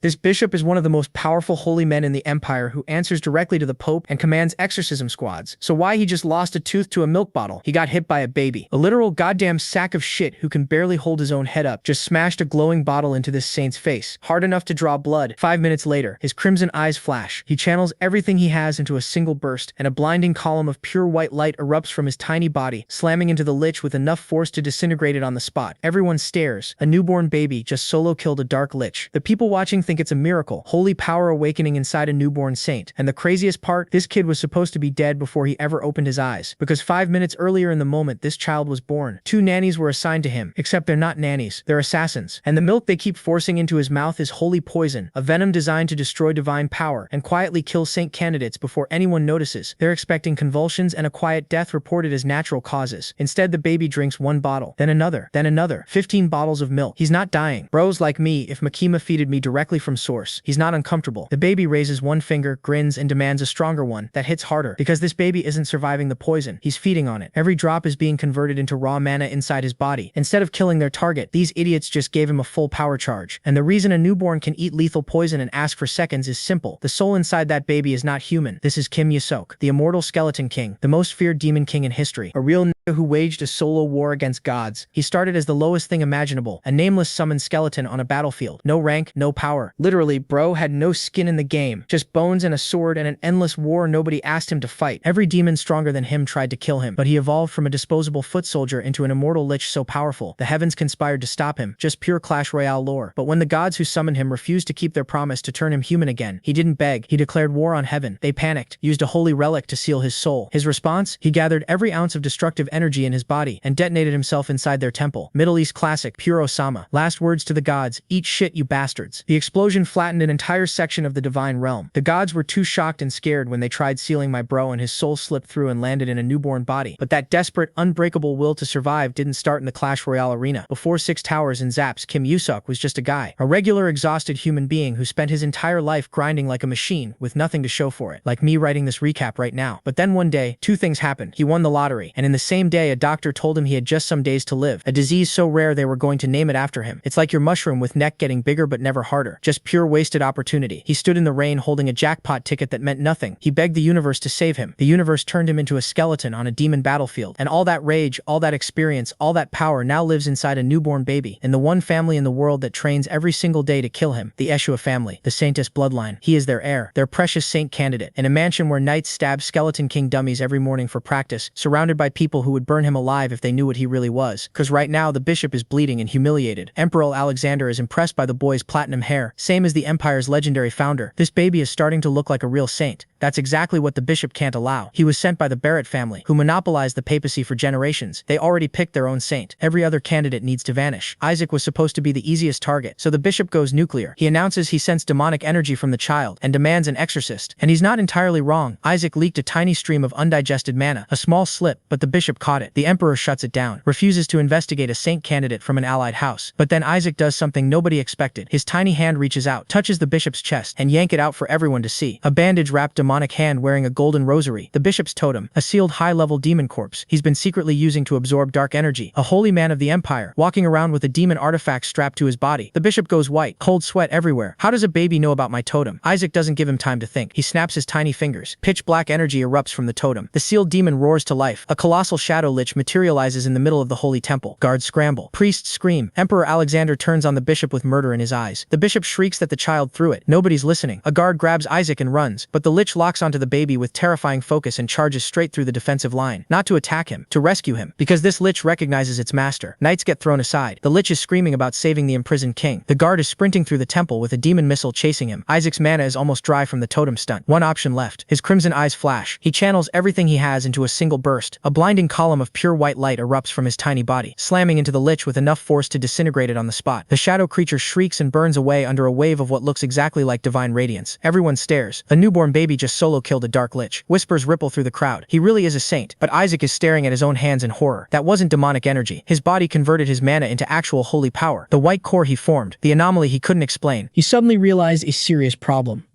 This bishop is one of the most powerful holy men in the empire who answers directly to the pope and commands exorcism squads. So why he just lost a tooth to a milk bottle? He got hit by a baby. A literal goddamn sack of shit who can barely hold his own head up just smashed a glowing bottle into this saint's face, hard enough to draw blood. 5 minutes later, his crimson eyes flash. He channels everything he has into a single burst, and a blinding column of pure white light erupts from his tiny body, slamming into the lich with enough force to disintegrate it on the spot. Everyone stares. A newborn baby just solo killed a dark lich. The people watching think it's a miracle, holy power awakening inside a newborn saint. And the craziest part, this kid was supposed to be dead before he ever opened his eyes, because 5 minutes earlier in the moment this child was born, 2 nannies were assigned to him, except they're not nannies, they're assassins. And the milk they keep forcing into his mouth is holy poison, a venom designed to destroy divine power and quietly kill saint candidates before anyone notices. They're expecting convulsions and a quiet death reported as natural causes. Instead, the baby drinks 1 bottle, then another, 15 bottles of milk. He's not dying. Bros like me, if Makima feeded me directly from source, he's not uncomfortable. The baby raises 1 finger, grins, and demands a stronger one that hits harder, because this baby isn't surviving the poison. He's feeding on it. Every drop is being converted into raw mana inside his body. Instead of killing their target, these idiots just gave him a full power charge. And the reason a newborn can eat lethal poison and ask for seconds is simple. The soul inside that baby is not human. This is Kim Yasok, the immortal skeleton king, the most feared demon king in history. A real nigga who waged a solo war against gods. He started as the lowest thing imaginable, a nameless summoned skeleton on a battlefield. No rank, no power. Literally, bro had no skin in the game. Just bones and a sword and an endless war nobody asked him to fight. Every demon stronger than him tried to kill him, but he evolved from a disposable foot soldier into an immortal lich so powerful, the heavens conspired to stop him. Just pure Clash Royale lore. But when the gods who summoned him refused to keep their promise to turn him human again, he didn't beg, he declared war on heaven. They panicked, used a holy relic to seal his soul. His response? He gathered every ounce of destructive energy in his body and detonated himself inside their temple. Middle East classic, pure Osama. Last words to the gods, eat shit you bastards. The explosion flattened an entire section of the divine realm. The gods were too shocked and scared when they tried sealing my bro, and his soul slipped through and landed in a newborn body. But that desperate, unbreakable will to survive didn't start in the Clash Royale arena. Before 6 towers and zaps, Kim Yasok was just a guy. A regular, exhausted human being who spent his entire life grinding like a machine with nothing to show for it. Like me writing this recap right now. But then one day, 2 things happened. He won the lottery, and in the same day a doctor told him he had just some days to live. A disease so rare they were going to name it after him. It's like your mushroom with neck getting bigger but never harder. Just pure wasted opportunity. He stood in the rain holding a jackpot ticket that meant nothing. He begged the universe to save him. The universe turned him into a skeleton on a demon battlefield. And all that rage, all that experience, all that power now lives inside a newborn baby, in the one family in the world that trains every single day to kill him. The Ashua family. The Saintess bloodline. He is their heir. Their precious saint candidate. In a mansion where knights stab skeleton king dummies every morning for practice, surrounded by people who would burn him alive if they knew what he really was. Cause right now the bishop is bleeding and humiliated. Emperor Alexander is impressed by the boy's platinum hair, same as the empire's legendary founder. This baby is starting to look like a real saint. That's exactly what the bishop can't allow. He was sent by the Barrett family, who monopolized the papacy for generations. They already picked their own saint. Every other candidate needs to vanish. Isaac was supposed to be the easiest target, so the bishop goes nuclear. He announces he sensed demonic energy from the child and demands an exorcist. And he's not entirely wrong. Isaac leaked a tiny stream of undigested mana, a small slip, but the bishop caught it. The emperor shuts it down, refuses to investigate a saint candidate from an allied house. But then Isaac does something nobody expected. His tiny hand reaches out, touches the bishop's chest, and yank it out for everyone to see. A bandage-wrapped demonic hand wearing a golden rosary. The bishop's totem, a sealed high-level demon corpse he's been secretly using to absorb dark energy. A holy man of the empire, walking around with a demon artifact strapped to his body. The bishop goes white, cold sweat everywhere. How does a baby know about my totem? Isaac doesn't give him time to think. He snaps his tiny fingers. Pitch black energy erupts from the totem. The sealed demon roars to life. A colossal shadow lich materializes in the middle of the holy temple. Guards scramble. Priests scream. Emperor Alexander turns on the bishop with murder in his eyes. The bishop shrieks that the child threw it. Nobody's listening. A guard grabs Isaac and runs, but the lich locks onto the baby with terrifying focus and charges straight through the defensive line. Not to attack him, to rescue him, because this lich recognizes its master. Knights get thrown aside. The lich is screaming about saving the imprisoned king. The guard is sprinting through the temple with a demon missile chasing him. Isaac's mana is almost dry from the totem stunt. One option left. His crimson eyes flash. He channels everything he has into a single burst. A blinding column of pure white light erupts from his tiny body, slamming into the lich with enough force to disintegrate it on the spot. The shadow creature shrieks and burns away under a wave of what looks exactly like divine radiance. Everyone stares. A newborn baby just solo killed a dark lich. Whispers ripple through the crowd. He really is a saint. But Isaac is staring at his own hands in horror. That wasn't demonic energy. His body converted his mana into actual holy power. The white core he formed, the anomaly he couldn't explain. He suddenly realized a serious problem.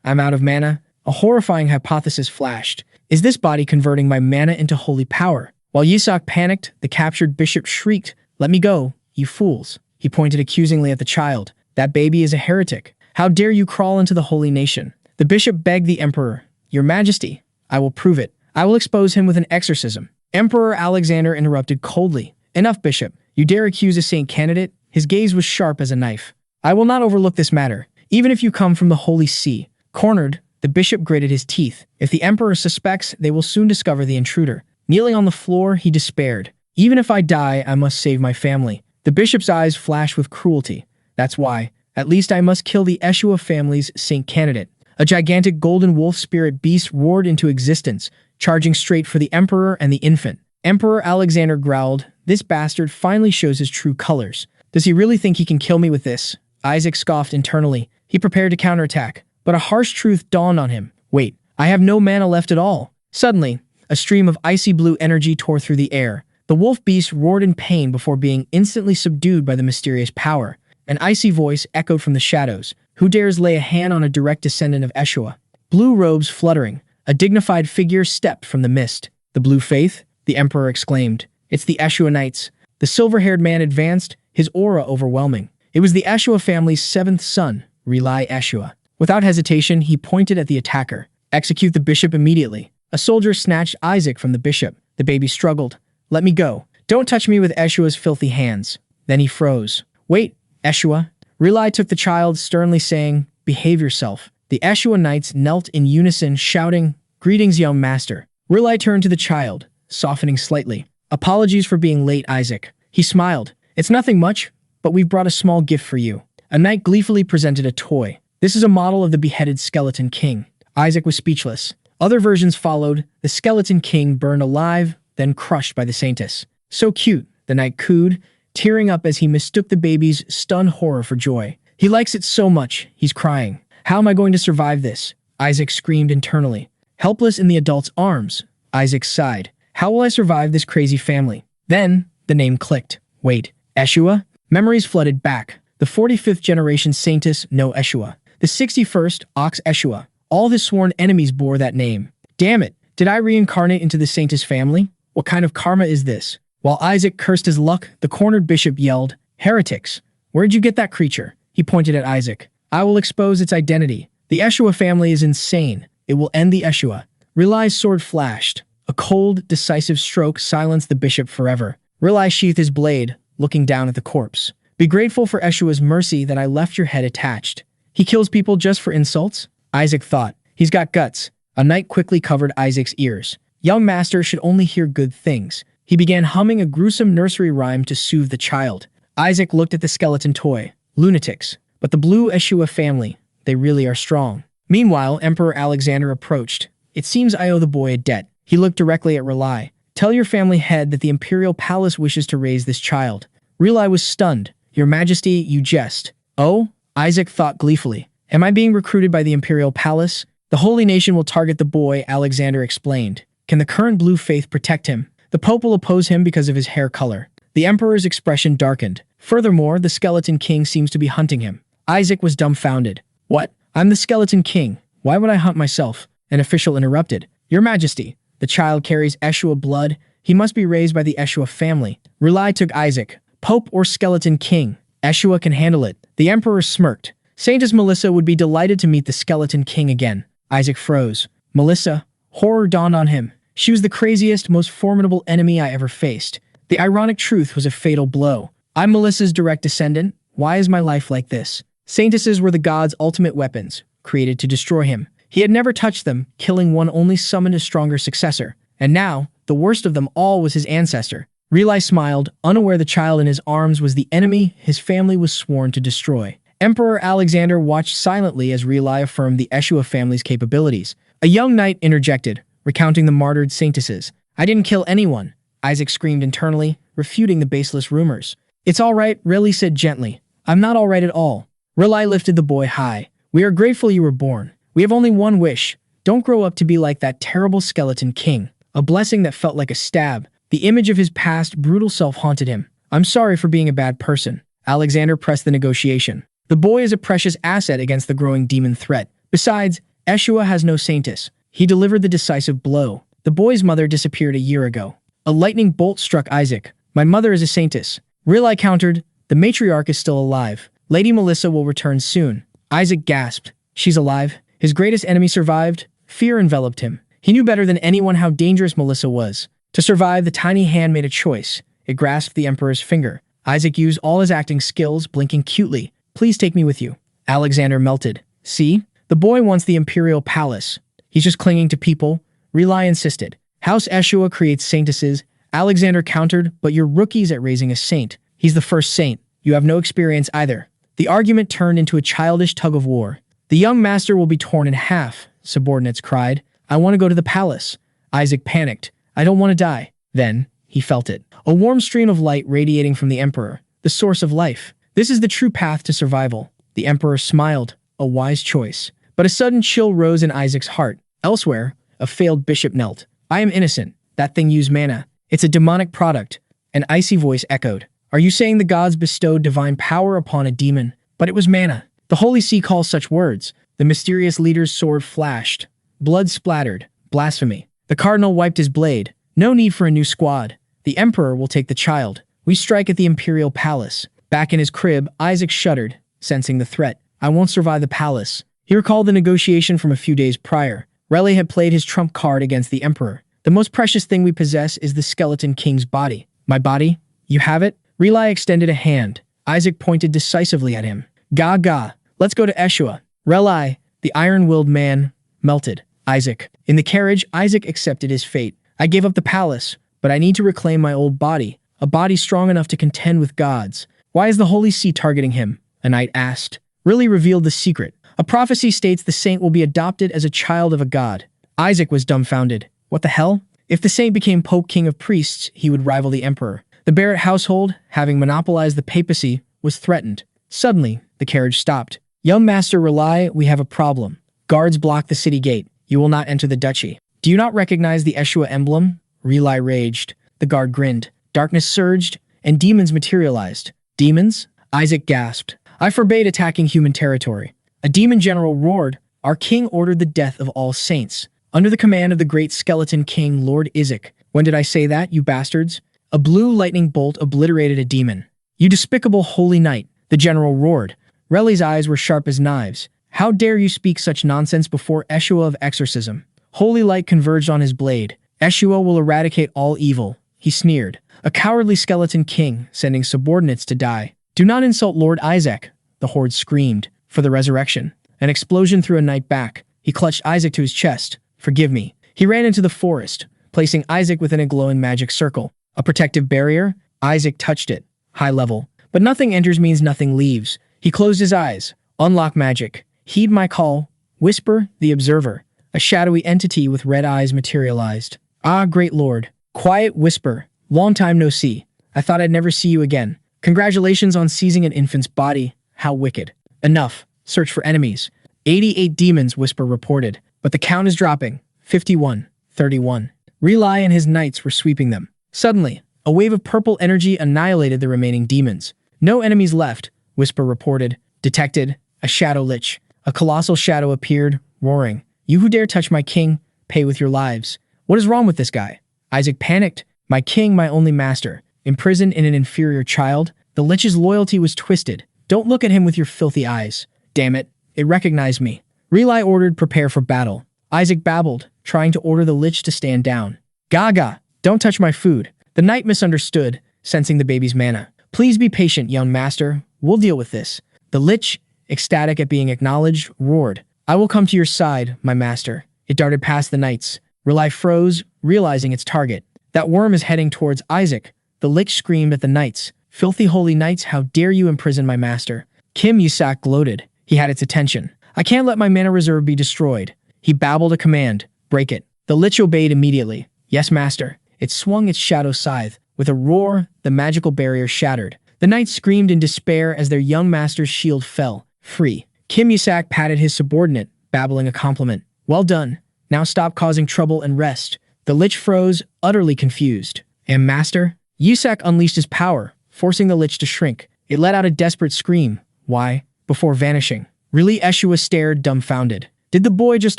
I'm out of mana? A horrifying hypothesis flashed. Is this body converting my mana into holy power? While Yasok panicked, the captured bishop shrieked, "Let me go, you fools." He pointed accusingly at the child. That baby is a heretic. How dare you crawl into the holy nation? The bishop begged the emperor, Your Majesty, I will prove it. I will expose him with an exorcism. Emperor Alexander interrupted coldly. Enough, bishop. You dare accuse a saint candidate? His gaze was sharp as a knife. I will not overlook this matter, even if you come from the Holy See. Cornered, the bishop gritted his teeth. If the emperor suspects, they will soon discover the intruder. Kneeling on the floor, he despaired. Even if I die, I must save my family. The bishop's eyes flashed with cruelty. That's why. At least I must kill the Ashua family's saint candidate. A gigantic golden wolf spirit beast roared into existence, charging straight for the emperor and the infant. Emperor Alexander growled, This bastard finally shows his true colors. Does he really think he can kill me with this? Isaac scoffed internally. He prepared to counterattack, but a harsh truth dawned on him. Wait, I have no mana left at all. Suddenly, a stream of icy blue energy tore through the air. The wolf beast roared in pain before being instantly subdued by the mysterious power. An icy voice echoed from the shadows. Who dares lay a hand on a direct descendant of Ashua? Blue robes fluttering. A dignified figure stepped from the mist. The Blue Faith? The emperor exclaimed. It's the Ashua Knights. The silver-haired man advanced, his aura overwhelming. It was the Ashua family's seventh son, Relai Ashua. Without hesitation, he pointed at the attacker. Execute the bishop immediately. A soldier snatched Isaac from the bishop. The baby struggled. Let me go. Don't touch me with Eshua's filthy hands. Then he froze. Wait, Ashua. Relai took the child, sternly saying, Behave yourself. The Ashua Knights knelt in unison, shouting, Greetings, young master. Relai turned to the child, softening slightly. Apologies for being late, Isaac. He smiled. It's nothing much, but we've brought a small gift for you. A knight gleefully presented a toy. This is a model of the beheaded skeleton king. Isaac was speechless. Other versions followed. The skeleton king burned alive, then crushed by the saintess. So cute, the knight cooed, tearing up as he mistook the baby's stunned horror for joy. He likes it so much, he's crying. How am I going to survive this? Isaac screamed internally. Helpless in the adult's arms, Isaac sighed. How will I survive this crazy family? Then, the name clicked. Wait, Ashua? Memories flooded back. The 45th generation saintess, no Ashua. The 61st, Ox Ashua. All his sworn enemies bore that name. Damn it, did I reincarnate into the saintess family? What kind of karma is this? While Isaac cursed his luck, the cornered bishop yelled, Heretics! Where'd you get that creature? He pointed at Isaac. I will expose its identity. The Ashua family is insane. It will end the Ashua. Relai's sword flashed. A cold, decisive stroke silenced the bishop forever. Relai sheathed his blade, looking down at the corpse. Be grateful for Eshua's mercy that I left your head attached. He kills people just for insults? Isaac thought. He's got guts. A knight quickly covered Isaac's ears. Young master should only hear good things. He began humming a gruesome nursery rhyme to soothe the child. Isaac looked at the skeleton toy. Lunatics. But the blue Ashua family, they really are strong. Meanwhile, Emperor Alexander approached. It seems I owe the boy a debt. He looked directly at Relai. Tell your family head that the imperial palace wishes to raise this child. Relai was stunned. Your Majesty, you jest. Oh? Isaac thought gleefully. Am I being recruited by the imperial palace? The holy nation will target the boy, Alexander explained. Can the current blue faith protect him? The Pope will oppose him because of his hair color. The emperor's expression darkened. Furthermore, the skeleton king seems to be hunting him. Isaac was dumbfounded. What? I'm the skeleton king. Why would I hunt myself? An official interrupted. Your Majesty, the child carries Ashua blood. He must be raised by the Ashua family. Relai took Isaac. Pope or skeleton king. Ashua can handle it. The emperor smirked. Saintess Melissa would be delighted to meet the skeleton king again. Isaac froze. Melissa? Horror dawned on him. She was the craziest, most formidable enemy I ever faced. The ironic truth was a fatal blow. I'm Melissa's direct descendant. Why is my life like this? Saintesses were the god's ultimate weapons, created to destroy him. He had never touched them, killing one only summoned a stronger successor. And now, the worst of them all was his ancestor. Relai smiled, unaware the child in his arms was the enemy his family was sworn to destroy. Emperor Alexander watched silently as Relai affirmed the Ashua family's capabilities. A young knight interjected, recounting the martyred saintesses. I didn't kill anyone, Isaac screamed internally, refuting the baseless rumors. It's all right, Relai said gently. I'm not all right at all. Relai lifted the boy high. We are grateful you were born. We have only one wish. Don't grow up to be like that terrible skeleton king. A blessing that felt like a stab. The image of his past brutal self haunted him. I'm sorry for being a bad person. Alexander pressed the negotiation. The boy is a precious asset against the growing demon threat. Besides, Ashua has no saintess. He delivered the decisive blow. The boy's mother disappeared a year ago. A lightning bolt struck Isaac. My mother is a saintess. Relai countered. The matriarch is still alive. Lady Melissa will return soon. Isaac gasped. She's alive. His greatest enemy survived. Fear enveloped him. He knew better than anyone how dangerous Melissa was. To survive, the tiny hand made a choice. It grasped the Emperor's finger. Isaac used all his acting skills, blinking cutely. Please take me with you. Alexander melted. See? The boy wants the Imperial Palace. He's just clinging to people. Rely insisted. House Ashua creates saintesses. Alexander countered, but you're rookies at raising a saint. He's the first saint. You have no experience either. The argument turned into a childish tug-of-war. The young master will be torn in half, subordinates cried. I want to go to the palace. Isaac panicked. I don't want to die. Then, he felt it. A warm stream of light radiating from the Emperor, the source of life. This is the true path to survival. The Emperor smiled, a wise choice. But a sudden chill rose in Isaac's heart. Elsewhere, a failed bishop knelt. I am innocent. That thing used mana. It's a demonic product. An icy voice echoed. Are you saying the gods bestowed divine power upon a demon? But it was mana. The Holy See calls such words. The mysterious leader's sword flashed. Blood splattered. Blasphemy. The cardinal wiped his blade. No need for a new squad. The Emperor will take the child. We strike at the Imperial Palace. Back in his crib, Isaac shuddered, sensing the threat. I won't survive the palace. He recalled the negotiation from a few days prior. Raleigh had played his trump card against the Emperor. The most precious thing we possess is the skeleton king's body. My body? You have it? Raleigh extended a hand. Isaac pointed decisively at him. Ga. Let's go to Ashua. Raleigh, the iron-willed man, melted. Isaac. In the carriage, Isaac accepted his fate. I gave up the palace, but I need to reclaim my old body. A body strong enough to contend with gods. Why is the Holy See targeting him? A knight asked. Raleigh revealed the secret. A prophecy states the saint will be adopted as a child of a god. Isaac was dumbfounded. What the hell? If the saint became Pope King of Priests, he would rival the Emperor. The Barrett household, having monopolized the papacy, was threatened. Suddenly, the carriage stopped. Young Master Raleigh, we have a problem. Guards block the city gate. You will not enter the duchy. Do you not recognize the Ashua emblem? Raleigh raged. The guard grinned. Darkness surged, and demons materialized. Demons? Isaac gasped. I forbade attacking human territory. A demon general roared. Our king ordered the death of all saints. Under the command of the great skeleton king, Lord Isaac. When did I say that, you bastards? A blue lightning bolt obliterated a demon. You despicable holy knight, the general roared. Raleigh's eyes were sharp as knives. How dare you speak such nonsense before Ashua of exorcism? Holy light converged on his blade. Ashua will eradicate all evil, he sneered. A cowardly skeleton king, sending subordinates to die. Do not insult Lord Isaac, the horde screamed, for the resurrection. An explosion threw a knight back. He clutched Isaac to his chest. Forgive me. He ran into the forest, placing Isaac within a glowing magic circle. A protective barrier? Isaac touched it. High level. But nothing enters means nothing leaves. He closed his eyes. Unlock magic. Heed my call. Whisper, the observer. A shadowy entity with red eyes materialized. Ah, great lord. Quiet whisper. Long time no see. I thought I'd never see you again. Congratulations on seizing an infant's body. How wicked. Enough. Search for enemies. 88 demons, Whisper reported. But the count is dropping. 51. 31. Raleigh and his knights were sweeping them. Suddenly, a wave of purple energy annihilated the remaining demons. No enemies left, Whisper reported. Detected. A Shadow Lich. A colossal shadow appeared, roaring. You who dare touch my king, pay with your lives. What is wrong with this guy? Isaac panicked. My king, my only master. Imprisoned in an inferior child? The Lich's loyalty was twisted. Don't look at him with your filthy eyes. Damn it. It recognized me. Raleigh ordered, prepare for battle. Isaac babbled, trying to order the Lich to stand down. Gaga, don't touch my food. The knight misunderstood, sensing the baby's mana. Please be patient, young master. We'll deal with this. The Lich, ecstatic at being acknowledged, roared. I will come to your side, my master. It darted past the knights. Raleigh froze, realizing its target. That worm is heading towards Isaac. The Lich screamed at the knights. Filthy holy knights, how dare you imprison my master? Kim Yasok gloated. He had its attention. I can't let my mana reserve be destroyed. He babbled a command. Break it. The Lich obeyed immediately. Yes, master. It swung its shadow scythe. With a roar, the magical barrier shattered. The knights screamed in despair as their young master's shield fell. Free. Kim Yasok patted his subordinate, babbling a compliment. Well done. Now stop causing trouble and rest. The Lich froze, utterly confused. And master? Yasok unleashed his power, forcing the Lich to shrink. It let out a desperate scream. Why? Before vanishing. Really, Ashua stared, dumbfounded. Did the boy just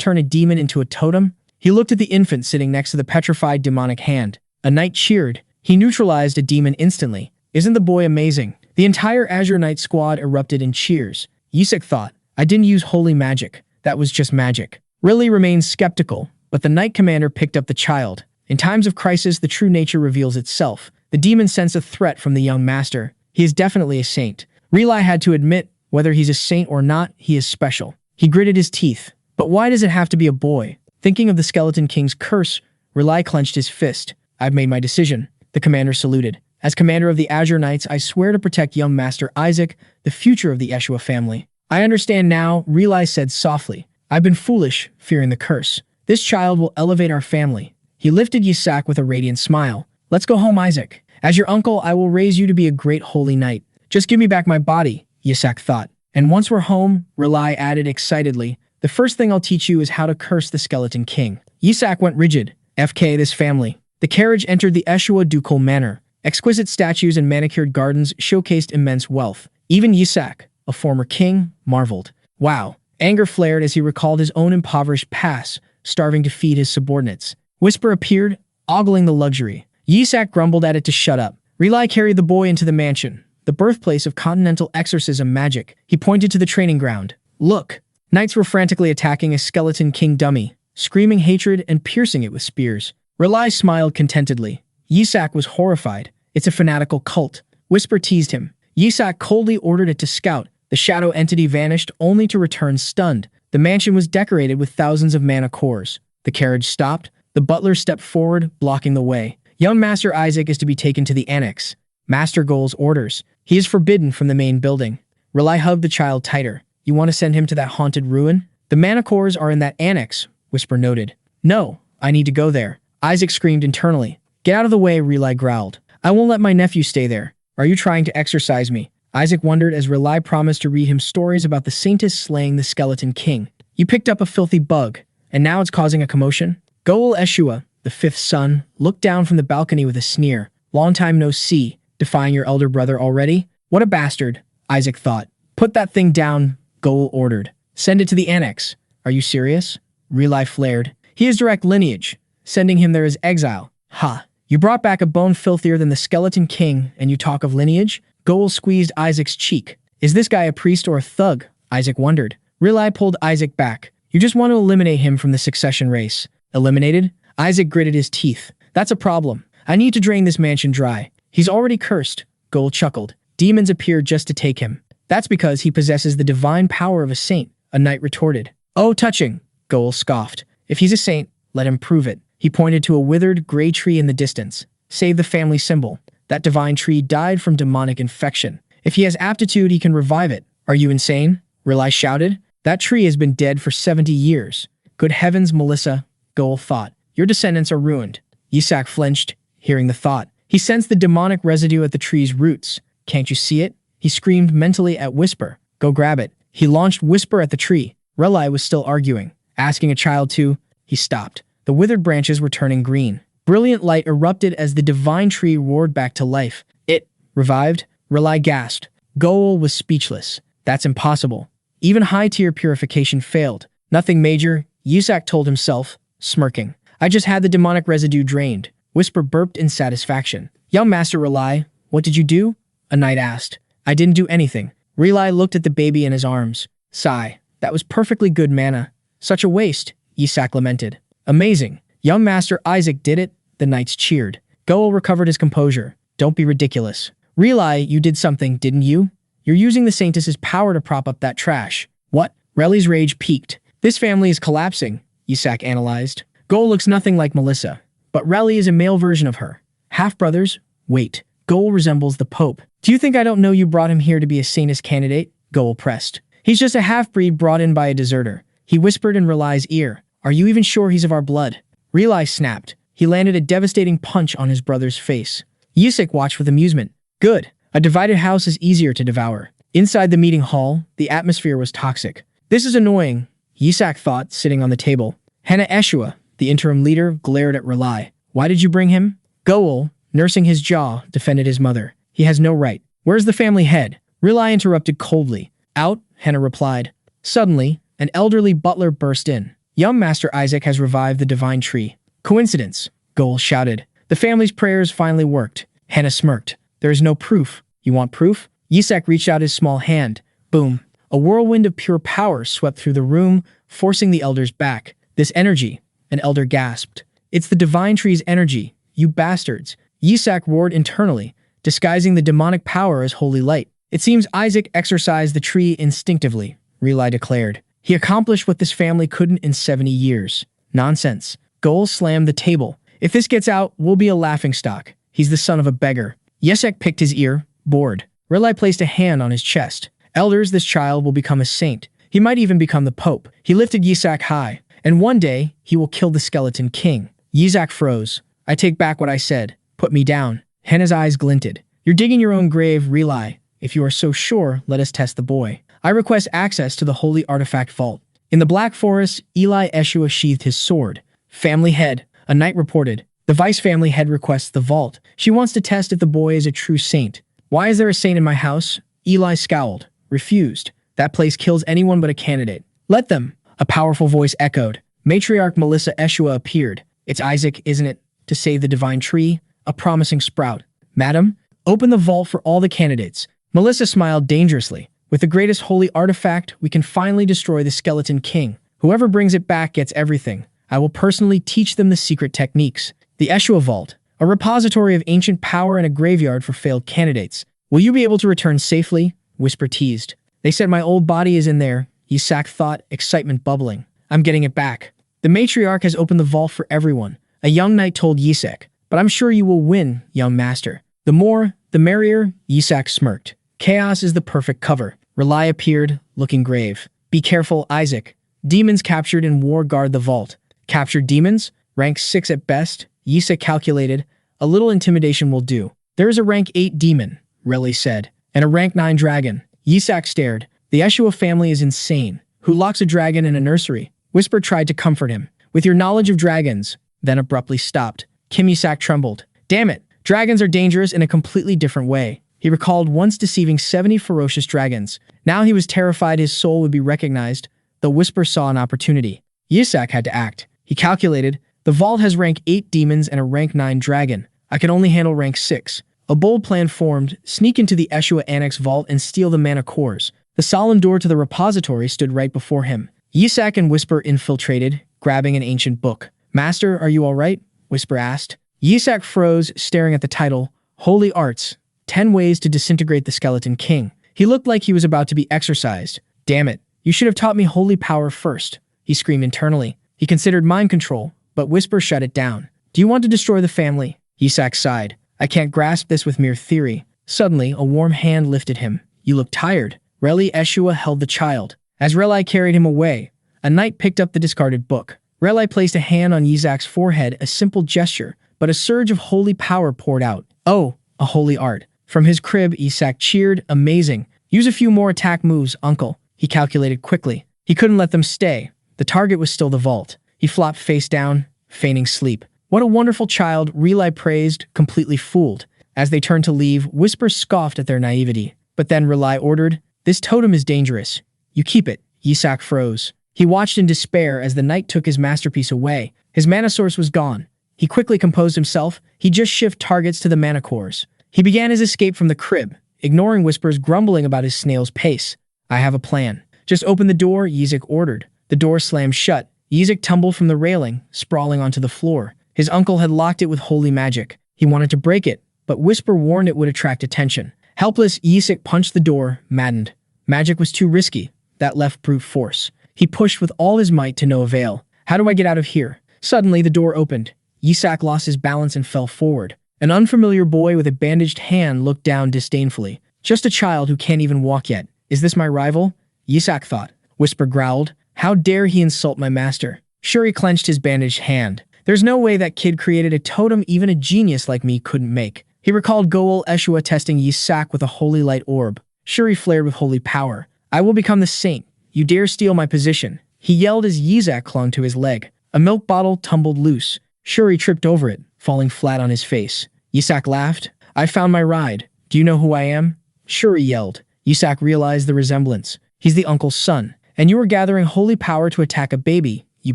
turn a demon into a totem? He looked at the infant sitting next to the petrified demonic hand. A knight cheered. He neutralized a demon instantly. Isn't the boy amazing? The entire Azure Knight squad erupted in cheers. Yasok thought, I didn't use holy magic. That was just magic. Riley remained skeptical, but the Knight Commander picked up the child. In times of crisis, the true nature reveals itself. The demon sensed a threat from the young master. He is definitely a saint. Riley had to admit, whether he's a saint or not, he is special. He gritted his teeth. But why does it have to be a boy? Thinking of the Skeleton King's curse, Riley clenched his fist. I've made my decision. The commander saluted. As commander of the Azure Knights, I swear to protect young Master Isaac, the future of the Ashua family. I understand now, Riley said softly. I've been foolish, fearing the curse. This child will elevate our family. He lifted Ysaak with a radiant smile. Let's go home, Isaac. As your uncle, I will raise you to be a great holy knight. Just give me back my body, Ysaak thought. And once we're home, Riley added excitedly, the first thing I'll teach you is how to curse the Skeleton King. Ysaak went rigid. FK this family. The carriage entered the Ashua ducal manor. Exquisite statues and manicured gardens showcased immense wealth. Even Ysaak, a former king, marveled. Wow. Anger flared as he recalled his own impoverished past, starving to feed his subordinates. Whisper appeared, ogling the luxury. Ysaak grumbled at it to shut up. Riley carried the boy into the mansion, the birthplace of continental exorcism magic. He pointed to the training ground. Look. Knights were frantically attacking a Skeleton King dummy, screaming hatred and piercing it with spears. Riley smiled contentedly. Ysaak was horrified. It's a fanatical cult. Whisper teased him. Ysaak coldly ordered it to scout. The shadow entity vanished, only to return stunned. The mansion was decorated with thousands of mana cores. The carriage stopped. The butler stepped forward, blocking the way. Young Master Isaac is to be taken to the annex. Master Goal's orders. He is forbidden from the main building. Riley hugged the child tighter. You want to send him to that haunted ruin? The mana cores are in that annex, Whisper noted. No, I need to go there. Isaac screamed internally. Get out of the way, Riley growled. I won't let my nephew stay there. Are you trying to exorcise me? Isaac wondered as Riley promised to read him stories about the saintess slaying the Skeleton King. You picked up a filthy bug, and now it's causing a commotion? Goal Ashua, the fifth son, looked down from the balcony with a sneer. Long time no see, defying your elder brother already? What a bastard, Isaac thought. Put that thing down, Goal ordered. Send it to the annex. Are you serious? Riley flared. He is direct lineage. Sending him there is exile. Ha. You brought back a bone filthier than the Skeleton King, and you talk of lineage? Goal squeezed Isaac's cheek. Is this guy a priest or a thug? Isaac wondered. Riley pulled Isaac back. You just want to eliminate him from the succession race. Eliminated? Isaac gritted his teeth. That's a problem. I need to drain this mansion dry. He's already cursed. Goal chuckled. Demons appeared just to take him. That's because he possesses the divine power of a saint, a knight retorted. Oh, touching, Goal scoffed. If he's a saint, let him prove it. He pointed to a withered, gray tree in the distance. Save the family symbol. That divine tree died from demonic infection. If he has aptitude, he can revive it. Are you insane? Riley shouted. That tree has been dead for 70 years. Good heavens, Melissa, Goal thought. Your descendants are ruined. Ysaak flinched, hearing the thought. He sensed the demonic residue at the tree's roots. Can't you see it? He screamed mentally at Whisper. Go grab it. He launched Whisper at the tree. Riley was still arguing. Asking a child to, he stopped. The withered branches were turning green. Brilliant light erupted as the divine tree roared back to life. It revived? Riley gasped. Goal was speechless. That's impossible. Even high-tier purification failed. Nothing major, Ysaak told himself, smirking. I just had the demonic residue drained. Whisper burped in satisfaction. Young Master Riley, what did you do? A knight asked. I didn't do anything. Riley looked at the baby in his arms. Sigh. That was perfectly good mana. Such a waste, Ysaak lamented. Amazing. Young Master Isaac did it. The knights cheered. Goal recovered his composure. Don't be ridiculous. Riley, you did something, didn't you? You're using the Saintess's power to prop up that trash. What? Riley's rage peaked. This family is collapsing, Ysaak analyzed. Goal looks nothing like Melissa, but Riley is a male version of her. Half-brothers? Wait. Goal resembles the Pope. Do you think I don't know you brought him here to be a Saintess candidate? Goal pressed. He's just a half-breed brought in by a deserter. He whispered in Riley's ear. Are you even sure he's of our blood? Riley snapped. He landed a devastating punch on his brother's face. Ysaak watched with amusement. Good. A divided house is easier to devour. Inside the meeting hall, the atmosphere was toxic. This is annoying, Ysaak thought, sitting on the table. Hannah Ashua, the interim leader, glared at Riley. Why did you bring him? Goal, nursing his jaw, defended his mother. He has no right. Where's the family head? Riley interrupted coldly. Out, Hannah replied. Suddenly, an elderly butler burst in. Young Master Isaac has revived the divine tree. Coincidence, Goal shouted. The family's prayers finally worked. Hannah smirked. There is no proof. You want proof? Ysaak reached out his small hand. Boom. A whirlwind of pure power swept through the room, forcing the elders back. This energy, an elder gasped. It's the divine tree's energy, you bastards. Yisak roared internally, disguising the demonic power as holy light. It seems Isaac exorcised the tree instinctively, Relai declared. He accomplished what this family couldn't in 70 years. Nonsense. Goal slammed the table. If this gets out, we'll be a laughingstock. He's the son of a beggar. Yisak picked his ear, bored. Relai placed a hand on his chest. Elders, this child will become a saint. He might even become the pope. He lifted Yisak high. And one day, he will kill the skeleton king. Yisak froze. I take back what I said. Put me down. Henna's eyes glinted. You're digging your own grave, Relai. If you are so sure, let us test the boy. I request access to the holy artifact vault. In the Black Forest, Eli Ashua sheathed his sword. Family head. A knight reported. The vice family head requests the vault. She wants to test if the boy is a true saint. Why is there a saint in my house? Eli scowled. Refused. That place kills anyone but a candidate. Let them. A powerful voice echoed. Matriarch Melissa Ashua appeared. It's Isaac, isn't it? To save the divine tree? A promising sprout. Madam, open the vault for all the candidates. Melissa smiled dangerously. With the greatest holy artifact, we can finally destroy the skeleton king. Whoever brings it back gets everything. I will personally teach them the secret techniques. The Ashua Vault, a repository of ancient power and a graveyard for failed candidates. Will you be able to return safely? Whisper teased. They said my old body is in there. Yisak thought, excitement bubbling. I'm getting it back. The matriarch has opened the vault for everyone. A young knight told Yisak. But I'm sure you will win, young master. The more, the merrier, Yisak smirked. Chaos is the perfect cover. Relai appeared, looking grave. Be careful, Isaac. Demons captured in war guard the vault. Captured demons? Rank 6 at best, Yisak calculated. A little intimidation will do. There is a rank 8 demon, Relay said, and a rank 9 dragon. Yisak stared. The Ashua family is insane. Who locks a dragon in a nursery? Whisper tried to comfort him. With your knowledge of dragons, then abruptly stopped. Kim Yasok trembled. Damn it, dragons are dangerous in a completely different way. He recalled once deceiving 70 ferocious dragons. Now he was terrified his soul would be recognized. The Whisper saw an opportunity. Yisak had to act. He calculated, the vault has rank 8 demons and a rank 9 dragon. I can only handle rank 6. A bold plan formed, sneak into the Ashua Annex vault and steal the mana cores. The solemn door to the repository stood right before him. Yisak and Whisper infiltrated, grabbing an ancient book. Master, are you all right? Whisper asked. Yisak froze, staring at the title, Holy Arts, 10 Ways to Disintegrate the Skeleton King. He looked like he was about to be exorcised. Damn it, you should have taught me holy power first, he screamed internally. He considered mind control, but Whisper shut it down. Do you want to destroy the family? Yisak sighed. I can't grasp this with mere theory. Suddenly, a warm hand lifted him. You look tired. Relai Ashua held the child. As Relai carried him away, a knight picked up the discarded book. Relai placed a hand on Yisak's forehead, a simple gesture, but a surge of holy power poured out. Oh, a holy art. From his crib, Yisak cheered, amazing. Use a few more attack moves, uncle. He calculated quickly. He couldn't let them stay. The target was still the vault. He flopped face down, feigning sleep. What a wonderful child, Relai praised, completely fooled. As they turned to leave, Whisper scoffed at their naivety. But then Relai ordered, this totem is dangerous. You keep it. Yisak froze. He watched in despair as the knight took his masterpiece away. His mana source was gone. He quickly composed himself. He just shift targets to the mana cores. He began his escape from the crib, ignoring Whisper's grumbling about his snail's pace. I have a plan. Just open the door, Yisak ordered. The door slammed shut. Yisak tumbled from the railing, sprawling onto the floor. His uncle had locked it with holy magic. He wanted to break it, but Whisper warned it would attract attention. Helpless, Yisak punched the door, maddened. Magic was too risky. That left brute force. He pushed with all his might to no avail. How do I get out of here? Suddenly, the door opened. Yisak lost his balance and fell forward. An unfamiliar boy with a bandaged hand looked down disdainfully. Just a child who can't even walk yet. Is this my rival? Yisak thought. Whisper growled. How dare he insult my master? Shuri clenched his bandaged hand. There's no way that kid created a totem even a genius like me couldn't make. He recalled Goel Ashua testing Yisak with a holy light orb. Shuri flared with holy power. I will become the saint. You dare steal my position. He yelled as Yisak clung to his leg. A milk bottle tumbled loose. Shuri tripped over it, falling flat on his face. Yisak laughed. I found my ride. Do you know who I am? Shuri yelled. Yisak realized the resemblance. He's the uncle's son. And you were gathering holy power to attack a baby, you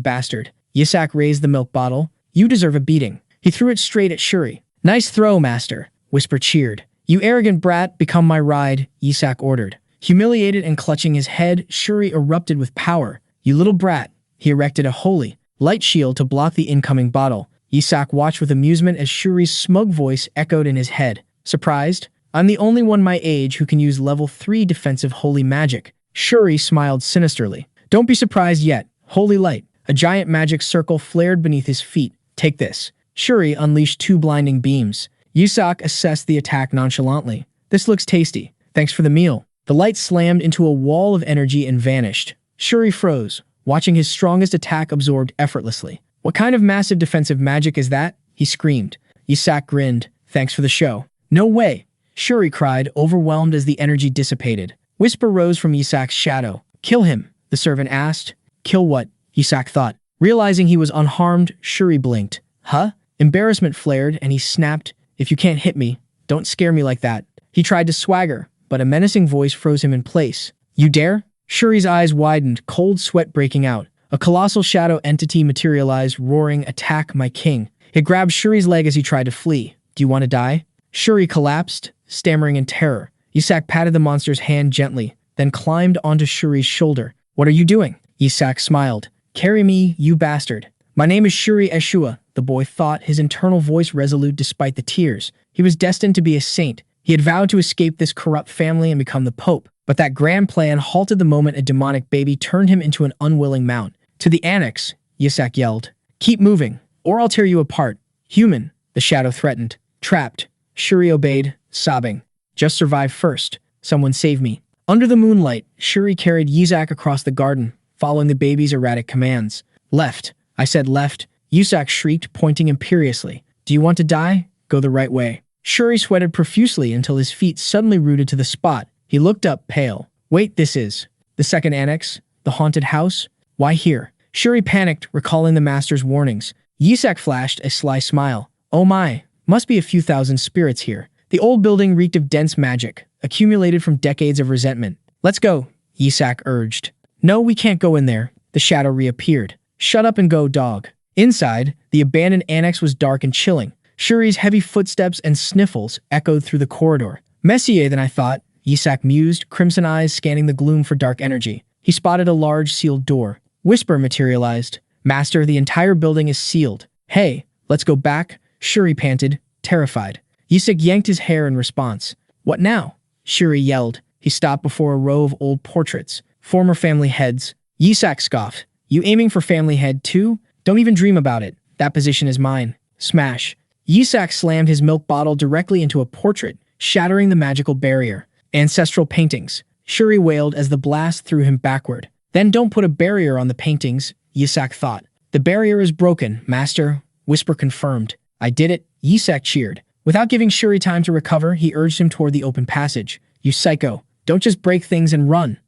bastard. Yisak raised the milk bottle. You deserve a beating. He threw it straight at Shuri. Nice throw, master. Whisper cheered. You arrogant brat, become my ride, Yisak ordered. Humiliated and clutching his head, Shuri erupted with power. "You little brat." He erected a holy light shield to block the incoming bottle. Yisak watched with amusement as Shuri's smug voice echoed in his head. "Surprised? I'm the only one my age who can use level 3 defensive holy magic." Shuri smiled sinisterly. "Don't be surprised yet. Holy light." A giant magic circle flared beneath his feet. "Take this." Shuri unleashed 2 blinding beams. Yisak assessed the attack nonchalantly. "This looks tasty. Thanks for the meal." The light slammed into a wall of energy and vanished. Shuri froze, watching his strongest attack absorbed effortlessly. "What kind of massive defensive magic is that?" he screamed. Yisak grinned. "Thanks for the show." "No way!" Shuri cried, overwhelmed as the energy dissipated. Whisper rose from Yisak's shadow. "Kill him," the servant asked. "Kill what?" Yisak thought. Realizing he was unharmed, Shuri blinked. "Huh?" Embarrassment flared, and he snapped, "If you can't hit me, don't scare me like that." He tried to swagger, but a menacing voice froze him in place. "You dare?" Shuri's eyes widened, cold sweat breaking out. A colossal shadow entity materialized, roaring, "Attack, my king." It grabbed Shuri's leg as he tried to flee. "Do you want to die?" Shuri collapsed, stammering in terror. Yisak patted the monster's hand gently, then climbed onto Shuri's shoulder. "What are you doing?" Yisak smiled. "Carry me, you bastard." "My name is Shuri Ashua," the boy thought, his internal voice resolute despite the tears. He was destined to be a saint. He had vowed to escape this corrupt family and become the Pope. But that grand plan halted the moment a demonic baby turned him into an unwilling mount. "To the annex," Yisak yelled. "Keep moving, or I'll tear you apart." "Human," the shadow threatened. "Trapped." Shuri obeyed, sobbing. "Just survive first. Someone save me." Under the moonlight, Shuri carried Yisak across the garden, following the baby's erratic commands. "Left." "I said left." Yisak shrieked, pointing imperiously. "Do you want to die? Go the right way." Shuri sweated profusely until his feet suddenly rooted to the spot. He looked up, pale. "Wait, this is the second annex? The haunted house? Why here?" Shuri panicked, recalling the master's warnings. Yisak flashed a sly smile. "Oh my, must be a few thousand spirits here." The old building reeked of dense magic, accumulated from decades of resentment. "Let's go," Yisak urged. "No, we can't go in there." The shadow reappeared. "Shut up and go, dog." Inside, the abandoned annex was dark and chilling. Shuri's heavy footsteps and sniffles echoed through the corridor. "Messier than I thought," Yisak mused, crimson eyes scanning the gloom for dark energy. He spotted a large sealed door. Whisper materialized. "Master, the entire building is sealed." "Hey, let's go back," Shuri panted, terrified. Yisak yanked his hair in response. "What now?" Shuri yelled. He stopped before a row of old portraits, former family heads. Yisak scoffed. "You aiming for family head too? Don't even dream about it. That position is mine." Smash. Yisak slammed his milk bottle directly into a portrait, shattering the magical barrier. "Ancestral paintings," Shuri wailed as the blast threw him backward. "Then don't put a barrier on the paintings," Yisak thought. "The barrier is broken, master," Whisper confirmed. "I did it," Yisak cheered. Without giving Shuri time to recover, he urged him toward the open passage. "You psycho, don't just break things and run."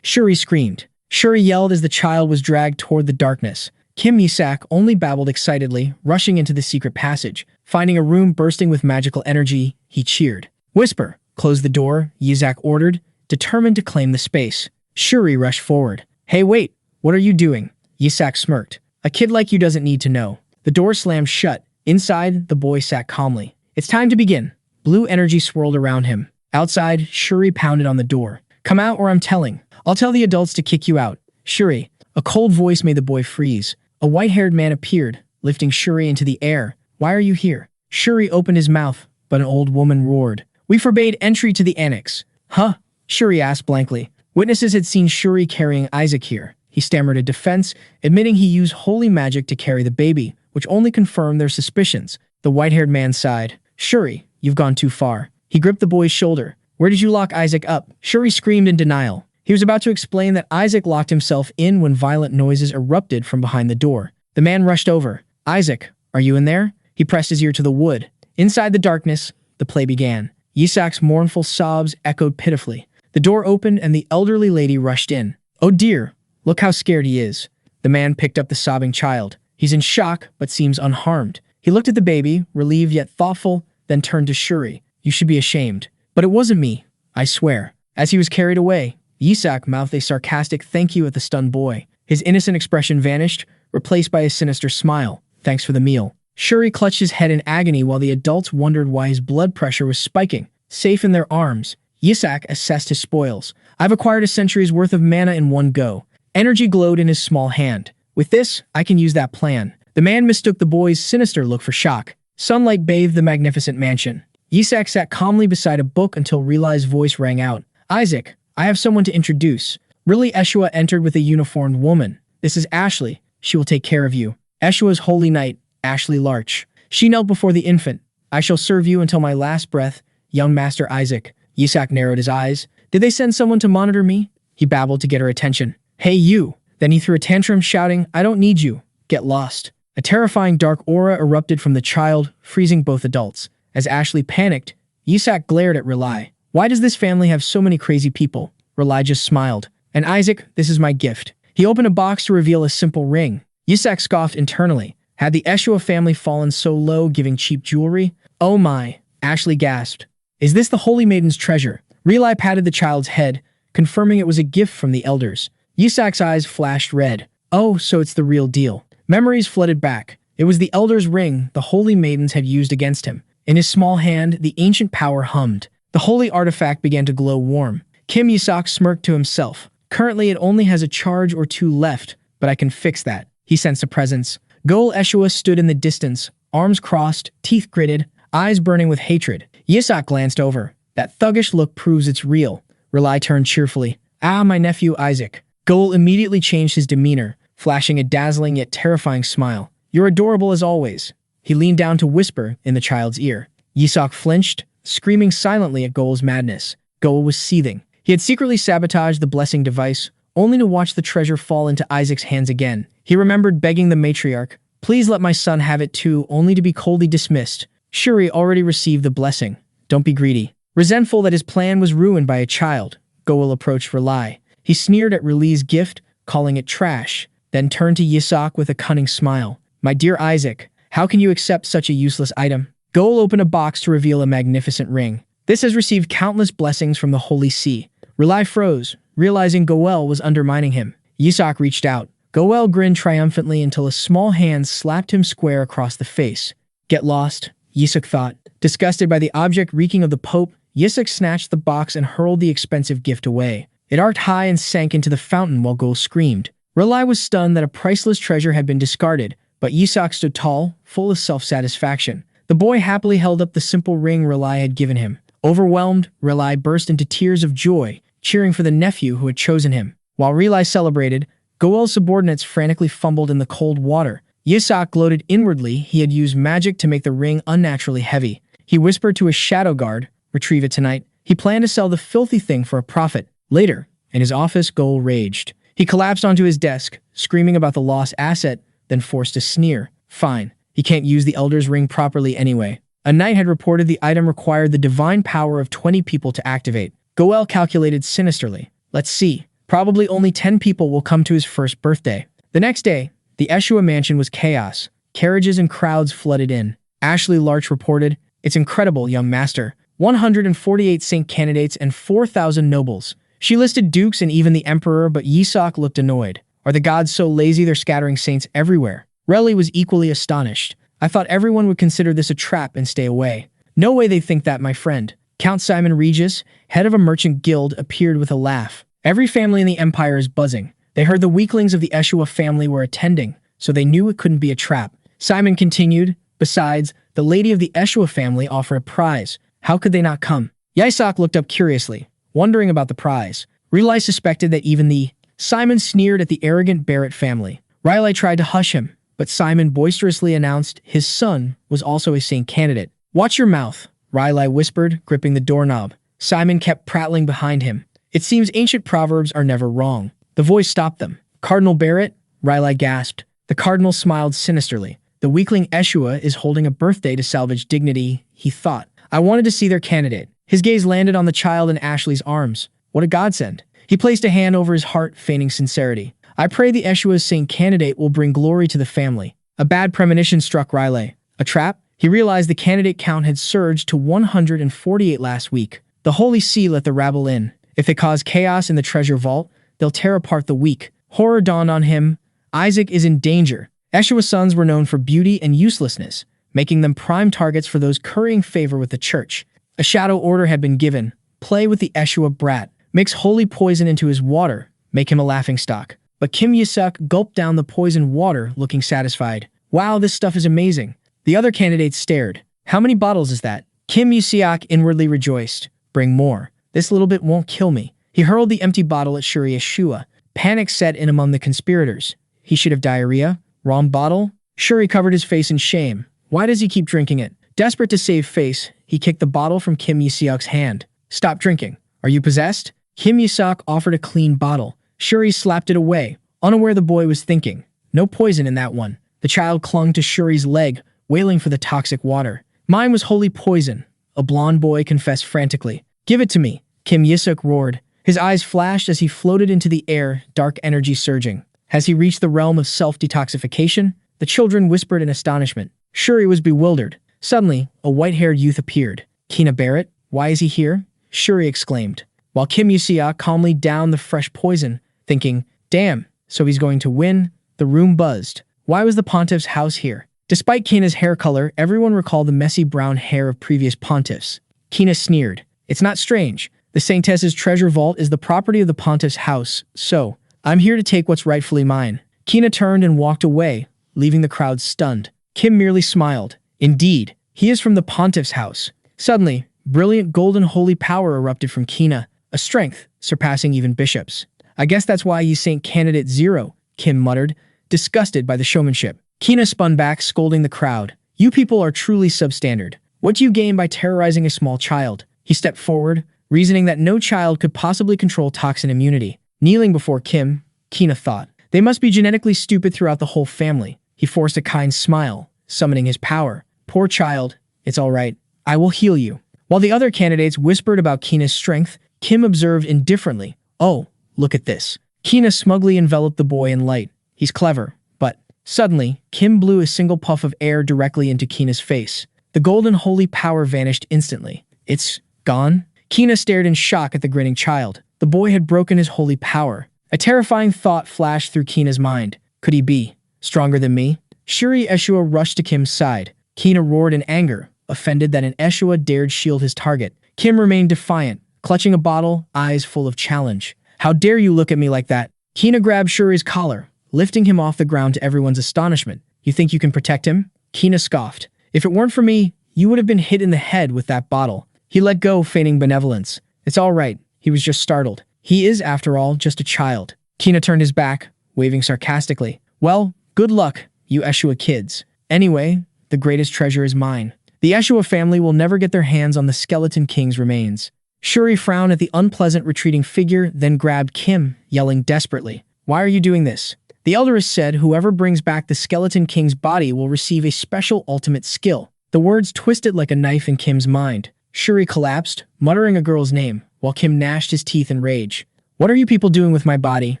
Shuri screamed. Shuri yelled as the child was dragged toward the darkness. Kim Yasok only babbled excitedly, rushing into the secret passage. Finding a room bursting with magical energy, he cheered. "Whisper, close the door," Yasok ordered, determined to claim the space. Shuri rushed forward. "Hey, wait, what are you doing?" Yasok smirked. "A kid like you doesn't need to know." The door slammed shut. Inside, the boy sat calmly. "It's time to begin." Blue energy swirled around him. Outside, Shuri pounded on the door. "Come out or I'm telling. I'll tell the adults to kick you out." "Shuri." A cold voice made the boy freeze. A white-haired man appeared, lifting Shuri into the air. "Why are you here?" Shuri opened his mouth, but an old woman roared. "We forbade entry to the annex." "Huh?" Shuri asked blankly. Witnesses had seen Shuri carrying Isaac here. He stammered a defense, admitting he used holy magic to carry the baby, which only confirmed their suspicions. The white-haired man sighed. "Shuri, you've gone too far." He gripped the boy's shoulder. "Where did you lock Isaac up?" Shuri screamed in denial. He was about to explain that Isaac locked himself in when violent noises erupted from behind the door. The man rushed over. "Isaac, are you in there?" He pressed his ear to the wood. Inside the darkness, the play began. Yisak's mournful sobs echoed pitifully. The door opened and the elderly lady rushed in. "Oh dear, look how scared he is." The man picked up the sobbing child. He's in shock, but seems unharmed. He looked at the baby, relieved yet thoughtful, then turned to Shuri. "You should be ashamed." "But it wasn't me, I swear." As he was carried away, Yisak mouthed a sarcastic thank you at the stunned boy. His innocent expression vanished, replaced by a sinister smile. "Thanks for the meal." Shuri clutched his head in agony while the adults wondered why his blood pressure was spiking. Safe in their arms, Yisak assessed his spoils. I've acquired a century's worth of mana in one go. Energy glowed in his small hand. With this, I can use that plan. The man mistook the boy's sinister look for shock. Sunlight bathed the magnificent mansion. Yisak sat calmly beside a book until Relai's voice rang out. Isaac, I have someone to introduce. Really, Ashua entered with a uniformed woman. This is Ashley. She will take care of you. Ashua's holy knight, Ashley Larch. She knelt before the infant. I shall serve you until my last breath, young Master Isaac. Yisak narrowed his eyes. Did they send someone to monitor me? He babbled to get her attention. Hey, you. Then he threw a tantrum, shouting, I don't need you. Get lost. A terrifying dark aura erupted from the child, freezing both adults. As Ashley panicked, Yisak glared at Relai. Why does this family have so many crazy people? Relai just smiled. And Isaac, this is my gift. He opened a box to reveal a simple ring. Yisak scoffed internally. Had the Ashua family fallen so low, giving cheap jewelry? Oh my, Ashley gasped. Is this the Holy Maiden's treasure? Relai patted the child's head, confirming it was a gift from the elders. Yisak's eyes flashed red. Oh, so it's the real deal. Memories flooded back. It was the elder's ring the Holy Maidens had used against him. In his small hand, the ancient power hummed. The holy artifact began to glow warm. Kim Yasok smirked to himself. Currently, it only has a charge or two left, but I can fix that. He sensed a presence. Gol Ashua stood in the distance, arms crossed, teeth gritted, eyes burning with hatred. Yasok glanced over. That thuggish look proves it's real. Relai turned cheerfully. Ah, my nephew Isaac. Gol immediately changed his demeanor, flashing a dazzling yet terrifying smile. You're adorable as always. He leaned down to whisper in the child's ear. Yasok flinched, screaming silently at Gol's madness. Gol was seething. He had secretly sabotaged the blessing device, only to watch the treasure fall into Isaac's hands again. He remembered begging the matriarch, please let my son have it too, only to be coldly dismissed. Shuri already received the blessing. Don't be greedy. Resentful that his plan was ruined by a child, Gol approached Relai. He sneered at Relai's gift, calling it trash, then turned to Yasok with a cunning smile. My dear Isaac, how can you accept such a useless item? Gol opened a box to reveal a magnificent ring. This has received countless blessings from the Holy See. Relai froze, realizing Goel was undermining him. Yasok reached out. Goel grinned triumphantly until a small hand slapped him square across the face. Get lost, Yasok thought. Disgusted by the object reeking of the Pope, Yasok snatched the box and hurled the expensive gift away. It arced high and sank into the fountain while Gol screamed. Relai was stunned that a priceless treasure had been discarded, but Yasok stood tall, full of self-satisfaction. The boy happily held up the simple ring Relai had given him. Overwhelmed, Relai burst into tears of joy, cheering for the nephew who had chosen him. While Relai celebrated, Goel's subordinates frantically fumbled in the cold water. Yasok gloated inwardly he had used magic to make the ring unnaturally heavy. He whispered to his shadow guard, retrieve it tonight. He planned to sell the filthy thing for a profit. Later, in his office, Gol raged. He collapsed onto his desk, screaming about the lost asset, then forced a sneer. Fine, he can't use the Elder's ring properly anyway. A knight had reported the item required the divine power of 20 people to activate. Goel calculated sinisterly. Let's see. Probably only 10 people will come to his first birthday. The next day, the Ashua mansion was chaos. Carriages and crowds flooded in. Ashley Larch reported, it's incredible, young master. 148 saint candidates and 4,000 nobles. She listed dukes and even the emperor, but Yasok looked annoyed. Are the gods so lazy they're scattering saints everywhere? Relly was equally astonished. I thought everyone would consider this a trap and stay away. No way they think that, my friend. Count Simon Regis, head of a merchant guild, appeared with a laugh. Every family in the empire is buzzing. They heard the weaklings of the Ashua family were attending, so they knew it couldn't be a trap. Simon continued, besides, the lady of the Ashua family offered a prize. How could they not come? Yasok looked up curiously, wondering about the prize. Relai suspected that even the Simon sneered at the arrogant Barrett family. Riley tried to hush him, but Simon boisterously announced his son was also a saint candidate. Watch your mouth, Riley whispered, gripping the doorknob. Simon kept prattling behind him. It seems ancient proverbs are never wrong. The voice stopped them. Cardinal Barrett? Riley gasped. The cardinal smiled sinisterly. The weakling Ashua is holding a birthday to salvage dignity, he thought. I wanted to see their candidate. His gaze landed on the child in Ashley's arms. What a godsend. He placed a hand over his heart, feigning sincerity. I pray the Ashua's saint candidate will bring glory to the family. A bad premonition struck Riley. A trap? He realized the candidate count had surged to 148 last week. The Holy See let the rabble in. If they cause chaos in the treasure vault, they'll tear apart the weak. Horror dawned on him. Isaac is in danger. Ashua's sons were known for beauty and uselessness, making them prime targets for those currying favor with the church. A shadow order had been given. Play with the Ashua brat. Mix holy poison into his water. Make him a laughingstock. But Kim Yasok gulped down the poisoned water, looking satisfied. Wow, this stuff is amazing. The other candidates stared. How many bottles is that? Kim Yasok inwardly rejoiced. Bring more. This little bit won't kill me. He hurled the empty bottle at Ashua. Panic set in among the conspirators. He should have diarrhea? Wrong bottle? Shuri covered his face in shame. Why does he keep drinking it? Desperate to save face, he kicked the bottle from Kim Yasok's hand. Stop drinking. Are you possessed? Kim Yasok offered a clean bottle. Shuri slapped it away, unaware the boy was thinking. No poison in that one. The child clung to Shuri's leg, wailing for the toxic water. Mine was holy poison. A blond boy confessed frantically. Give it to me. Kim Yasok roared. His eyes flashed as he floated into the air, dark energy surging. Has he reached the realm of self-detoxification? The children whispered in astonishment. Shuri was bewildered. Suddenly, a white-haired youth appeared. Kina Barrett? Why is he here? Shuri exclaimed, while Kim Yasok calmly downed the fresh poison, thinking, damn, so he's going to win? The room buzzed. Why was the pontiff's house here? Despite Kina's hair color, everyone recalled the messy brown hair of previous pontiffs. Kina sneered. It's not strange. The Saintess's treasure vault is the property of the pontiff's house, so I'm here to take what's rightfully mine. Kina turned and walked away, leaving the crowd stunned. Kim merely smiled. Indeed, he is from the pontiff's house. Suddenly, brilliant golden holy power erupted from Kina, a strength surpassing even bishops. I guess that's why he's Saint Candidate Zero, Kim muttered, disgusted by the showmanship. Kina spun back, scolding the crowd. You people are truly substandard. What do you gain by terrorizing a small child? He stepped forward, reasoning that no child could possibly control toxin immunity. Kneeling before Kim, Kina thought, they must be genetically stupid throughout the whole family. He forced a kind smile, summoning his power. Poor child, it's all right. I will heal you. While the other candidates whispered about Kina's strength, Kim observed indifferently. Oh, look at this. Kina smugly enveloped the boy in light. He's clever, but suddenly, Kim blew a single puff of air directly into Kina's face. The golden holy power vanished instantly. It's gone? Kina stared in shock at the grinning child. The boy had broken his holy power. A terrifying thought flashed through Kina's mind. Could he be stronger than me? Shuri Ashua rushed to Kim's side. Kina roared in anger, offended that an Ashua dared shield his target. Kim remained defiant, clutching a bottle, eyes full of challenge. How dare you look at me like that? Kina grabbed Shuri's collar, lifting him off the ground to everyone's astonishment. You think you can protect him? Kina scoffed. If it weren't for me, you would have been hit in the head with that bottle. He let go, feigning benevolence. It's all right. He was just startled. He is, after all, just a child. Kina turned his back, waving sarcastically. Well, good luck, you Ashua kids. Anyway, the greatest treasure is mine. The Ashua family will never get their hands on the Skeleton King's remains. Shuri frowned at the unpleasant retreating figure, then grabbed Kim, yelling desperately. Why are you doing this? The Elderess said whoever brings back the Skeleton King's body will receive a special ultimate skill. The words twisted like a knife in Kim's mind. Shuri collapsed, muttering a girl's name, while Kim gnashed his teeth in rage. What are you people doing with my body?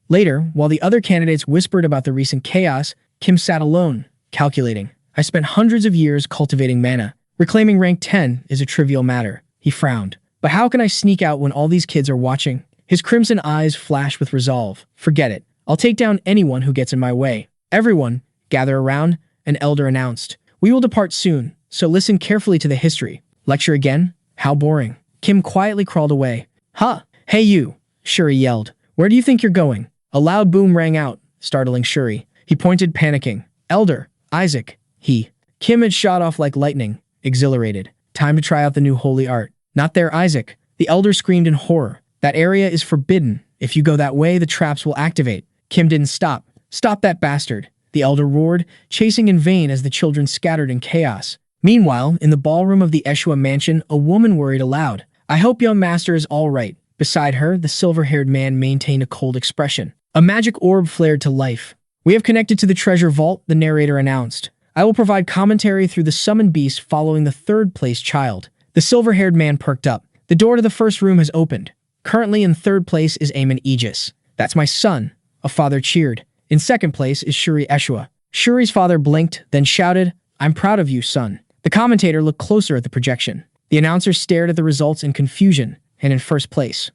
Later, while the other candidates whispered about the recent chaos, Kim sat alone, calculating. I spent hundreds of years cultivating mana. Reclaiming rank 10 is a trivial matter. He frowned. But how can I sneak out when all these kids are watching? His crimson eyes flashed with resolve. Forget it. I'll take down anyone who gets in my way. Everyone, gather around, an elder announced. We will depart soon, so listen carefully to the history. Lecture again? How boring. Kim quietly crawled away. Huh? Hey you, Shuri yelled. Where do you think you're going? A loud boom rang out, startling Shuri. He pointed, panicking. Elder, Isaac, he. Kim had shot off like lightning, exhilarated. Time to try out the new holy art. Not there, Isaac. The elder screamed in horror. That area is forbidden. If you go that way, the traps will activate. Kim didn't stop. Stop that bastard, the elder roared, chasing in vain as the children scattered in chaos. Meanwhile, in the ballroom of the Ashua mansion, a woman worried aloud. I hope young master is all right. Beside her, the silver-haired man maintained a cold expression. A magic orb flared to life. We have connected to the treasure vault, the narrator announced. I will provide commentary through the summoned beast following the third-place child. The silver-haired man perked up. The door to the first room has opened. Currently in third place is Amon Aegis. That's my son. A father cheered. In second place is Shuri Ashua. Shuri's father blinked, then shouted, I'm proud of you, son. The commentator looked closer at the projection. The announcer stared at the results in confusion, and in first place.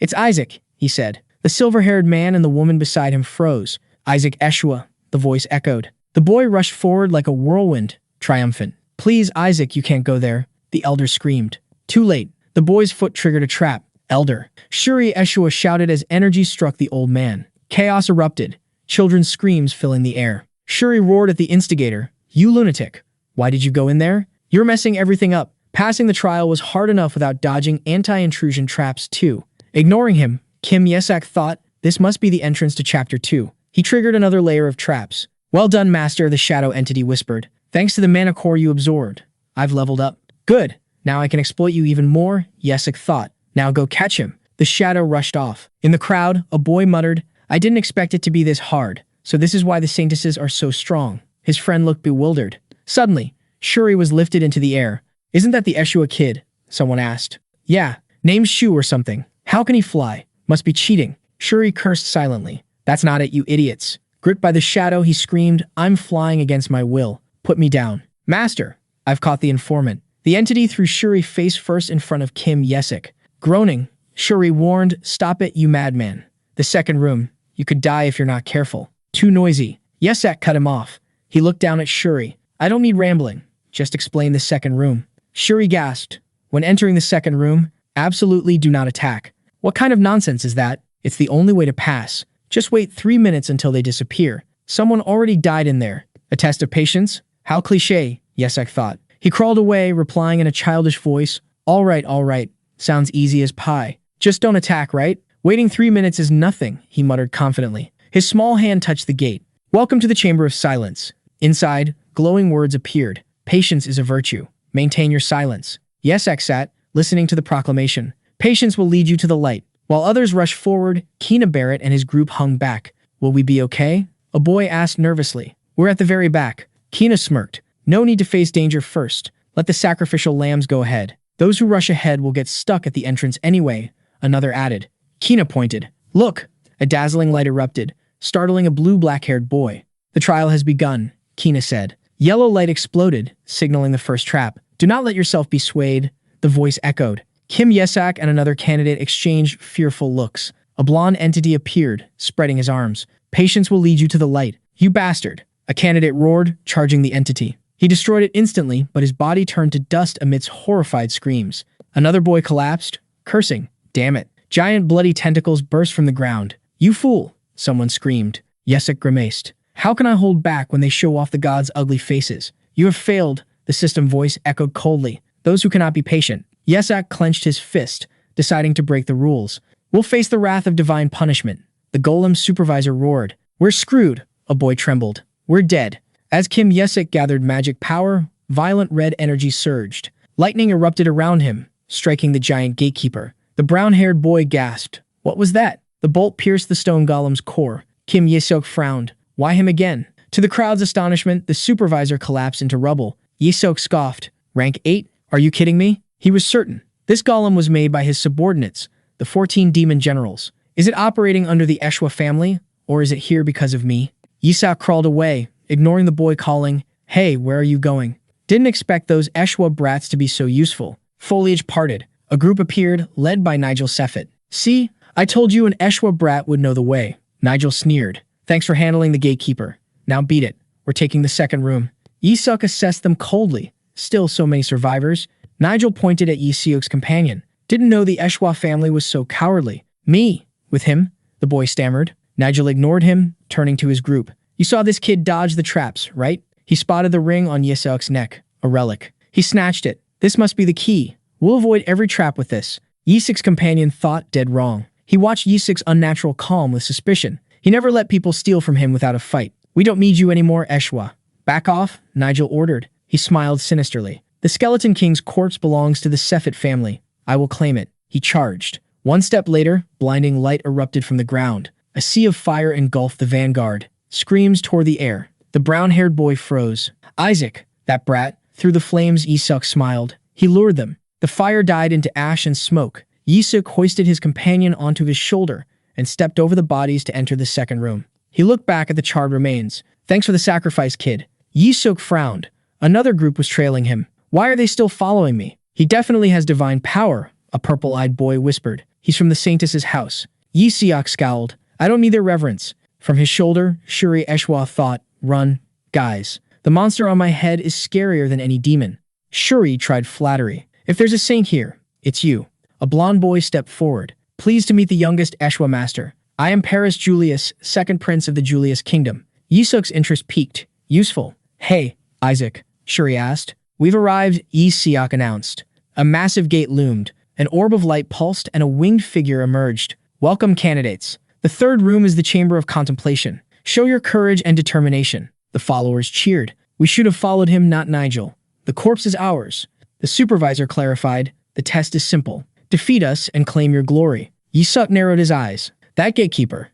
It's Isaac, he said. The silver-haired man and the woman beside him froze. Isaac Ashua, the voice echoed. The boy rushed forward like a whirlwind, triumphant. Please, Isaac, you can't go there, the elder screamed. Too late. The boy's foot triggered a trap. Elder. Shuri Ashua shouted as energy struck the old man. Chaos erupted. Children's screams filling the air. Shuri roared at the instigator. You lunatic. Why did you go in there? You're messing everything up. Passing the trial was hard enough without dodging anti-intrusion traps too. Ignoring him, Kim Yasok thought, this must be the entrance to Chapter 2. He triggered another layer of traps. Well done, Master, the shadow entity whispered. Thanks to the mana core you absorbed, I've leveled up. Good. Now I can exploit you even more, Yasok thought. Now go catch him. The shadow rushed off. In the crowd, a boy muttered, I didn't expect it to be this hard. So this is why the Saintesses are so strong. His friend looked bewildered. Suddenly, Shuri was lifted into the air. Isn't that the Ashua kid? Someone asked. Yeah, name's Shu or something. How can he fly? Must be cheating. Shuri cursed silently. That's not it, you idiots. Gripped by the shadow, he screamed, I'm flying against my will. Put me down. Master, I've caught the informant. The entity threw Shuri face first in front of Kim Yasok. Groaning, Shuri warned, stop it, you madman. The second room. You could die if you're not careful. Too noisy. Yasok cut him off. He looked down at Shuri. I don't need rambling. Just explain the second room. Shuri gasped. When entering the second room, absolutely do not attack. What kind of nonsense is that? It's the only way to pass. Just wait 3 minutes until they disappear. Someone already died in there. A test of patience? How cliché, Yasok thought. He crawled away, replying in a childish voice, all right. Sounds easy as pie. Just don't attack, right? Waiting 3 minutes is nothing, he muttered confidently. His small hand touched the gate. Welcome to the Chamber of Silence. Inside, glowing words appeared. Patience is a virtue. Maintain your silence. Yasok sat, listening to the proclamation. Patience will lead you to the light. While others rushed forward, Kina Barrett and his group hung back. Will we be okay? A boy asked nervously. We're at the very back. Kina smirked. No need to face danger first. Let the sacrificial lambs go ahead. Those who rush ahead will get stuck at the entrance anyway, another added. Kina pointed. Look! A dazzling light erupted, startling a blue black-haired boy. The trial has begun, Kina said. Yellow light exploded, signaling the first trap. Do not let yourself be swayed, the voice echoed. Kim Yasok and another candidate exchanged fearful looks. A blonde entity appeared, spreading his arms. Patience will lead you to the light. You bastard! A candidate roared, charging the entity. He destroyed it instantly, but his body turned to dust amidst horrified screams. Another boy collapsed, cursing. Damn it. Giant bloody tentacles burst from the ground. You fool! Someone screamed. Yasok grimaced. How can I hold back when they show off the gods' ugly faces? You have failed, the system voice echoed coldly. Those who cannot be patient. Yasok clenched his fist, deciding to break the rules. We'll face the wrath of divine punishment. The golem's supervisor roared. We're screwed, a boy trembled. We're dead. As Kim Yasok gathered magic power, violent red energy surged. Lightning erupted around him, striking the giant gatekeeper. The brown-haired boy gasped. What was that? The bolt pierced the stone golem's core. Kim Yasok frowned. Why him again? To the crowd's astonishment, the supervisor collapsed into rubble. Yasok scoffed. Rank 8? Are you kidding me? He was certain. This golem was made by his subordinates, the 14 demon generals. Is it operating under the Ashua family, or is it here because of me? Yasok crawled away, ignoring the boy calling, Hey, where are you going? Didn't expect those Ashua brats to be so useful. Foliage parted. A group appeared, led by Nigel Seffet. See? I told you an Ashua brat would know the way. Nigel sneered. Thanks for handling the gatekeeper. Now beat it. We're taking the second room. Yasok assessed them coldly. Still so many survivors. Nigel pointed at Yasok's companion. Didn't know the Ashua family was so cowardly. Me? With him? The boy stammered. Nigel ignored him, turning to his group. You saw this kid dodge the traps, right? He spotted the ring on Yasok's neck. A relic. He snatched it. This must be the key. We'll avoid every trap with this. Yasok's companion thought dead wrong. He watched Yasok's unnatural calm with suspicion. He never let people steal from him without a fight. We don't need you anymore, Ashua. Back off, Nigel ordered. He smiled sinisterly. The Skeleton King's corpse belongs to the Seffet family. I will claim it. He charged. One step later, blinding light erupted from the ground. A sea of fire engulfed the vanguard. Screams tore the air. The brown-haired boy froze. Isaac, that brat. Through the flames, Yasok smiled. He lured them. The fire died into ash and smoke. Yasok hoisted his companion onto his shoulder and stepped over the bodies to enter the second room. He looked back at the charred remains. Thanks for the sacrifice, kid. Yasok frowned. Another group was trailing him. Why are they still following me? He definitely has divine power, a purple-eyed boy whispered. He's from the Saintess's house. Yasok scowled. I don't need their reverence. From his shoulder, Shuri Ashua thought, Run, guys. The monster on my head is scarier than any demon. Shuri tried flattery. If there's a saint here, it's you. A blond boy stepped forward. Pleased to meet the youngest Ashua Master. I am Paris Julius, second prince of the Julius Kingdom. Yisok's interest piqued. Useful. Hey, Isaac, Shuri asked. We've arrived, Yi Siok announced. A massive gate loomed. An orb of light pulsed and a winged figure emerged. Welcome, candidates. The third room is the Chamber of Contemplation. Show your courage and determination. The followers cheered. We should have followed him, not Nigel. The corpse is ours. The supervisor clarified. The test is simple. Defeat us and claim your glory. Yisok narrowed his eyes. That gatekeeper.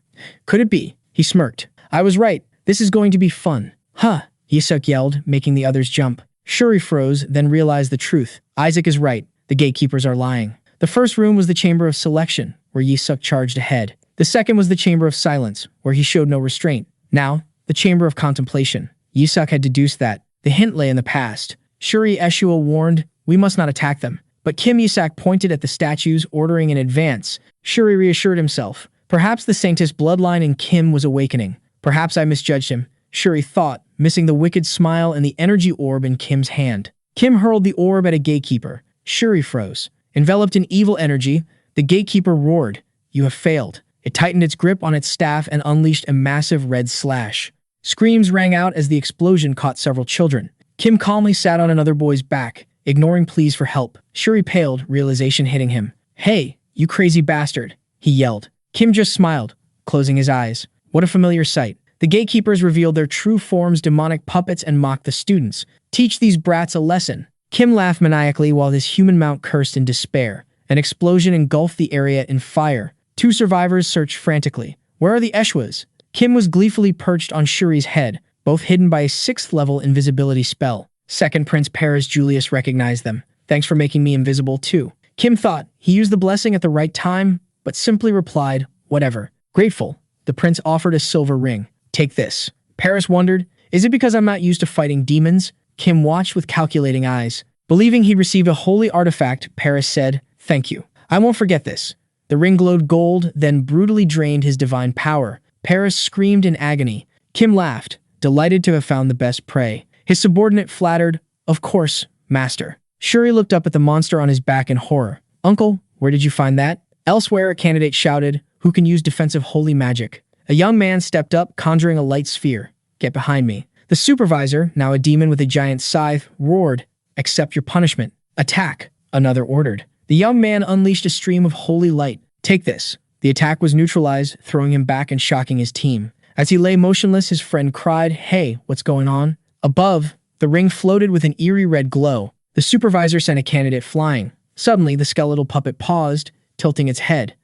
Could it be? He smirked. I was right. This is going to be fun. Huh, Yisok yelled, making the others jump. Shuri froze, then realized the truth. Isaac is right. The gatekeepers are lying. The first room was the Chamber of Selection, where Yisok charged ahead. The second was the Chamber of Silence, where he showed no restraint. Now, the Chamber of Contemplation. Yisok had deduced that. The hint lay in the past. Shuri Ashua warned, we must not attack them. But Kim Yasok pointed at the statues, ordering in advance. Shuri reassured himself. Perhaps the Sanctus bloodline in Kim was awakening. Perhaps I misjudged him, Shuri thought, missing the wicked smile and the energy orb in Kim's hand. Kim hurled the orb at a gatekeeper. Shuri froze. Enveloped in evil energy, the gatekeeper roared. You have failed. It tightened its grip on its staff and unleashed a massive red slash. Screams rang out as the explosion caught several children. Kim calmly sat on another boy's back, ignoring pleas for help. Shuri paled, realization hitting him. Hey, you crazy bastard, he yelled. Kim just smiled, closing his eyes. What a familiar sight. The gatekeepers revealed their true forms, demonic puppets, and mocked the students. Teach these brats a lesson. Kim laughed maniacally while his human mount cursed in despair. An explosion engulfed the area in fire. Two survivors searched frantically. Where are the Eshuas? Kim was gleefully perched on Shuri's head, both hidden by a 6th-level invisibility spell. Second Prince Paris Julius recognized them. Thanks for making me invisible, too. Kim thought he used the blessing at the right time, but simply replied, whatever. Grateful, the prince offered a silver ring. Take this. Paris wondered, is it because I'm not used to fighting demons? Kim watched with calculating eyes. Believing he'd receive a holy artifact, Paris said, thank you. I won't forget this. The ring glowed gold, then brutally drained his divine power. Paris screamed in agony. Kim laughed, delighted to have found the best prey. His subordinate flattered, of course, master. Shuri looked up at the monster on his back in horror. Uncle, where did you find that? Elsewhere, a candidate shouted, who can use defensive holy magic? A young man stepped up, conjuring a light sphere. Get behind me. The supervisor, now a demon with a giant scythe, roared, accept your punishment. Attack, another ordered. The young man unleashed a stream of holy light. Take this. The attack was neutralized, throwing him back and shocking his team. As he lay motionless, his friend cried, hey, what's going on? Above, the ring floated with an eerie red glow. The supervisor sent a candidate flying. Suddenly, the skeletal puppet paused, tilting its head.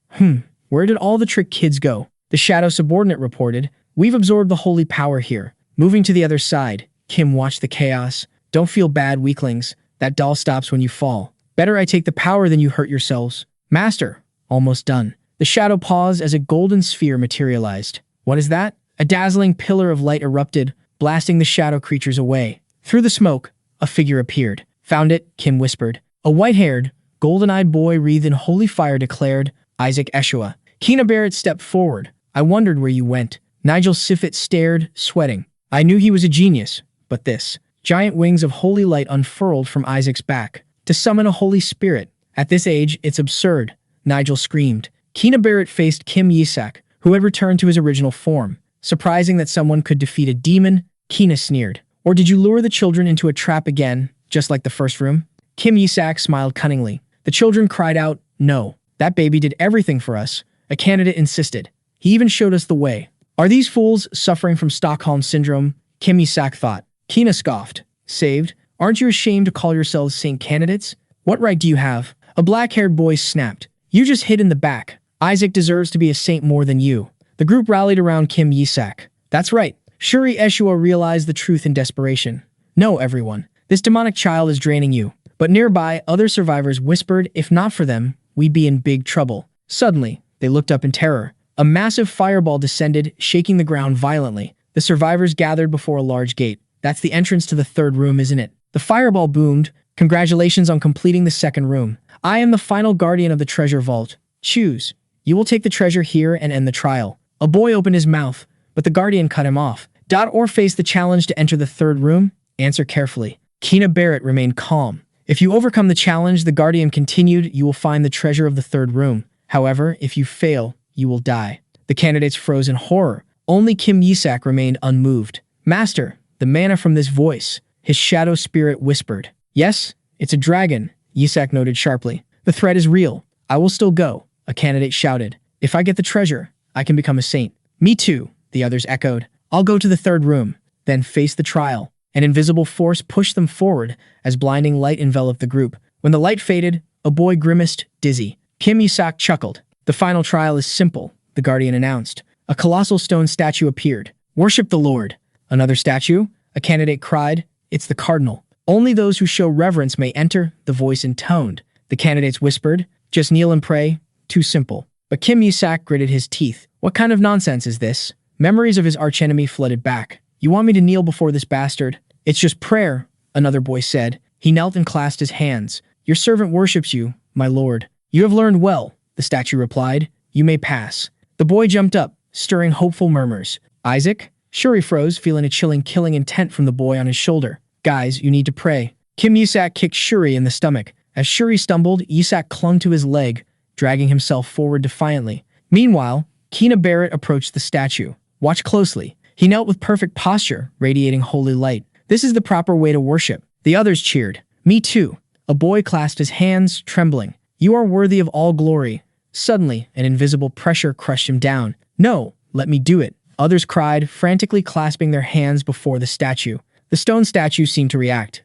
Where did all the trick kids go? The shadow subordinate reported, we've absorbed the holy power here. Moving to the other side, Kim watched the chaos. Don't feel bad, weaklings. That doll stops when you fall. Better I take the power than you hurt yourselves. Master, almost done. The shadow paused as a golden sphere materialized. What is that? A dazzling pillar of light erupted, blasting the shadow creatures away. Through the smoke, a figure appeared. Found it, Kim whispered. A white-haired, golden-eyed boy wreathed in holy fire declared, Isaac Ashua. Kina Barrett stepped forward. I wondered where you went. Nigel Siffett stared, sweating. I knew he was a genius, but this. Giant wings of holy light unfurled from Isaac's back. To summon a holy spirit. At this age, it's absurd, Nigel screamed. Kina Barrett faced Kim Yasok, who had returned to his original form. Surprising that someone could defeat a demon, Kina sneered. Or did you lure the children into a trap again, just like the first room? Kim Yasok smiled cunningly. The children cried out, no. That baby did everything for us. A candidate insisted. He even showed us the way. Are these fools suffering from Stockholm Syndrome? Kim Yasok thought. Kina scoffed. Saved? Aren't you ashamed to call yourselves saint candidates? What right do you have? A black-haired boy snapped. You just hid in the back. Isaac deserves to be a saint more than you. The group rallied around Kim Yasok. That's right. Shuri Ashua realized the truth in desperation. No, everyone. This demonic child is draining you. But nearby, other survivors whispered, if not for them, we'd be in big trouble. Suddenly, they looked up in terror. A massive fireball descended, shaking the ground violently. The survivors gathered before a large gate. That's the entrance to the third room, isn't it? The fireball boomed. Congratulations on completing the second room. I am the final guardian of the treasure vault. Choose. You will take the treasure here and end the trial. A boy opened his mouth, but the guardian cut him off. Or face the challenge to enter the third room? Answer carefully. Kina Barrett remained calm. If you overcome the challenge, the Guardian continued, you will find the treasure of the third room. However, if you fail, you will die. The candidates froze in horror. Only Kim Yasok remained unmoved. Master, the mana from this voice, his shadow spirit whispered. Yes, it's a dragon, Yasok noted sharply. The threat is real. I will still go, a candidate shouted. If I get the treasure, I can become a saint. Me too, the others echoed. I'll go to the third room, then face the trial. An invisible force pushed them forward as blinding light enveloped the group. When the light faded, a boy grimaced, dizzy. Kim Yasok chuckled. The final trial is simple, the Guardian announced. A colossal stone statue appeared. Worship the Lord. Another statue? A candidate cried. It's the cardinal. Only those who show reverence may enter, the voice intoned. The candidates whispered. Just kneel and pray. Too simple. But Kim Yasok gritted his teeth. What kind of nonsense is this? Memories of his archenemy flooded back. You want me to kneel before this bastard? It's just prayer, another boy said. He knelt and clasped his hands. Your servant worships you, my lord. You have learned well, the statue replied. You may pass. The boy jumped up, stirring hopeful murmurs. Isaac? Shuri froze, feeling a chilling killing intent from the boy on his shoulder. Guys, you need to pray. Kim Yasok kicked Shuri in the stomach. As Shuri stumbled, Yasok clung to his leg, dragging himself forward defiantly. Meanwhile, Kina Barrett approached the statue. Watch closely. He knelt with perfect posture, radiating holy light. This is the proper way to worship. The others cheered. Me too. A boy clasped his hands, trembling. You are worthy of all glory. Suddenly, an invisible pressure crushed him down. No, let me do it. Others cried, frantically clasping their hands before the statue. The stone statue seemed to react.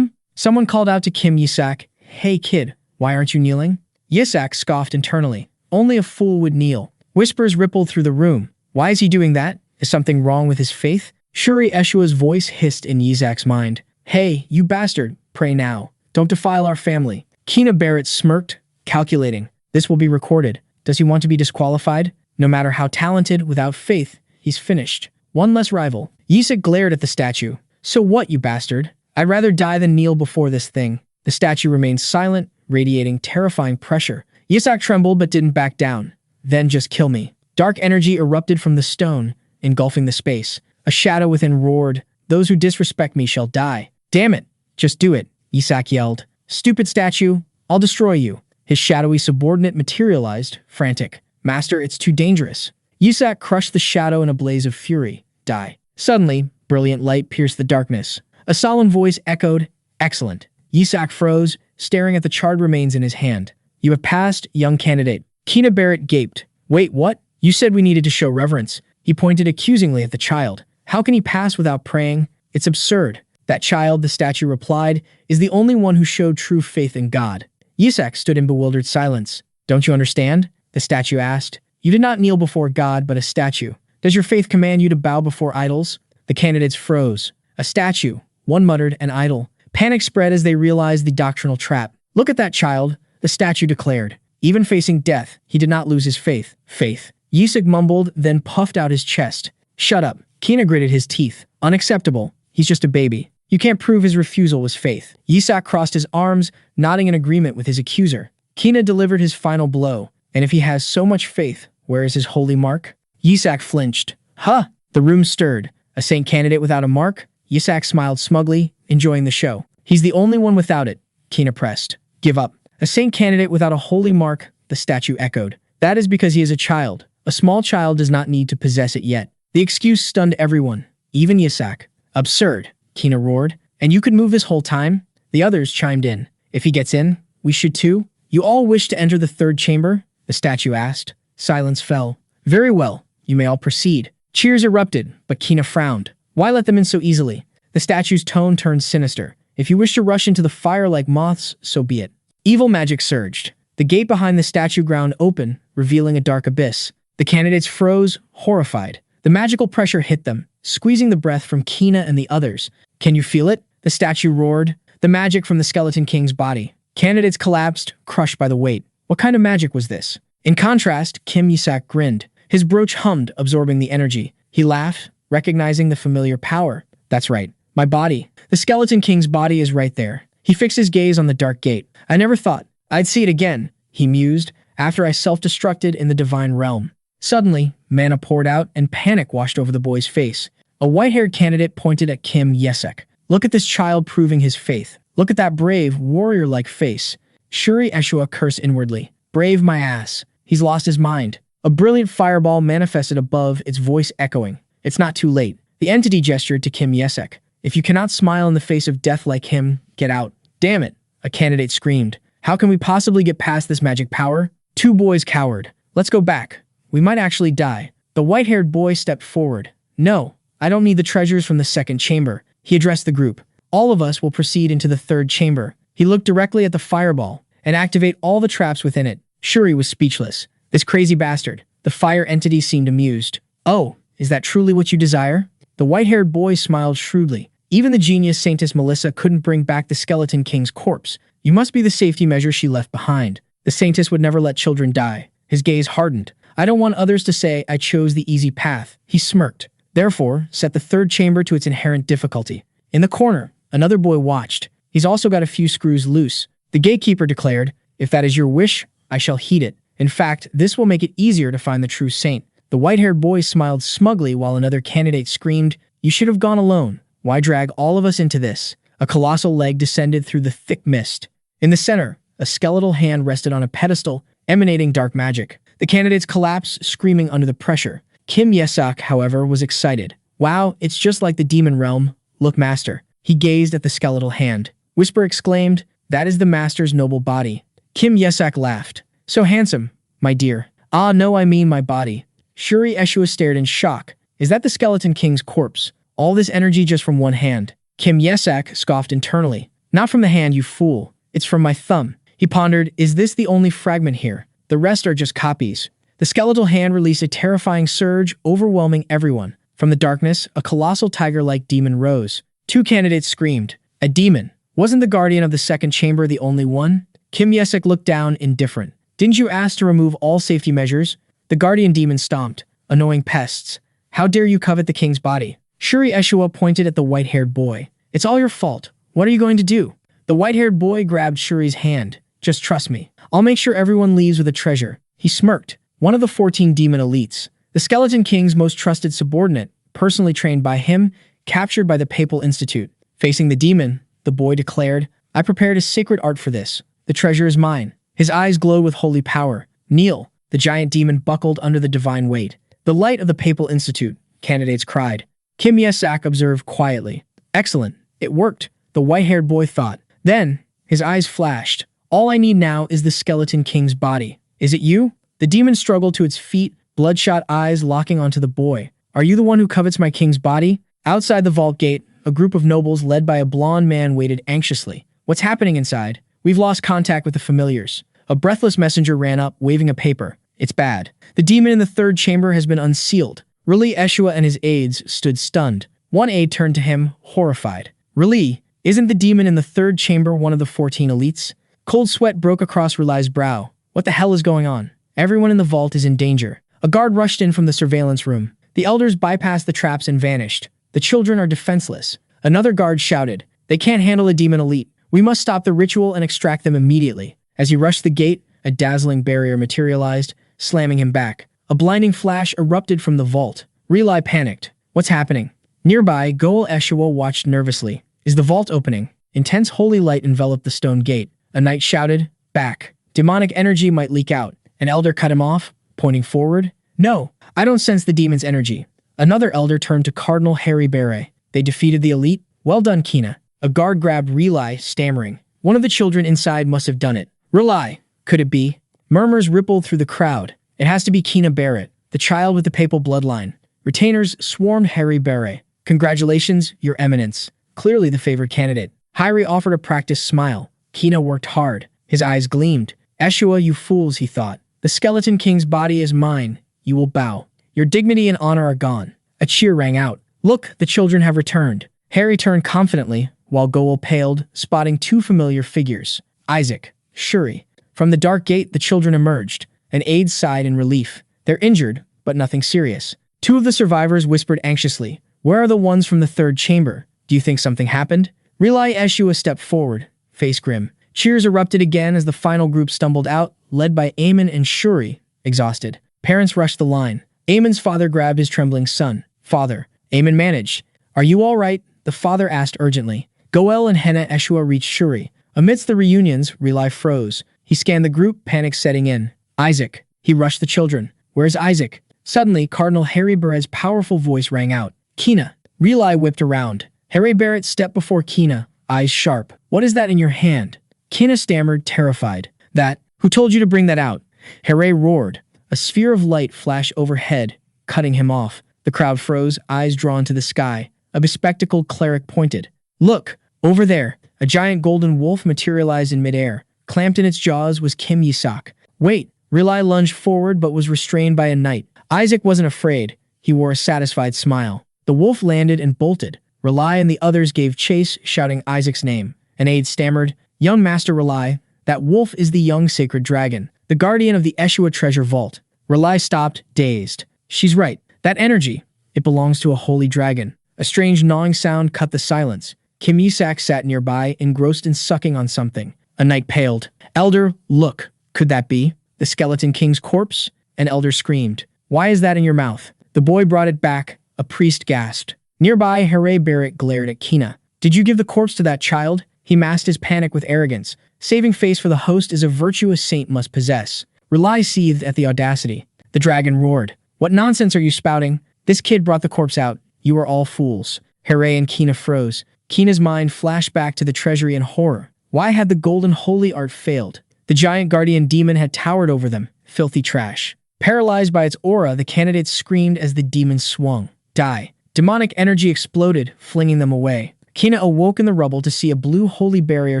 Someone called out to Kim Yasok. Hey kid, why aren't you kneeling? Yasok scoffed internally. Only a fool would kneel. Whispers rippled through the room. Why is he doing that? Is something wrong with his faith? Shuri Eshua's voice hissed in Yasok's mind. Hey, you bastard, pray now. Don't defile our family. Kina Barrett smirked, calculating. This will be recorded. Does he want to be disqualified? No matter how talented, without faith, he's finished. One less rival. Yasok glared at the statue. So what, you bastard? I'd rather die than kneel before this thing. The statue remained silent, radiating terrifying pressure. Yasok trembled but didn't back down. Then just kill me. Dark energy erupted from the stone, engulfing the space. A shadow within roared, those who disrespect me shall die. Damn it, just do it, Yasok yelled. Stupid statue, I'll destroy you. His shadowy subordinate materialized, frantic. Master, it's too dangerous. Yasok crushed the shadow in a blaze of fury. Die. Suddenly, brilliant light pierced the darkness. A solemn voice echoed, excellent. Yasok froze, staring at the charred remains in his hand. You have passed, young candidate. Kina Barrett gaped. Wait, what? You said we needed to show reverence. He pointed accusingly at the child. How can he pass without praying? It's absurd. That child, the statue replied, is the only one who showed true faith in God. Yasok stood in bewildered silence. Don't you understand? The statue asked. You did not kneel before God, but a statue. Does your faith command you to bow before idols? The candidates froze. A statue, one muttered, an idol. Panic spread as they realized the doctrinal trap. Look at that child, the statue declared. Even facing death, he did not lose his faith. Faith. Yasok mumbled, then puffed out his chest. Shut up. Kina gritted his teeth. Unacceptable. He's just a baby. You can't prove his refusal was faith. Yasok crossed his arms, nodding in agreement with his accuser. Kina delivered his final blow. And if he has so much faith, where is his holy mark? Yasok flinched. Huh! The room stirred. A saint candidate without a mark? Yasok smiled smugly, enjoying the show. He's the only one without it. Kina pressed. Give up. A saint candidate without a holy mark, the statue echoed. That is because he is a child. A small child does not need to possess it yet. The excuse stunned everyone, even Yasok. Absurd, Kina roared. And you could move this whole time? The others chimed in. If he gets in, we should too. You all wish to enter the third chamber? The statue asked. Silence fell. Very well, you may all proceed. Cheers erupted, but Kina frowned. Why let them in so easily? The statue's tone turned sinister. If you wish to rush into the fire like moths, so be it. Evil magic surged. The gate behind the statue ground open, revealing a dark abyss. The candidates froze, horrified. The magical pressure hit them, squeezing the breath from Kina and the others. Can you feel it? The statue roared. The magic from the Skeleton King's body. Candidates collapsed, crushed by the weight. What kind of magic was this? In contrast, Kim Yasok grinned. His brooch hummed, absorbing the energy. He laughed, recognizing the familiar power. That's right. My body. The Skeleton King's body is right there. He fixed his gaze on the dark gate. I never thought I'd see it again, he mused, after I self-destructed in the divine realm. Suddenly, mana poured out and panic washed over the boy's face. A white-haired candidate pointed at Kim Yasok. Look at this child proving his faith. Look at that brave, warrior-like face. Shuri Ashua cursed inwardly. Brave my ass. He's lost his mind. A brilliant fireball manifested above, its voice echoing. It's not too late. The entity gestured to Kim Yasok. If you cannot smile in the face of death like him, get out. Damn it, a candidate screamed. How can we possibly get past this magic power? Two boys cowered. Let's go back. We might actually die. The white-haired boy stepped forward. No, I don't need the treasures from the second chamber. He addressed the group. All of us will proceed into the third chamber. He looked directly at the fireball and activate all the traps within it. Shuri was speechless. This crazy bastard. The fire entity seemed amused. Oh, is that truly what you desire? The white-haired boy smiled shrewdly. Even the genius Saintess Melissa couldn't bring back the Skeleton King's corpse. You must be the safety measure she left behind. The Saintess would never let children die. His gaze hardened. I don't want others to say I chose the easy path. He smirked. Therefore, set the third chamber to its inherent difficulty. In the corner, another boy watched. He's also got a few screws loose. The gatekeeper declared, if that is your wish, I shall heed it. In fact, this will make it easier to find the true saint. The white-haired boy smiled smugly while another candidate screamed, you should have gone alone. Why drag all of us into this? A colossal leg descended through the thick mist. In the center, a skeletal hand rested on a pedestal, emanating dark magic. The candidates collapsed, screaming under the pressure. Kim Yasok, however, was excited. Wow, it's just like the demon realm. Look, master. He gazed at the skeletal hand. Whisper exclaimed, that is the master's noble body. Kim Yasok laughed. So handsome, my dear. Ah, no, I mean my body. Shuri Ashua stared in shock. Is that the Skeleton King's corpse? All this energy just from one hand. Kim Yasok scoffed internally. Not from the hand, you fool. It's from my thumb. He pondered, is this the only fragment here? The rest are just copies. The skeletal hand released a terrifying surge, overwhelming everyone. From the darkness, a colossal tiger-like demon rose. Two candidates screamed. A demon. Wasn't the guardian of the second chamber the only one? Kim Yasok looked down, indifferent. Didn't you ask to remove all safety measures? The guardian demon stomped. Annoying pests. How dare you covet the king's body? Shuri Ashua pointed at the white-haired boy. It's all your fault. What are you going to do? The white-haired boy grabbed Shuri's hand. Just trust me. I'll make sure everyone leaves with a treasure. He smirked. One of the 14 demon elites. The Skeleton King's most trusted subordinate, personally trained by him, captured by the Papal Institute. Facing the demon, the boy declared, I prepared a sacred art for this. The treasure is mine. His eyes glowed with holy power. Kneel. The giant demon buckled under the divine weight. The light of the Papal Institute, candidates cried. Kim Yasok observed quietly. Excellent. It worked, the white-haired boy thought. Then, his eyes flashed. All I need now is the Skeleton King's body. Is it you? The demon struggled to its feet, bloodshot eyes locking onto the boy. Are you the one who covets my king's body? Outside the vault gate, a group of nobles led by a blonde man waited anxiously. What's happening inside? We've lost contact with the familiars. A breathless messenger ran up, waving a paper. It's bad. The demon in the third chamber has been unsealed. Raleigh Ashua and his aides stood stunned. One aide turned to him, horrified. Raleigh, isn't the demon in the third chamber one of the 14 elites? Cold sweat broke across Raleigh's brow. What the hell is going on? Everyone in the vault is in danger. A guard rushed in from the surveillance room. The elders bypassed the traps and vanished. The children are defenseless. Another guard shouted, they can't handle a demon elite. We must stop the ritual and extract them immediately. As he rushed the gate, a dazzling barrier materialized, slamming him back. A blinding flash erupted from the vault. Raleigh panicked. What's happening? Nearby, Goel Ashua watched nervously. Is the vault opening? Intense holy light enveloped the stone gate. A knight shouted, back. Demonic energy might leak out. An elder cut him off, pointing forward. No, I don't sense the demon's energy. Another elder turned to Cardinal Harry Beret. They defeated the elite? Well done, Kina. A guard grabbed Raleigh, stammering. One of the children inside must have done it. Raleigh, could it be? Murmurs rippled through the crowd. It has to be Kina Barrett, the child with the papal bloodline. Retainers swarmed Harry Beret. Congratulations, your eminence. Clearly the favored candidate. Harry offered a practiced smile. Kina worked hard. His eyes gleamed. Ashua, you fools, he thought. The Skeleton King's body is mine. You will bow. Your dignity and honor are gone. A cheer rang out. Look, the children have returned. Harry turned confidently, while Goel paled, spotting two familiar figures. Isaac, Shuri. From the dark gate, the children emerged. An aide sighed in relief. They're injured, but nothing serious. Two of the survivors whispered anxiously. Where are the ones from the third chamber? Do you think something happened? Raleigh Ashua stepped forward, face grim. Cheers erupted again as the final group stumbled out, led by Eamon and Shuri, exhausted. Parents rushed the line. Eamon's father grabbed his trembling son. Father. Eamon managed. Are you all right? The father asked urgently. Goel and Henna Ashua reached Shuri. Amidst the reunions, Relai froze. He scanned the group, panic setting in. Isaac. He rushed the children. Where's Isaac? Suddenly, Cardinal Harry Barrett's powerful voice rang out. Kina. Relai whipped around. Harry Barrett stepped before Kina, eyes sharp. What is that in your hand? Kina stammered, terrified. That. Who told you to bring that out? Harry roared. A sphere of light flashed overhead, cutting him off. The crowd froze, eyes drawn to the sky. A bespectacled cleric pointed. Look! Over there! A giant golden wolf materialized in midair. Clamped in its jaws was Kim Yasok. Wait! Relai lunged forward but was restrained by a knight. Isaac wasn't afraid. He wore a satisfied smile. The wolf landed and bolted. Relai and the others gave chase, shouting Isaac's name. An aide stammered, Young Master Relai, that wolf is the young sacred dragon, the guardian of the Ashua treasure vault. Relai stopped, dazed. She's right. That energy, it belongs to a holy dragon. A strange gnawing sound cut the silence. Kim Yasok sat nearby, engrossed in sucking on something. A knight paled. Elder, look. Could that be? The skeleton king's corpse? An elder screamed. Why is that in your mouth? The boy brought it back. A priest gasped. Nearby, Harry Barrett glared at Kina. Did you give the corpse to that child? He masked his panic with arrogance. Saving face for the host is a virtue a saint must possess. Relai seethed at the audacity. The dragon roared. What nonsense are you spouting? This kid brought the corpse out. You are all fools. Harry and Kina froze. Kina's mind flashed back to the treasury in horror. Why had the golden holy art failed? The giant guardian demon had towered over them. Filthy trash. Paralyzed by its aura, the candidates screamed as the demon swung. Die. Demonic energy exploded, flinging them away. Kina awoke in the rubble to see a blue holy barrier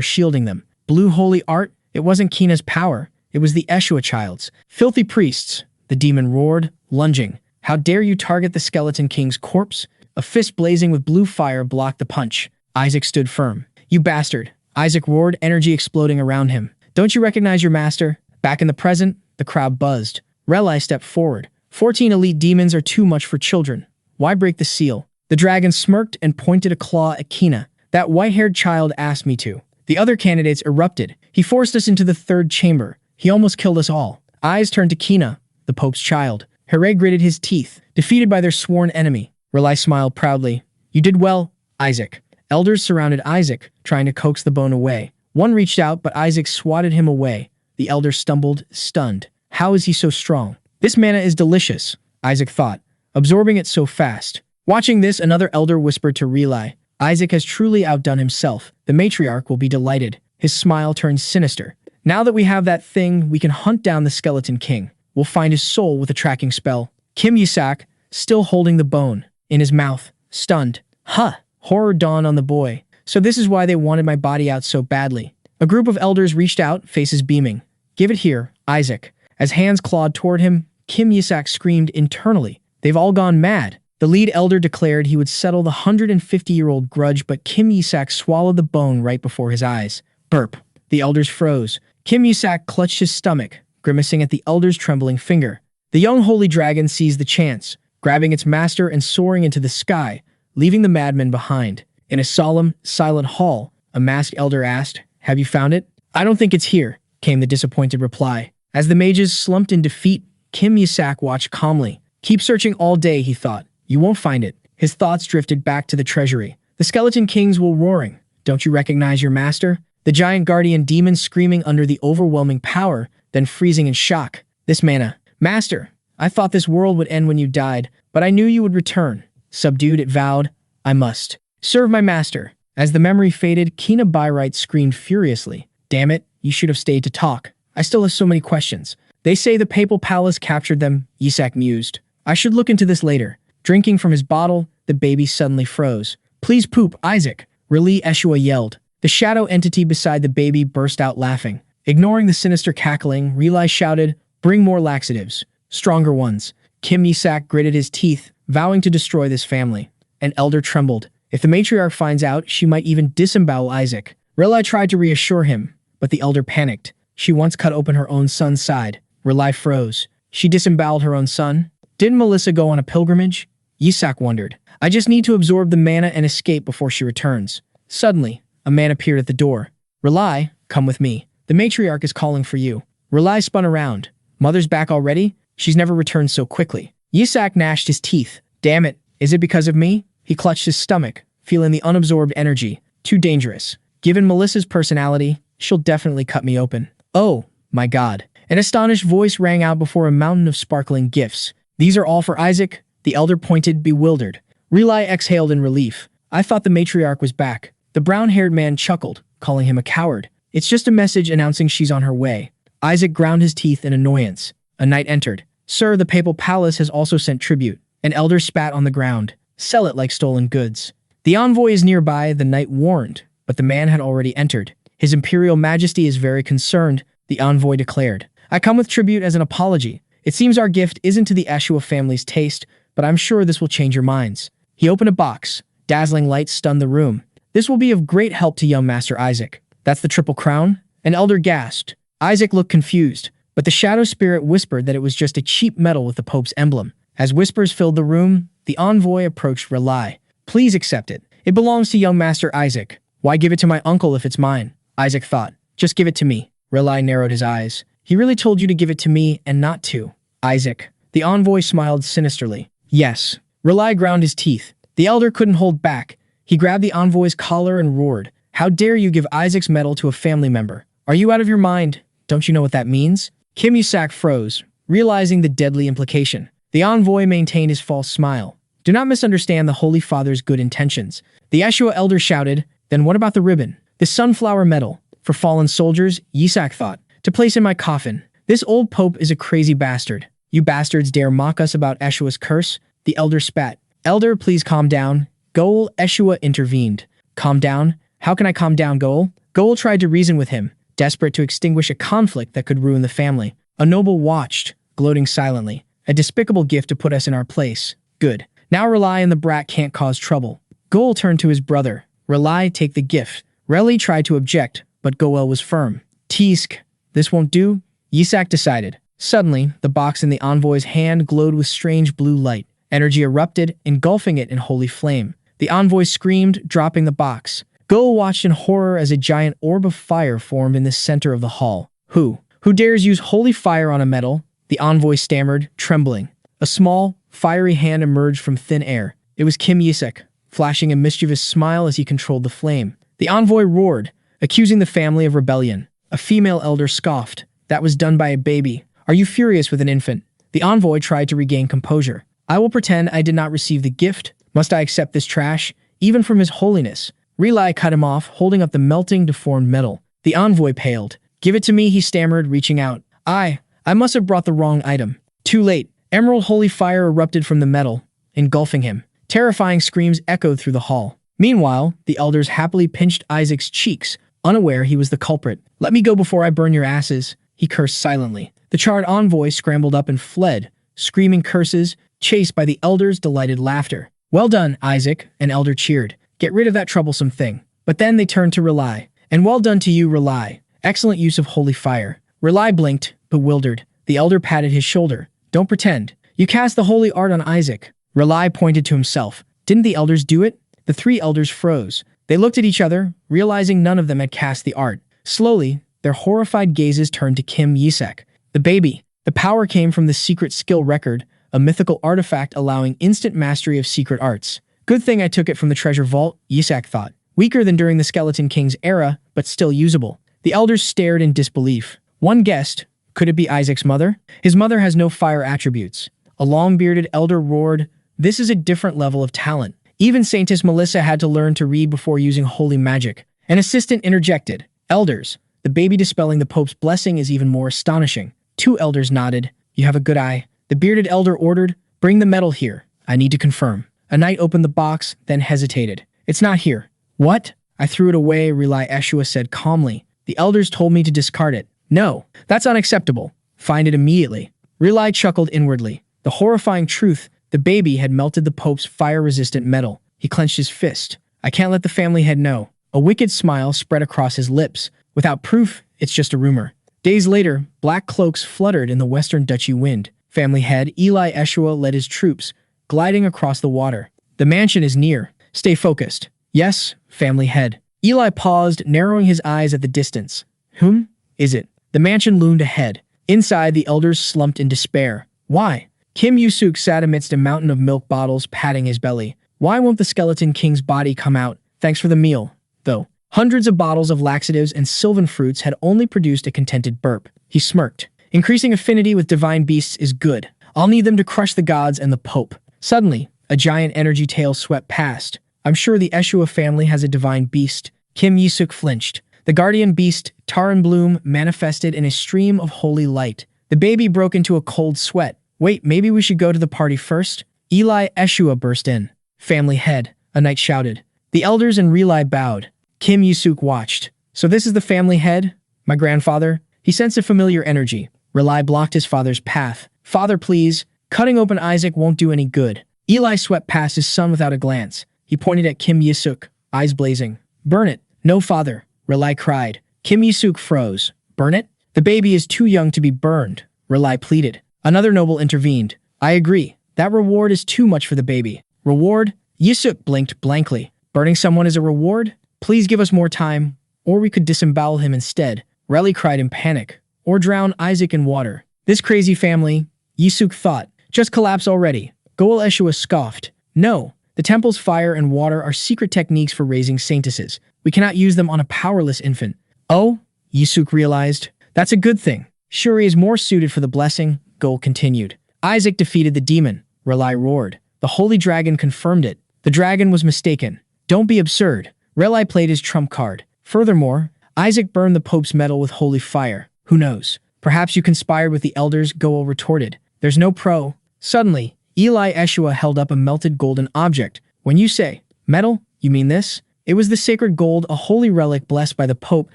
shielding them. Blue holy art? It wasn't Kina's power. It was the Ashua child's. Filthy priests. The demon roared, lunging. How dare you target the skeleton king's corpse? A fist blazing with blue fire blocked the punch. Isaac stood firm. You bastard. Isaac roared, energy exploding around him. Don't you recognize your master? Back in the present, the crowd buzzed. Relai stepped forward. 14 elite demons are too much for children. Why break the seal? The dragon smirked and pointed a claw at Kina. That white-haired child asked me to. The other candidates erupted. He forced us into the third chamber. He almost killed us all. Eyes turned to Kina, the Pope's child. Hooray gritted his teeth, defeated by their sworn enemy. Relai smiled proudly. You did well, Isaac. Elders surrounded Isaac, trying to coax the bone away. One reached out, but Isaac swatted him away. The elder stumbled, stunned. How is he so strong? This mana is delicious, Isaac thought, absorbing it so fast. Watching this, another elder whispered to Relai. Isaac has truly outdone himself. The matriarch will be delighted. His smile turned sinister. Now that we have that thing, we can hunt down the skeleton king. We'll find his soul with a tracking spell. Kim Yasok, still holding the bone, in his mouth, stunned. Huh! Horror dawned on the boy. So this is why they wanted my body out so badly. A group of elders reached out, faces beaming. Give it here, Isaac. As hands clawed toward him, Kim Yasok screamed internally. They've all gone mad. The lead elder declared he would settle the 150-year-old grudge, but Kim Yasok swallowed the bone right before his eyes. Burp. The elders froze. Kim Yasok clutched his stomach, grimacing at the elder's trembling finger. The young holy dragon seized the chance, grabbing its master and soaring into the sky, leaving the madman behind. In a solemn, silent hall, a masked elder asked, Have you found it? I don't think it's here, came the disappointed reply. As the mages slumped in defeat, Kim Yasok watched calmly. Keep searching all day, he thought. You won't find it. His thoughts drifted back to the treasury. The skeleton kings were roaring. Don't you recognize your master? The giant guardian demon screaming under the overwhelming power, then freezing in shock. This mana. Master, I thought this world would end when you died, but I knew you would return. Subdued, it vowed, I must serve my master. As the memory faded, Kina Byrite screamed furiously. Damn it, you should have stayed to talk. I still have so many questions. They say the papal palace captured them, Yasok mused. I should look into this later. Drinking from his bottle, the baby suddenly froze. Please poop, Isaac, Relai Ashua yelled. The shadow entity beside the baby burst out laughing. Ignoring the sinister cackling, Relai shouted, Bring more laxatives. Stronger ones. Kim Yasok gritted his teeth, vowing to destroy this family. An elder trembled. If the matriarch finds out, she might even disembowel Isaac. Relai tried to reassure him, but the elder panicked. She once cut open her own son's side. Relai froze. She disemboweled her own son? Didn't Melissa go on a pilgrimage? Yasok wondered. I just need to absorb the mana and escape before she returns. Suddenly, a man appeared at the door. Relai, come with me. The matriarch is calling for you. Relai spun around. Mother's back already? She's never returned so quickly. Yasok gnashed his teeth. Damn it, is it because of me? He clutched his stomach, feeling the unabsorbed energy. Too dangerous. Given Melissa's personality, she'll definitely cut me open. Oh, my God. An astonished voice rang out before a mountain of sparkling gifts. These are all for Isaac, the elder pointed, bewildered. Relai exhaled in relief. I thought the matriarch was back. The brown-haired man chuckled, calling him a coward. It's just a message announcing she's on her way. Isaac ground his teeth in annoyance. A knight entered. Sir, the papal palace has also sent tribute. An elder spat on the ground. Sell it like stolen goods. The envoy is nearby, the knight warned, but the man had already entered. His imperial majesty is very concerned, the envoy declared. I come with tribute as an apology. It seems our gift isn't to the Ashua family's taste, but I'm sure this will change your minds. He opened a box. Dazzling lights stunned the room. This will be of great help to young Master Isaac. That's the triple crown? An elder gasped. Isaac looked confused, but the shadow spirit whispered that it was just a cheap medal with the Pope's emblem. As whispers filled the room, the envoy approached Relai. Please accept it. It belongs to young Master Isaac. Why give it to my uncle if it's mine? Isaac thought. Just give it to me. Relai narrowed his eyes. He really told you to give it to me and not to Isaac. The envoy smiled sinisterly. Yes. Relai ground his teeth. The elder couldn't hold back. He grabbed the envoy's collar and roared. How dare you give Isaac's medal to a family member? Are you out of your mind? Don't you know what that means? Kim Yasok froze, realizing the deadly implication. The envoy maintained his false smile. Do not misunderstand the Holy Father's good intentions. The Ashua elder shouted, then what about the ribbon? The sunflower medal. For fallen soldiers, Yasok thought. To place in my coffin. This old pope is a crazy bastard. You bastards dare mock us about Ashua's curse? The elder spat. Elder, please calm down. Goal, Ashua intervened. Calm down? How can I calm down, Goal? Goal tried to reason with him, desperate to extinguish a conflict that could ruin the family. A noble watched, gloating silently. A despicable gift to put us in our place. Good. Now Relai and the brat can't cause trouble. Goal turned to his brother. Relai, take the gift. Relai tried to object, but Goel was firm. Teesk. This won't do? Yasok decided. Suddenly, the box in the envoy's hand glowed with strange blue light. Energy erupted, engulfing it in holy flame. The envoy screamed, dropping the box. Goel watched in horror as a giant orb of fire formed in the center of the hall. Who dares use holy fire on a medal? The envoy stammered, trembling. A small, fiery hand emerged from thin air. It was Kim Yasok, flashing a mischievous smile as he controlled the flame. The envoy roared, accusing the family of rebellion. A female elder scoffed. That was done by a baby. Are you furious with an infant? The envoy tried to regain composure. I will pretend I did not receive the gift. Must I accept this trash, even from His Holiness? Relai cut him off, holding up the melting, deformed metal. The envoy paled. Give it to me, he stammered, reaching out. I must have brought the wrong item. Too late. Emerald holy fire erupted from the metal, engulfing him. Terrifying screams echoed through the hall. Meanwhile, the elders happily pinched Isaac's cheeks, unaware he was the culprit. Let me go before I burn your asses, he cursed silently. The charred envoy scrambled up and fled, screaming curses, chased by the elders' delighted laughter. Well done, Isaac, an elder cheered. Get rid of that troublesome thing. But then they turned to Relai. And well done to you, Relai. Excellent use of holy fire. Relai blinked, bewildered. The elder patted his shoulder. Don't pretend. You cast the holy art on Isaac. Relai pointed to himself. Didn't the elders do it? The three elders froze. They looked at each other, realizing none of them had cast the art. Slowly, their horrified gazes turned to Kim Yasok. The baby. The power came from the secret skill record, a mythical artifact allowing instant mastery of secret arts. Good thing I took it from the treasure vault, Yasok thought. Weaker than during the Skeleton King's era, but still usable. The elders stared in disbelief. One guessed, could it be Isaac's mother? His mother has no fire attributes. A long-bearded elder roared, this is a different level of talent. Even Saintess Melissa had to learn to read before using holy magic. An assistant interjected, elders, the baby dispelling the Pope's blessing is even more astonishing. Two elders nodded. You have a good eye. The bearded elder ordered, bring the medal here. I need to confirm. A knight opened the box, then hesitated. It's not here. What? I threw it away, Relai Ashua said calmly. The elders told me to discard it. No, that's unacceptable. Find it immediately. Relai chuckled inwardly. The horrifying truth, the baby had melted the Pope's fire-resistant metal. He clenched his fist. I can't let the family head know. A wicked smile spread across his lips. Without proof, it's just a rumor. Days later, black cloaks fluttered in the western duchy wind. Family head Eli Ashua led his troops, gliding across the water. The mansion is near. Stay focused. Yes, family head. Eli paused, narrowing his eyes at the distance. Whom is it? The mansion loomed ahead. Inside, the elders slumped in despair. Why? Kim Yasok sat amidst a mountain of milk bottles, patting his belly. Why won't the Skeleton King's body come out? Thanks for the meal. though. Hundreds of bottles of laxatives and sylvan fruits had only produced a contented burp. He smirked. Increasing affinity with divine beasts is good. I'll need them to crush the gods and the Pope. Suddenly, a giant energy tail swept past. I'm sure the Ashua family has a divine beast. Kim Yasok flinched. The guardian beast, Taran Bloom, manifested in a stream of holy light. The baby broke into a cold sweat. Wait, maybe we should go to the party first? Eli Ashua burst in. Family head, a knight shouted. The elders and Relai bowed. Kim Yasok watched. So this is the family head? My grandfather? He sensed a familiar energy. Relai blocked his father's path. Father, please. Cutting open Isaac won't do any good. Eli swept past his son without a glance. He pointed at Kim Yasok, eyes blazing. Burn it. No, father. Relai cried. Kim Yasok froze. Burn it? The baby is too young to be burned. Relai pleaded. Another noble intervened. I agree. That reward is too much for the baby. Reward? Yasok blinked blankly. Burning someone is a reward? Please give us more time, or we could disembowel him instead. Relai cried in panic. Or drown Isaac in water. This crazy family, Yasok thought, just collapse already. Goel Ashua scoffed. No, the temple's fire and water are secret techniques for raising saintesses. We cannot use them on a powerless infant. Oh, Yasok realized. That's a good thing. Shuri is more suited for the blessing, Goel continued. Isaac defeated the demon, Relai roared. The holy dragon confirmed it. The dragon was mistaken. Don't be absurd. Relai played his trump card. Furthermore, Isaac burned the Pope's medal with holy fire. Who knows? Perhaps you conspired with the elders, Goel retorted. There's no pro. Suddenly, Eli Ashua held up a melted golden object. When you say, metal, you mean this? It was the sacred gold, a holy relic blessed by the Pope,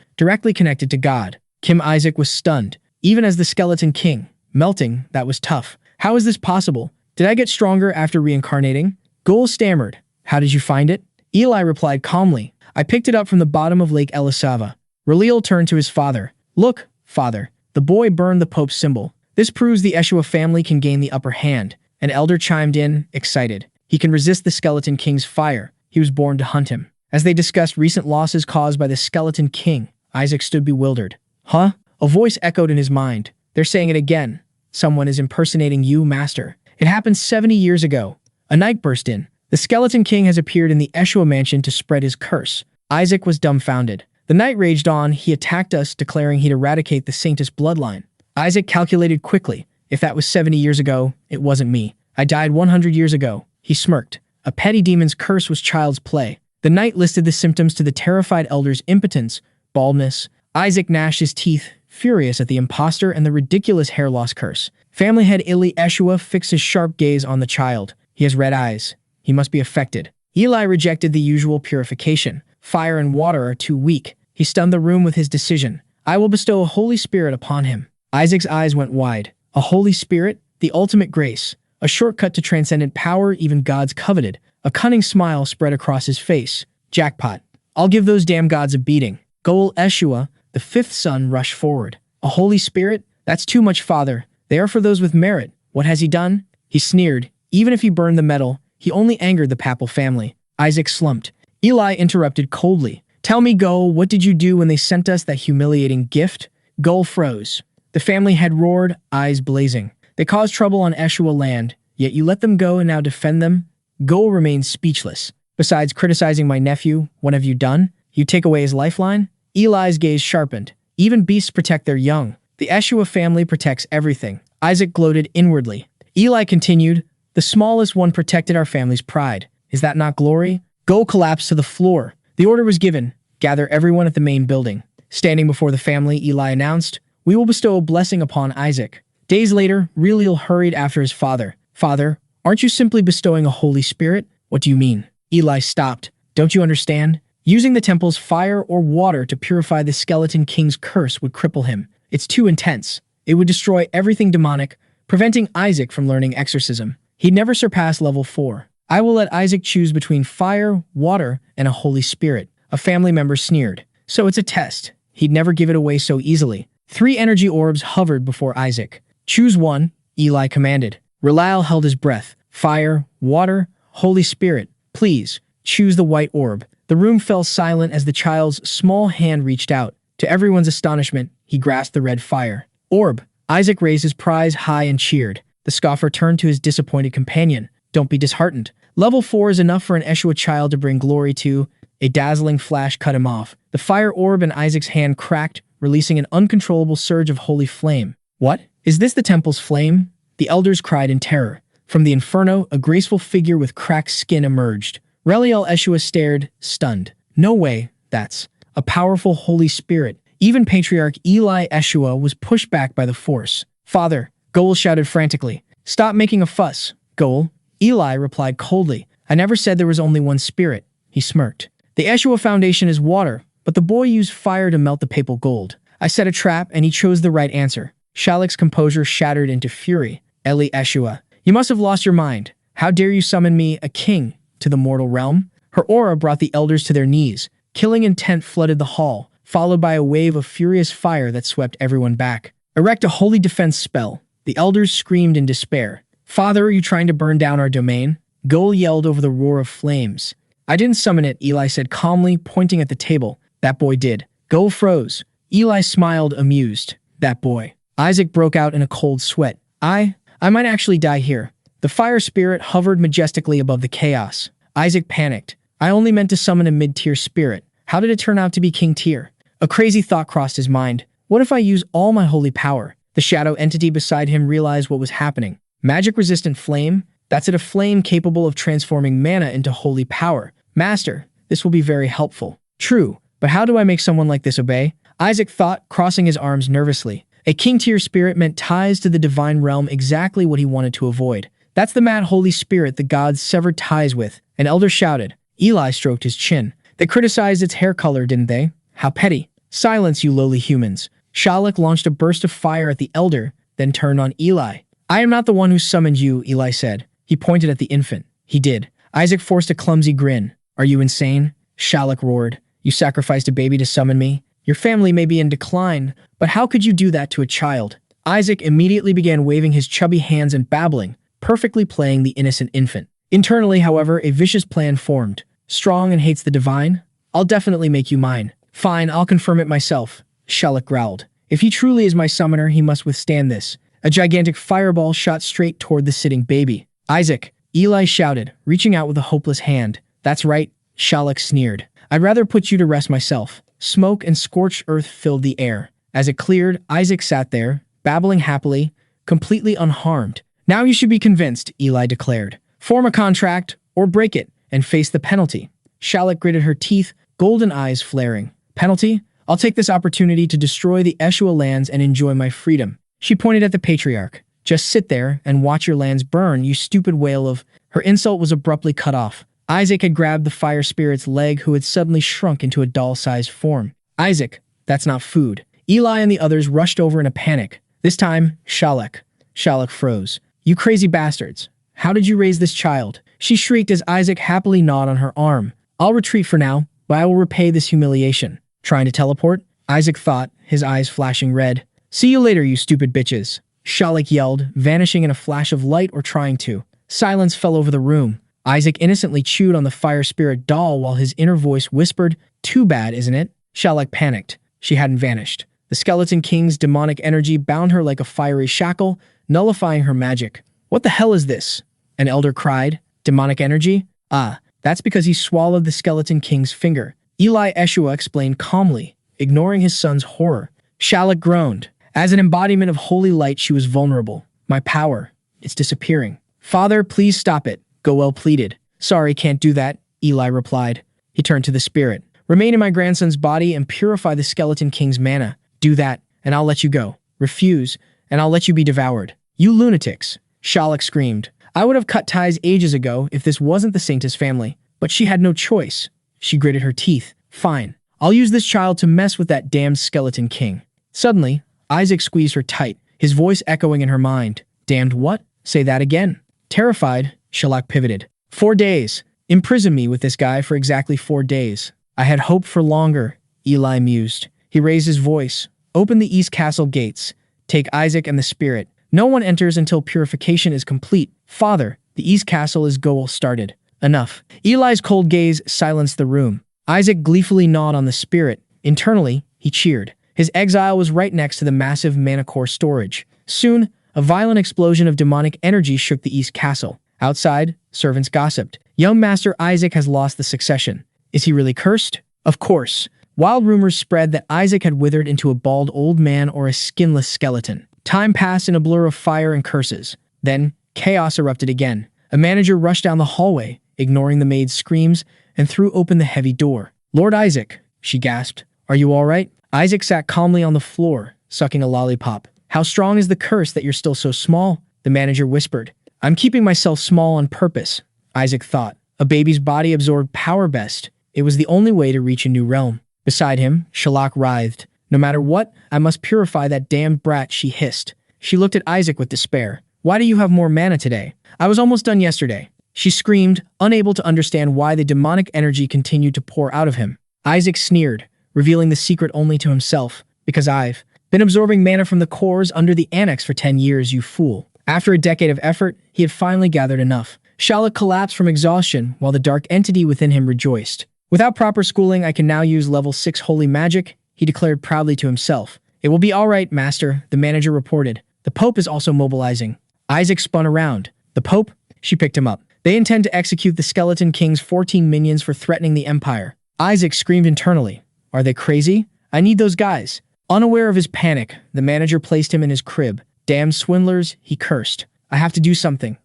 directly connected to God. Kim Isaac was stunned. Even as the skeleton king. Melting, that was tough. How is this possible? Did I get stronger after reincarnating? Goel stammered. How did you find it? Eli replied calmly. I picked it up from the bottom of Lake Elisava. Reliel turned to his father. Look, father. The boy burned the Pope's symbol. This proves the Ashua family can gain the upper hand. An elder chimed in, excited. He can resist the skeleton king's fire. He was born to hunt him. As they discussed recent losses caused by the skeleton king, Isaac stood bewildered. Huh? A voice echoed in his mind. They're saying it again. Someone is impersonating you, master. It happened 70 years ago. A knight burst in. The skeleton king has appeared in the Ashua mansion to spread his curse. Isaac was dumbfounded. The knight raged on. He attacked us, declaring he'd eradicate the Saintess bloodline. Isaac calculated quickly. If that was 70 years ago, it wasn't me. I died 100 years ago. He smirked. A petty demon's curse was child's play. The knight listed the symptoms to the terrified elder's impotence, baldness. Isaac gnashed his teeth, furious at the impostor and the ridiculous hair loss curse. Family head Eli Ashua fixed his sharp gaze on the child. He has red eyes. He must be affected. Eli rejected the usual purification. Fire and water are too weak. He stunned the room with his decision. I will bestow a Holy Spirit upon him. Isaac's eyes went wide. A Holy Spirit? The ultimate grace. A shortcut to transcendent power even gods coveted. A cunning smile spread across his face. Jackpot. I'll give those damn gods a beating. Goel Ashua, the fifth son, rushed forward. A Holy Spirit? That's too much, father. They are for those with merit. What has he done? He sneered. Even if he burned the metal, he only angered the papal family. Isaac slumped. Eli interrupted coldly. Tell me, Goel, what did you do when they sent us that humiliating gift? Goel froze. The family had roared, eyes blazing. They caused trouble on Ashua land, yet you let them go and now defend them? Goel remained speechless. Besides criticizing my nephew, what have you done? You take away his lifeline? Eli's gaze sharpened. Even beasts protect their young. The Ashua family protects everything. Isaac gloated inwardly. Eli continued, the smallest one protected our family's pride. Is that not glory? Goel collapsed to the floor. The order was given. Gather everyone at the main building. Standing before the family, Eli announced, we will bestow a blessing upon Isaac. Days later, Reliel hurried after his father. Father, aren't you simply bestowing a Holy Spirit? What do you mean? Eli stopped. Don't you understand? Using the temple's fire or water to purify the skeleton king's curse would cripple him. It's too intense. It would destroy everything demonic, preventing Isaac from learning exorcism. He'd never surpass level 4. I will let Isaac choose between fire, water, and a Holy Spirit. A family member sneered. So it's a test. He'd never give it away so easily. 3 energy orbs hovered before Isaac. Choose one, Eli commanded. Reliel held his breath. Fire, water, Holy Spirit. Please, choose the white orb. The room fell silent as the child's small hand reached out. To everyone's astonishment, he grasped the red fire. Orb. Isaac raised his prize high and cheered. The scoffer turned to his disappointed companion. Don't be disheartened. Level 4 is enough for an Ashua child to bring glory to. A dazzling flash cut him off. The fire orb in Isaac's hand cracked, releasing an uncontrollable surge of holy flame. What? Is this the temple's flame? The elders cried in terror. From the inferno, a graceful figure with cracked skin emerged. Reliel Ashua stared, stunned. No way, that's a powerful holy spirit. Even Patriarch Eli Ashua was pushed back by the force. Father, Goel shouted frantically. Stop making a fuss, Goel. Eli replied coldly. I never said there was only one spirit. He smirked. The Ashua foundation is water, but the boy used fire to melt the papal gold. I set a trap and he chose the right answer. Shalak's composure shattered into fury. Eli Ashua, you must have lost your mind. How dare you summon me, a king, to the mortal realm? Her aura brought the elders to their knees. Killing intent flooded the hall, followed by a wave of furious fire that swept everyone back. Erect a holy defense spell. The elders screamed in despair. Father, are you trying to burn down our domain? Goel yelled over the roar of flames. I didn't summon it, Eli said calmly, pointing at the table. That boy did. Goel froze. Eli smiled, amused. That boy. Isaac broke out in a cold sweat. I might actually die here. The fire spirit hovered majestically above the chaos. Isaac panicked. I only meant to summon a mid-tier spirit. How did it turn out to be king tier? A crazy thought crossed his mind. What if I use all my holy power? The shadow entity beside him realized what was happening. Magic-resistant flame? That's it, a flame capable of transforming mana into holy power. Master, this will be very helpful. True, but how do I make someone like this obey? Isaac thought, crossing his arms nervously. A king-tier spirit meant ties to the divine realm, exactly what he wanted to avoid. That's the mad holy spirit the gods severed ties with. An elder shouted. Eli stroked his chin. They criticized its hair color, didn't they? How petty. Silence, you lowly humans. Shalak launched a burst of fire at the elder, then turned on Eli. I am not the one who summoned you, Eli said. He pointed at the infant. He did. Isaac forced a clumsy grin. Are you insane? Shalak roared. You sacrificed a baby to summon me? Your family may be in decline, but how could you do that to a child? Isaac immediately began waving his chubby hands and babbling, perfectly playing the innocent infant. Internally, however, a vicious plan formed. Strong and hates the divine? I'll definitely make you mine. Fine, I'll confirm it myself, Shalak growled. If he truly is my summoner, he must withstand this. A gigantic fireball shot straight toward the sitting baby. Isaac, Eli shouted, reaching out with a hopeless hand. That's right, Shalak sneered. I'd rather put you to rest myself. Smoke and scorched earth filled the air. As it cleared, Isaac sat there, babbling happily, completely unharmed. Now you should be convinced, Eli declared. Form a contract, or break it, and face the penalty. Shalak gritted her teeth, golden eyes flaring. Penalty? I'll take this opportunity to destroy the Ashua lands and enjoy my freedom. She pointed at the patriarch. Just sit there and watch your lands burn, you stupid whale of... Her insult was abruptly cut off. Isaac had grabbed the fire spirit's leg, who had suddenly shrunk into a doll-sized form. Isaac, that's not food. Eli and the others rushed over in a panic. This time, Shalak. Shalak froze. You crazy bastards. How did you raise this child? She shrieked as Isaac happily gnawed on her arm. I'll retreat for now, but I will repay this humiliation. Trying to teleport? Isaac thought, his eyes flashing red. See you later, you stupid bitches. Shalak yelled, vanishing in a flash of light or trying to. Silence fell over the room. Isaac innocently chewed on the fire spirit doll while his inner voice whispered, too bad, isn't it? Shalak panicked. She hadn't vanished. The Skeleton King's demonic energy bound her like a fiery shackle, nullifying her magic. What the hell is this? An elder cried. Demonic energy? Ah, that's because he swallowed the Skeleton King's finger. Eli Ashua explained calmly, ignoring his son's horror. Shalak groaned. As an embodiment of holy light, she was vulnerable. My power. It's disappearing. Father, please stop it, Goel pleaded. Sorry, can't do that, Eli replied. He turned to the spirit. Remain in my grandson's body and purify the Skeleton King's mana. Do that, and I'll let you go. Refuse, and I'll let you be devoured. You lunatics, Shalak screamed. I would have cut ties ages ago if this wasn't the Saintess family, but she had no choice. She gritted her teeth. Fine, I'll use this child to mess with that damned Skeleton King. Suddenly, Isaac squeezed her tight, his voice echoing in her mind. Damned what? Say that again. Terrified, Shalak pivoted. 4 days. Imprison me with this guy for exactly 4 days. I had hoped for longer, Eli mused. He raised his voice. Open the East Castle gates. Take Isaac and the spirit. No one enters until purification is complete. Father, the East Castle is Goel started. Enough. Eli's cold gaze silenced the room. Isaac gleefully gnawed on the spirit. Internally, he cheered. His exile was right next to the massive mana core storage. Soon, a violent explosion of demonic energy shook the East Castle. Outside, servants gossiped. Young Master Isaac has lost the succession. Is he really cursed? Of course. Wild rumors spread that Isaac had withered into a bald old man or a skinless skeleton. Time passed in a blur of fire and curses. Then, chaos erupted again. A manager rushed down the hallway, ignoring the maid's screams, and threw open the heavy door. "Lord Isaac," she gasped. "Are you all right?" Isaac sat calmly on the floor, sucking a lollipop. "How strong is the curse that you're still so small?" the manager whispered. "I'm keeping myself small on purpose," Isaac thought. A baby's body absorbed power best. It was the only way to reach a new realm. Beside him, Shalak writhed. "No matter what, I must purify that damned brat," she hissed. She looked at Isaac with despair. "Why do you have more mana today? I was almost done yesterday." She screamed, unable to understand why the demonic energy continued to pour out of him. Isaac sneered, revealing the secret only to himself. "Because I've been absorbing mana from the cores under the annex for 10 years, you fool." After a decade of effort, he had finally gathered enough. Shalak collapsed from exhaustion while the dark entity within him rejoiced. "Without proper schooling, I can now use level 6 holy magic," he declared proudly to himself. "It will be all right, master," the manager reported. "The Pope is also mobilizing." Isaac spun around. "The Pope?" She picked him up. "They intend to execute the Skeleton King's 14 minions for threatening the Empire." Isaac screamed internally. "Are they crazy? I need those guys." Unaware of his panic, the manager placed him in his crib. "Damn swindlers," he cursed. "I have to do something."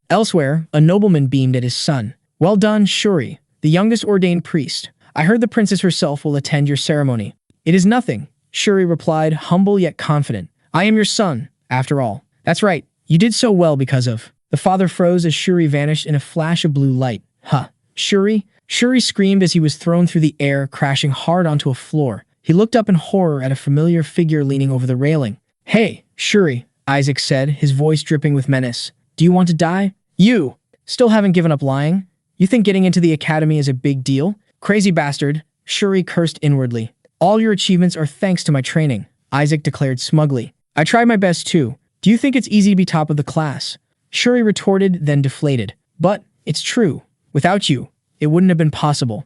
Elsewhere, a nobleman beamed at his son. "Well done, Shuri, the youngest ordained priest. I heard the princess herself will attend your ceremony." "It is nothing," Shuri replied, humble yet confident. "I am your son, after all." "That's right. You did so well because of—" The father froze as Shuri vanished in a flash of blue light. "Huh. Shuri?" Shuri screamed as he was thrown through the air, crashing hard onto a floor. He looked up in horror at a familiar figure leaning over the railing. "Hey, Shuri," Isaac said, his voice dripping with menace. "Do you want to die? You still haven't given up lying? You think getting into the academy is a big deal? Crazy bastard," Shuri cursed inwardly. "All your achievements are thanks to my training," Isaac declared smugly. "I tried my best too. Do you think it's easy to be top of the class?" Shuri retorted, then deflated. "But it's true. Without you, it wouldn't have been possible."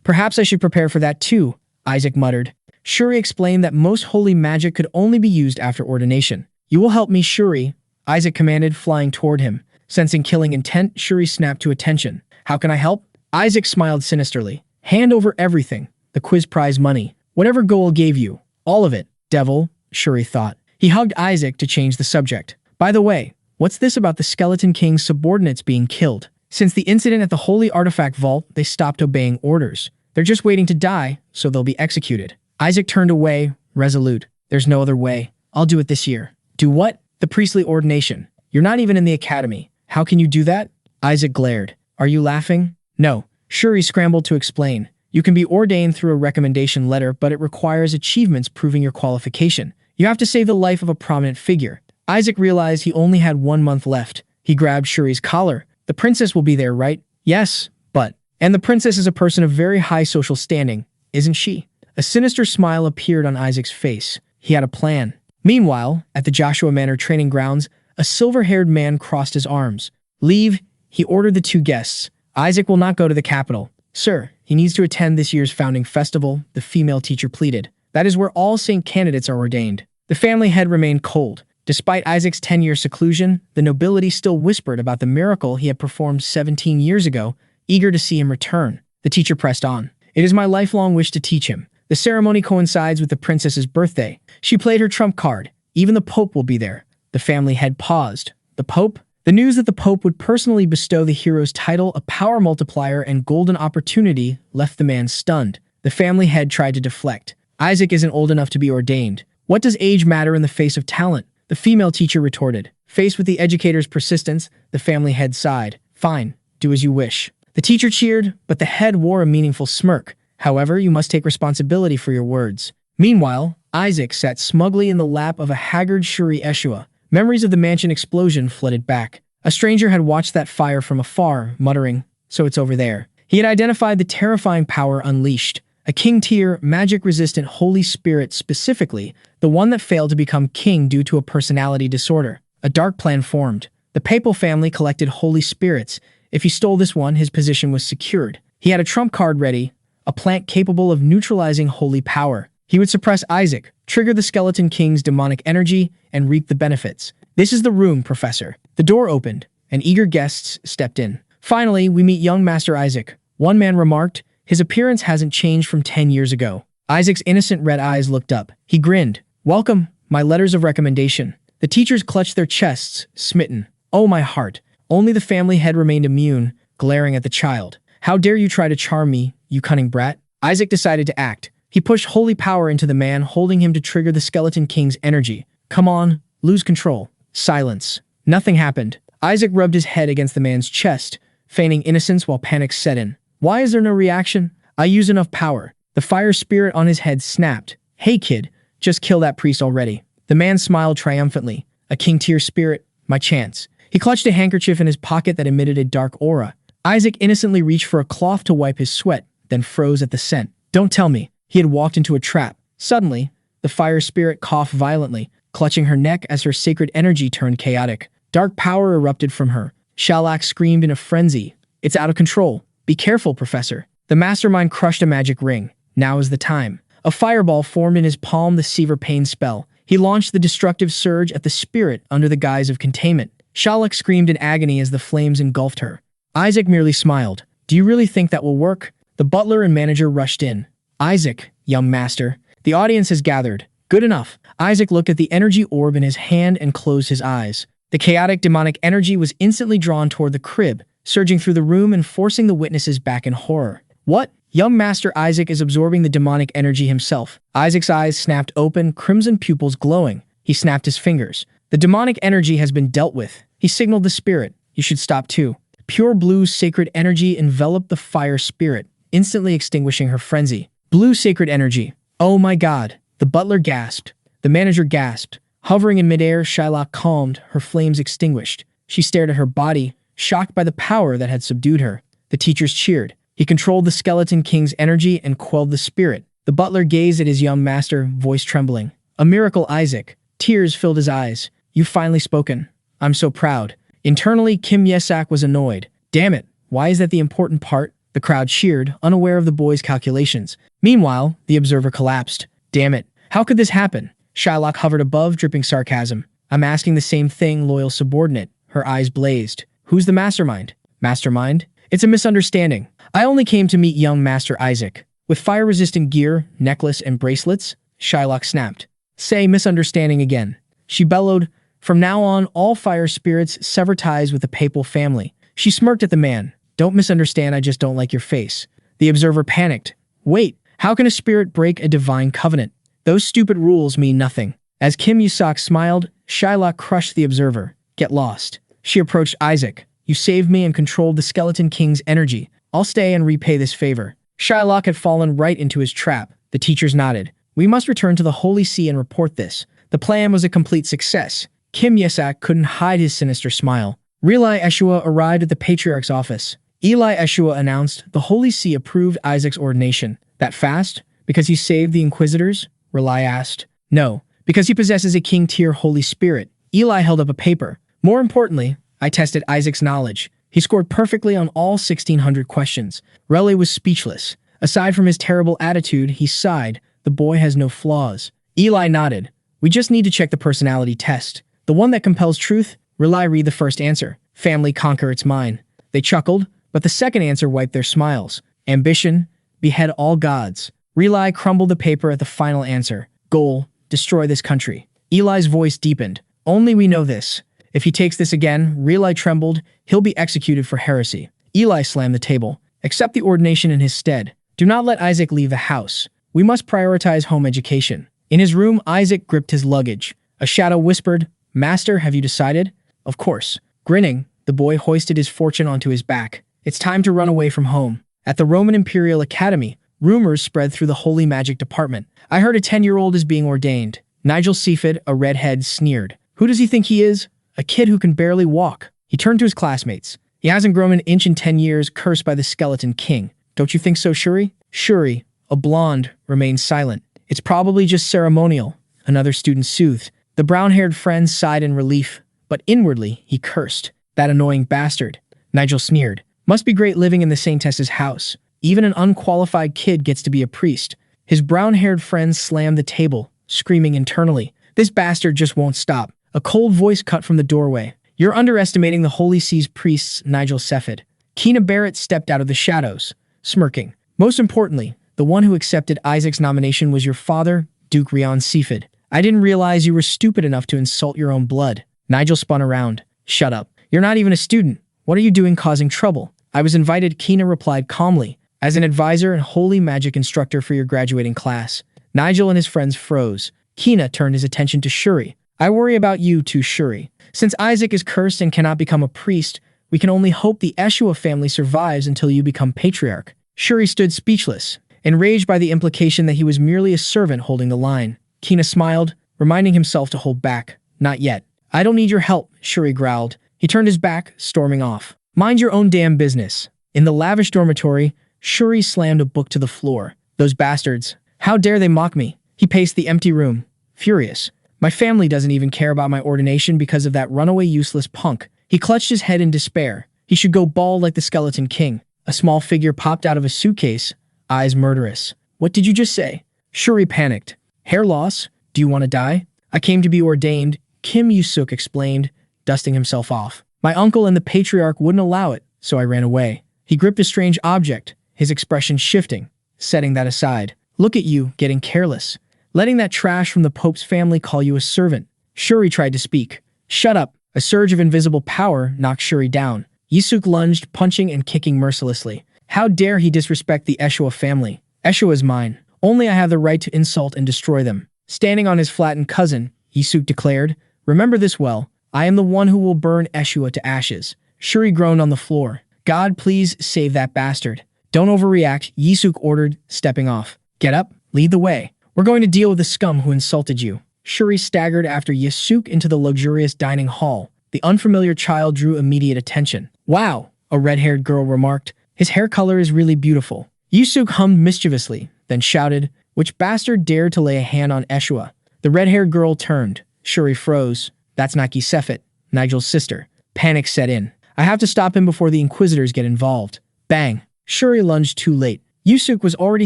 "Perhaps I should prepare for that too," Isaac muttered. Shuri explained that most holy magic could only be used after ordination. "You will help me, Shuri," Isaac commanded, flying toward him. Sensing killing intent, Shuri snapped to attention. "How can I help?" Isaac smiled sinisterly. "Hand over everything. The quiz prize money. Whatever Goal gave you. All of it. Devil," Shuri thought. He hugged Isaac to change the subject. "By the way, what's this about the Skeleton King's subordinates being killed? Since the incident at the Holy Artifact Vault, they stopped obeying orders. They're just waiting to die, so they'll be executed." Isaac turned away, resolute. "There's no other way. I'll do it this year." "Do what?" "The priestly ordination. You're not even in the academy. How can you do that?" Isaac glared. "Are you laughing?" "No." Shuri scrambled to explain. "You can be ordained through a recommendation letter, but it requires achievements proving your qualification. You have to save the life of a prominent figure." Isaac realized he only had 1 month left. He grabbed Shuri's collar. "The princess will be there, right?" "Yes, but—" "And the princess is a person of very high social standing, isn't she?" A sinister smile appeared on Isaac's face. He had a plan. Meanwhile, at the Joshua Manor training grounds, a silver-haired man crossed his arms. "Leave," he ordered the 2 guests. "Isaac will not go to the capital." "Sir, he needs to attend this year's founding festival," the female teacher pleaded. "That is where all saint candidates are ordained." The family head remained cold. Despite Isaac's 10-year seclusion, the nobility still whispered about the miracle he had performed 17 years ago, eager to see him return. The teacher pressed on. "It is my lifelong wish to teach him. The ceremony coincides with the princess's birthday." She played her trump card. "Even the Pope will be there." The family head paused. "The Pope?" The news that the Pope would personally bestow the hero's title, a power multiplier, and golden opportunity left the man stunned. The family head tried to deflect. "Isaac isn't old enough to be ordained. What does age matter in the face of talent?" The female teacher retorted. Faced with the educator's persistence, the family head sighed. "Fine, do as you wish." The teacher cheered, but the head wore a meaningful smirk. "However, you must take responsibility for your words." Meanwhile, Isaac sat smugly in the lap of a haggard Shuri Ashua. Memories of the mansion explosion flooded back. A stranger had watched that fire from afar, muttering, "So it's over there." He had identified the terrifying power unleashed. A king-tier, magic-resistant Holy Spirit specifically, the one that failed to become king due to a personality disorder. A dark plan formed. The papal family collected Holy Spirits. If he stole this one, his position was secured. He had a trump card ready, a plant capable of neutralizing holy power. He would suppress Isaac, trigger the Skeleton King's demonic energy, and reap the benefits. "This is the room, Professor." The door opened, and eager guests stepped in. "Finally, we meet young Master Isaac," one man remarked, His appearance hasn't changed from 10 years ago. Isaac's innocent red eyes looked up. He grinned. Welcome, my letters of recommendation. The teachers clutched their chests, smitten. Oh, my heart. Only the family head remained immune, glaring at the child. How dare you try to charm me, you cunning brat? Isaac decided to act. He pushed holy power into the man, holding him to trigger the Skeleton King's energy. Come on, lose control. Silence. Nothing happened. Isaac rubbed his head against the man's chest, feigning innocence while panic set in. Why is there no reaction? I use enough power. The fire spirit on his head snapped. Hey kid, just kill that priest already. The man smiled triumphantly. A king-tier spirit, my chance. He clutched a handkerchief in his pocket that emitted a dark aura. Isaac innocently reached for a cloth to wipe his sweat, then froze at the scent. Don't tell me. He had walked into a trap. Suddenly, the fire spirit coughed violently, clutching her neck as her sacred energy turned chaotic. Dark power erupted from her. Shalak screamed in a frenzy. It's out of control. Be careful, Professor. The mastermind crushed a magic ring. Now is the time. A fireball formed in his palm, the Sever Pain spell. He launched the destructive surge at the spirit under the guise of containment. Shalak screamed in agony as the flames engulfed her. Isaac merely smiled. Do you really think that will work? The butler and manager rushed in. Isaac, young master. The audience has gathered. Good enough. Isaac looked at the energy orb in his hand and closed his eyes. The chaotic demonic energy was instantly drawn toward the crib, surging through the room and forcing the witnesses back in horror. What? Young Master Isaac is absorbing the demonic energy himself. Isaac's eyes snapped open, crimson pupils glowing. He snapped his fingers. The demonic energy has been dealt with. He signaled the spirit. You should stop too. Pure blue sacred energy enveloped the fire spirit, instantly extinguishing her frenzy. Blue sacred energy. Oh my god. The butler gasped. The manager gasped. Hovering in midair, Shylock calmed, her flames extinguished. She stared at her body, shocked by the power that had subdued her. The teachers cheered. He controlled the Skeleton King's energy and quelled the spirit. The butler gazed at his young master, voice trembling. A miracle, Isaac. Tears filled his eyes. You've finally spoken. I'm so proud. Internally, Kim Yasok was annoyed. Damn it, why is that the important part? The crowd cheered, unaware of the boy's calculations. Meanwhile, the observer collapsed. Damn it, how could this happen? Shylock hovered above, dripping sarcasm. I'm asking the same thing, loyal subordinate. Her eyes blazed. Who's the mastermind? Mastermind? It's a misunderstanding. I only came to meet young Master Isaac. With fire-resistant gear, necklace, and bracelets, Shylock snapped. Say misunderstanding again. She bellowed. From now on, all fire spirits sever ties with the papal family. She smirked at the man. Don't misunderstand, I just don't like your face. The observer panicked. Wait, how can a spirit break a divine covenant? Those stupid rules mean nothing. As Kim Yasok smiled, Shylock crushed the observer. Get lost. She approached Isaac. You saved me and controlled the Skeleton King's energy. I'll stay and repay this favor. Shylock had fallen right into his trap. The teachers nodded. We must return to the Holy See and report this. The plan was a complete success. Kim Yasok couldn't hide his sinister smile. Eli Ashua arrived at the Patriarch's office. Eli Ashua announced the Holy See approved Isaac's ordination. That fast? Because he saved the Inquisitors? Rely asked. No, because he possesses a king-tier Holy Spirit. Eli held up a paper. More importantly, I tested Isaac's knowledge. He scored perfectly on all 1,600 questions. Relay was speechless. Aside from his terrible attitude, he sighed. The boy has no flaws. Eli nodded. We just need to check the personality test. The one that compels truth? Rely read the first answer. Family conquer its mind. They chuckled, but the second answer wiped their smiles. Ambition? Behead all gods. Rely crumbled the paper at the final answer. Goal, destroy this country. Eli's voice deepened. Only we know this. If he takes this again, Rely trembled, he'll be executed for heresy. Eli slammed the table. Accept the ordination in his stead. Do not let Isaac leave the house. We must prioritize home education. In his room, Isaac gripped his luggage. A shadow whispered, Master, have you decided? Of course. Grinning, the boy hoisted his fortune onto his back. It's time to run away from home. At the Roman Imperial Academy, rumors spread through the Holy Magic Department. I heard a 10-year-old is being ordained. Nigel Seaford, a redhead, sneered. Who does he think he is? A kid who can barely walk. He turned to his classmates. He hasn't grown an inch in 10 years, cursed by the Skeleton King. Don't you think so, Shuri? Shuri, a blonde, remained silent. It's probably just ceremonial, another student soothed. The brown-haired friend sighed in relief, but inwardly he cursed. That annoying bastard. Nigel sneered. Must be great living in the Saintess's house. Even an unqualified kid gets to be a priest. His brown-haired friend slammed the table, screaming internally. This bastard just won't stop. A cold voice cut from the doorway. You're underestimating the Holy See's priests, Nigel Seaford. Keena Barrett stepped out of the shadows, smirking. Most importantly, the one who accepted Isaac's nomination was your father, Duke Rion Sifid. I didn't realize you were stupid enough to insult your own blood. Nigel spun around. Shut up. You're not even a student. What are you doing causing trouble? I was invited, Kina replied calmly, as an advisor and holy magic instructor for your graduating class. Nigel and his friends froze. Kina turned his attention to Shuri. I worry about you too, Shuri. Since Isaac is cursed and cannot become a priest, we can only hope the Ashua family survives until you become patriarch. Shuri stood speechless, enraged by the implication that he was merely a servant holding the line. Kina smiled, reminding himself to hold back. Not yet. I don't need your help, Shuri growled. He turned his back, storming off. Mind your own damn business. In the lavish dormitory, Shuri slammed a book to the floor. Those bastards. How dare they mock me? He paced the empty room, furious. My family doesn't even care about my ordination because of that runaway useless punk. He clutched his head in despair. He should go bald like the Skeleton King. A small figure popped out of a suitcase, eyes murderous. What did you just say? Shuri panicked. Hair loss? Do you want to die? I came to be ordained, Kim Yasok explained, dusting himself off. My uncle and the patriarch wouldn't allow it, so I ran away. He gripped a strange object, his expression shifting. Setting that aside. Look at you, getting careless. Letting that trash from the Pope's family call you a servant. Shuri tried to speak. Shut up. A surge of invisible power knocked Shuri down. Yasok lunged, punching and kicking mercilessly. How dare he disrespect the Ashua family? Ashua is mine. Only I have the right to insult and destroy them. Standing on his flattened cousin, Yasok declared, remember this well. I am the one who will burn Ashua to ashes. Shuri groaned on the floor. God, please save that bastard. Don't overreact, Yasok ordered, stepping off. Get up, lead the way. We're going to deal with the scum who insulted you. Shuri staggered after Yasok into the luxurious dining hall. The unfamiliar child drew immediate attention. Wow, a red-haired girl remarked. His hair color is really beautiful. Yasok hummed mischievously, then shouted, which bastard dared to lay a hand on Ashua? The red-haired girl turned. Shuri froze. That's Naki Sefit, Nigel's sister. Panic set in. I have to stop him before the Inquisitors get involved. Bang. Shuri lunged too late. Yasok was already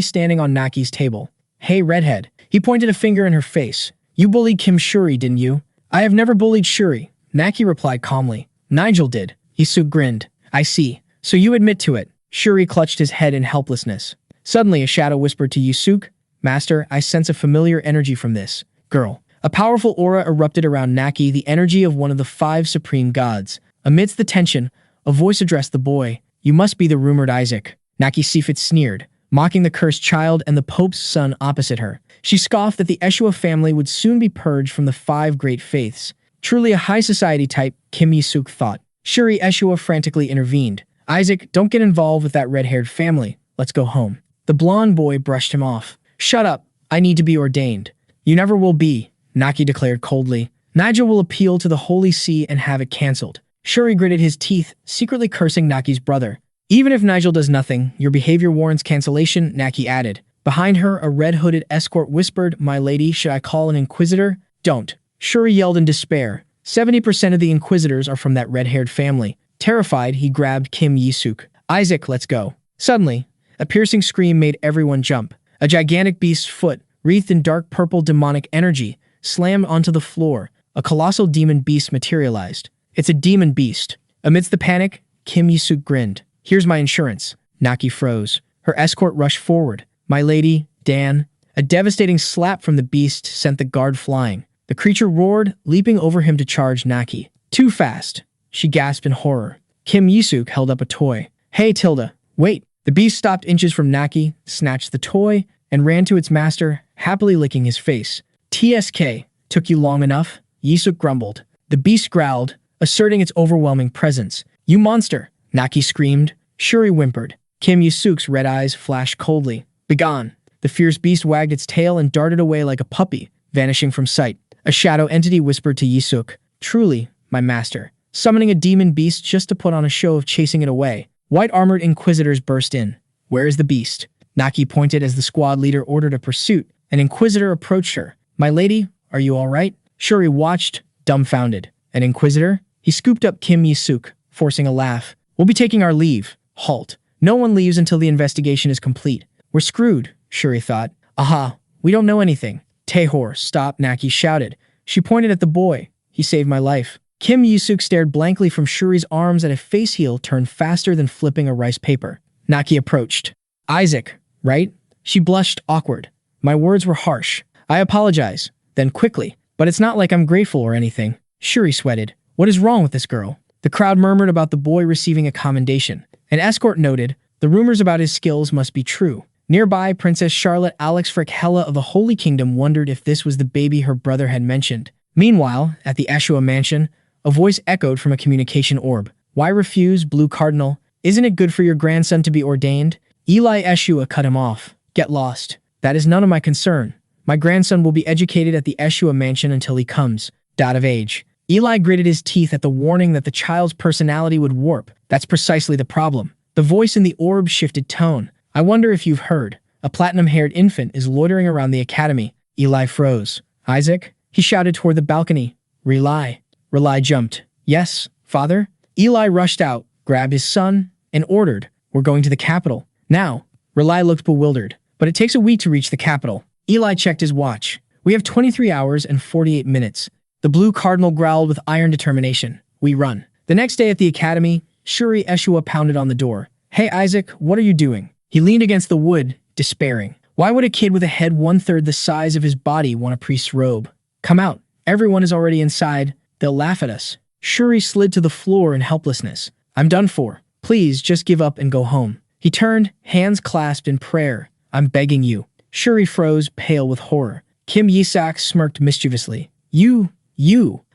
standing on Naki's table. Hey, redhead. He pointed a finger in her face. You bullied Kim Shuri, didn't you? I have never bullied Shuri. Naki replied calmly. Nigel did. Yasok grinned. I see. So you admit to it. Shuri clutched his head in helplessness. Suddenly, a shadow whispered to Yasok, Master, I sense a familiar energy from this girl. A powerful aura erupted around Naki, the energy of one of the 5 supreme gods. Amidst the tension, a voice addressed the boy. You must be the rumored Isaac. Naki Sifit sneered, mocking the cursed child and the Pope's son opposite her. She scoffed that the Ashua family would soon be purged from the 5 great faiths. Truly a high society type, Kim Yasok thought. Shuri Ashua frantically intervened. Isaac, don't get involved with that red-haired family. Let's go home. The blonde boy brushed him off. Shut up. I need to be ordained. You never will be, Naki declared coldly. Nigel will appeal to the Holy See and have it cancelled. Shuri gritted his teeth, secretly cursing Naki's brother. Even if Nigel does nothing, your behavior warrants cancellation, Naki added. Behind her, a red-hooded escort whispered, My lady, should I call an Inquisitor? Don't. Shuri yelled in despair. 70% of the Inquisitors are from that red-haired family. Terrified, he grabbed Kim Yasok. Isaac, let's go. Suddenly, a piercing scream made everyone jump. A gigantic beast's foot, wreathed in dark purple demonic energy, slammed onto the floor. A colossal demon beast materialized. It's a demon beast. Amidst the panic, Kim Yasok grinned. Here's my insurance. Naki froze. Her escort rushed forward. My lady, Dan. A devastating slap from the beast sent the guard flying. The creature roared, leaping over him to charge Naki. Too fast. She gasped in horror. Kim Yasok held up a toy. Hey, Tilda. Wait. The beast stopped inches from Naki, snatched the toy, and ran to its master, happily licking his face. TSK. Took you long enough? Yasok grumbled. The beast growled, asserting its overwhelming presence. You monster! Naki screamed. Shuri whimpered. Kim Yasok's red eyes flashed coldly. Begone! The fierce beast wagged its tail and darted away like a puppy, vanishing from sight. A shadow entity whispered to Yasok. Truly, my master. Summoning a demon beast just to put on a show of chasing it away. White-armored Inquisitors burst in. Where is the beast? Naki pointed as the squad leader ordered a pursuit. An Inquisitor approached her. My lady, are you all right? Shuri watched, dumbfounded. An Inquisitor? He scooped up Kim Yasok, forcing a laugh. We'll be taking our leave. Halt. No one leaves until the investigation is complete. We're screwed, Shuri thought. Aha, we don't know anything. Tehor, stop, Naki shouted. She pointed at the boy. He saved my life. Kim Yasok stared blankly from Shuri's arms at a face heel turned faster than flipping a rice paper. Naki approached. Isaac, right? She blushed, awkward. My words were harsh. I apologize. Then quickly. But it's not like I'm grateful or anything. Shuri sweated. What is wrong with this girl? The crowd murmured about the boy receiving a commendation. An escort noted, the rumors about his skills must be true. Nearby, Princess Charlotte Alex Frick Hella of the Holy Kingdom wondered if this was the baby her brother had mentioned. Meanwhile, at the Ashua mansion, a voice echoed from a communication orb. Why refuse, Blue Cardinal? Isn't it good for your grandson to be ordained? Eli Ashua cut him off. Get lost. That is none of my concern. My grandson will be educated at the Ashua mansion until he comes. Of age. Eli gritted his teeth at the warning that the child's personality would warp. That's precisely the problem. The voice in the orb shifted tone. I wonder if you've heard. A platinum-haired infant is loitering around the academy. Eli froze. Isaac? He shouted toward the balcony. Rely. Rely jumped. Yes, father? Eli rushed out, grabbed his son, and ordered, we're going to the capital. Now. Rely looked bewildered. But it takes a week to reach the capital. Eli checked his watch. We have 23 hours and 48 minutes. The Blue Cardinal growled with iron determination. We run. The next day at the academy, Shuri Ashua pounded on the door. Hey Isaac, what are you doing? He leaned against the wood, despairing. Why would a kid with a head 1/3 the size of his body want a priest's robe? Come out. Everyone is already inside. They'll laugh at us. Shuri slid to the floor in helplessness. I'm done for. Please just give up and go home. He turned, hands clasped in prayer. I'm begging you. Shuri froze, pale with horror. Kim Yasok smirked mischievously. You.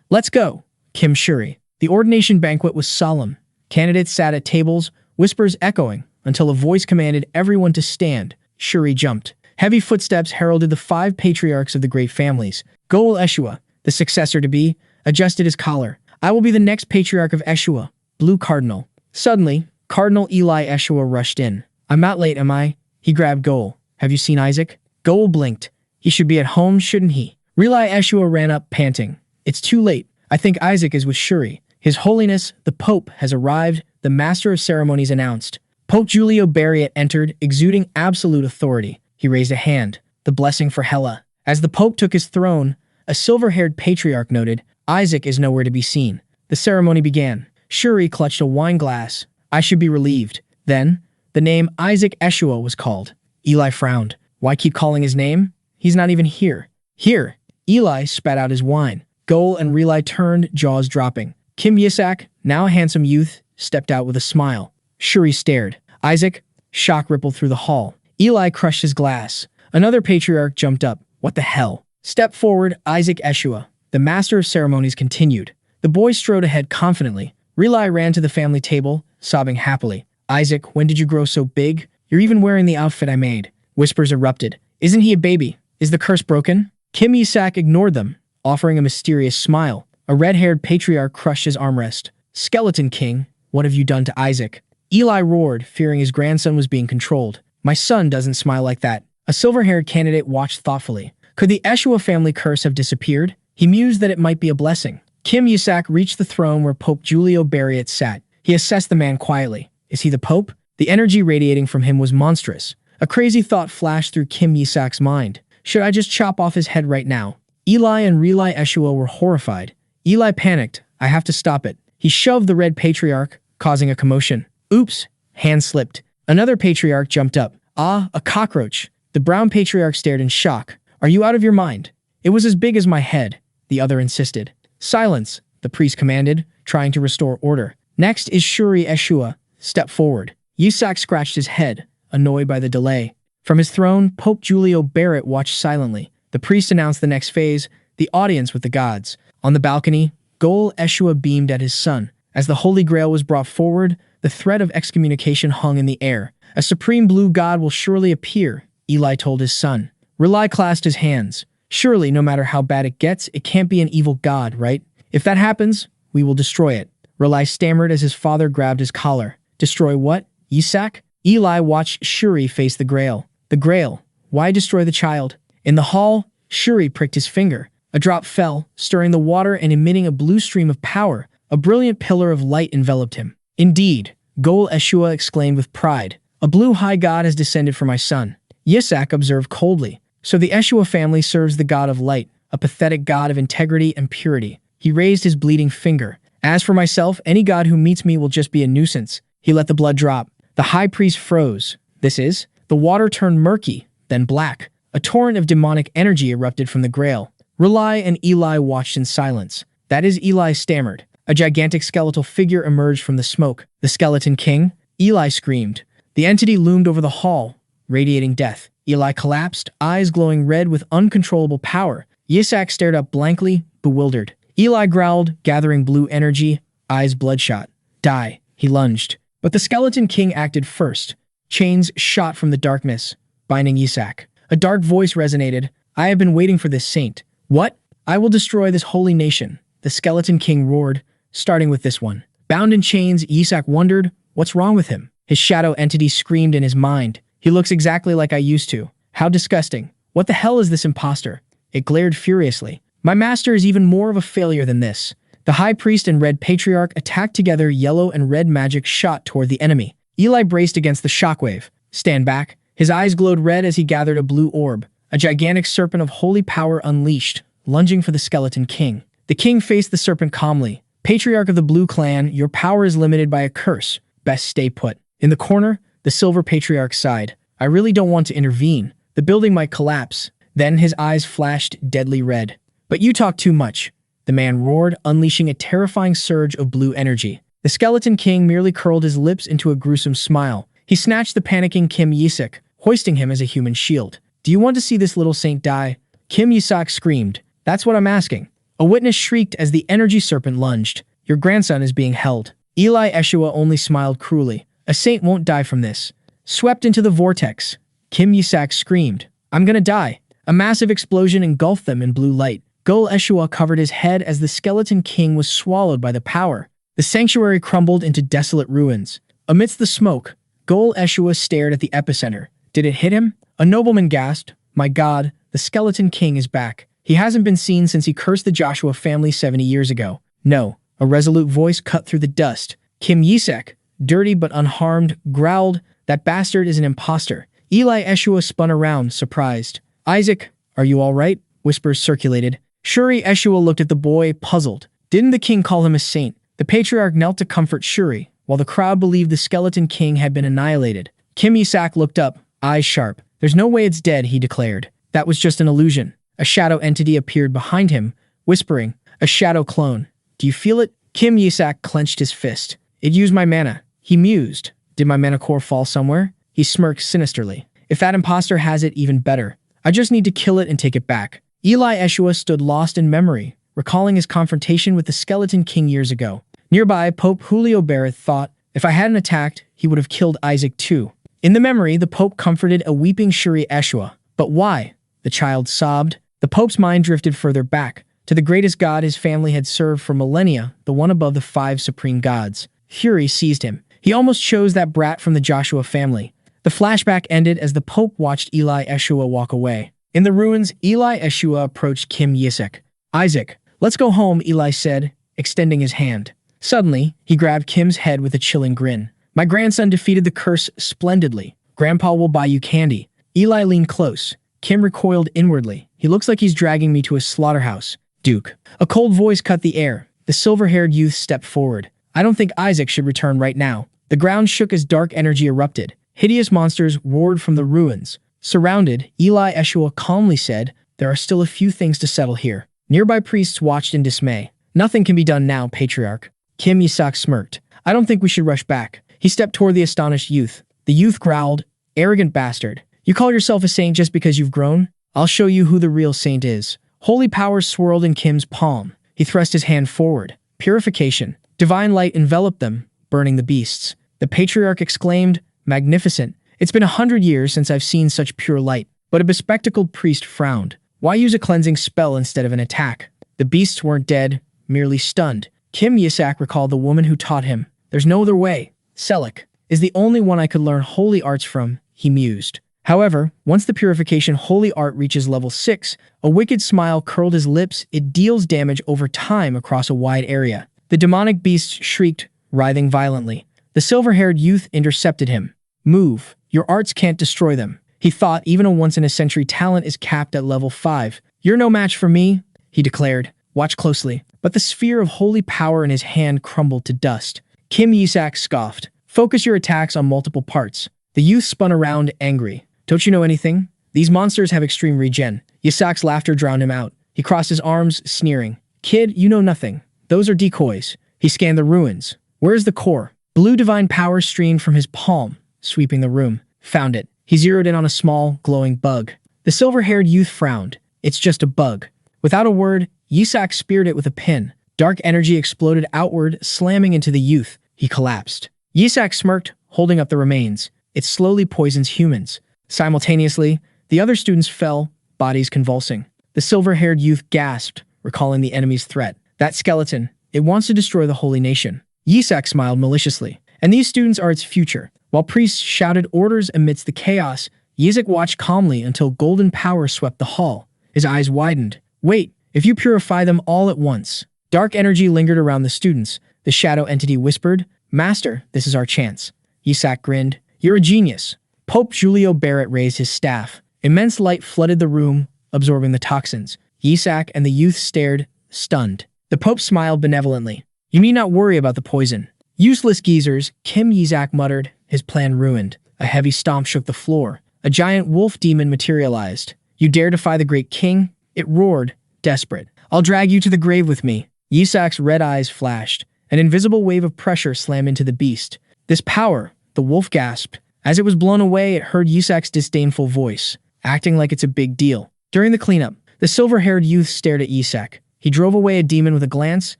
Let's go. Kim Shuri. The ordination banquet was solemn. Candidates sat at tables, whispers echoing, until a voice commanded everyone to stand. Shuri jumped. Heavy footsteps heralded the 5 patriarchs of the great families. Goel Ashua, the successor-to-be, adjusted his collar. I will be the next patriarch of Ashua, Blue Cardinal. Suddenly, Cardinal Eli Ashua rushed in. I'm not late, am I? He grabbed Goel. Have you seen Isaac? Goel blinked. He should be at home, shouldn't he? Eli Ashua ran up, panting. It's too late. I think Isaac is with Shuri. His Holiness, the Pope, has arrived, the Master of Ceremonies announced. Pope Giulio Bariat entered, exuding absolute authority. He raised a hand, the blessing for Hela. As the Pope took his throne, a silver-haired patriarch noted, Isaac is nowhere to be seen. The ceremony began. Shuri clutched a wine glass. I should be relieved. Then, the name Isaac Ashua was called. Eli frowned. Why keep calling his name? He's not even here. Here. Eli spat out his wine. Goel and Relai turned, jaws dropping. Kim Yasok, now a handsome youth, stepped out with a smile. Shuri stared. Isaac? Shock rippled through the hall. Eli crushed his glass. Another patriarch jumped up. What the hell? Step forward, Isaac Ashua. The Master of Ceremonies continued. The boy strode ahead confidently. Relai ran to the family table, sobbing happily. Isaac, when did you grow so big? You're even wearing the outfit I made. Whispers erupted. Isn't he a baby? Is the curse broken? Kim Yasok ignored them, offering a mysterious smile. A red-haired patriarch crushed his armrest. Skeleton King, what have you done to Isaac? Eli roared, fearing his grandson was being controlled. My son doesn't smile like that. A silver-haired candidate watched thoughtfully. Could the Ashua family curse have disappeared? He mused that it might be a blessing. Kim Yasok reached the throne where Pope Giulio Bariat sat. He assessed the man quietly. Is he the Pope? The energy radiating from him was monstrous. A crazy thought flashed through Kim Yasok's mind. Should I just chop off his head right now? Eli and Relai Ashua were horrified. Eli panicked. I have to stop it. He shoved the red patriarch, causing a commotion. Oops. Hand slipped. Another patriarch jumped up. Ah, a cockroach. The brown patriarch stared in shock. Are you out of your mind? It was as big as my head, the other insisted. Silence, the priest commanded, trying to restore order. Next is Shuri Ashua. Step forward. Yasok scratched his head, annoyed by the delay. From his throne, Pope Giulio Bariat watched silently. The priest announced the next phase, the audience with the gods. On the balcony, Goel Ashua beamed at his son. As the Holy Grail was brought forward, the threat of excommunication hung in the air. A supreme blue god will surely appear, Eli told his son. Relai clasped his hands. Surely, no matter how bad it gets, it can't be an evil god, right? If that happens, we will destroy it. Relai stammered as his father grabbed his collar. Destroy what? Yasok? Eli watched Shuri face the Grail. The Grail. Why destroy the child? In the hall, Shuri pricked his finger. A drop fell, stirring the water and emitting a blue stream of power. A brilliant pillar of light enveloped him. Indeed, Goel Ashua exclaimed with pride. A blue high god has descended for my son. Yasok observed coldly. So the Ashua family serves the god of light, a pathetic god of integrity and purity. He raised his bleeding finger. As for myself, any god who meets me will just be a nuisance. He let the blood drop. The high priest froze. This is? The water turned murky, then black. A torrent of demonic energy erupted from the grail. Rely and Eli watched in silence. That is, Eli stammered. A gigantic skeletal figure emerged from the smoke. The Skeleton King? Eli screamed. The entity loomed over the hall, radiating death. Eli collapsed, eyes glowing red with uncontrollable power. Yisak stared up blankly, bewildered. Eli growled, gathering blue energy, eyes bloodshot. Die, he lunged. But the Skeleton King acted first. Chains shot from the darkness, binding Yisak. A dark voice resonated. I have been waiting for this saint. What? I will destroy this holy nation. The Skeleton King roared, starting with this one. Bound in chains, Yisak wondered, what's wrong with him? His shadow entity screamed in his mind. He looks exactly like I used to. How disgusting. What the hell is this imposter? It glared furiously. My master is even more of a failure than this. The High Priest and Red Patriarch attacked together. Yellow and red magic shot toward the enemy. Eli braced against the shockwave. Stand back. His eyes glowed red as he gathered a blue orb. A gigantic serpent of holy power unleashed, lunging for the Skeleton King. The king faced the serpent calmly. Patriarch of the Blue Clan, your power is limited by a curse. Best stay put. In the corner, the Silver Patriarch sighed. I really don't want to intervene. The building might collapse. Then his eyes flashed deadly red. But you talk too much. The man roared, unleashing a terrifying surge of blue energy. The Skeleton King merely curled his lips into a gruesome smile. He snatched the panicking Kim Yasok, hoisting him as a human shield. Do you want to see this little saint die? Kim Yasok screamed. That's what I'm asking. A witness shrieked as the energy serpent lunged. Your grandson is being held. Eli Ashua only smiled cruelly. A saint won't die from this. Swept into the vortex. Kim Yasok screamed. I'm gonna die. A massive explosion engulfed them in blue light. Gul Ashua covered his head as the Skeleton King was swallowed by the power. The sanctuary crumbled into desolate ruins. Amidst the smoke, Gul Ashua stared at the epicenter. Did it hit him? A nobleman gasped. My God, the Skeleton King is back. He hasn't been seen since he cursed the Joshua family 70 years ago. No, a resolute voice cut through the dust. Kim Yasok, dirty but unharmed, growled, that bastard is an imposter. Eli Ashua spun around, surprised. Isaac, are you all right? Whispers circulated. Shuri Ashua looked at the boy, puzzled. Didn't the king call him a saint? The patriarch knelt to comfort Shuri, while the crowd believed the Skeleton King had been annihilated. Kim Yasok looked up, eyes sharp. There's no way it's dead, he declared. That was just an illusion. A shadow entity appeared behind him, whispering, a shadow clone. Do you feel it? Kim Yasok clenched his fist. It used my mana. He mused. Did my mana core fall somewhere? He smirked sinisterly. If that imposter has it, even better. I just need to kill it and take it back. Eli Ashua stood lost in memory, recalling his confrontation with the Skeleton King years ago. Nearby, Pope Julio Barrett thought, if I hadn't attacked, he would have killed Isaac too. In the memory, the Pope comforted a weeping Shuri Ashua. But why? The child sobbed. The Pope's mind drifted further back, to the greatest god his family had served for millennia, the one above the 5 supreme gods. Fury seized him. He almost chose that brat from the Joshua family. The flashback ended as the Pope watched Eli Ashua walk away. In the ruins, Eli Ashua approached Kim Yasok. Isaac, let's go home, Eli said, extending his hand. Suddenly, he grabbed Kim's head with a chilling grin. My grandson defeated the curse splendidly. Grandpa will buy you candy. Eli leaned close. Kim recoiled inwardly. He looks like he's dragging me to a slaughterhouse. Duke. A cold voice cut the air. The silver-haired youth stepped forward. I don't think Isaac should return right now. The ground shook as dark energy erupted. Hideous monsters roared from the ruins. Surrounded, Eli Ashua calmly said, there are still a few things to settle here. Nearby priests watched in dismay. Nothing can be done now, Patriarch. Kim Yasok smirked. I don't think we should rush back. He stepped toward the astonished youth. The youth growled, arrogant bastard. You call yourself a saint just because you've grown? I'll show you who the real saint is. Holy power swirled in Kim's palm. He thrust his hand forward. Purification. Divine light enveloped them, burning the beasts. The patriarch exclaimed, magnificent. It's been 100 years since I've seen such pure light. But a bespectacled priest frowned. Why use a cleansing spell instead of an attack? The beasts weren't dead, merely stunned. Kim Yasok recalled the woman who taught him. There's no other way. Selik is the only one I could learn holy arts from, he mused. However, once the purification holy art reaches level 6, a wicked smile curled his lips. It deals damage over time across a wide area. The demonic beast shrieked, writhing violently. The silver-haired youth intercepted him. Move. Your arts can't destroy them. He thought even a once-in-a-century talent is capped at level 5. You're no match for me, he declared. Watch closely. But the sphere of holy power in his hand crumbled to dust. Kim Yasok scoffed. Focus your attacks on multiple parts. The youth spun around, angry. Don't you know anything? These monsters have extreme regen. Yasok's laughter drowned him out. He crossed his arms, sneering. Kid, you know nothing. Those are decoys. He scanned the ruins. Where's the core? Blue divine power streamed from his palm, sweeping the room. Found it. He zeroed in on a small, glowing bug. The silver-haired youth frowned. It's just a bug. Without a word, Yasok speared it with a pin. Dark energy exploded outward, slamming into the youth. He collapsed. Yasok smirked, holding up the remains. It slowly poisons humans. Simultaneously, the other students fell, bodies convulsing. The silver-haired youth gasped, recalling the enemy's threat. That skeleton, it wants to destroy the holy nation. Yasok smiled maliciously. And these students are its future. While priests shouted orders amidst the chaos, Yasok watched calmly until golden power swept the hall. His eyes widened. Wait, if you purify them all at once. Dark energy lingered around the students. The shadow entity whispered, Master, this is our chance. Yasok grinned. You're a genius. Pope Giulio Barrett raised his staff. Immense light flooded the room, absorbing the toxins. Yasok and the youth stared, stunned. The Pope smiled benevolently. You need not worry about the poison. Useless geezers, Kim Yasok muttered, his plan ruined. A heavy stomp shook the floor. A giant wolf demon materialized. You dare defy the great king? It roared, desperate. I'll drag you to the grave with me. Yasok's red eyes flashed. An invisible wave of pressure slammed into the beast. This power, the wolf gasped. As it was blown away, it heard Yasok's disdainful voice, acting like it's a big deal. During the cleanup, the silver-haired youth stared at Yasok. He drove away a demon with a glance.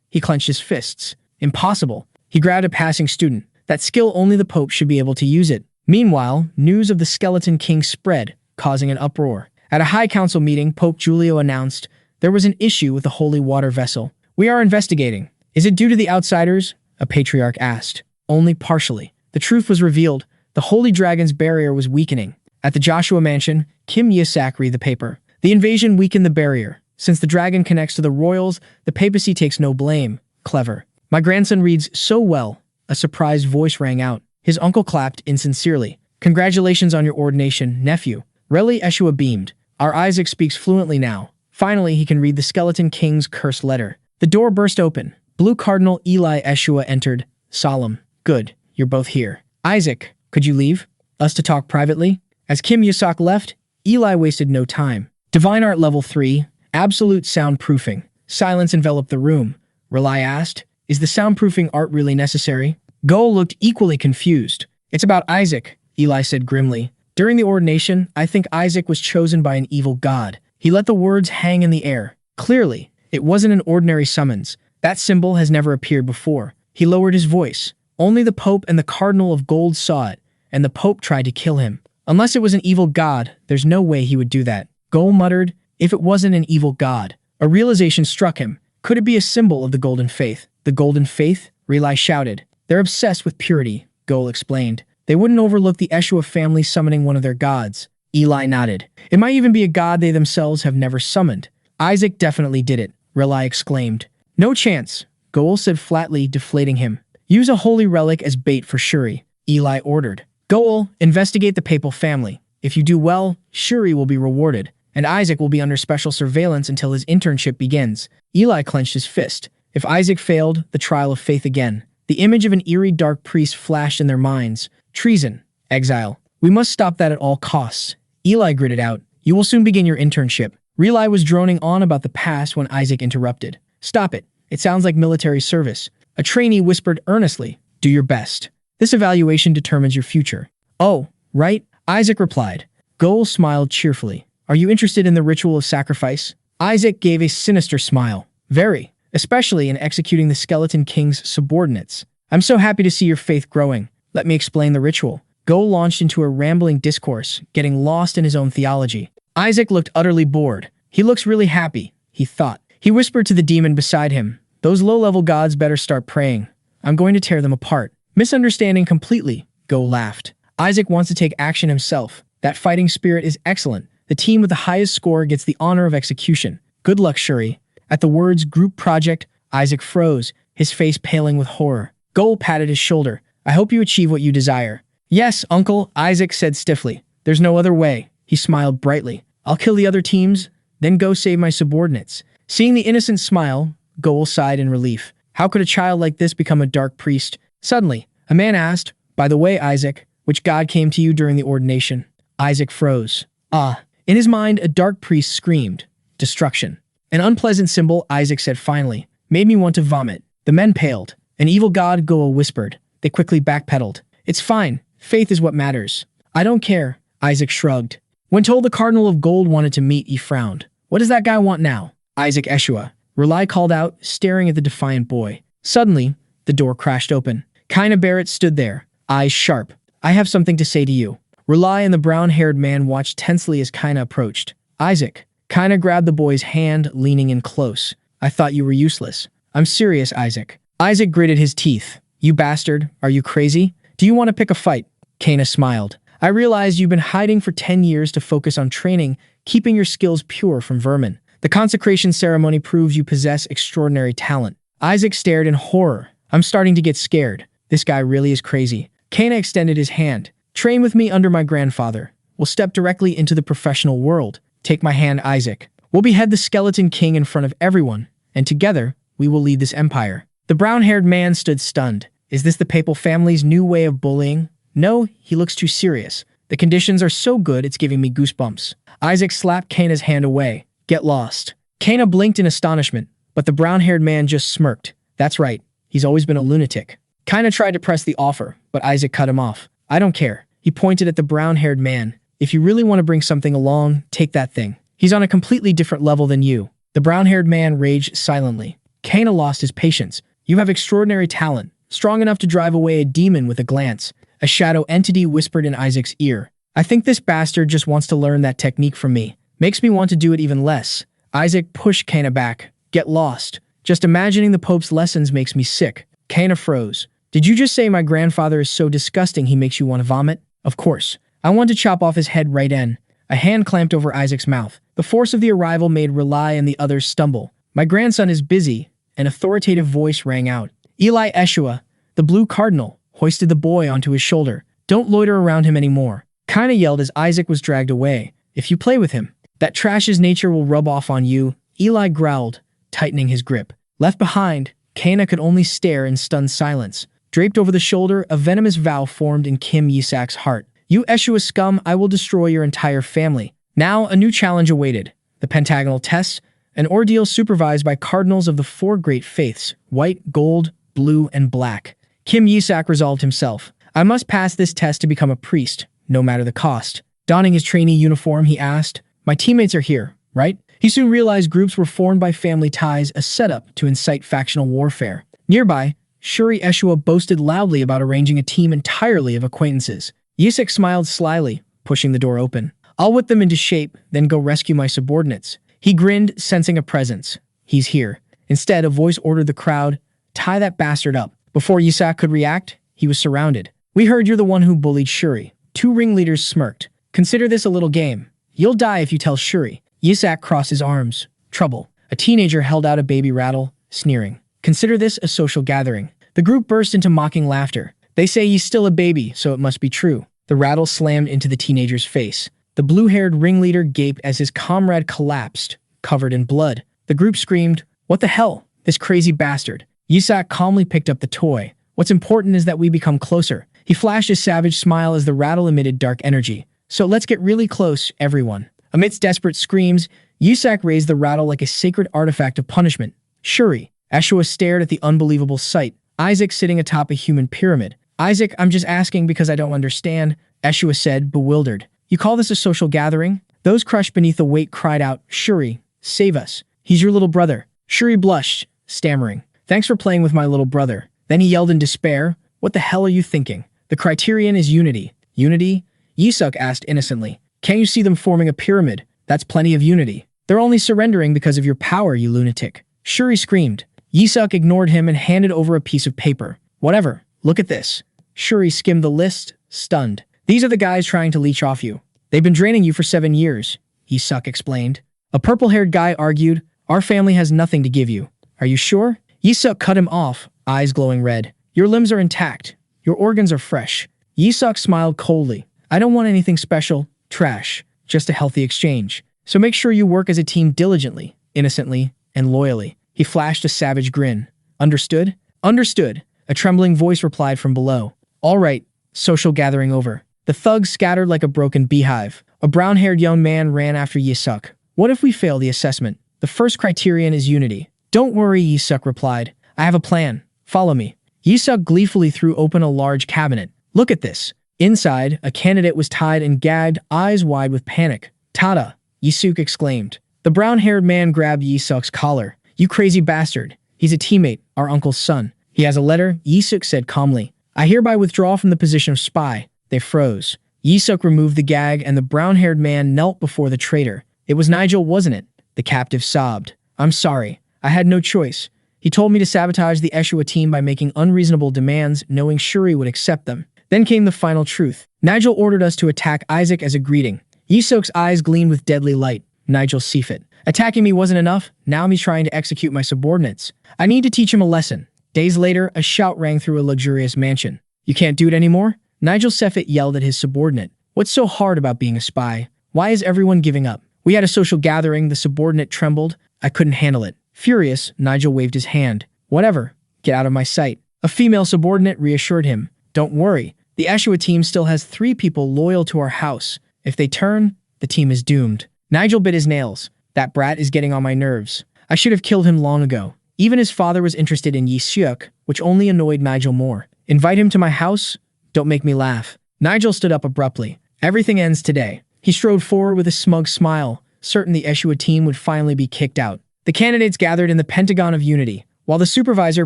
He clenched his fists. Impossible. He grabbed a passing student. That skill only the Pope should be able to use it. Meanwhile, news of the Skeleton King spread, causing an uproar. At a high council meeting, Pope Giulio announced there was an issue with the holy water vessel. We are investigating. Is it due to the outsiders? A patriarch asked. Only partially. The truth was revealed. The holy dragon's barrier was weakening. At the Joshua mansion, Kim Yasok read the paper. The invasion weakened the barrier. Since the dragon connects to the royals, the papacy takes no blame. Clever. My grandson reads so well. A surprised voice rang out. His uncle clapped insincerely. Congratulations on your ordination, nephew. Reli Ashua beamed. Our Isaac speaks fluently now. Finally, he can read the Skeleton King's cursed letter. The door burst open. Blue Cardinal Eli Ashua entered. Solemn. Good. You're both here. Isaac, could you leave? Us to talk privately? As Kim Yasok left, Eli wasted no time. Divine Art Level 3. Absolute soundproofing. Silence enveloped the room. Rely asked, is the soundproofing art really necessary? Goal looked equally confused. It's about Isaac, Eli said grimly. During the ordination, I think Isaac was chosen by an evil god. He let the words hang in the air. Clearly, it wasn't an ordinary summons. That symbol has never appeared before. He lowered his voice. Only the Pope and the Cardinal of Gold saw it, and the Pope tried to kill him. Unless it was an evil god, there's no way he would do that. Goal muttered, if it wasn't an evil god. A realization struck him. Could it be a symbol of the Golden Faith? The Golden Faith? Rely shouted. They're obsessed with purity, Goal explained. They wouldn't overlook the Ashua family summoning one of their gods. Eli nodded. It might even be a god they themselves have never summoned. Isaac definitely did it, Rely exclaimed. No chance, Goal said flatly, deflating him. Use a holy relic as bait for Shuri, Eli ordered. Goal, investigate the papal family. If you do well, Shuri will be rewarded, and Isaac will be under special surveillance until his internship begins. Eli clenched his fist. If Isaac failed, the trial of faith again. The image of an eerie dark priest flashed in their minds. Treason. Exile. We must stop that at all costs. Eli gritted out. You will soon begin your internship. Rely was droning on about the past when Isaac interrupted. Stop it. It sounds like military service. A trainee whispered earnestly. Do your best. This evaluation determines your future. Oh, right, Isaac replied. Goal smiled cheerfully. Are you interested in the ritual of sacrifice? Isaac gave a sinister smile. Very, especially in executing the Skeleton King's subordinates. I'm so happy to see your faith growing. Let me explain the ritual. Goal launched into a rambling discourse, getting lost in his own theology. Isaac looked utterly bored. He looks really happy, he thought. He whispered to the demon beside him. Those low-level gods better start praying. I'm going to tear them apart. Misunderstanding completely, Goal laughed. Isaac wants to take action himself. That fighting spirit is excellent. The team with the highest score gets the honor of execution. Good luck, Shuri. At the words group project, Isaac froze, his face paling with horror. Goal patted his shoulder. I hope you achieve what you desire. Yes, uncle, Isaac said stiffly. There's no other way. He smiled brightly. I'll kill the other teams, then go save my subordinates. Seeing the innocent smile, Goal sighed in relief. How could a child like this become a dark priest? Suddenly, a man asked, by the way, Isaac, Which god came to you during the ordination? Isaac froze. Ah. In his mind, a dark priest screamed. Destruction. An unpleasant symbol, Isaac said finally, made me want to vomit. The men paled. An evil god, Goa whispered. They quickly backpedaled. It's fine. Faith is what matters. I don't care. Isaac shrugged. When told the Cardinal of Gold wanted to meet, he frowned. What does that guy want now? Isaac Ashua. Relai called out, staring at the defiant boy. Suddenly, the door crashed open. Kaina Barrett stood there, eyes sharp. I have something to say to you. Relai and the brown-haired man watched tensely as Kaina approached. Isaac. Kaina grabbed the boy's hand, leaning in close. I thought you were useless. I'm serious, Isaac. Isaac gritted his teeth. You bastard, are you crazy? Do you want to pick a fight? Kaina smiled. I realized you've been hiding for 10 years to focus on training, keeping your skills pure from vermin. The consecration ceremony proves you possess extraordinary talent. Isaac stared in horror. I'm starting to get scared. This guy really is crazy. Kaina extended his hand. Train with me under my grandfather. We'll step directly into the professional world. Take my hand, Isaac. We'll behead the skeleton king in front of everyone, and together, we will lead this empire. The brown-haired man stood stunned. Is this the papal family's new way of bullying? No, he looks too serious. The conditions are so good, it's giving me goosebumps. Isaac slapped Kaina's hand away. Get lost. Kaina blinked in astonishment, but the brown-haired man just smirked. That's right. He's always been a lunatic. Kaina tried to press the offer, but Isaac cut him off. I don't care. He pointed at the brown-haired man. If you really want to bring something along, take that thing. He's on a completely different level than you. The brown-haired man raged silently. Kaina lost his patience. You have extraordinary talent, strong enough to drive away a demon with a glance. A shadow entity whispered in Isaac's ear. I think this bastard just wants to learn that technique from me. Makes me want to do it even less. Isaac pushed Kaina back. Get lost. Just imagining the Pope's lessons makes me sick. Kaina froze. Did you just say my grandfather is so disgusting he makes you want to vomit? Of course. I want to chop off his head right in. A hand clamped over Isaac's mouth. The force of the arrival made Relai and the others stumble. My grandson is busy. An authoritative voice rang out. Eli Ashua, the blue cardinal, hoisted the boy onto his shoulder. Don't loiter around him anymore. Kaina yelled as Isaac was dragged away. If you play with him, that trash's nature will rub off on you. Eli growled, tightening his grip. Left behind, Kaina could only stare in stunned silence. Draped over the shoulder, a venomous vow formed in Kim Yasok's heart. You Ashua scum, I will destroy your entire family. Now, a new challenge awaited. The pentagonal test, an ordeal supervised by cardinals of the four great faiths, white, gold, blue, and black. Kim Yasok resolved himself. I must pass this test to become a priest, no matter the cost. Donning his trainee uniform, he asked, my teammates are here, right? He soon realized groups were formed by family ties, a setup to incite factional warfare. Nearby, Shuri Ashua boasted loudly about arranging a team entirely of acquaintances. Yasok smiled slyly, pushing the door open. I'll whip them into shape, then go rescue my subordinates. He grinned, sensing a presence. He's here. Instead, a voice ordered the crowd, tie that bastard up. Before Yasok could react, he was surrounded. We heard you're the one who bullied Shuri. Two ringleaders smirked. Consider this a little game. You'll die if you tell Shuri. Yasok crossed his arms. Trouble. A teenager held out a baby rattle, sneering. Consider this a social gathering. The group burst into mocking laughter. They say he's still a baby, so it must be true. The rattle slammed into the teenager's face. The blue-haired ringleader gaped as his comrade collapsed, covered in blood. The group screamed, what the hell? This crazy bastard. Yasok calmly picked up the toy. What's important is that we become closer. He flashed a savage smile as the rattle emitted dark energy. So let's get really close, everyone. Amidst desperate screams, Yasok raised the rattle like a sacred artifact of punishment. Shuri. Ashua stared at the unbelievable sight. Isaac sitting atop a human pyramid. Isaac, I'm just asking because I don't understand, Ashua said, bewildered. You call this a social gathering? Those crushed beneath the weight cried out, Shuri, save us. He's your little brother. Shuri blushed, stammering. Thanks for playing with my little brother. Then he yelled in despair, what the hell are you thinking? The criterion is unity. Unity? Yasok asked innocently. Can't you see them forming a pyramid? That's plenty of unity. They're only surrendering because of your power, you lunatic. Shuri screamed. Yasok ignored him and handed over a piece of paper. Whatever. Look at this. Shuri skimmed the list, stunned. These are the guys trying to leech off you. They've been draining you for 7 years, Yasok explained. A purple-haired guy argued, our family has nothing to give you. Are you sure? Yasok cut him off, eyes glowing red. Your limbs are intact. Your organs are fresh. Yasok smiled coldly. I don't want anything special, trash, just a healthy exchange. So make sure you work as a team diligently, innocently, and loyally. He flashed a savage grin. Understood? Understood. A trembling voice replied from below. All right, Social gathering over. The thugs scattered like a broken beehive. A brown-haired young man ran after Yasok. What if we fail the assessment? The first criterion is unity. Don't worry, Yasok replied. I have a plan. Follow me. Yasok gleefully threw open a large cabinet. Look at this. Inside, a candidate was tied and gagged, eyes wide with panic. Tada! Yasok exclaimed. The brown-haired man grabbed Yasok's collar. You crazy bastard. He's a teammate, our uncle's son. He has a letter, Yasok said calmly. I hereby withdraw from the position of spy. They froze. Yasok removed the gag and the brown-haired man knelt before the traitor. It was Nigel, wasn't it? The captive sobbed. I'm sorry. I had no choice. He told me to sabotage the Ashua team by making unreasonable demands, knowing Shuri would accept them. Then came the final truth. Nigel ordered us to attack Isaac as a greeting. Yasok's eyes gleamed with deadly light. Nigel Seafit. Attacking me wasn't enough. Now he's trying to execute my subordinates. I need to teach him a lesson. Days later, a shout rang through a luxurious mansion. You can't do it anymore? Nigel Seafit yelled at his subordinate. What's so hard about being a spy? Why is everyone giving up? We had a social gathering. The subordinate trembled. I couldn't handle it. Furious, Nigel waved his hand. Whatever. Get out of my sight. A female subordinate reassured him. Don't worry. The Ashua team still has 3 people loyal to our house. If they turn, the team is doomed. Nigel bit his nails. That brat is getting on my nerves. I should have killed him long ago. Even his father was interested in Yasok, which only annoyed Nigel more. Invite him to my house? Don't make me laugh. Nigel stood up abruptly. Everything ends today. He strode forward with a smug smile, certain the Ashua team would finally be kicked out. The candidates gathered in the Pentagon of Unity. While the supervisor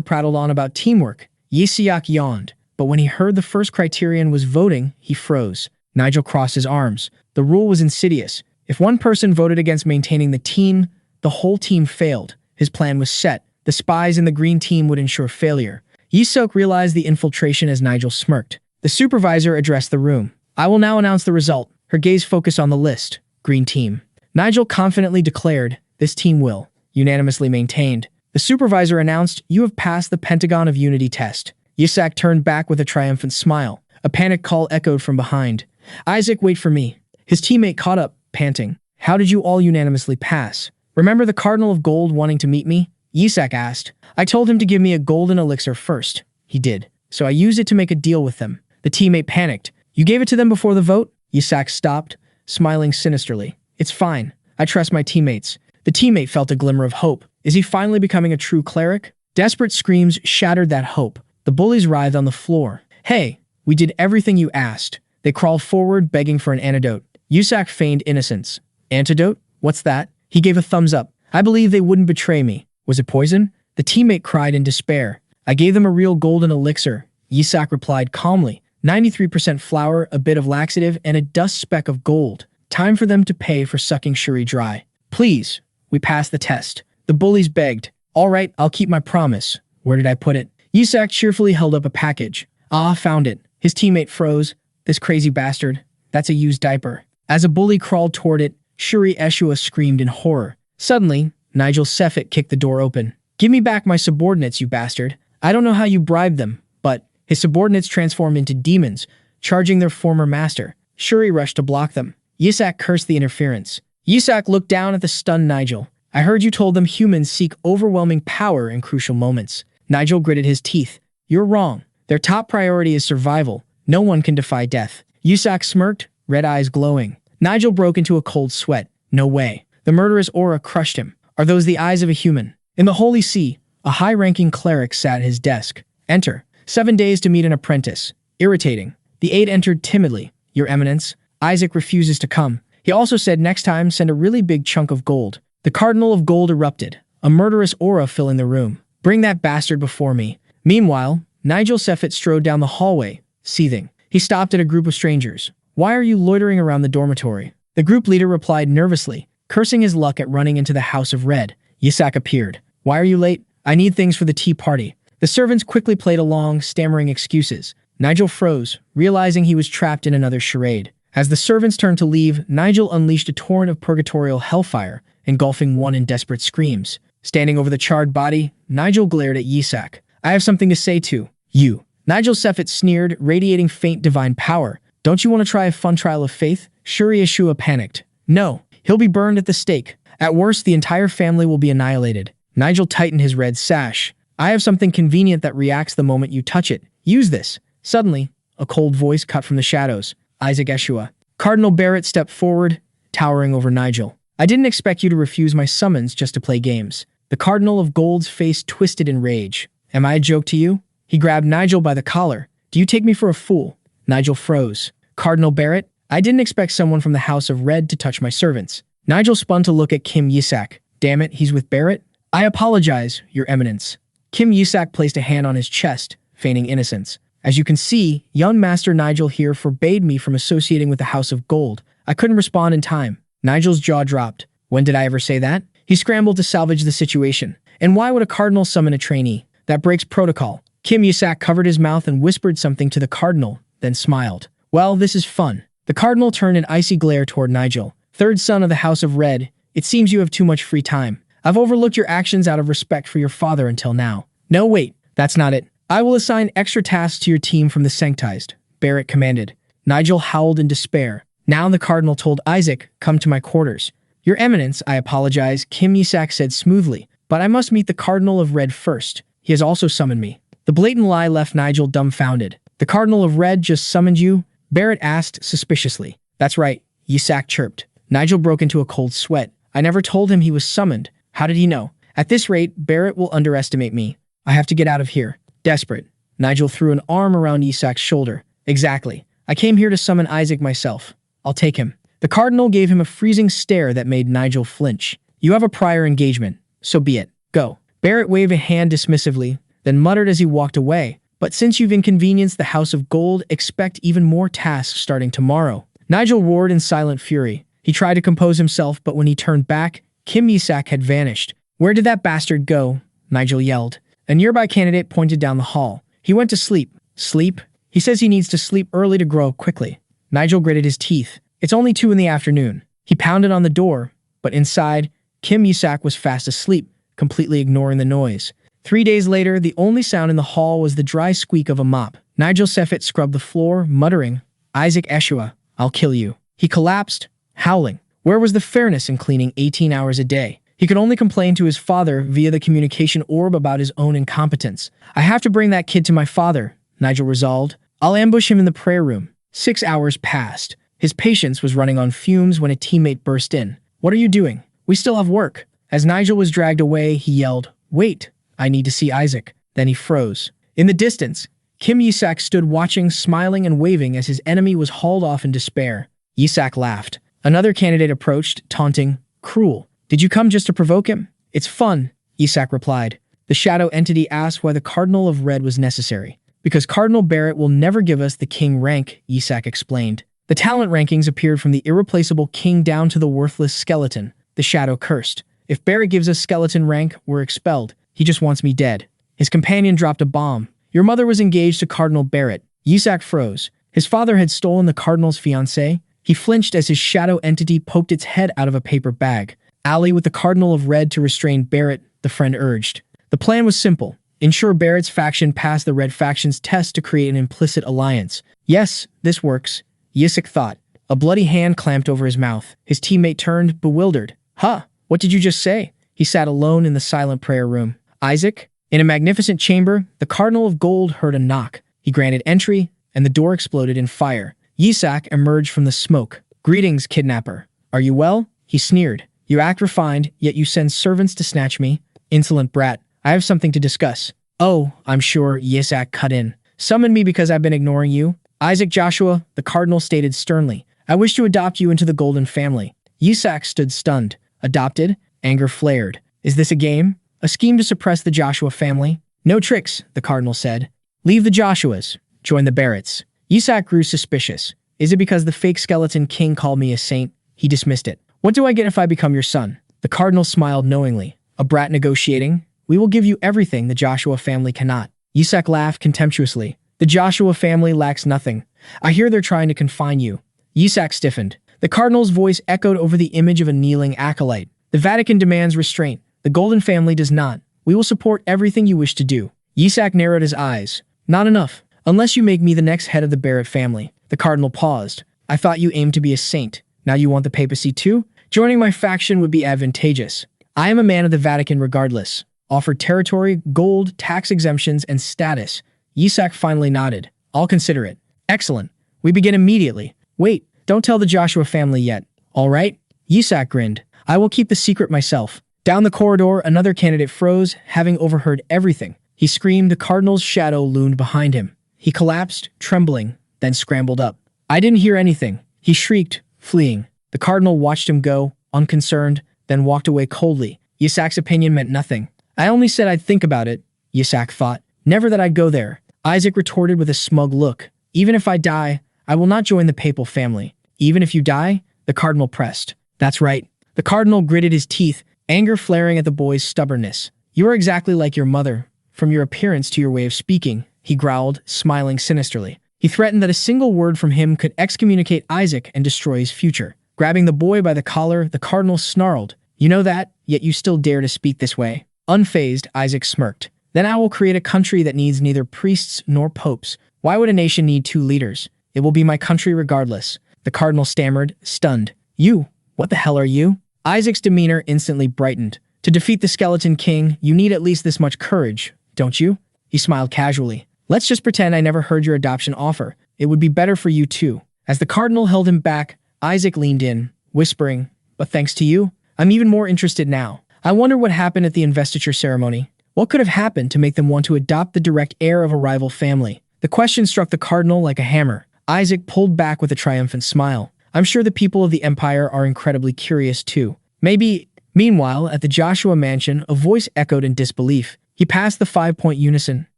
prattled on about teamwork, Yasok yawned. But when he heard the first criterion was voting, he froze. Nigel crossed his arms. The rule was insidious. If one person voted against maintaining the team, the whole team failed. His plan was set. The spies in the green team would ensure failure. Yasok realized the infiltration as Nigel smirked. The supervisor addressed the room. I will now announce the result. Her gaze focused on the list. Green team. Nigel confidently declared, this team will. Unanimously maintained. The supervisor announced, you have passed the Pentagon of Unity test. Yasok turned back with a triumphant smile. A panic call echoed from behind. Isaac, wait for me. His teammate caught up, panting. How did you all unanimously pass? Remember the Cardinal of Gold wanting to meet me? Yasok asked. I told him to give me a golden elixir first. He did. So I used it to make a deal with them. The teammate panicked. You gave it to them before the vote? Yasok stopped, smiling sinisterly. It's fine. I trust my teammates. The teammate felt a glimmer of hope. Is he finally becoming a true cleric? Desperate screams shattered that hope. The bullies writhed on the floor. Hey, we did everything you asked. They crawled forward, begging for an antidote. Yasok feigned innocence. Antidote? What's that? He gave a thumbs up. I believe they wouldn't betray me. Was it poison? The teammate cried in despair. I gave them a real golden elixir. Yasok replied calmly. 93% flour, a bit of laxative, and a dust speck of gold. Time for them to pay for sucking Shuri dry. Please, we passed the test. The bullies begged. All right, I'll keep my promise. Where did I put it? Yasok cheerfully held up a package. Ah, found it. His teammate froze. This crazy bastard. That's a used diaper. As a bully crawled toward it, Shuri Ashua screamed in horror. Suddenly, Nigel Seafit kicked the door open. Give me back my subordinates, you bastard. I don't know how you bribed them, but his subordinates transformed into demons, charging their former master. Shuri rushed to block them. Yasok cursed the interference. Yasok looked down at the stunned Nigel. I heard you told them humans seek overwhelming power in crucial moments. Nigel gritted his teeth. You're wrong. Their top priority is survival. No one can defy death. Yasok smirked, red eyes glowing. Nigel broke into a cold sweat. No way. The murderous aura crushed him. Are those the eyes of a human? In the Holy See, a high-ranking cleric sat at his desk. Enter. 7 days to meet an apprentice. Irritating. The aide entered timidly. Your Eminence, Isaac refuses to come. He also said next time send a really big chunk of gold. The Cardinal of Gold erupted, a murderous aura filling the room. Bring that bastard before me. Meanwhile, Nigel Seafit strode down the hallway, seething. He stopped at a group of strangers. Why are you loitering around the dormitory? The group leader replied nervously, cursing his luck at running into the House of Red. Yasok appeared. Why are you late? I need things for the tea party. The servants quickly played along, stammering excuses. Nigel froze, realizing he was trapped in another charade. As the servants turned to leave, Nigel unleashed a torrent of purgatorial hellfire, engulfing one in desperate screams. Standing over the charred body, Nigel glared at Yasok. I have something to say to you. Nigel Seafit sneered, radiating faint divine power. Don't you want to try a fun trial of faith? Shuri Ashua panicked. No, he'll be burned at the stake. At worst, the entire family will be annihilated. Nigel tightened his red sash. I have something convenient that reacts the moment you touch it. Use this. Suddenly, a cold voice cut from the shadows. Isaac Ashua. Cardinal Barrett stepped forward, towering over Nigel. I didn't expect you to refuse my summons just to play games. The Cardinal of Gold's face twisted in rage. Am I a joke to you? He grabbed Nigel by the collar. Do you take me for a fool? Nigel froze. Cardinal Barrett, I didn't expect someone from the House of Red to touch my servants. Nigel spun to look at Kim Yasok. Damn it, he's with Barrett? I apologize, Your Eminence. Kim Yasok placed a hand on his chest, feigning innocence. As you can see, young Master Nigel here forbade me from associating with the House of Gold. I couldn't respond in time. Nigel's jaw dropped. When did I ever say that? He scrambled to salvage the situation. And why would a cardinal summon a trainee? That breaks protocol. Kim Yasok covered his mouth and whispered something to the cardinal, then smiled. Well, this is fun. The cardinal turned an icy glare toward Nigel. Third son of the House of Red, it seems you have too much free time. I've overlooked your actions out of respect for your father until now. No, wait, that's not it. I will assign extra tasks to your team from the Sanctized, Barrett commanded. Nigel howled in despair. Now the cardinal told Isaac, come to my quarters. Your Eminence, I apologize, Kim Yasok said smoothly, but I must meet the Cardinal of Red first. He has also summoned me. The blatant lie left Nigel dumbfounded. The Cardinal of Red just summoned you? Barrett asked suspiciously. That's right, Yasok chirped. Nigel broke into a cold sweat. I never told him he was summoned. How did he know? At this rate, Barrett will underestimate me. I have to get out of here. Desperate. Nigel threw an arm around Yasok's shoulder. Exactly. I came here to summon Isaac myself. I'll take him. The cardinal gave him a freezing stare that made Nigel flinch. You have a prior engagement. So be it. Go. Barrett waved a hand dismissively, then muttered as he walked away. But since you've inconvenienced the House of Gold, expect even more tasks starting tomorrow. Nigel roared in silent fury. He tried to compose himself, but when he turned back, Kim Yasok had vanished. Where did that bastard go? Nigel yelled. A nearby candidate pointed down the hall. He went to sleep. Sleep? He says he needs to sleep early to grow quickly. Nigel gritted his teeth. It's only 2 in the afternoon. He pounded on the door, but inside, Kim Yasok was fast asleep, completely ignoring the noise. 3 days later, the only sound in the hall was the dry squeak of a mop. Nigel Seffet scrubbed the floor, muttering, Isaac Ashua, I'll kill you. He collapsed, howling. Where was the fairness in cleaning 18 hours a day? He could only complain to his father via the communication orb about his own incompetence. I have to bring that kid to my father, Nigel resolved. I'll ambush him in the prayer room. 6 hours passed. His patience was running on fumes when a teammate burst in. What are you doing? We still have work. As Nigel was dragged away, he yelled, Wait, I need to see Isaac. Then he froze. In the distance, Kim Yasok stood watching, smiling and waving as his enemy was hauled off in despair. Yasok laughed. Another candidate approached, taunting, Cruel. Did you come just to provoke him? It's fun, Yasok replied. The shadow entity asked why the Cardinal of Red was necessary. Because Cardinal Barrett will never give us the king rank, Yasok explained. The talent rankings appeared from the irreplaceable king down to the worthless skeleton. The shadow cursed. If Barrett gives us skeleton rank, we're expelled. He just wants me dead. His companion dropped a bomb. Your mother was engaged to Cardinal Barrett. Yasok froze. His father had stolen the Cardinal's fiancée. He flinched as his shadow entity poked its head out of a paper bag. Ally with the Cardinal of Red to restrain Barrett, the friend urged. The plan was simple. Ensure Barrett's faction passed the Red faction's test to create an implicit alliance. Yes, this works, Yasok thought. A bloody hand clamped over his mouth. His teammate turned, bewildered. Huh, what did you just say? He sat alone in the silent prayer room. Isaac? In a magnificent chamber, the Cardinal of Gold heard a knock. He granted entry, and the door exploded in fire. Yasok emerged from the smoke. Greetings, kidnapper. Are you well? He sneered. You act refined, yet you send servants to snatch me. Insolent brat. I have something to discuss. Oh, I'm sure, Yasok cut in. Summon me because I've been ignoring you. Isaac Joshua, the Cardinal stated sternly. I wish to adopt you into the Golden Family. Yasok stood stunned. Adopted? Anger flared. Is this a game? A scheme to suppress the Joshua family? No tricks, the Cardinal said. Leave the Joshuas. Join the Barretts. Yasok grew suspicious. Is it because the fake skeleton king called me a saint? He dismissed it. What do I get if I become your son? The Cardinal smiled knowingly. A brat negotiating? We will give you everything the Joshua family cannot. Yasok laughed contemptuously. The Joshua family lacks nothing. I hear they're trying to confine you. Yasok stiffened. The Cardinal's voice echoed over the image of a kneeling acolyte. The Vatican demands restraint. The Golden Family does not. We will support everything you wish to do. Yasok narrowed his eyes. Not enough. Unless you make me the next head of the Barrett family. The Cardinal paused. I thought you aimed to be a saint. Now you want the papacy too? Joining my faction would be advantageous. I am a man of the Vatican regardless. Offered territory, gold, tax exemptions, and status. Yasok finally nodded. I'll consider it. Excellent. We begin immediately. Wait, don't tell the Joshua family yet. All right? Yisak grinned. I will keep the secret myself. Down the corridor, another candidate froze, having overheard everything. He screamed. The cardinal's shadow loomed behind him. He collapsed, trembling, then scrambled up. I didn't hear anything. He shrieked, fleeing. The cardinal watched him go, unconcerned, then walked away coldly. Yisak's opinion meant nothing. I only said I'd think about it, Yisak thought. Never that I'd go there. Isaac retorted with a smug look. Even if I die, I will not join the papal family. Even if you die? The cardinal pressed. That's right. The cardinal gritted his teeth, anger flaring at the boy's stubbornness. You are exactly like your mother. From your appearance to your way of speaking, he growled, smiling sinisterly. He threatened that a single word from him could excommunicate Isaac and destroy his future. Grabbing the boy by the collar, the cardinal snarled. You know that, yet you still dare to speak this way. Unfazed, Isaac smirked. Then I will create a country that needs neither priests nor popes. Why would a nation need 2 leaders? It will be my country regardless. The cardinal stammered, stunned. You? What the hell are you? Isaac's demeanor instantly brightened. To defeat the skeleton king, you need at least this much courage, don't you? He smiled casually. Let's just pretend I never heard your adoption offer. It would be better for you too. As the cardinal held him back, Isaac leaned in, whispering, but thanks to you, I'm even more interested now. I wonder what happened at the investiture ceremony. What could have happened to make them want to adopt the direct heir of a rival family? The question struck the cardinal like a hammer. Isaac pulled back with a triumphant smile. I'm sure the people of the empire are incredibly curious too. Maybe. Meanwhile, at the Joshua mansion, a voice echoed in disbelief. He passed the 5-point unison.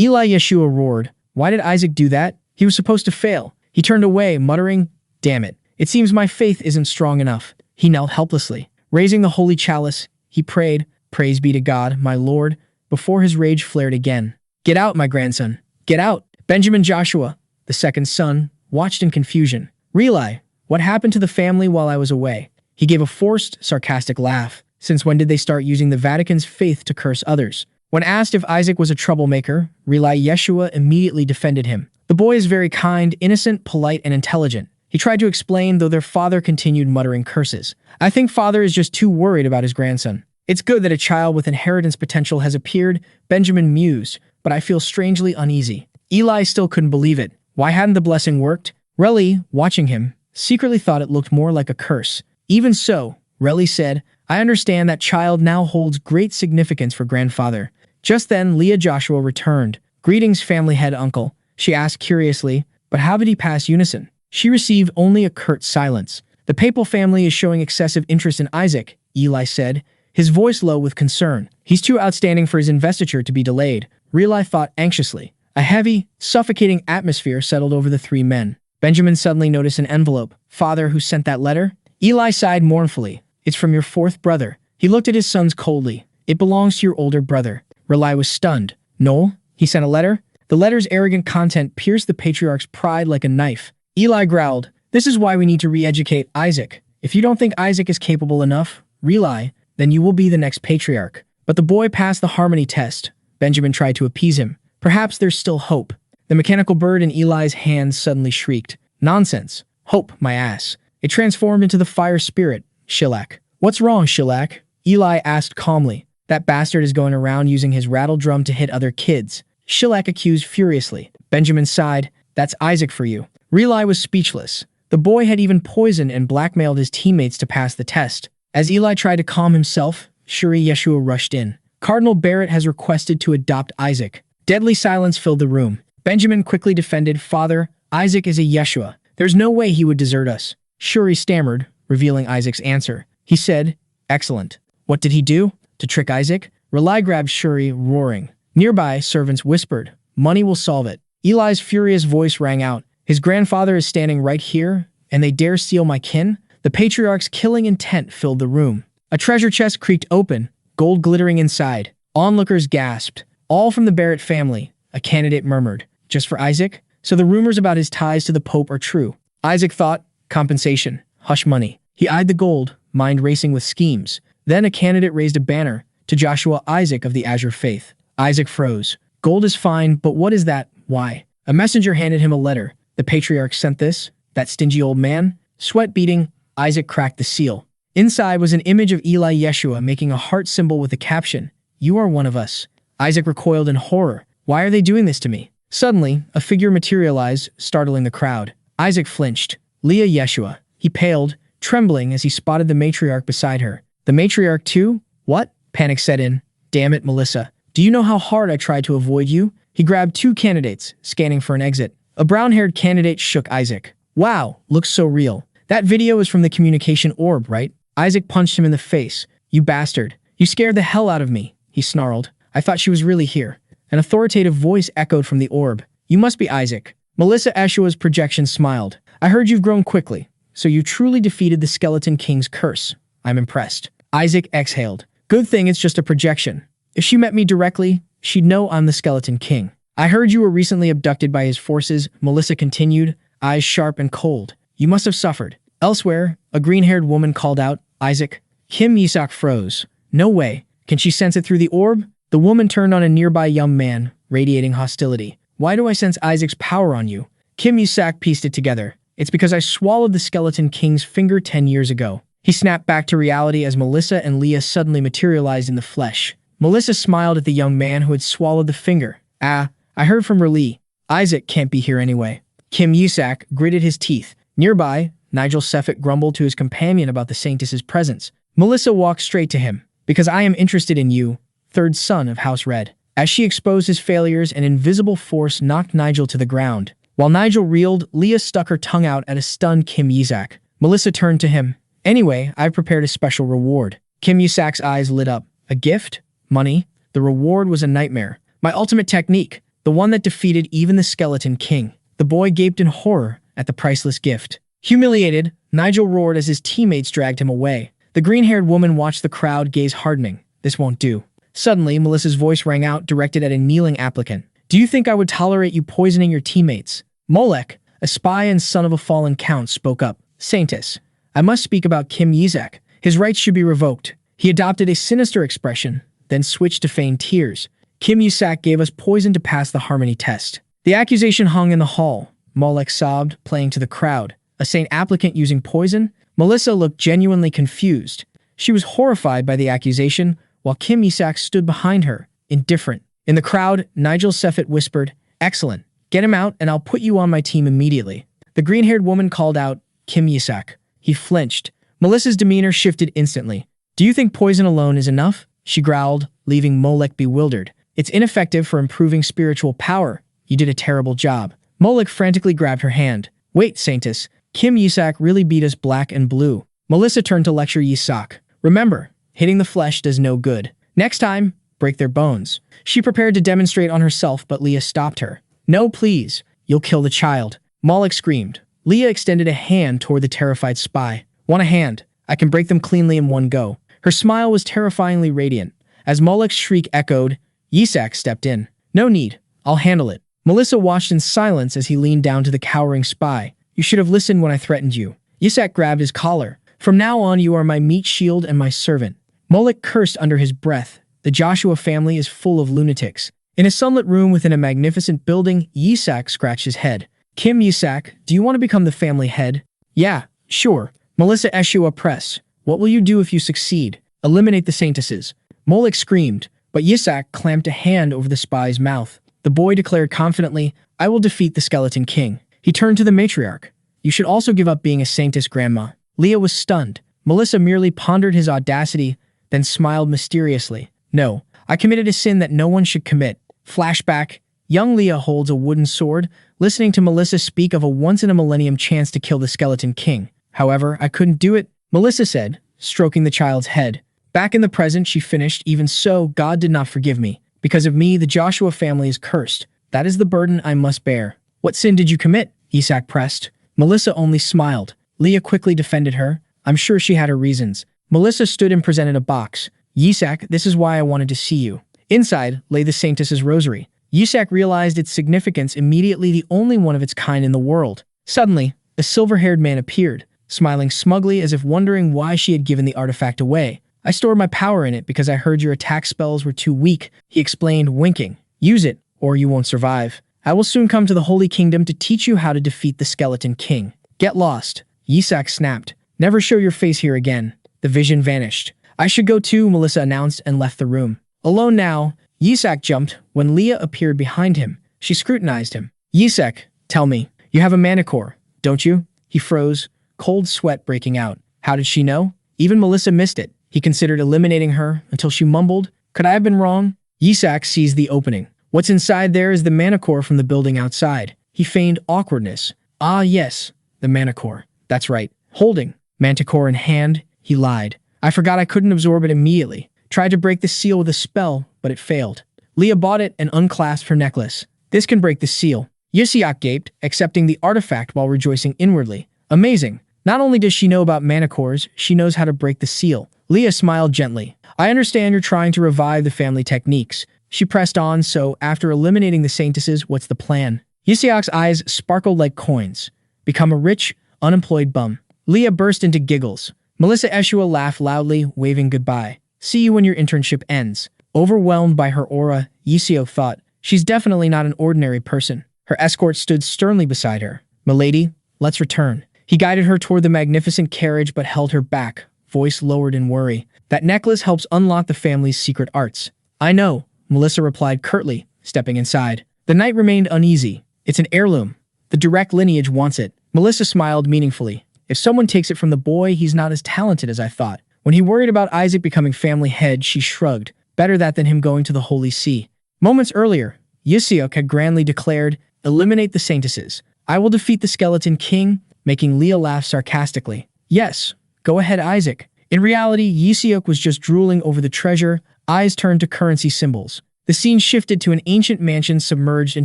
Eli Yeshua roared. Why did Isaac do that? He was supposed to fail. He turned away, muttering, damn it. It seems my faith isn't strong enough. He knelt helplessly. Raising the holy chalice, he prayed, praise be to God, my Lord, before his rage flared again. Get out, my grandson. Get out. Benjamin Joshua, the second son, watched in confusion. Rely, what happened to the family while I was away? He gave a forced, sarcastic laugh. Since when did they start using the Vatican's faith to curse others? When asked if Isaac was a troublemaker, Rely Yeshua immediately defended him. The boy is very kind, innocent, polite, and intelligent. He tried to explain, though their father continued muttering curses. I think father is just too worried about his grandson. It's good that a child with inheritance potential has appeared, Benjamin mused, but I feel strangely uneasy. Eli still couldn't believe it. Why hadn't the blessing worked? Reli, watching him, secretly thought it looked more like a curse. Even so, Reli said, I understand that child now holds great significance for grandfather. Just then, Leah Joshua returned. Greetings, family head uncle, she asked curiously, but how did he pass unison? She received only a curt silence. The papal family is showing excessive interest in Isaac, Eli said, his voice low with concern. He's too outstanding for his investiture to be delayed, Reli thought anxiously. A heavy, suffocating atmosphere settled over the 3 men. Benjamin suddenly noticed an envelope. Father, who sent that letter? Eli sighed mournfully. It's from your 4th brother. He looked at his sons coldly. It belongs to your older brother. Rely was stunned. Noel? He sent a letter? The letter's arrogant content pierced the patriarch's pride like a knife. Eli growled, this is why we need to re-educate Isaac. If you don't think Isaac is capable enough, Rely, then you will be the next patriarch. But the boy passed the harmony test. Benjamin tried to appease him. Perhaps there's still hope. The mechanical bird in Eli's hands suddenly shrieked. Nonsense. Hope, my ass. It transformed into the fire spirit, Shilak. What's wrong, Shilak? Eli asked calmly. That bastard is going around using his rattle drum to hit other kids. Shilak accused furiously. Benjamin sighed. That's Isaac for you. Rely was speechless. The boy had even poisoned and blackmailed his teammates to pass the test. As Eli tried to calm himself, Shuri Yeshua rushed in. Cardinal Barrett has requested to adopt Isaac. Deadly silence filled the room. Benjamin quickly defended, Father, Isaac is a Yeshua. There's no way he would desert us. Shuri stammered, revealing Isaac's answer. He said, excellent. What did he do? To trick Isaac? Rely grabbed Shuri, roaring. Nearby, servants whispered, money will solve it. Eli's furious voice rang out. His grandfather is standing right here, and they dare steal my kin? The patriarch's killing intent filled the room. A treasure chest creaked open, gold glittering inside. Onlookers gasped. All from the Barrett family, a candidate murmured. Just for Isaac? So the rumors about his ties to the Pope are true. Isaac thought, compensation, hush money. He eyed the gold, mind racing with schemes. Then a candidate raised a banner, to Joshua Isaac of the Azure Faith. Isaac froze. Gold is fine, but what is that? Why? A messenger handed him a letter. The patriarch sent this? That stingy old man? Sweat beating, Isaac cracked the seal. Inside was an image of Eli Yeshua making a heart symbol with the caption, You are one of us. Isaac recoiled in horror. Why are they doing this to me? Suddenly, a figure materialized, startling the crowd. Isaac flinched. Leah Yeshua. He paled, trembling as he spotted the matriarch beside her. The matriarch too? What? Panic set in. Damn it, Melissa. Do you know how hard I tried to avoid you? He grabbed two candidates, scanning for an exit. A brown-haired candidate shook Isaac. Wow, looks so real. That video is from the communication orb, right? Isaac punched him in the face. You bastard. You scared the hell out of me, he snarled. I thought she was really here. An authoritative voice echoed from the orb. You must be Isaac. Melissa Ashua's projection smiled. I heard you've grown quickly, so you truly defeated the Skeleton King's curse. I'm impressed. Isaac exhaled. Good thing it's just a projection. If she met me directly, she'd know I'm the Skeleton King. I heard you were recently abducted by his forces, Melissa continued, eyes sharp and cold. You must have suffered. Elsewhere, a green-haired woman called out, Isaac. Kim Yasok froze. No way. Can she sense it through the orb? The woman turned on a nearby young man, radiating hostility. Why do I sense Isaac's power on you? Kim Yasok pieced it together. It's because I swallowed the Skeleton King's finger 10 years ago. He snapped back to reality as Melissa and Leah suddenly materialized in the flesh. Melissa smiled at the young man who had swallowed the finger. Ah, I heard from Raleigh. Isaac can't be here anyway. Kim Yasok gritted his teeth. Nearby, Nigel Seffitt grumbled to his companion about the Saintess's presence. Melissa walked straight to him. Because I am interested in you, third son of House Red. As she exposed his failures, an invisible force knocked Nigel to the ground. While Nigel reeled, Leah stuck her tongue out at a stunned Kim Yasok. Melissa turned to him. Anyway, I've prepared a special reward. Kim Yasok's eyes lit up. A gift? Money? The reward was a nightmare. My ultimate technique. The one that defeated even the Skeleton King. The boy gaped in horror at the priceless gift. Humiliated, Nigel roared as his teammates dragged him away. The green-haired woman watched the crowd gaze hardening. This won't do. Suddenly, Melissa's voice rang out, directed at a kneeling applicant. Do you think I would tolerate you poisoning your teammates? Molech, a spy and son of a fallen count, spoke up. Saintess, I must speak about Kim Yasok. His rights should be revoked. He adopted a sinister expression, then switched to feigned tears. Kim Yasok gave us poison to pass the harmony test. The accusation hung in the hall. Molech sobbed, playing to the crowd. A saint applicant using poison? Melissa looked genuinely confused. She was horrified by the accusation, while Kim Yasok stood behind her, indifferent. In the crowd, Nigel Seffitt whispered, Excellent. Get him out and I'll put you on my team immediately. The green-haired woman called out, Kim Yasok. He flinched. Melissa's demeanor shifted instantly. Do you think poison alone is enough? She growled, leaving Molech bewildered. It's ineffective for improving spiritual power. You did a terrible job. Molech frantically grabbed her hand. Wait, Saintess. Kim Yasok really beat us black and blue. Melissa turned to lecture Yasok. Remember, hitting the flesh does no good. Next time, break their bones. She prepared to demonstrate on herself, but Leah stopped her. No, please. You'll kill the child. Molech screamed. Leah extended a hand toward the terrified spy. Want a hand? I can break them cleanly in one go. Her smile was terrifyingly radiant. As Molech's shriek echoed, Yasok stepped in. No need. I'll handle it. Melissa watched in silence as he leaned down to the cowering spy. You should have listened when I threatened you. Yasok grabbed his collar. From now on, you are my meat shield and my servant. Molech cursed under his breath. The Joshua family is full of lunatics. In a sunlit room within a magnificent building, Yasok scratched his head. Kim Yasok, do you want to become the family head? Yeah, sure. Melissa Ashua press. What will you do if you succeed? Eliminate the Saintesses. Molech screamed, but Yasok clamped a hand over the spy's mouth. The boy declared confidently, I will defeat the Skeleton King. He turned to the matriarch. You should also give up being a saintess, Grandma. Leah was stunned. Melissa merely pondered his audacity, then smiled mysteriously. No, I committed a sin that no one should commit. Flashback. Young Leah holds a wooden sword, listening to Melissa speak of a once-in-a-millennium chance to kill the Skeleton King. However, I couldn't do it, Melissa said, stroking the child's head. Back in the present, she finished, even so, God did not forgive me. Because of me, the Joshua family is cursed. That is the burden I must bear. What sin did you commit? Yasok pressed. Melissa only smiled. Leah quickly defended her. I'm sure she had her reasons. Melissa stood and presented a box. Yasok, this is why I wanted to see you. Inside lay the Saintess's rosary. Yasok realized its significance immediately, the only one of its kind in the world. Suddenly, a silver-haired man appeared, smiling smugly as if wondering why she had given the artifact away. I stored my power in it because I heard your attack spells were too weak, he explained, winking. Use it, or you won't survive. I will soon come to the Holy Kingdom to teach you how to defeat the Skeleton King. Get lost. Yasok snapped. Never show your face here again. The vision vanished. I should go too, Melissa announced and left the room. Alone now, Yasok jumped when Leah appeared behind him. She scrutinized him. Yasok, tell me, you have a manicore, don't you? He froze, cold sweat breaking out. How did she know? Even Melissa missed it. He considered eliminating her until she mumbled, "Could I have been wrong?" Yasok seized the opening. What's inside there is the manicore from the building outside. He feigned awkwardness. Ah, yes, the manicore. That's right. Holding manticore in hand, he lied. I forgot I couldn't absorb it immediately. Tried to break the seal with a spell, but it failed. Leah bought it and unclasped her necklace. This can break the seal. Yasok gaped, accepting the artifact while rejoicing inwardly. Amazing. Not only does she know about manicores, she knows how to break the seal. Leah smiled gently. I understand you're trying to revive the family techniques. She pressed on, so after eliminating the saintesses, what's the plan? Yasok's eyes sparkled like coins. Become a rich, unemployed bum. Leah burst into giggles. Melissa Ashua laughed loudly, waving goodbye. See you when your internship ends. Overwhelmed by her aura, Yasok thought, she's definitely not an ordinary person. Her escort stood sternly beside her. Milady, let's return. He guided her toward the magnificent carriage but held her back, voice lowered in worry. That necklace helps unlock the family's secret arts. I know, Melissa replied curtly, stepping inside. The knight remained uneasy. It's an heirloom. The direct lineage wants it. Melissa smiled meaningfully. If someone takes it from the boy, he's not as talented as I thought. When he worried about Isaac becoming family head, she shrugged. Better that than him going to the Holy See. Moments earlier, Yasok had grandly declared, eliminate the saintesses. I will defeat the skeleton king, making Leah laugh sarcastically. Yes, go ahead, Isaac. In reality, Yasok was just drooling over the treasure, eyes turned to currency symbols. The scene shifted to an ancient mansion submerged in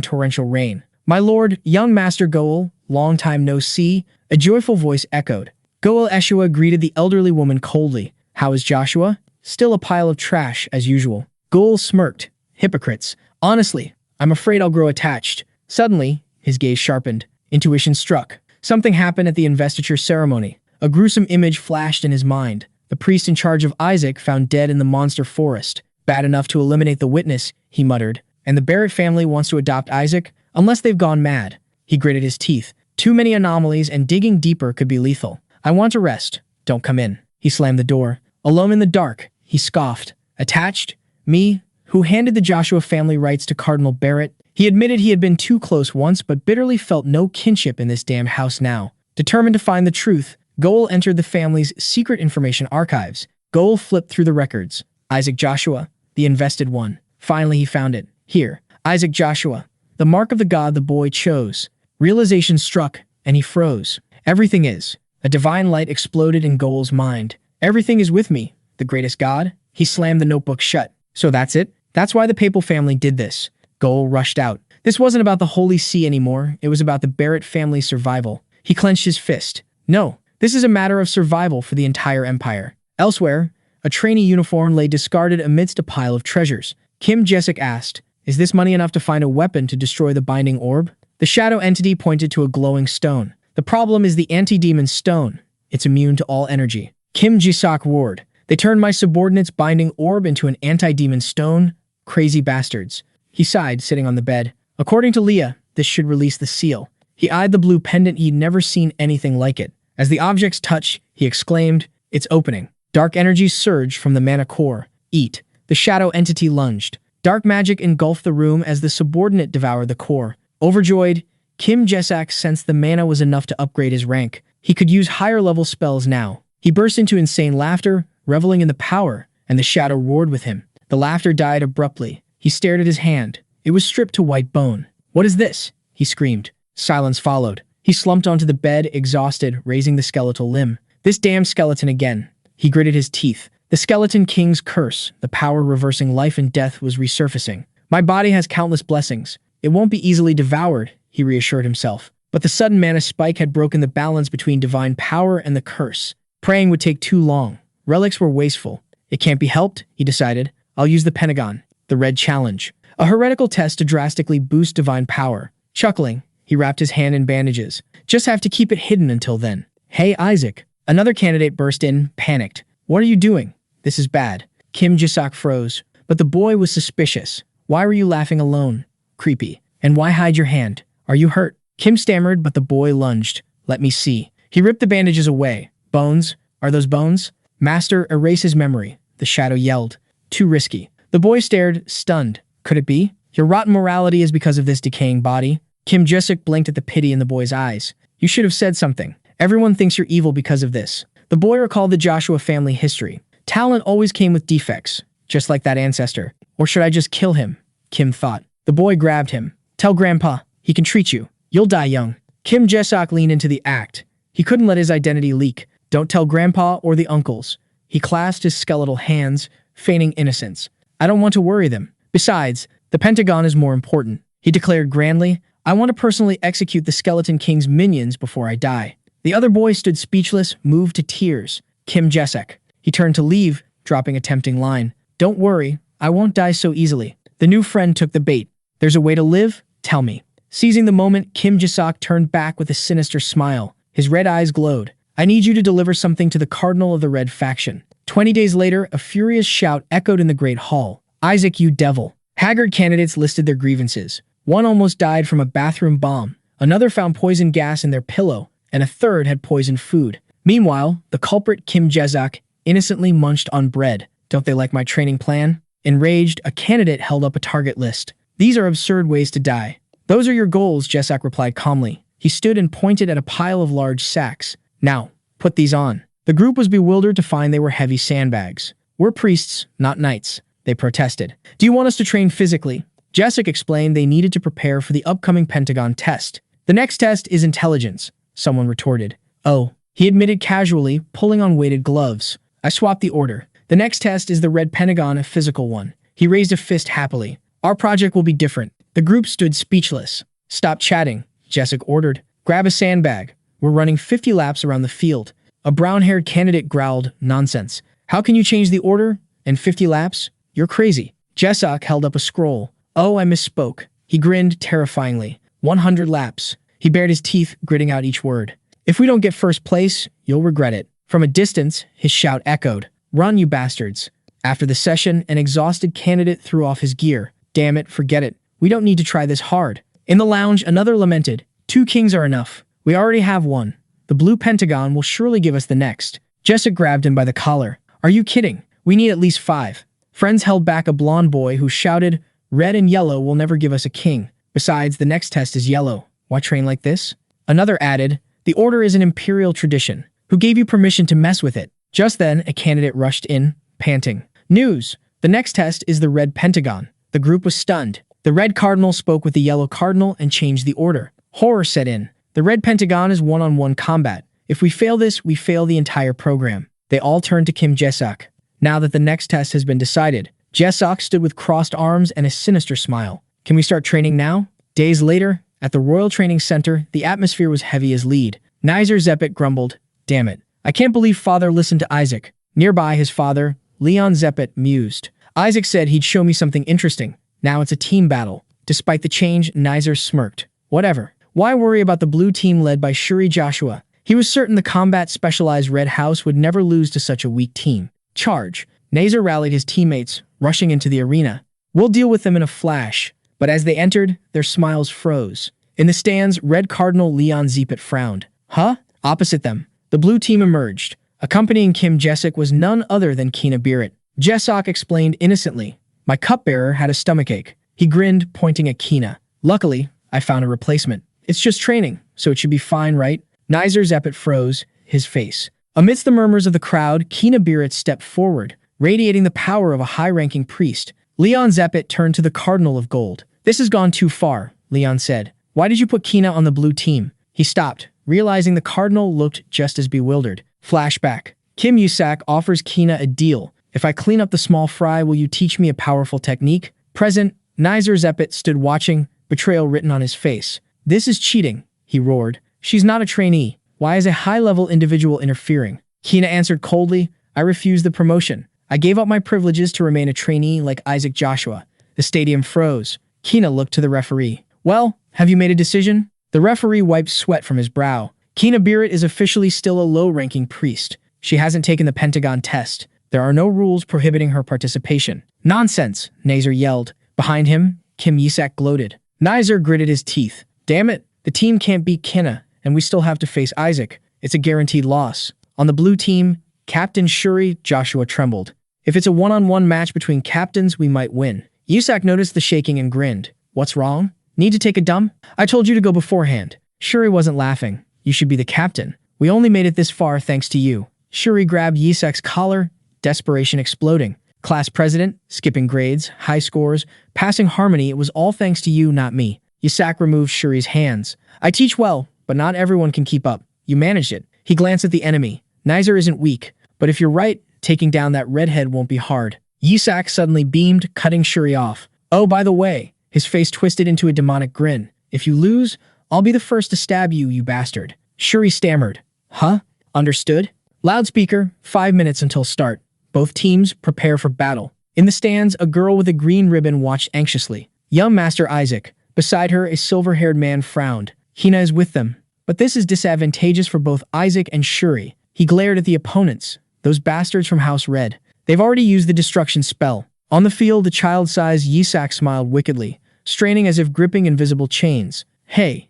torrential rain. My lord, young Master Goel, long time no see, a joyful voice echoed. Goel Ashua greeted the elderly woman coldly. How is Joshua? Still a pile of trash, as usual. Goel smirked. Hypocrites. Honestly, I'm afraid I'll grow attached. Suddenly, his gaze sharpened. Intuition struck. Something happened at the investiture ceremony. A gruesome image flashed in his mind. The priest in charge of Isaac found dead in the monster forest. Bad enough to eliminate the witness, he muttered. And the Barrett family wants to adopt Isaac? Unless they've gone mad. He gritted his teeth. Too many anomalies and digging deeper could be lethal. I want to rest. Don't come in. He slammed the door. Alone in the dark, he scoffed. Attached? Me? Who handed the Joshua family rights to Cardinal Barrett? He admitted he had been too close once, but bitterly felt no kinship in this damned house now. Determined to find the truth, Goel entered the family's secret information archives. Goel flipped through the records. Isaac Joshua, the invested one. Finally, he found it. Here, Isaac Joshua, the mark of the god the boy chose. Realization struck, and he froze. Everything is. A divine light exploded in Goel's mind. Everything is with me, the greatest god. He slammed the notebook shut. So that's it? That's why the papal family did this. Goel rushed out. This wasn't about the Holy See anymore. It was about the Barrett family's survival. He clenched his fist. No, this is a matter of survival for the entire empire. Elsewhere, a trainee uniform lay discarded amidst a pile of treasures. Kim Yasok asked, is this money enough to find a weapon to destroy the binding orb? The shadow entity pointed to a glowing stone. The problem is the anti-demon stone. It's immune to all energy. Kim Yasok roared. They turned my subordinate's binding orb into an anti-demon stone? Crazy bastards. He sighed, sitting on the bed. According to Leah, this should release the seal. He eyed the blue pendant. He'd never seen anything like it. As the object's touch, he exclaimed, it's opening. Dark energy surged from the mana core. Eat. The shadow entity lunged. Dark magic engulfed the room as the subordinate devoured the core. Overjoyed, Kim Yasok sensed the mana was enough to upgrade his rank. He could use higher-level spells now. He burst into insane laughter, reveling in the power, and the shadow roared with him. The laughter died abruptly. He stared at his hand. It was stripped to white bone. What is this? He screamed. Silence followed. He slumped onto the bed, exhausted, raising the skeletal limb. This damn skeleton again. He gritted his teeth. The skeleton king's curse, the power reversing life and death, was resurfacing. My body has countless blessings. It won't be easily devoured, he reassured himself. But the sudden mana spike had broken the balance between divine power and the curse. Praying would take too long. Relics were wasteful. It can't be helped, he decided. I'll use the Pentagon, the Red Challenge. A heretical test to drastically boost divine power. Chuckling, he wrapped his hand in bandages. Just have to keep it hidden until then. Hey, Isaac. Another candidate burst in, panicked. What are you doing? This is bad. Kim Yasok froze. But the boy was suspicious. Why were you laughing alone? Creepy. And why hide your hand? Are you hurt? Kim stammered, but the boy lunged. Let me see. He ripped the bandages away. Bones? Are those bones? Master, erase his memory. The shadow yelled. Too risky. The boy stared, stunned. Could it be? Your rotten morality is because of this decaying body. Kim Yasok blinked at the pity in the boy's eyes. You should have said something. Everyone thinks you're evil because of this. The boy recalled the Joshua family history. Talent always came with defects, just like that ancestor. Or should I just kill him? Kim thought. The boy grabbed him. Tell Grandpa, he can treat you. You'll die young. Kim Yasok leaned into the act. He couldn't let his identity leak. Don't tell Grandpa or the uncles. He clasped his skeletal hands, feigning innocence. I don't want to worry them. Besides, the Pentagon is more important. He declared grandly, I want to personally execute the Skeleton King's minions before I die. The other boy stood speechless, moved to tears. Kim Yasok. He turned to leave, dropping a tempting line. Don't worry, I won't die so easily. The new friend took the bait. There's a way to live? Tell me. Seizing the moment, Kim Yasok turned back with a sinister smile. His red eyes glowed. I need you to deliver something to the Cardinal of the Red Faction. 20 days later, a furious shout echoed in the Great Hall. Isaac, you devil. Haggard candidates listed their grievances. One almost died from a bathroom bomb. Another found poison gas in their pillow, and a third had poisoned food. Meanwhile, the culprit Kim Yasok innocently munched on bread. Don't they like my training plan? Enraged, a candidate held up a target list. These are absurd ways to die. Those are your goals, Yasok replied calmly. He stood and pointed at a pile of large sacks. Now, put these on. The group was bewildered to find they were heavy sandbags. We're priests, not knights, they protested. Do you want us to train physically? Yasok explained they needed to prepare for the upcoming Pentagon test. The next test is intelligence, someone retorted. Oh, he admitted casually, pulling on weighted gloves. I swapped the order. The next test is the Red Pentagon, a physical one. He raised a fist happily. Our project will be different. The group stood speechless. Stop chatting, Yasok ordered. Grab a sandbag. We're running 50 laps around the field. A brown-haired candidate growled, nonsense. How can you change the order? In 50 laps? You're crazy. Yasok held up a scroll. Oh, I misspoke. He grinned terrifyingly. 100 laps. He bared his teeth, gritting out each word. If we don't get first place, you'll regret it. From a distance, his shout echoed. Run, you bastards. After the session, an exhausted candidate threw off his gear. Damn it, forget it. We don't need to try this hard. In the lounge, another lamented. 2 kings are enough. We already have one. The Blue Pentagon will surely give us the next. Yasok grabbed him by the collar. Are you kidding? We need at least 5. Friends held back a blonde boy who shouted, Red and yellow will never give us a king. Besides, the next test is yellow. Why train like this? Another added, the order is an imperial tradition. Who gave you permission to mess with it? Just then, a candidate rushed in, panting. News! The next test is the Red Pentagon. The group was stunned. The Red Cardinal spoke with the Yellow Cardinal and changed the order. Horror set in. The Red Pentagon is one-on-one combat. If we fail this, we fail the entire program. They all turned to Kim Yasok. Now that the next test has been decided, Yasok stood with crossed arms and a sinister smile. Can we start training now? Days later, at the Royal Training Center, the atmosphere was heavy as lead. Nizer Zeppet grumbled, Damn it. I can't believe father listened to Isaac. Nearby, his father, Leon Zeppet, mused. Isaac said he'd show me something interesting. Now it's a team battle. Despite the change, Nizer smirked. Whatever. Why worry about the blue team led by Shuri Joshua? He was certain the combat-specialized Red House would never lose to such a weak team. Charge. Nizer rallied his teammates, rushing into the arena. We'll deal with them in a flash. But as they entered, their smiles froze. In the stands, Red Cardinal Leon Zeppet frowned. Huh? Opposite them, the blue team emerged. Accompanying Kim Yasok was none other than Kina Birit. Yasok explained innocently. My cupbearer had a stomachache. He grinned, pointing at Kina. Luckily, I found a replacement. It's just training, so it should be fine, right? Nizer Zeppet froze, his face. Amidst the murmurs of the crowd, Kina Birit stepped forward, radiating the power of a high-ranking priest. Leon Zeppet turned to the Cardinal of Gold. This has gone too far, Leon said. Why did you put Kina on the blue team? He stopped, realizing the Cardinal looked just as bewildered. Flashback. Kim Yasok offers Kina a deal. If I clean up the small fry, will you teach me a powerful technique? Present, Nizer Zeppet stood watching, betrayal written on his face. This is cheating, he roared. She's not a trainee. Why is a high-level individual interfering? Kina answered coldly, I refuse the promotion. I gave up my privileges to remain a trainee like Isaac Joshua. The stadium froze. Kina looked to the referee. Well, have you made a decision? The referee wiped sweat from his brow. Kina Birit is officially still a low-ranking priest. She hasn't taken the Pentagon test. There are no rules prohibiting her participation. Nonsense, Nizer yelled. Behind him, Kim Yasok gloated. Nizer gritted his teeth. Damn it, the team can't beat Kina, and we still have to face Isaac. It's a guaranteed loss. On the blue team, Captain Shuri Joshua trembled. If it's a one-on-one match between captains, we might win. Yusak noticed the shaking and grinned. What's wrong? Need to take a dump? I told you to go beforehand. Shuri wasn't laughing. You should be the captain. We only made it this far thanks to you. Shuri grabbed Yusak's collar, desperation exploding. Class president, skipping grades, high scores, passing harmony, it was all thanks to you, not me. Yusak removed Shuri's hands. I teach well, but not everyone can keep up. You managed it. He glanced at the enemy. Nizer isn't weak, but if you're right, taking down that redhead won't be hard. Yusak suddenly beamed, cutting Shuri off. Oh, by the way, his face twisted into a demonic grin. If you lose, I'll be the first to stab you, you bastard. Shuri stammered. Huh? Understood? Loudspeaker, 5 minutes until start. Both teams prepare for battle. In the stands, a girl with a green ribbon watched anxiously. Young Master Isaac. Beside her, a silver-haired man frowned. Hina is with them. But this is disadvantageous for both Isaac and Shuri. He glared at the opponents. Those bastards from House Red. They've already used the destruction spell. On the field, the child-sized Yusak smiled wickedly, straining as if gripping invisible chains. Hey,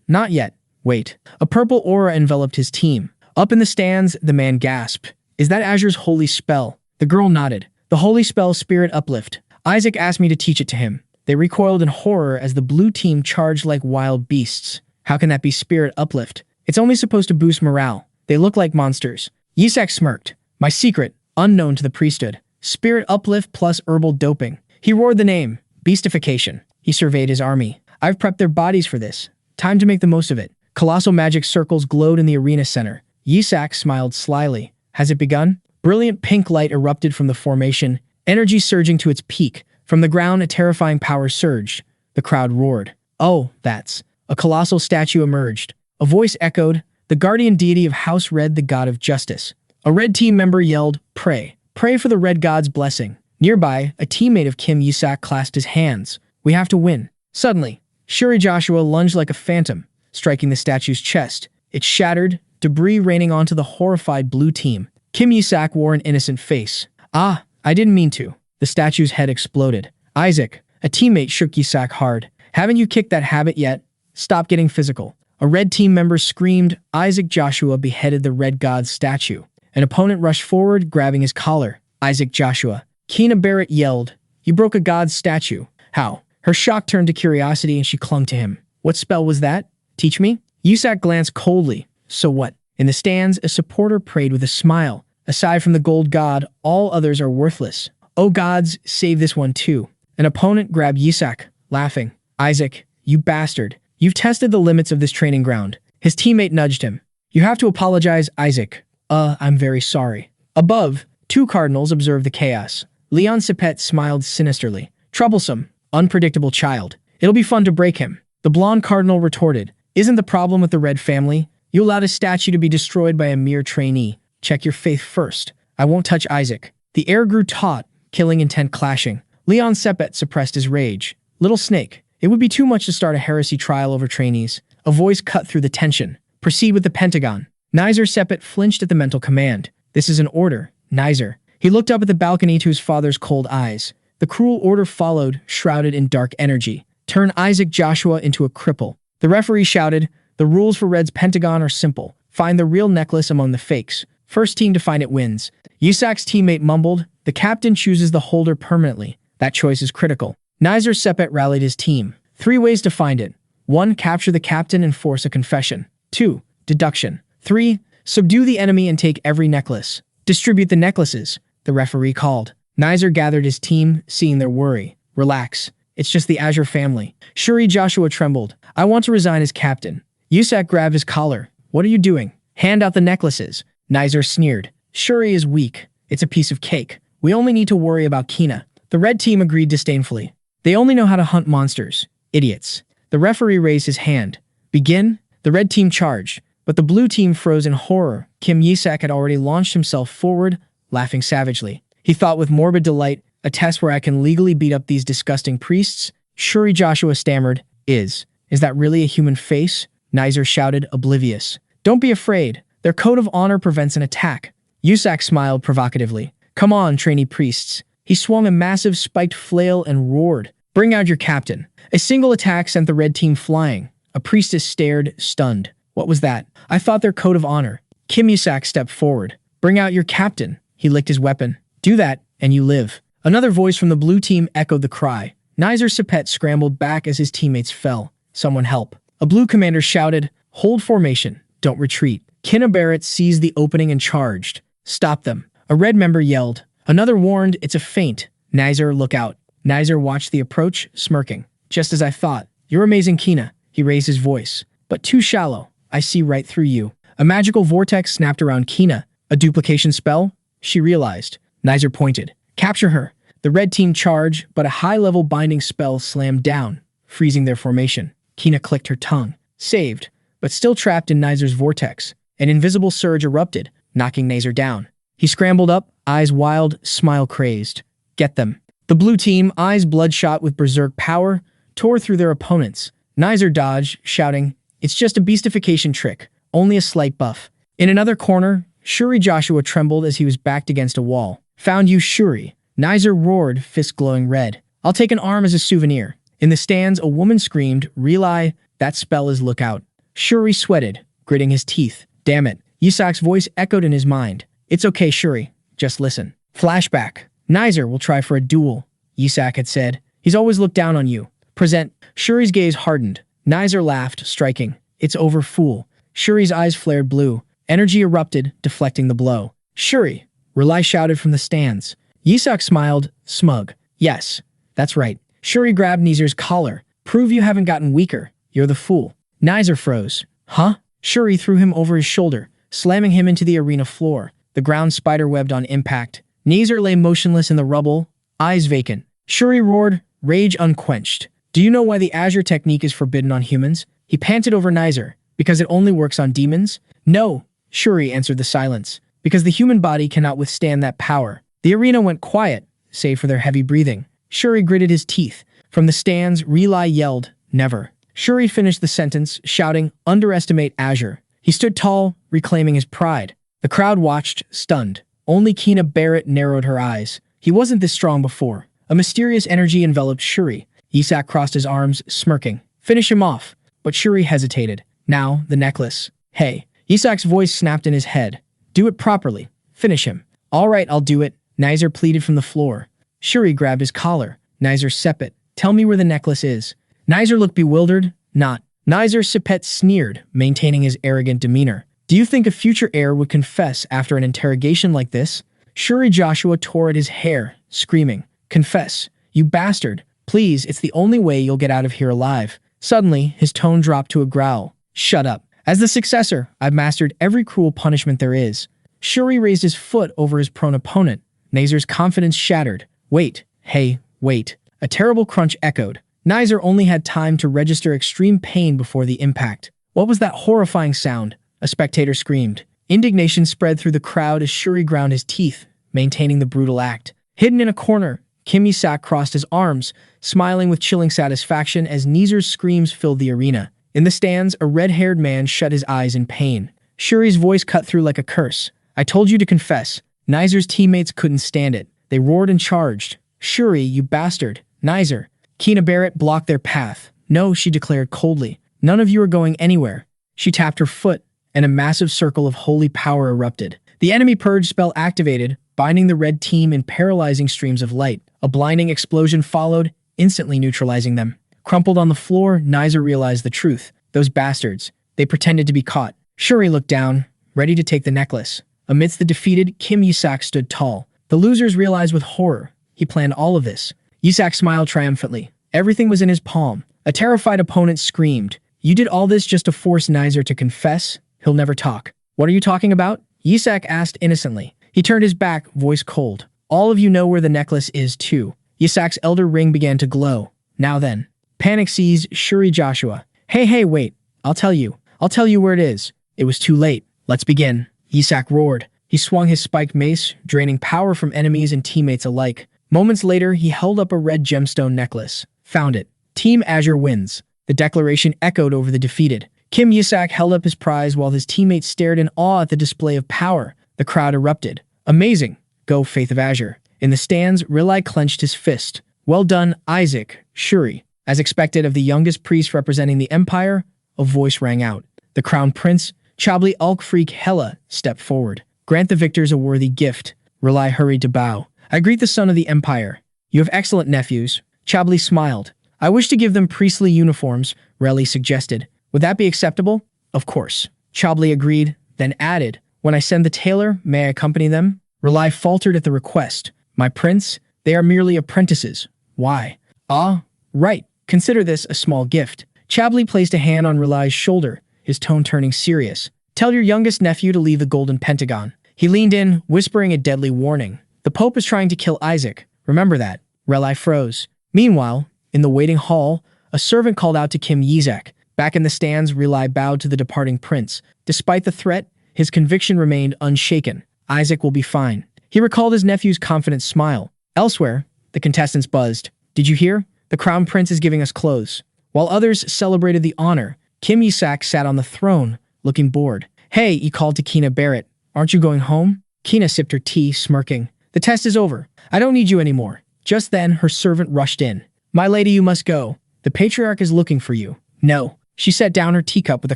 not yet. Wait. A purple aura enveloped his team. Up in the stands, the man gasped. Is that Azure's holy spell? The girl nodded. The holy spell Spirit Uplift. Isaac asked me to teach it to him. They recoiled in horror as the blue team charged like wild beasts. How can that be Spirit Uplift? It's only supposed to boost morale. They look like monsters. Yusak smirked. My secret, unknown to the priesthood. Spirit Uplift plus herbal doping. He roared the name. Beastification. He surveyed his army. I've prepped their bodies for this. Time to make the most of it. Colossal magic circles glowed in the arena center. Yusak smiled slyly. Has it begun? Brilliant pink light erupted from the formation, energy surging to its peak. From the ground, a terrifying power surged. The crowd roared. Oh, that's... A colossal statue emerged. A voice echoed, the guardian deity of House Red, the god of justice. A red team member yelled, pray. Pray for the red god's blessing. Nearby, a teammate of Kim Yasok clasped his hands. We have to win. Suddenly, Shuri Joshua lunged like a phantom, striking the statue's chest. It shattered, debris raining onto the horrified blue team. Kim Yasok wore an innocent face. Ah, I didn't mean to. The statue's head exploded. Isaac, a teammate, shook Yasok hard. Haven't you kicked that habit yet? Stop getting physical. A red team member screamed. Isaac Joshua beheaded the red god's statue. An opponent rushed forward, grabbing his collar. Isaac Joshua. Kina Barrett yelled, you broke a god's statue. How? Her shock turned to curiosity and she clung to him. What spell was that? Teach me? Yusak glanced coldly. So what? In the stands, a supporter prayed with a smile. Aside from the gold god, all others are worthless. Oh gods, save this one too. An opponent grabbed Yusak, laughing. Isaac, you bastard. You've tested the limits of this training ground. His teammate nudged him. You have to apologize, Isaac. I'm very sorry. Above, two cardinals observed the chaos. Leon Sepet smiled sinisterly. Troublesome, unpredictable child. It'll be fun to break him. The blonde cardinal retorted. Isn't the problem with the red family? You allowed a statue to be destroyed by a mere trainee. Check your faith first. I won't touch Isaac. The air grew taut, killing intent clashing. Leon Sepet suppressed his rage. Little snake. It would be too much to start a heresy trial over trainees. A voice cut through the tension. Proceed with the Pentagon. Nizer Sepet flinched at the mental command. This is an order, Nizer. He looked up at the balcony to his father's cold eyes. The cruel order followed, shrouded in dark energy. Turn Isaac Joshua into a cripple. The referee shouted, the rules for Red's Pentagon are simple. Find the real necklace among the fakes. First team to find it wins. Yusak's teammate mumbled, the captain chooses the holder permanently. That choice is critical. Nizer Sepet rallied his team. 3 ways to find it. 1. Capture the captain and force a confession. 2. Deduction. 3. Subdue the enemy and take every necklace. Distribute the necklaces, the referee called. Nizer gathered his team, seeing their worry. Relax. It's just the Azure family. Shuri Joshua trembled. I want to resign as captain. Yusak grabbed his collar. What are you doing? Hand out the necklaces. Nizer sneered. Shuri is weak. It's a piece of cake. We only need to worry about Kina. The red team agreed disdainfully. They only know how to hunt monsters. Idiots. The referee raised his hand. Begin? The red team charged, but the blue team froze in horror. Kim Yasok had already launched himself forward, laughing savagely. He thought with morbid delight, a test where I can legally beat up these disgusting priests? Shuri Joshua stammered, Is that really a human face? Nizer shouted, oblivious. Don't be afraid. Their code of honor prevents an attack. Yusak smiled provocatively. Come on, trainee priests. He swung a massive spiked flail and roared. Bring out your captain. A single attack sent the red team flying. A priestess stared, stunned. What was that? I thought their code of honor. Kim Yasok stepped forward. Bring out your captain. He licked his weapon. Do that, and you live. Another voice from the blue team echoed the cry. Nizar Sepet scrambled back as his teammates fell. Someone help. A blue commander shouted, hold formation, don't retreat. Kinna Barrett seized the opening and charged. Stop them. A red member yelled. Another warned, it's a feint. Nizar, look out. Nizar watched the approach, smirking. Just as I thought. You're amazing, Kina. He raised his voice. But too shallow. I see right through you. A magical vortex snapped around Kina. A duplication spell? She realized. Nizar pointed. Capture her. The red team charged, but a high-level binding spell slammed down, freezing their formation. Kina clicked her tongue. Saved, but still trapped in Nizar's vortex. An invisible surge erupted, knocking Nizar down. He scrambled up, eyes wild, smile crazed. Get them. The blue team, eyes bloodshot with berserk power, tore through their opponents. Nizar dodged, shouting, it's just a beastification trick, only a slight buff. In another corner, Shuri Joshua trembled as he was backed against a wall. Found you, Shuri. Nizar roared, fist glowing red. I'll take an arm as a souvenir. In the stands, a woman screamed, Relay, that spell is lookout. Shuri sweated, gritting his teeth. Damn it. Yisak's voice echoed in his mind. It's okay, Shuri. Just listen. Flashback. Nizar will try for a duel, Yisak had said. He's always looked down on you. Present. Shuri's gaze hardened. Nizar laughed, striking. It's over, fool. Shuri's eyes flared blue. Energy erupted, deflecting the blow. Shuri, Relay shouted from the stands. Yisak smiled, smug. Yes, that's right. Shuri grabbed Nizar's collar. Prove you haven't gotten weaker. You're the fool. Nizar froze. Huh? Shuri threw him over his shoulder, slamming him into the arena floor. The ground spiderwebbed on impact. Nizar lay motionless in the rubble, eyes vacant. Shuri roared, rage unquenched. Do you know why the Azure technique is forbidden on humans? He panted over Nizar. Because it only works on demons? No, Shuri answered the silence. Because the human body cannot withstand that power. The arena went quiet, save for their heavy breathing. Shuri gritted his teeth. From the stands, Relay yelled, never. Shuri finished the sentence, shouting, underestimate Azure. He stood tall, reclaiming his pride. The crowd watched, stunned. Only Kina Barrett narrowed her eyes. He wasn't this strong before. A mysterious energy enveloped Shuri. Yisak crossed his arms, smirking. Finish him off. But Shuri hesitated. Now, the necklace. Hey. Yisak's voice snapped in his head. Do it properly. Finish him. All right, I'll do it. Nizar pleaded from the floor. Shuri grabbed his collar. Nizar Sepet, tell me where the necklace is. Nizar looked bewildered. Not. Nizar Sepet sneered, maintaining his arrogant demeanor. Do you think a future heir would confess after an interrogation like this? Shuri Joshua tore at his hair, screaming, confess, you bastard. Please, it's the only way you'll get out of here alive. Suddenly, his tone dropped to a growl. Shut up. As the successor, I've mastered every cruel punishment there is. Shuri raised his foot over his prone opponent. Nizar's confidence shattered. Wait. Hey, wait. A terrible crunch echoed. Nizar only had time to register extreme pain before the impact. What was that horrifying sound? A spectator screamed. Indignation spread through the crowd as Shuri ground his teeth, maintaining the brutal act. Hidden in a corner, Kim Yasok crossed his arms, smiling with chilling satisfaction as Nizar's screams filled the arena. In the stands, a red-haired man shut his eyes in pain. Shuri's voice cut through like a curse. I told you to confess. Nizar's teammates couldn't stand it. They roared and charged. Shuri, you bastard. Nizar. Kina Barrett blocked their path. No, she declared coldly. None of you are going anywhere. She tapped her foot, and a massive circle of holy power erupted. The enemy purge spell activated, binding the red team in paralyzing streams of light. A blinding explosion followed, instantly neutralizing them. Crumpled on the floor, Nizar realized the truth. Those bastards. They pretended to be caught. Shuri looked down, ready to take the necklace. Amidst the defeated, Kim Yasok stood tall. The losers realized with horror. He planned all of this. Yisak smiled triumphantly. Everything was in his palm. A terrified opponent screamed. You did all this just to force Nizar to confess? He'll never talk. What are you talking about? Yisak asked innocently. He turned his back, voice cold. All of you know where the necklace is too. Yisak's elder ring began to glow. Now then. Panic seized Shuri Joshua. Hey, wait. I'll tell you. I'll tell you where it is. It was too late. Let's begin. Yisak roared. He swung his spiked mace, draining power from enemies and teammates alike. Moments later, he held up a red gemstone necklace. Found it. Team Azure wins. The declaration echoed over the defeated. Kim Yasok held up his prize while his teammates stared in awe at the display of power. The crowd erupted. Amazing. Go, Faith of Azure. In the stands, Relay clenched his fist. Well done, Isaac. Shuri. As expected of the youngest priest representing the Empire, a voice rang out. The Crown Prince, Chabli Ulk Freak Hela, stepped forward. Grant the victors a worthy gift. Relay hurried to bow. I greet the son of the Empire. You have excellent nephews. Chablis smiled. I wish to give them priestly uniforms, Relly suggested. Would that be acceptable? Of course. Chablis agreed, then added, when I send the tailor, may I accompany them? Relay faltered at the request. My prince, they are merely apprentices. Why? Ah, right. Consider this a small gift. Chablis placed a hand on Relay's shoulder, his tone turning serious. Tell your youngest nephew to leave the Golden Pentagon. He leaned in, whispering a deadly warning. The Pope is trying to kill Isaac. Remember that. Relay froze. Meanwhile, in the waiting hall, a servant called out to Kim Yasok. Back in the stands, Relay bowed to the departing prince. Despite the threat, his conviction remained unshaken. Isaac will be fine. He recalled his nephew's confident smile. Elsewhere, the contestants buzzed. Did you hear? The crown prince is giving us clothes. While others celebrated the honor, Kim Yasok sat on the throne, looking bored. Hey, he called to Kina Barrett. Aren't you going home? Kina sipped her tea, smirking. The test is over. I don't need you anymore. Just then, her servant rushed in. My lady, you must go. The patriarch is looking for you. No. She set down her teacup with a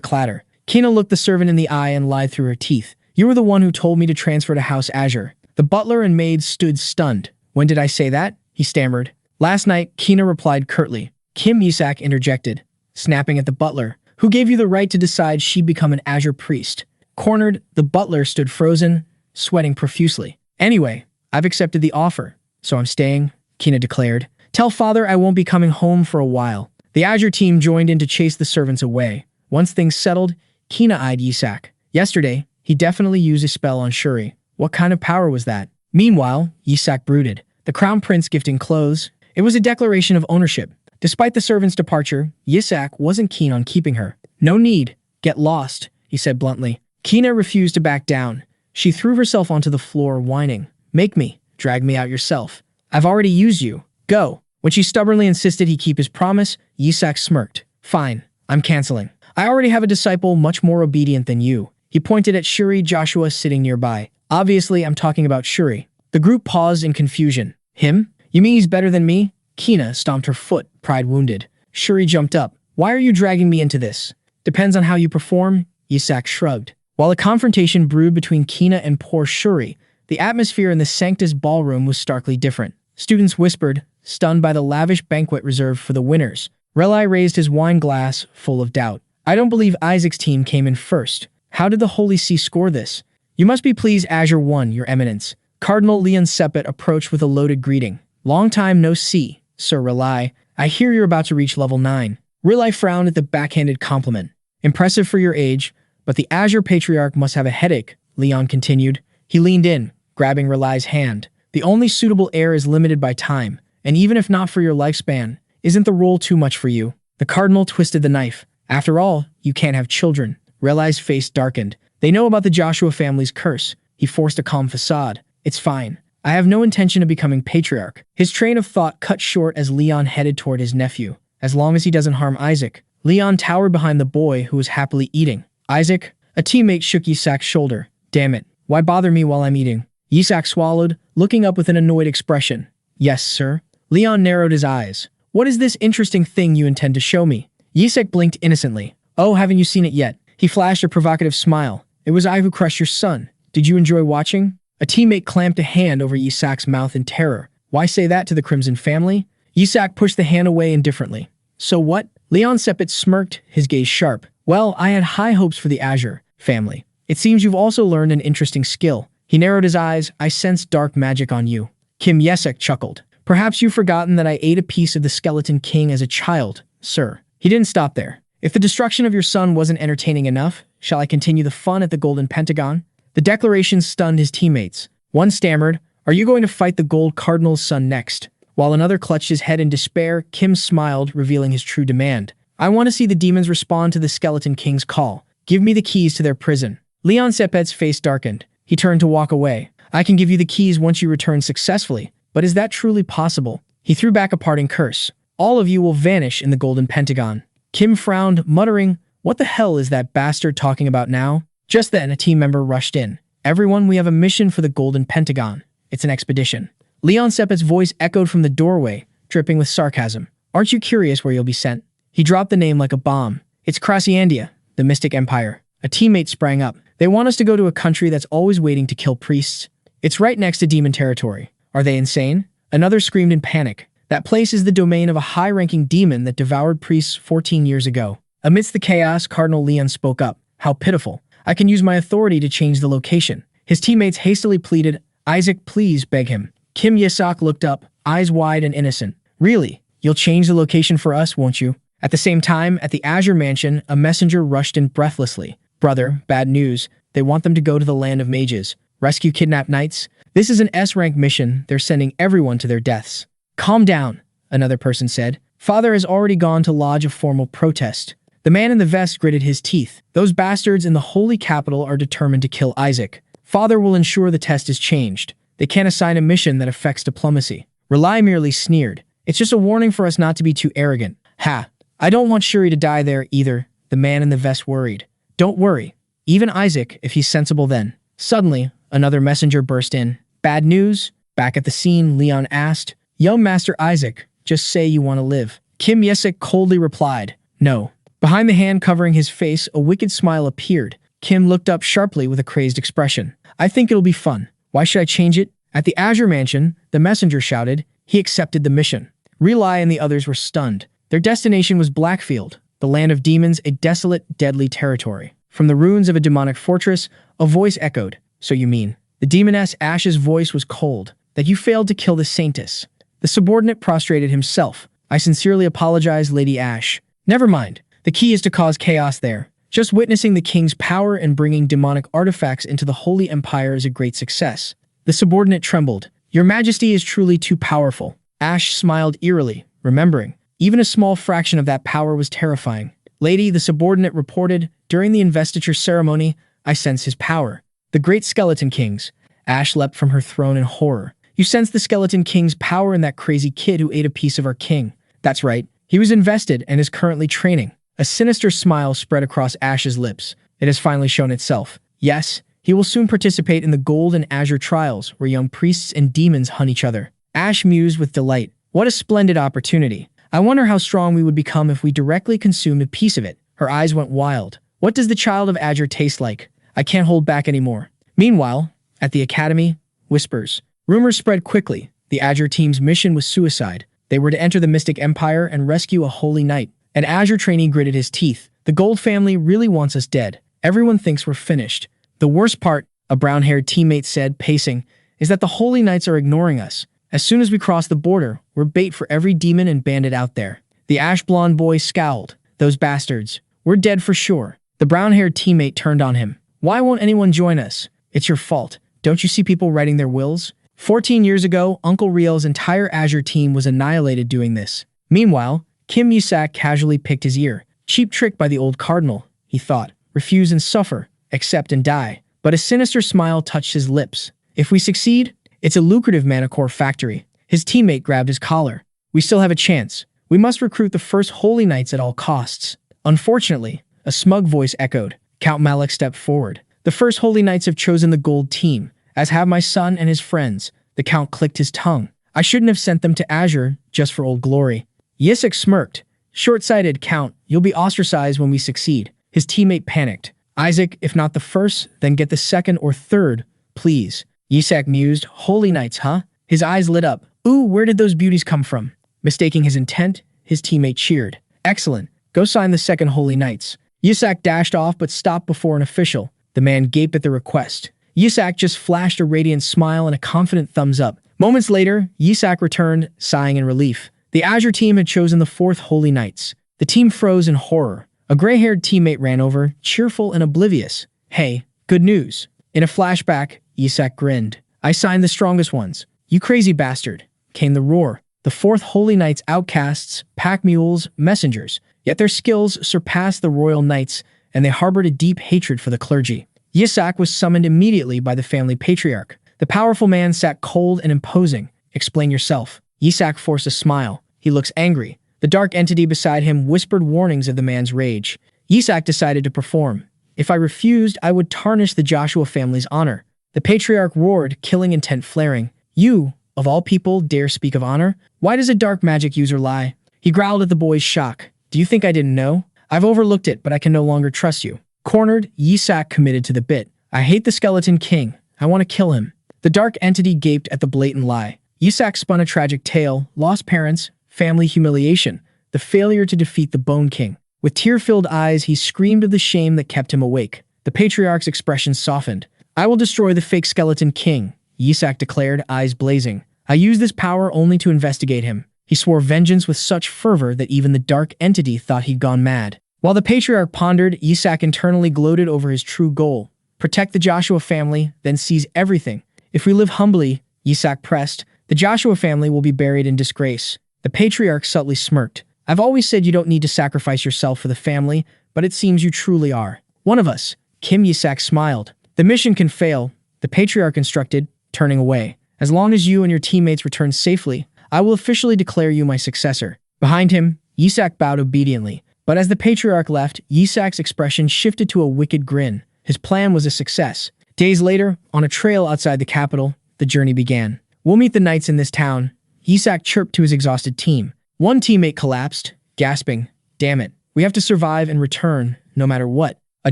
clatter. Kina looked the servant in the eye and lied through her teeth. You were the one who told me to transfer to House Azure. The butler and maids stood stunned. When did I say that? He stammered. Last night, Kina replied curtly. Kim Yasok interjected, snapping at the butler. Who gave you the right to decide she'd become an Azure priest? Cornered, the butler stood frozen, sweating profusely. Anyway, I've accepted the offer, so I'm staying, Kina declared. Tell father I won't be coming home for a while. The Azure team joined in to chase the servants away. Once things settled, Kina eyed Yasok. Yesterday, he definitely used a spell on Shuri. What kind of power was that? Meanwhile, Yasok brooded. The crown prince gifting clothes. It was a declaration of ownership. Despite the servant's departure, Yasok wasn't keen on keeping her. No need. Get lost, he said bluntly. Kina refused to back down. She threw herself onto the floor, whining. Make me. Drag me out yourself. I've already used you. Go. When she stubbornly insisted he keep his promise, Yasok smirked. Fine. I'm canceling. I already have a disciple much more obedient than you. He pointed at Shuri Joshua sitting nearby. Obviously, I'm talking about Shuri. The group paused in confusion. Him? You mean he's better than me? Kina stomped her foot, pride wounded. Shuri jumped up. Why are you dragging me into this? Depends on how you perform, Yasok shrugged. While a confrontation brewed between Kina and poor Shuri, the atmosphere in the Sanctus ballroom was starkly different. Students whispered, stunned by the lavish banquet reserved for the winners. Relay raised his wine glass, full of doubt. I don't believe Isaac's team came in first. How did the Holy See score this? You must be pleased Azure won, Your Eminence. Cardinal Leon Sepet approached with a loaded greeting. Long time no see, Sir Relay. I hear you're about to reach level 9. Relay frowned at the backhanded compliment. Impressive for your age, but the Azure Patriarch must have a headache, Leon continued. He leaned in, grabbing Relay's hand. The only suitable heir is limited by time, and even if not for your lifespan, isn't the role too much for you? The Cardinal twisted the knife. After all, you can't have children. Relay's face darkened. They know about the Joshua family's curse. He forced a calm facade. It's fine. I have no intention of becoming patriarch. His train of thought cut short as Leon headed toward his nephew. As long as he doesn't harm Isaac. Leon towered behind the boy who was happily eating. Isaac? A teammate shook Yasok's shoulder. Damn it. Why bother me while I'm eating? Yasok swallowed, looking up with an annoyed expression. Yes, sir. Leon narrowed his eyes. What is this interesting thing you intend to show me? Yasok blinked innocently. Oh, haven't you seen it yet? He flashed a provocative smile. It was I who crushed your son. Did you enjoy watching? A teammate clamped a hand over Yasok's mouth in terror. Why say that to the Crimson family? Yasok pushed the hand away indifferently. So what? Leon Sepet smirked, his gaze sharp. Well, I had high hopes for the Azure family. It seems you've also learned an interesting skill. He narrowed his eyes. I sense dark magic on you. Kim Yasok chuckled. Perhaps you've forgotten that I ate a piece of the Skeleton King as a child, sir. He didn't stop there. If the destruction of your son wasn't entertaining enough, shall I continue the fun at the Golden Pentagon? The declaration stunned his teammates. One stammered, Are you going to fight the Gold Cardinal's son next? While another clutched his head in despair, Kim smiled, revealing his true demand. I want to see the demons respond to the Skeleton King's call. Give me the keys to their prison. Leon Sepet's face darkened. He turned to walk away. I can give you the keys once you return successfully, but is that truly possible? He threw back a parting curse. All of you will vanish in the Golden Pentagon. Kim frowned, muttering, What the hell is that bastard talking about now? Just then, a team member rushed in. Everyone, we have a mission for the Golden Pentagon. It's an expedition. Leon Sepet's voice echoed from the doorway, dripping with sarcasm. Aren't you curious where you'll be sent? He dropped the name like a bomb. It's Crasiandia, the Mystic Empire. A teammate sprang up. They want us to go to a country that's always waiting to kill priests. It's right next to demon territory. Are they insane? Another screamed in panic. That place is the domain of a high-ranking demon that devoured priests 14 years ago. Amidst the chaos, Cardinal Leon spoke up. How pitiful. I can use my authority to change the location. His teammates hastily pleaded, Isaac, please, beg him. Kim Yasok looked up, eyes wide and innocent. Really? You'll change the location for us, won't you? At the same time, at the Azure Mansion, a messenger rushed in breathlessly. Brother, bad news. They want them to go to the land of mages. Rescue kidnapped knights? This is an S-rank mission. They're sending everyone to their deaths. Calm down, another person said. Father has already gone to lodge a formal protest. The man in the vest gritted his teeth. Those bastards in the holy capital are determined to kill Isaac. Father will ensure the test is changed. They can't assign a mission that affects diplomacy. Rely merely sneered. It's just a warning for us not to be too arrogant. Ha! I don't want Shuri to die there either, the man in the vest worried. Don't worry. Even Isaac, if he's sensible then. Suddenly, another messenger burst in. Bad news? Back at the scene, Leon asked. Young Master Isaac, just say you want to live. Kim Yasok coldly replied. No. Behind the hand covering his face, a wicked smile appeared. Kim looked up sharply with a crazed expression. I think it'll be fun. Why should I change it? At the Azure Mansion, the messenger shouted. He accepted the mission. Relai and the others were stunned. Their destination was Blackfield, the land of demons, a desolate, deadly territory. From the ruins of a demonic fortress, a voice echoed. So you mean? The demoness Ash's voice was cold. That you failed to kill the Saintess. The subordinate prostrated himself. I sincerely apologize, Lady Ash. Never mind. The key is to cause chaos there. Just witnessing the king's power and bringing demonic artifacts into the Holy Empire is a great success. The subordinate trembled. Your Majesty is truly too powerful. Ash smiled eerily, remembering. Even a small fraction of that power was terrifying. Lady, the subordinate reported, during the investiture ceremony, I sense his power. The great Skeleton Kings. Ash leapt from her throne in horror. You sense the Skeleton King's power in that crazy kid who ate a piece of our king. That's right. He was invested and is currently training. A sinister smile spread across Ash's lips. It has finally shown itself. Yes, he will soon participate in the Gold and Azure trials, where young priests and demons hunt each other. Ash mused with delight. What a splendid opportunity. I wonder how strong we would become if we directly consumed a piece of it. Her eyes went wild. What does the child of Azure taste like? I can't hold back anymore. Meanwhile, at the academy, whispers. Rumors spread quickly. The Azure team's mission was suicide. They were to enter the Mystic Empire and rescue a holy knight. An Azure trainee gritted his teeth. The Gold family really wants us dead. Everyone thinks we're finished. The worst part, a brown-haired teammate said, pacing, is that the holy knights are ignoring us. As soon as we cross the border, we're bait for every demon and bandit out there. The ash-blonde boy scowled. Those bastards. We're dead for sure. The brown-haired teammate turned on him. Why won't anyone join us? It's your fault. Don't you see people writing their wills? 14 years ago, Uncle Riel's entire Azure team was annihilated doing this. Meanwhile, Kim Yasok casually picked his ear. Cheap trick by the old cardinal, he thought. Refuse and suffer, accept and die. But a sinister smile touched his lips. If we succeed, it's a lucrative manicore factory. His teammate grabbed his collar. We still have a chance. We must recruit the first holy knights at all costs. Unfortunately, a smug voice echoed. Count Malik stepped forward. The first holy knights have chosen the gold team, as have my son and his friends. The count clicked his tongue. I shouldn't have sent them to Azure just for old glory. Yasok smirked. Short-sighted, Count. You'll be ostracized when we succeed. His teammate panicked. Isaac, if not the first, then get the second or third, please. Yasok mused. Holy knights, huh? His eyes lit up. Ooh, where did those beauties come from? Mistaking his intent, his teammate cheered. Excellent. Go sign the second holy knights. Yasok dashed off but stopped before an official. The man gaped at the request. Yasok just flashed a radiant smile and a confident thumbs up. Moments later, Yasok returned, sighing in relief. The Azure team had chosen the fourth holy knights. The team froze in horror. A gray-haired teammate ran over, cheerful and oblivious. Hey, good news. In a flashback, Yasok grinned. I signed the strongest ones. You crazy bastard, came the roar. The fourth holy knights outcasts, pack mules, messengers. Yet their skills surpassed the royal knights, and they harbored a deep hatred for the clergy. Yasok was summoned immediately by the family patriarch. The powerful man sat cold and imposing. Explain yourself. Yasok forced a smile. He looks angry. The dark entity beside him whispered warnings of the man's rage. Yasok decided to perform. If I refused, I would tarnish the Joshua family's honor. The patriarch roared, killing intent flaring. You, of all people, dare speak of honor? Why does a dark magic user lie? He growled at the boy's shock. Do you think I didn't know? I've overlooked it, but I can no longer trust you. Cornered, Yasok committed to the bit. I hate the Skeleton King. I want to kill him. The dark entity gaped at the blatant lie. Yisak spun a tragic tale: lost parents, family humiliation, the failure to defeat the Bone King. With tear-filled eyes, he screamed of the shame that kept him awake. The patriarch's expression softened. "I will destroy the fake skeleton king," Yisak declared, eyes blazing. "I use this power only to investigate him." He swore vengeance with such fervor that even the dark entity thought he'd gone mad. While the patriarch pondered, Yisak internally gloated over his true goal: protect the Joshua family, then seize everything. "If we live humbly," Yisak pressed, "the Joshua family will be buried in disgrace." The patriarch subtly smirked. "I've always said you don't need to sacrifice yourself for the family, but it seems you truly are. One of us." Kim Yasok smiled. "The mission can fail," the patriarch instructed, turning away. "As long as you and your teammates return safely, I will officially declare you my successor." Behind him, Yisak bowed obediently. But as the patriarch left, Yisak's expression shifted to a wicked grin. His plan was a success. Days later, on a trail outside the capital, the journey began. "We'll meet the knights in this town," Yisak chirped to his exhausted team. One teammate collapsed, gasping, "Damn it, we have to survive and return, no matter what." A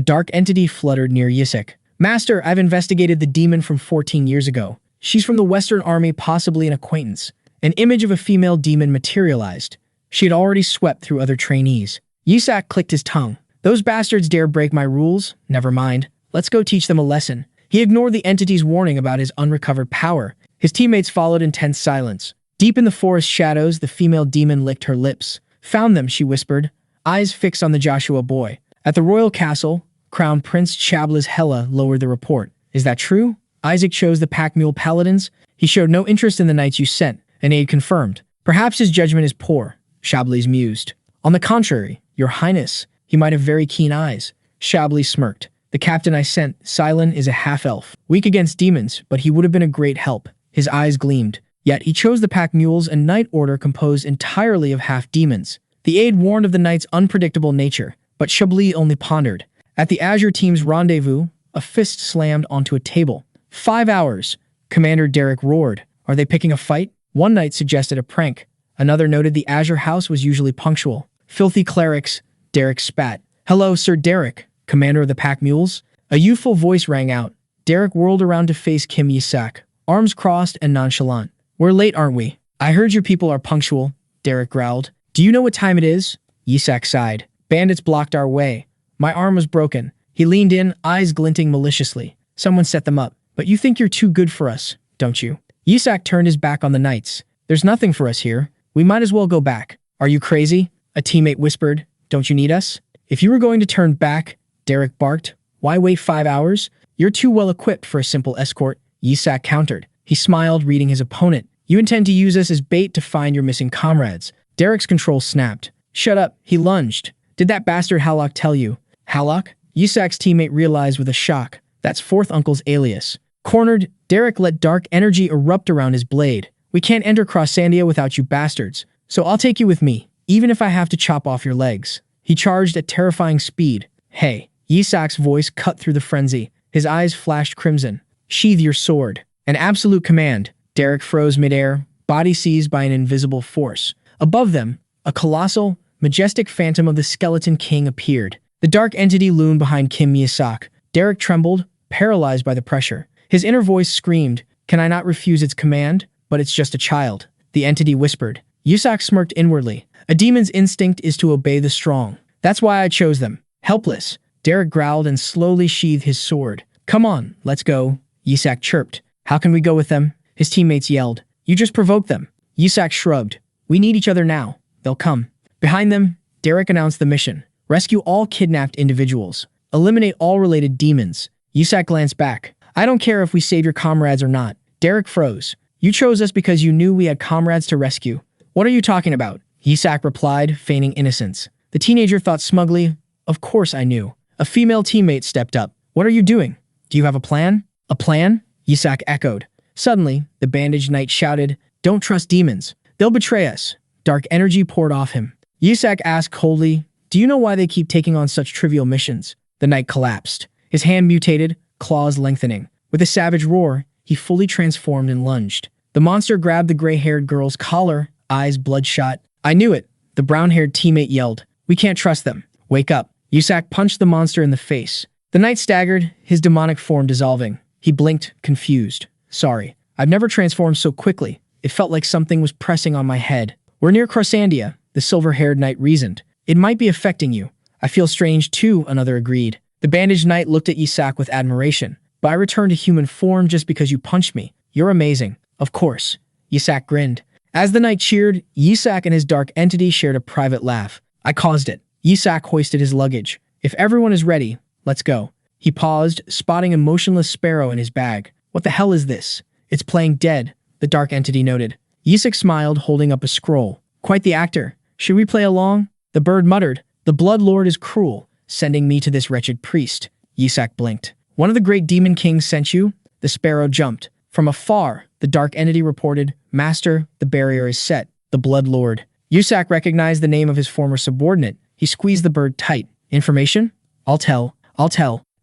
dark entity fluttered near Yisak. "Master, I've investigated the demon from 14 years ago. She's from the Western Army, possibly an acquaintance." An image of a female demon materialized. She had already swept through other trainees. Yisak clicked his tongue. "Those bastards dare break my rules? Never mind. Let's go teach them a lesson." He ignored the entity's warning about his unrecovered power. His teammates followed in tense silence. Deep in the forest shadows, the female demon licked her lips. "Found them," she whispered, eyes fixed on the Joshua boy. At the royal castle, Crown Prince Chablas Hela lowered the report. "Is that true? Isaac chose the pack mule paladins. He showed no interest in the knights you sent," an aide confirmed. "Perhaps his judgment is poor," Chablis mused. "On the contrary, your highness, he might have very keen eyes." Chablis smirked. "The captain I sent, Silon, is a half-elf. Weak against demons, but he would have been a great help." His eyes gleamed. Yet he chose the pack mules, a knight order composed entirely of half-demons. The aide warned of the knight's unpredictable nature, but Chablis only pondered. At the Azure team's rendezvous, a fist slammed onto a table. 5 hours, Commander Derek roared. "Are they picking a fight?" One knight suggested a prank. Another noted the Azure house was usually punctual. "Filthy clerics," Derek spat. "Hello, Sir Derek, commander of the pack mules." A youthful voice rang out. Derek whirled around to face Kim Yasok, arms crossed and nonchalant. "We're late, aren't we?" "I heard your people are punctual," Derek growled. "Do you know what time it is?" Yasok sighed. "Bandits blocked our way. My arm was broken." He leaned in, eyes glinting maliciously. "Someone set them up. But you think you're too good for us, don't you?" Yasok turned his back on the knights. "There's nothing for us here. We might as well go back." "Are you crazy?" a teammate whispered. "Don't you need us?" "If you were going to turn back," Derek barked, "why wait 5 hours? You're too well equipped for a simple escort," Yasok countered. He smiled, reading his opponent. "You intend to use us as bait to find your missing comrades." Derek's control snapped. "Shut up," he lunged. "Did that bastard Halak tell you?" "Halak?" Yasok's teammate realized with a shock. That's Fourth Uncle's alias. Cornered, Derek let dark energy erupt around his blade. "We can't enter Crossandia without you bastards, so I'll take you with me, even if I have to chop off your legs." He charged at terrifying speed. "Hey." Yasok's voice cut through the frenzy. His eyes flashed crimson. "Sheathe your sword." An absolute command. Derek froze midair, body seized by an invisible force. Above them, a colossal, majestic phantom of the Skeleton King appeared. The dark entity loomed behind Kim Yasok. Derek trembled, paralyzed by the pressure. His inner voice screamed, "Can I not refuse its command? But it's just a child." The entity whispered. Yasok smirked inwardly. "A demon's instinct is to obey the strong. That's why I chose them." Helpless, Derek growled and slowly sheathed his sword. "Come on, let's go," Yasok chirped. "How can we go with them?" His teammates yelled. "You just provoked them." Yasok shrugged. "We need each other now. They'll come." Behind them, Derek announced the mission. Rescue all kidnapped individuals. Eliminate all related demons. Yasok glanced back. "I don't care if we save your comrades or not." Derek froze. "You chose us because you knew we had comrades to rescue." "What are you talking about?" Yasok replied, feigning innocence. The teenager thought smugly, "Of course I knew." A female teammate stepped up. "What are you doing? Do you have a plan?" "A plan?" Yasok echoed. Suddenly, the bandaged knight shouted, "Don't trust demons. They'll betray us." Dark energy poured off him. Yasok asked coldly, "Do you know why they keep taking on such trivial missions?" The knight collapsed. His hand mutated, claws lengthening. With a savage roar, he fully transformed and lunged. The monster grabbed the gray-haired girl's collar, eyes bloodshot. "I knew it," the brown-haired teammate yelled. "We can't trust them. Wake up." Yasok punched the monster in the face. The knight staggered, his demonic form dissolving. He blinked, confused. "Sorry. I've never transformed so quickly. It felt like something was pressing on my head. We're near Crossandia, the silver-haired knight reasoned. It might be affecting you. I feel strange too, another agreed. The bandaged knight looked at Yisak with admiration. But I returned to human form just because you punched me. You're amazing. Of course. Yisak grinned. As the knight cheered, Yisak and his dark entity shared a private laugh. I caused it. Yisak hoisted his luggage. If everyone is ready, let's go. He paused, spotting a motionless sparrow in his bag. What the hell is this? It's playing dead, the dark entity noted. Yisak smiled, holding up a scroll. Quite the actor. Should we play along? The bird muttered. The Blood Lord is cruel, sending me to this wretched priest. Yisak blinked. One of the great demon kings sent you? The sparrow jumped. From afar, the dark entity reported, Master, the barrier is set. The Blood Lord. Yisak recognized the name of his former subordinate. He squeezed the bird tight. Information? I'll tell.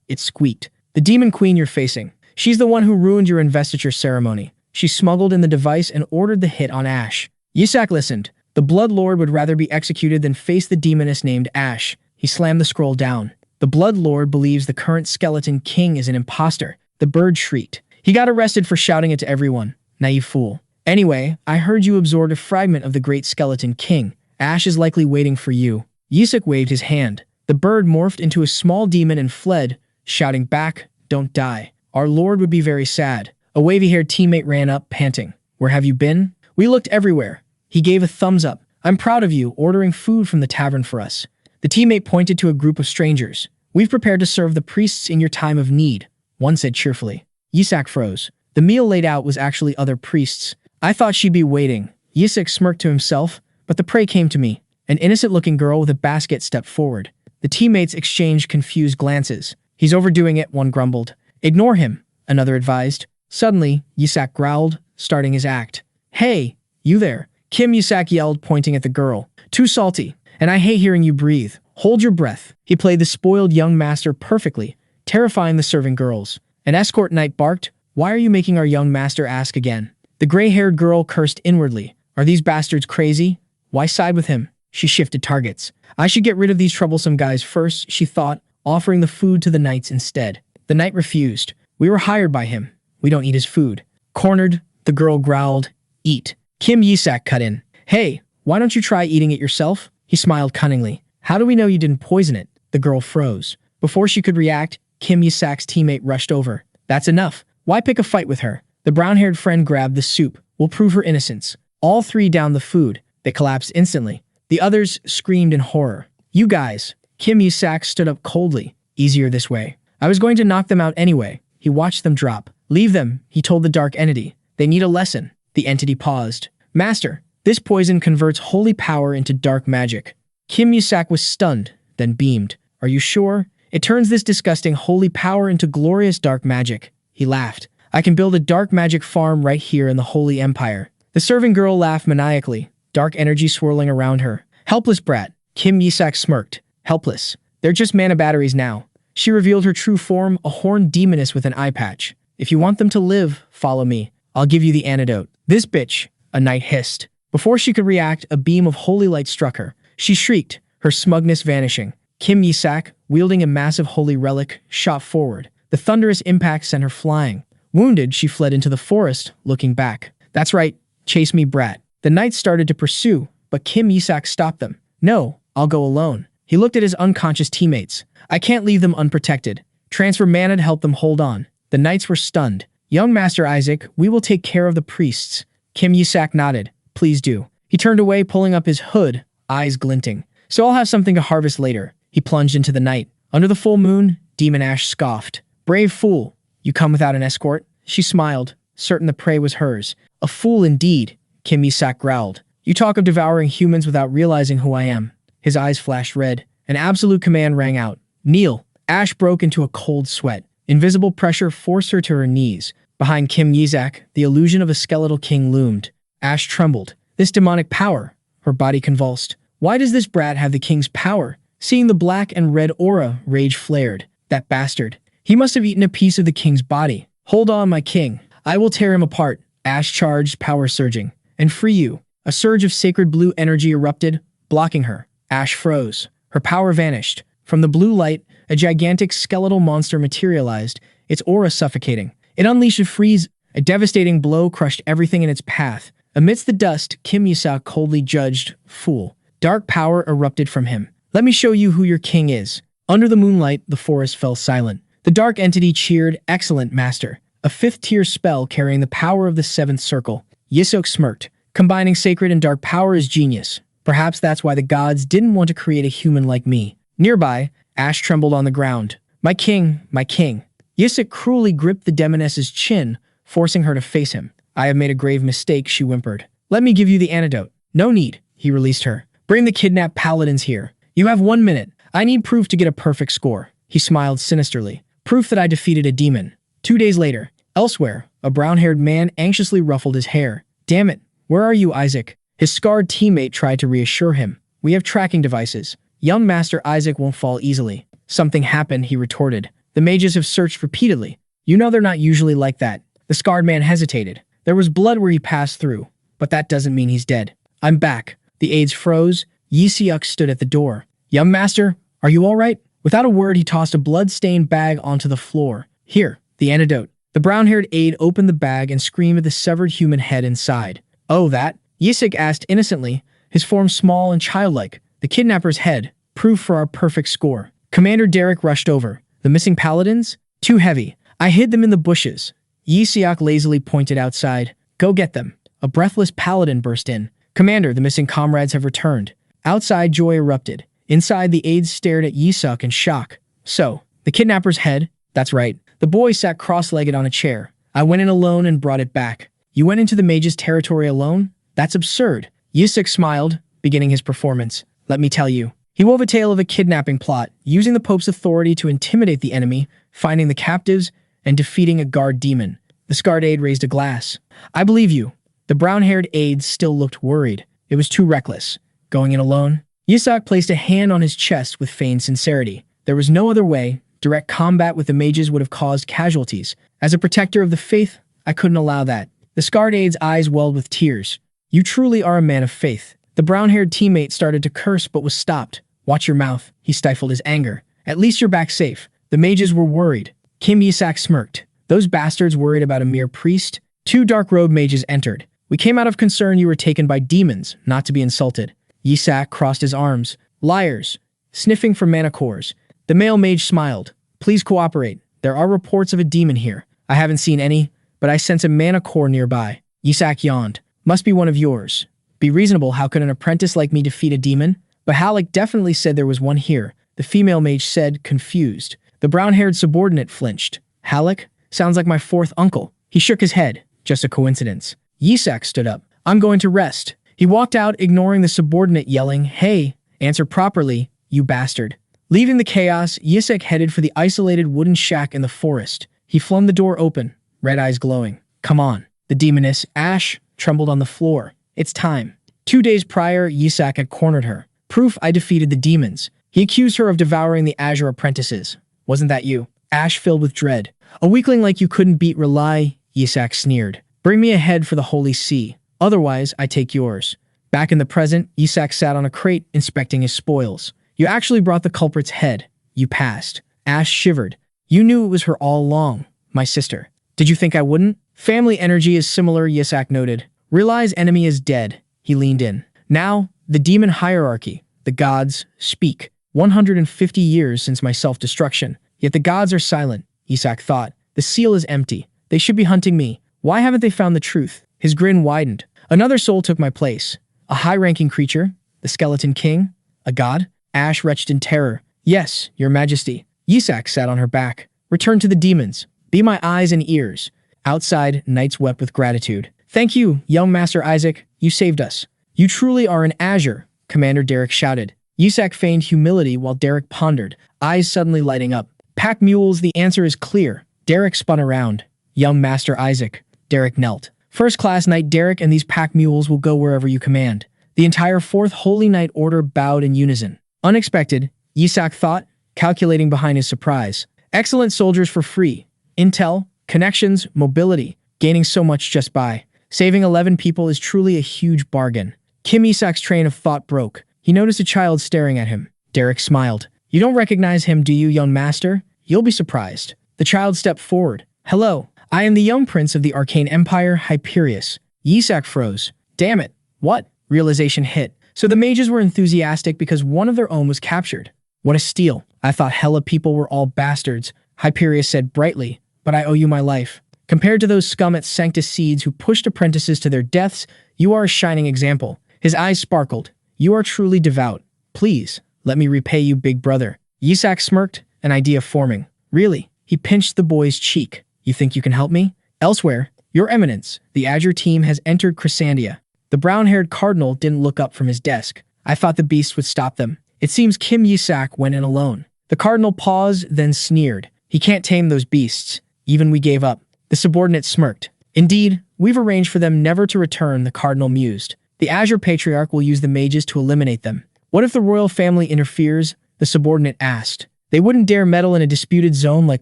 It squeaked. The demon queen you're facing. She's the one who ruined your investiture ceremony. She smuggled in the device and ordered the hit on Ash. Yisak listened. The Blood Lord would rather be executed than face the demoness named Ash. He slammed the scroll down. The Blood Lord believes the current skeleton king is an imposter. The bird shrieked. He got arrested for shouting it to everyone. Naive fool. Anyway, I heard you absorbed a fragment of the great skeleton king. Ash is likely waiting for you. Yisak waved his hand. The bird morphed into a small demon and fled, shouting back, Don't die. Our lord would be very sad. A wavy-haired teammate ran up, panting. Where have you been? We looked everywhere. He gave a thumbs up. I'm proud of you, ordering food from the tavern for us. The teammate pointed to a group of strangers. We've prepared to serve the priests in your time of need, one said cheerfully. Yisak froze. The meal laid out was actually other priests. I thought she'd be waiting. Yisak smirked to himself, but the prey came to me. An innocent-looking girl with a basket stepped forward. The teammates exchanged confused glances. He's overdoing it, one grumbled. Ignore him, another advised. Suddenly, Yisak growled, starting his act. Hey, you there. Kim Yasok yelled, pointing at the girl. Too salty, and I hate hearing you breathe. Hold your breath. He played the spoiled young master perfectly, terrifying the serving girls. An escort knight barked, Why are you making our young master ask again? The gray-haired girl cursed inwardly. Are these bastards crazy? Why side with him? She shifted targets. I should get rid of these troublesome guys first, she thought, offering the food to the knights instead. The knight refused. We were hired by him. We don't eat his food. Cornered, the girl growled, Eat. Kim Yasok cut in. Hey, why don't you try eating it yourself? He smiled cunningly. How do we know you didn't poison it? The girl froze. Before she could react, Kim Yasok's teammate rushed over. That's enough. Why pick a fight with her? The brown-haired friend grabbed the soup. We'll prove her innocence. All three downed the food. They collapsed instantly. The others screamed in horror. You guys. Kim Yasok stood up coldly. Easier this way. I was going to knock them out anyway. He watched them drop. Leave them, he told the dark entity. They need a lesson. The entity paused. Master, this poison converts holy power into dark magic. Kim Yasok was stunned, then beamed. Are you sure? It turns this disgusting holy power into glorious dark magic. He laughed. I can build a dark magic farm right here in the Holy Empire. The serving girl laughed maniacally, dark energy swirling around her. Helpless brat. Kim Yasok smirked. Helpless. They're just mana batteries now. She revealed her true form, a horned demoness with an eye patch. If you want them to live, follow me. I'll give you the antidote. This bitch, a knight hissed. Before she could react, a beam of holy light struck her. She shrieked, her smugness vanishing. Kim Yasok, wielding a massive holy relic, shot forward. The thunderous impact sent her flying. Wounded, she fled into the forest, looking back. That's right, chase me, brat. The knights started to pursue, but Kim Yasok stopped them. No, I'll go alone. He looked at his unconscious teammates. I can't leave them unprotected. Transfer mana to help them hold on. The knights were stunned. Young Master Isaac, we will take care of the priests. Kim Yasok nodded. Please do. He turned away, pulling up his hood, eyes glinting. So I'll have something to harvest later. He plunged into the night. Under the full moon, Demon Ash scoffed. Brave fool. You come without an escort? She smiled, certain the prey was hers. A fool indeed, Kim Yasok growled. You talk of devouring humans without realizing who I am. His eyes flashed red. An absolute command rang out. Kneel. Ash broke into a cold sweat. Invisible pressure forced her to her knees. Behind Kim Yasok, the illusion of a skeletal king loomed. Ash trembled. This demonic power. Her body convulsed. Why does this brat have the king's power? Seeing the black and red aura, rage flared. That bastard. He must have eaten a piece of the king's body. Hold on, my king. I will tear him apart. Ash charged, power surging. And free you. A surge of sacred blue energy erupted, blocking her. Ash froze. Her power vanished. From the blue light, a gigantic skeletal monster materialized, its aura suffocating. It unleashed a freeze. A devastating blow crushed everything in its path. Amidst the dust, Kim Yasok coldly judged, "Fool." Dark power erupted from him. "Let me show you who your king is." Under the moonlight, the forest fell silent. The dark entity cheered, "Excellent, master." A fifth-tier spell carrying the power of the seventh circle. Yasok smirked. Combining sacred and dark power is genius. Perhaps that's why the gods didn't want to create a human like me. Nearby, Ash trembled on the ground. My king, my king." Yasok cruelly gripped the demoness's chin, forcing her to face him. "I have made a grave mistake," she whimpered. "Let me give you the antidote." "No need," he released her. "Bring the kidnapped paladins here. You have 1 minute. I need proof to get a perfect score." He smiled sinisterly. "Proof that I defeated a demon." 2 days later, elsewhere, a brown-haired man anxiously ruffled his hair. "Damn it, where are you, Isaac?" His scarred teammate tried to reassure him. "We have tracking devices. Young Master Isaac won't fall easily." "Something happened," he retorted. "The mages have searched repeatedly. You know they're not usually like that." The scarred man hesitated. "There was blood where he passed through, but that doesn't mean he's dead." "I'm back." The aides froze. Yasiuk stood at the door. "Young Master, are you all right?" Without a word, he tossed a blood-stained bag onto the floor. "Here, the antidote." The brown-haired aide opened the bag and screamed at the severed human head inside. "Oh, that?" Yasik asked innocently, his form small and childlike. "The kidnapper's head. Proof for our perfect score." Commander Derek rushed over. "The missing paladins? Too heavy. I hid them in the bushes." Yisiok lazily pointed outside. "Go get them." A breathless paladin burst in. "Commander, the missing comrades have returned." Outside, joy erupted. Inside, the aides stared at Yisuk in shock. "So, the kidnapper's head?" "That's right." The boy sat cross-legged on a chair. "I went in alone and brought it back." "You went into the mage's territory alone? That's absurd." Yusuk smiled, beginning his performance. "Let me tell you." He wove a tale of a kidnapping plot, using the Pope's authority to intimidate the enemy, finding the captives, and defeating a guard demon. The scarred aide raised a glass. "I believe you." The brown-haired aide still looked worried. It was too reckless. "Going in alone?" Yusuk placed a hand on his chest with feigned sincerity. "There was no other way. Direct combat with the mages would have caused casualties. As a protector of the faith, I couldn't allow that." The scarred aide's eyes welled with tears. "You truly are a man of faith." The brown-haired teammate started to curse but was stopped. "Watch your mouth." He stifled his anger. "At least you're back safe." The mages were worried. Kim Yasok smirked. "Those bastards worried about a mere priest?" 2 dark-robed mages entered. "We came out of concern you were taken by demons, not to be insulted." Yasok crossed his arms. "Liars." Sniffing for mana cores. The male mage smiled. "Please cooperate. There are reports of a demon here. I haven't seen any, but I sense a mana core nearby." Yasok yawned. "Must be one of yours." "Be reasonable, how could an apprentice like me defeat a demon?" "But Halleck definitely said there was one here," the female mage said, confused. The brown-haired subordinate flinched. "Halleck? Sounds like my 4th uncle." He shook his head. "Just a coincidence." Yasok stood up. "I'm going to rest." He walked out, ignoring the subordinate yelling, "Hey, answer properly, you bastard." Leaving the chaos, Yasok headed for the isolated wooden shack in the forest. He flung the door open, red eyes glowing. "Come on." The demoness, Ash, trembled on the floor. "It's time." 2 days prior, Yasok had cornered her. "Proof I defeated the demons." He accused her of devouring the Azure apprentices. "Wasn't that you?" Ash filled with dread. "A weakling like you couldn't beat Rely," Yasok sneered. "Bring me a head for the Holy See. Otherwise, I take yours." Back in the present, Yasok sat on a crate, inspecting his spoils. "You actually brought the culprit's head. You passed." Ash shivered. "You knew it was her all along, my sister." "Did you think I wouldn't?" "Family energy is similar," Yasok noted. "Realize enemy is dead." He leaned in. "Now, the demon hierarchy. The gods speak. 150 years since my self-destruction. Yet the gods are silent," Yasok thought. "The seal is empty. They should be hunting me. Why haven't they found the truth?" His grin widened. "Another soul took my place. A high-ranking creature? The Skeleton King? A god?" Ash retched in terror. "Yes, your majesty." Yasok sat on her back. "Return to the demons. Be my eyes and ears." Outside, knights wept with gratitude. "Thank you, young Master Isaac. You saved us." "You truly are an Azure," Commander Derek shouted. Yasok feigned humility while Derek pondered, eyes suddenly lighting up. "Pack mules, the answer is clear." Derek spun around. "Young Master Isaac." Derek knelt. "First-class Knight Derek and these pack mules will go wherever you command." The entire 4th Holy Knight Order bowed in unison. Unexpected, Yasok thought, calculating behind his surprise. Excellent soldiers for free. Intel, connections, mobility, gaining so much just by. Saving 11 people is truly a huge bargain. Kim Yasok's train of thought broke. He noticed a child staring at him. Derek smiled. "You don't recognize him, do you, young master? You'll be surprised." The child stepped forward. "Hello, I am the young prince of the Arcane Empire, Hyperius." Yasok froze. Damn it. What? Realization hit. So the mages were enthusiastic because one of their own was captured. What a steal. I thought hella people were all bastards, Hyperius said brightly, but I owe you my life. Compared to those scum at Sanctus Seeds who pushed apprentices to their deaths, you are a shining example. His eyes sparkled. You are truly devout. Please, let me repay you, big brother. Yisak smirked, an idea forming. Really? He pinched the boy's cheek. You think you can help me? Elsewhere, Your Eminence, the Azure team has entered Chrysandia. The brown-haired cardinal didn't look up from his desk. I thought the beast would stop them. It seems Kim Yasok went in alone. The cardinal paused, then sneered. He can't tame those beasts. Even we gave up. The subordinate smirked. Indeed, we've arranged for them never to return, the cardinal mused. The Azure Patriarch will use the mages to eliminate them. What if the royal family interferes? The subordinate asked. They wouldn't dare meddle in a disputed zone like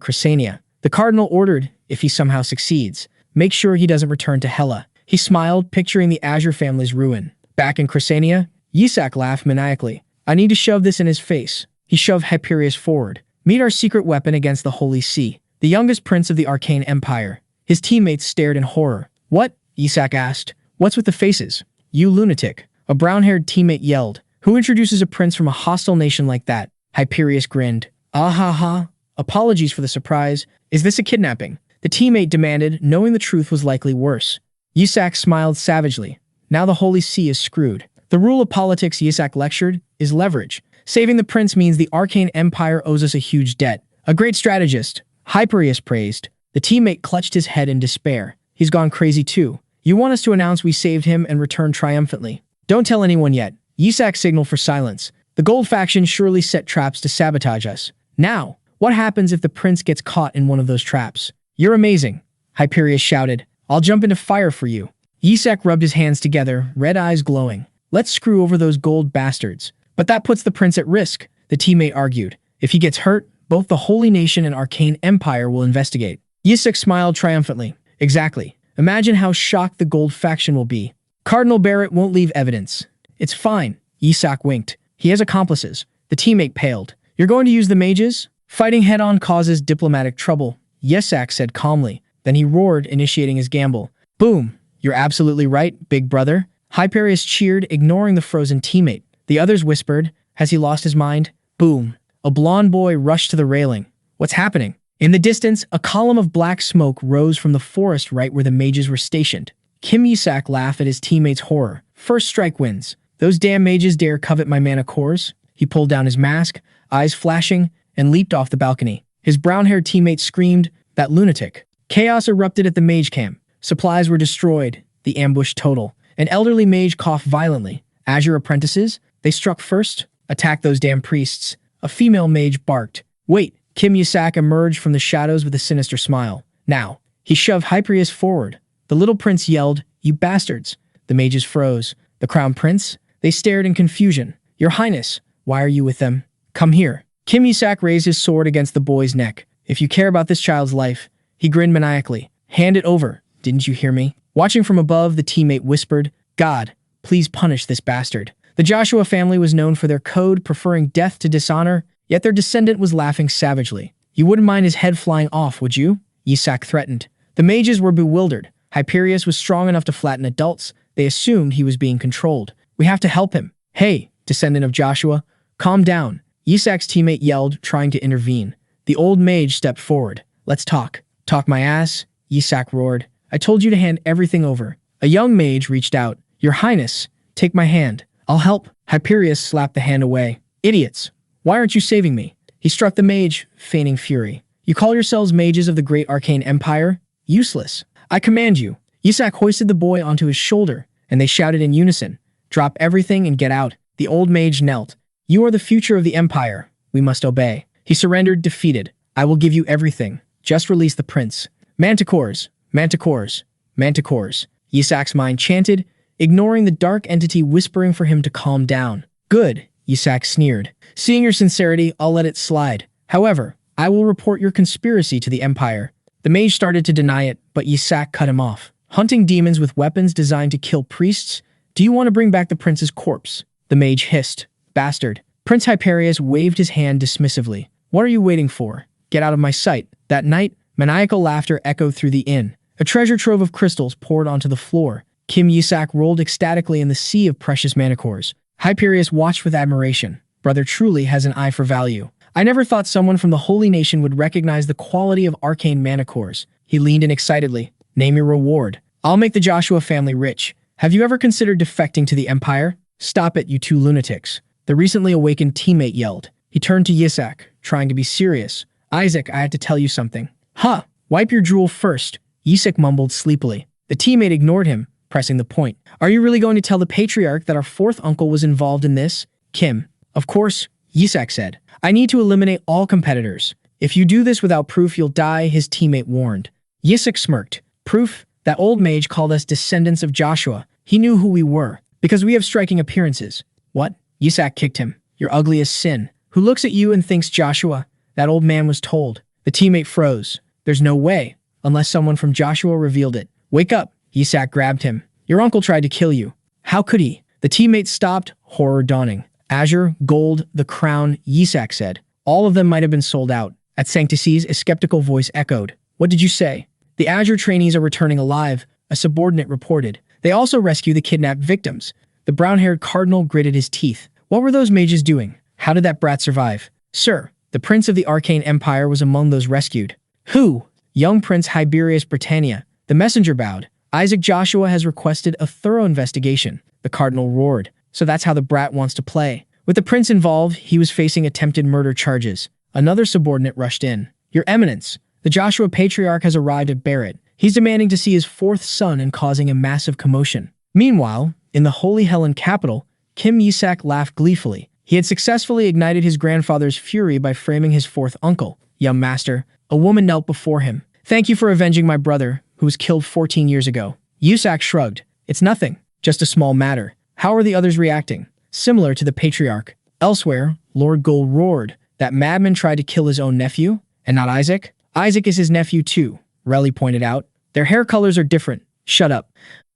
Chrysania. The cardinal ordered, if he somehow succeeds, make sure he doesn't return to Hela. He smiled, picturing the Azure family's ruin. Back in Chrysania, Yisak laughed maniacally. I need to shove this in his face. He shoved Hyperius forward. Meet our secret weapon against the Holy See. The youngest prince of the Arcane Empire. His teammates stared in horror. What? Yisak asked. What's with the faces? You lunatic. A brown-haired teammate yelled. Who introduces a prince from a hostile nation like that? Hyperius grinned. Ah ha ha. Apologies for the surprise. Is this a kidnapping? The teammate demanded, knowing the truth was likely worse. Yisak smiled savagely. Now the Holy See is screwed. The rule of politics, Yisak lectured, is leverage. Saving the prince means the Arcane Empire owes us a huge debt. A great strategist. Hyperius praised. The teammate clutched his head in despair. He's gone crazy too. You want us to announce we saved him and return triumphantly. Don't tell anyone yet. Yisak signaled for silence. The Gold faction surely set traps to sabotage us. Now, what happens if the prince gets caught in one of those traps? You're amazing, Hyperius shouted. I'll jump into fire for you. Yisak rubbed his hands together, red eyes glowing. Let's screw over those gold bastards. But that puts the prince at risk, the teammate argued. If he gets hurt, both the Holy Nation and Arcane Empire will investigate. Yisak smiled triumphantly. Exactly. Imagine how shocked the Gold faction will be. Cardinal Barrett won't leave evidence. It's fine. Yisak winked. He has accomplices. The teammate paled. You're going to use the mages? Fighting head-on causes diplomatic trouble, Yisak said calmly. Then he roared, initiating his gamble. Boom. You're absolutely right, big brother. Hyperius cheered, ignoring the frozen teammate. The others whispered, has he lost his mind? Boom. A blond boy rushed to the railing. What's happening? In the distance, a column of black smoke rose from the forest right where the mages were stationed. Kim Yasok laughed at his teammate's horror. First strike wins. Those damn mages dare covet my mana cores? He pulled down his mask, eyes flashing, and leaped off the balcony. His brown-haired teammate screamed, that lunatic. Chaos erupted at the mage camp. Supplies were destroyed. The ambush total. An elderly mage coughed violently. Azure apprentices? They struck first. Attack those damn priests. A female mage barked. Wait. Kim Yasok emerged from the shadows with a sinister smile. Now. He shoved Hyperius forward. The little prince yelled, you bastards. The mages froze. The crown prince? They stared in confusion. Your Highness, why are you with them? Come here. Kim Yasok raised his sword against the boy's neck. If you care about this child's life, he grinned maniacally. Hand it over. Didn't you hear me? Watching from above, the teammate whispered, God, please punish this bastard. The Joshua family was known for their code, preferring death to dishonor, yet their descendant was laughing savagely. You wouldn't mind his head flying off, would you? Yisak threatened. The mages were bewildered. Hyperius was strong enough to flatten adults. They assumed he was being controlled. We have to help him. Hey, descendant of Joshua, calm down. Yisak's teammate yelled, trying to intervene. The old mage stepped forward. Let's talk. Talk my ass? Yisak roared. I told you to hand everything over. A young mage reached out. Your Highness, take my hand. I'll help. Hyperius slapped the hand away. Idiots. Why aren't you saving me? He struck the mage, feigning fury. You call yourselves mages of the great Arcane Empire? Useless. I command you. Yisak hoisted the boy onto his shoulder, and they shouted in unison. Drop everything and get out. The old mage knelt. You are the future of the Empire. We must obey. He surrendered, defeated. I will give you everything. Just release the prince. Manticores. Manticores. Manticores. Yisak's mind chanted, ignoring the dark entity whispering for him to calm down. Good, Yisak sneered. Seeing your sincerity, I'll let it slide. However, I will report your conspiracy to the Empire. The mage started to deny it, but Yisak cut him off. Hunting demons with weapons designed to kill priests? Do you want to bring back the prince's corpse? The mage hissed. Bastard. Prince Hyperius waved his hand dismissively. What are you waiting for? Get out of my sight. That night, maniacal laughter echoed through the inn. A treasure trove of crystals poured onto the floor. Kim Yasok rolled ecstatically in the sea of precious manicores. Hyperius watched with admiration. Brother truly has an eye for value. I never thought someone from the Holy Nation would recognize the quality of arcane manicores. He leaned in excitedly. Name your reward. I'll make the Joshua family rich. Have you ever considered defecting to the Empire? Stop it, you two lunatics. The recently awakened teammate yelled. He turned to Yasok, trying to be serious. Isaac, I had to tell you something. Huh, wipe your drool first, Yasok mumbled sleepily. The teammate ignored him, pressing the point. Are you really going to tell the Patriarch that our fourth uncle was involved in this? Kim. Of course, Yasok said. I need to eliminate all competitors. If you do this without proof, you'll die, his teammate warned. Yasok smirked. Proof? That old mage called us descendants of Joshua. He knew who we were, because we have striking appearances. What? Yasok kicked him. You're ugly as sin. Who looks at you and thinks Joshua? That old man was told. The teammate froze. There's no way, unless someone from Joshua revealed it. Wake up. Yasok grabbed him. Your uncle tried to kill you. How could he? The teammate stopped, horror dawning. Azure, gold, the crown, Yasok said. All of them might have been sold out. At Sanctices, a skeptical voice echoed. What did you say? The Azure trainees are returning alive, a subordinate reported. They also rescue the kidnapped victims. The brown-haired cardinal gritted his teeth. What were those mages doing? How did that brat survive? Sir, the prince of the Arcane Empire was among those rescued. Who? Young Prince Hyberius Britannia. The messenger bowed. Isaac Joshua has requested a thorough investigation. The cardinal roared. So that's how the brat wants to play. With the prince involved, he was facing attempted murder charges. Another subordinate rushed in. Your Eminence, the Joshua Patriarch has arrived at Barrett. He's demanding to see his fourth son and causing a massive commotion. Meanwhile, in the Holy Helen capital, Kim Yasok laughed gleefully. He had successfully ignited his grandfather's fury by framing his fourth uncle. Young master, a woman knelt before him. Thank you for avenging my brother, who was killed 14 years ago. Yasok shrugged. It's nothing, just a small matter. How are the others reacting? Similar to the Patriarch. Elsewhere, Lord Gold roared. That madman tried to kill his own nephew? And not Isaac? Isaac is his nephew too, Relly pointed out. Their hair colors are different. Shut up.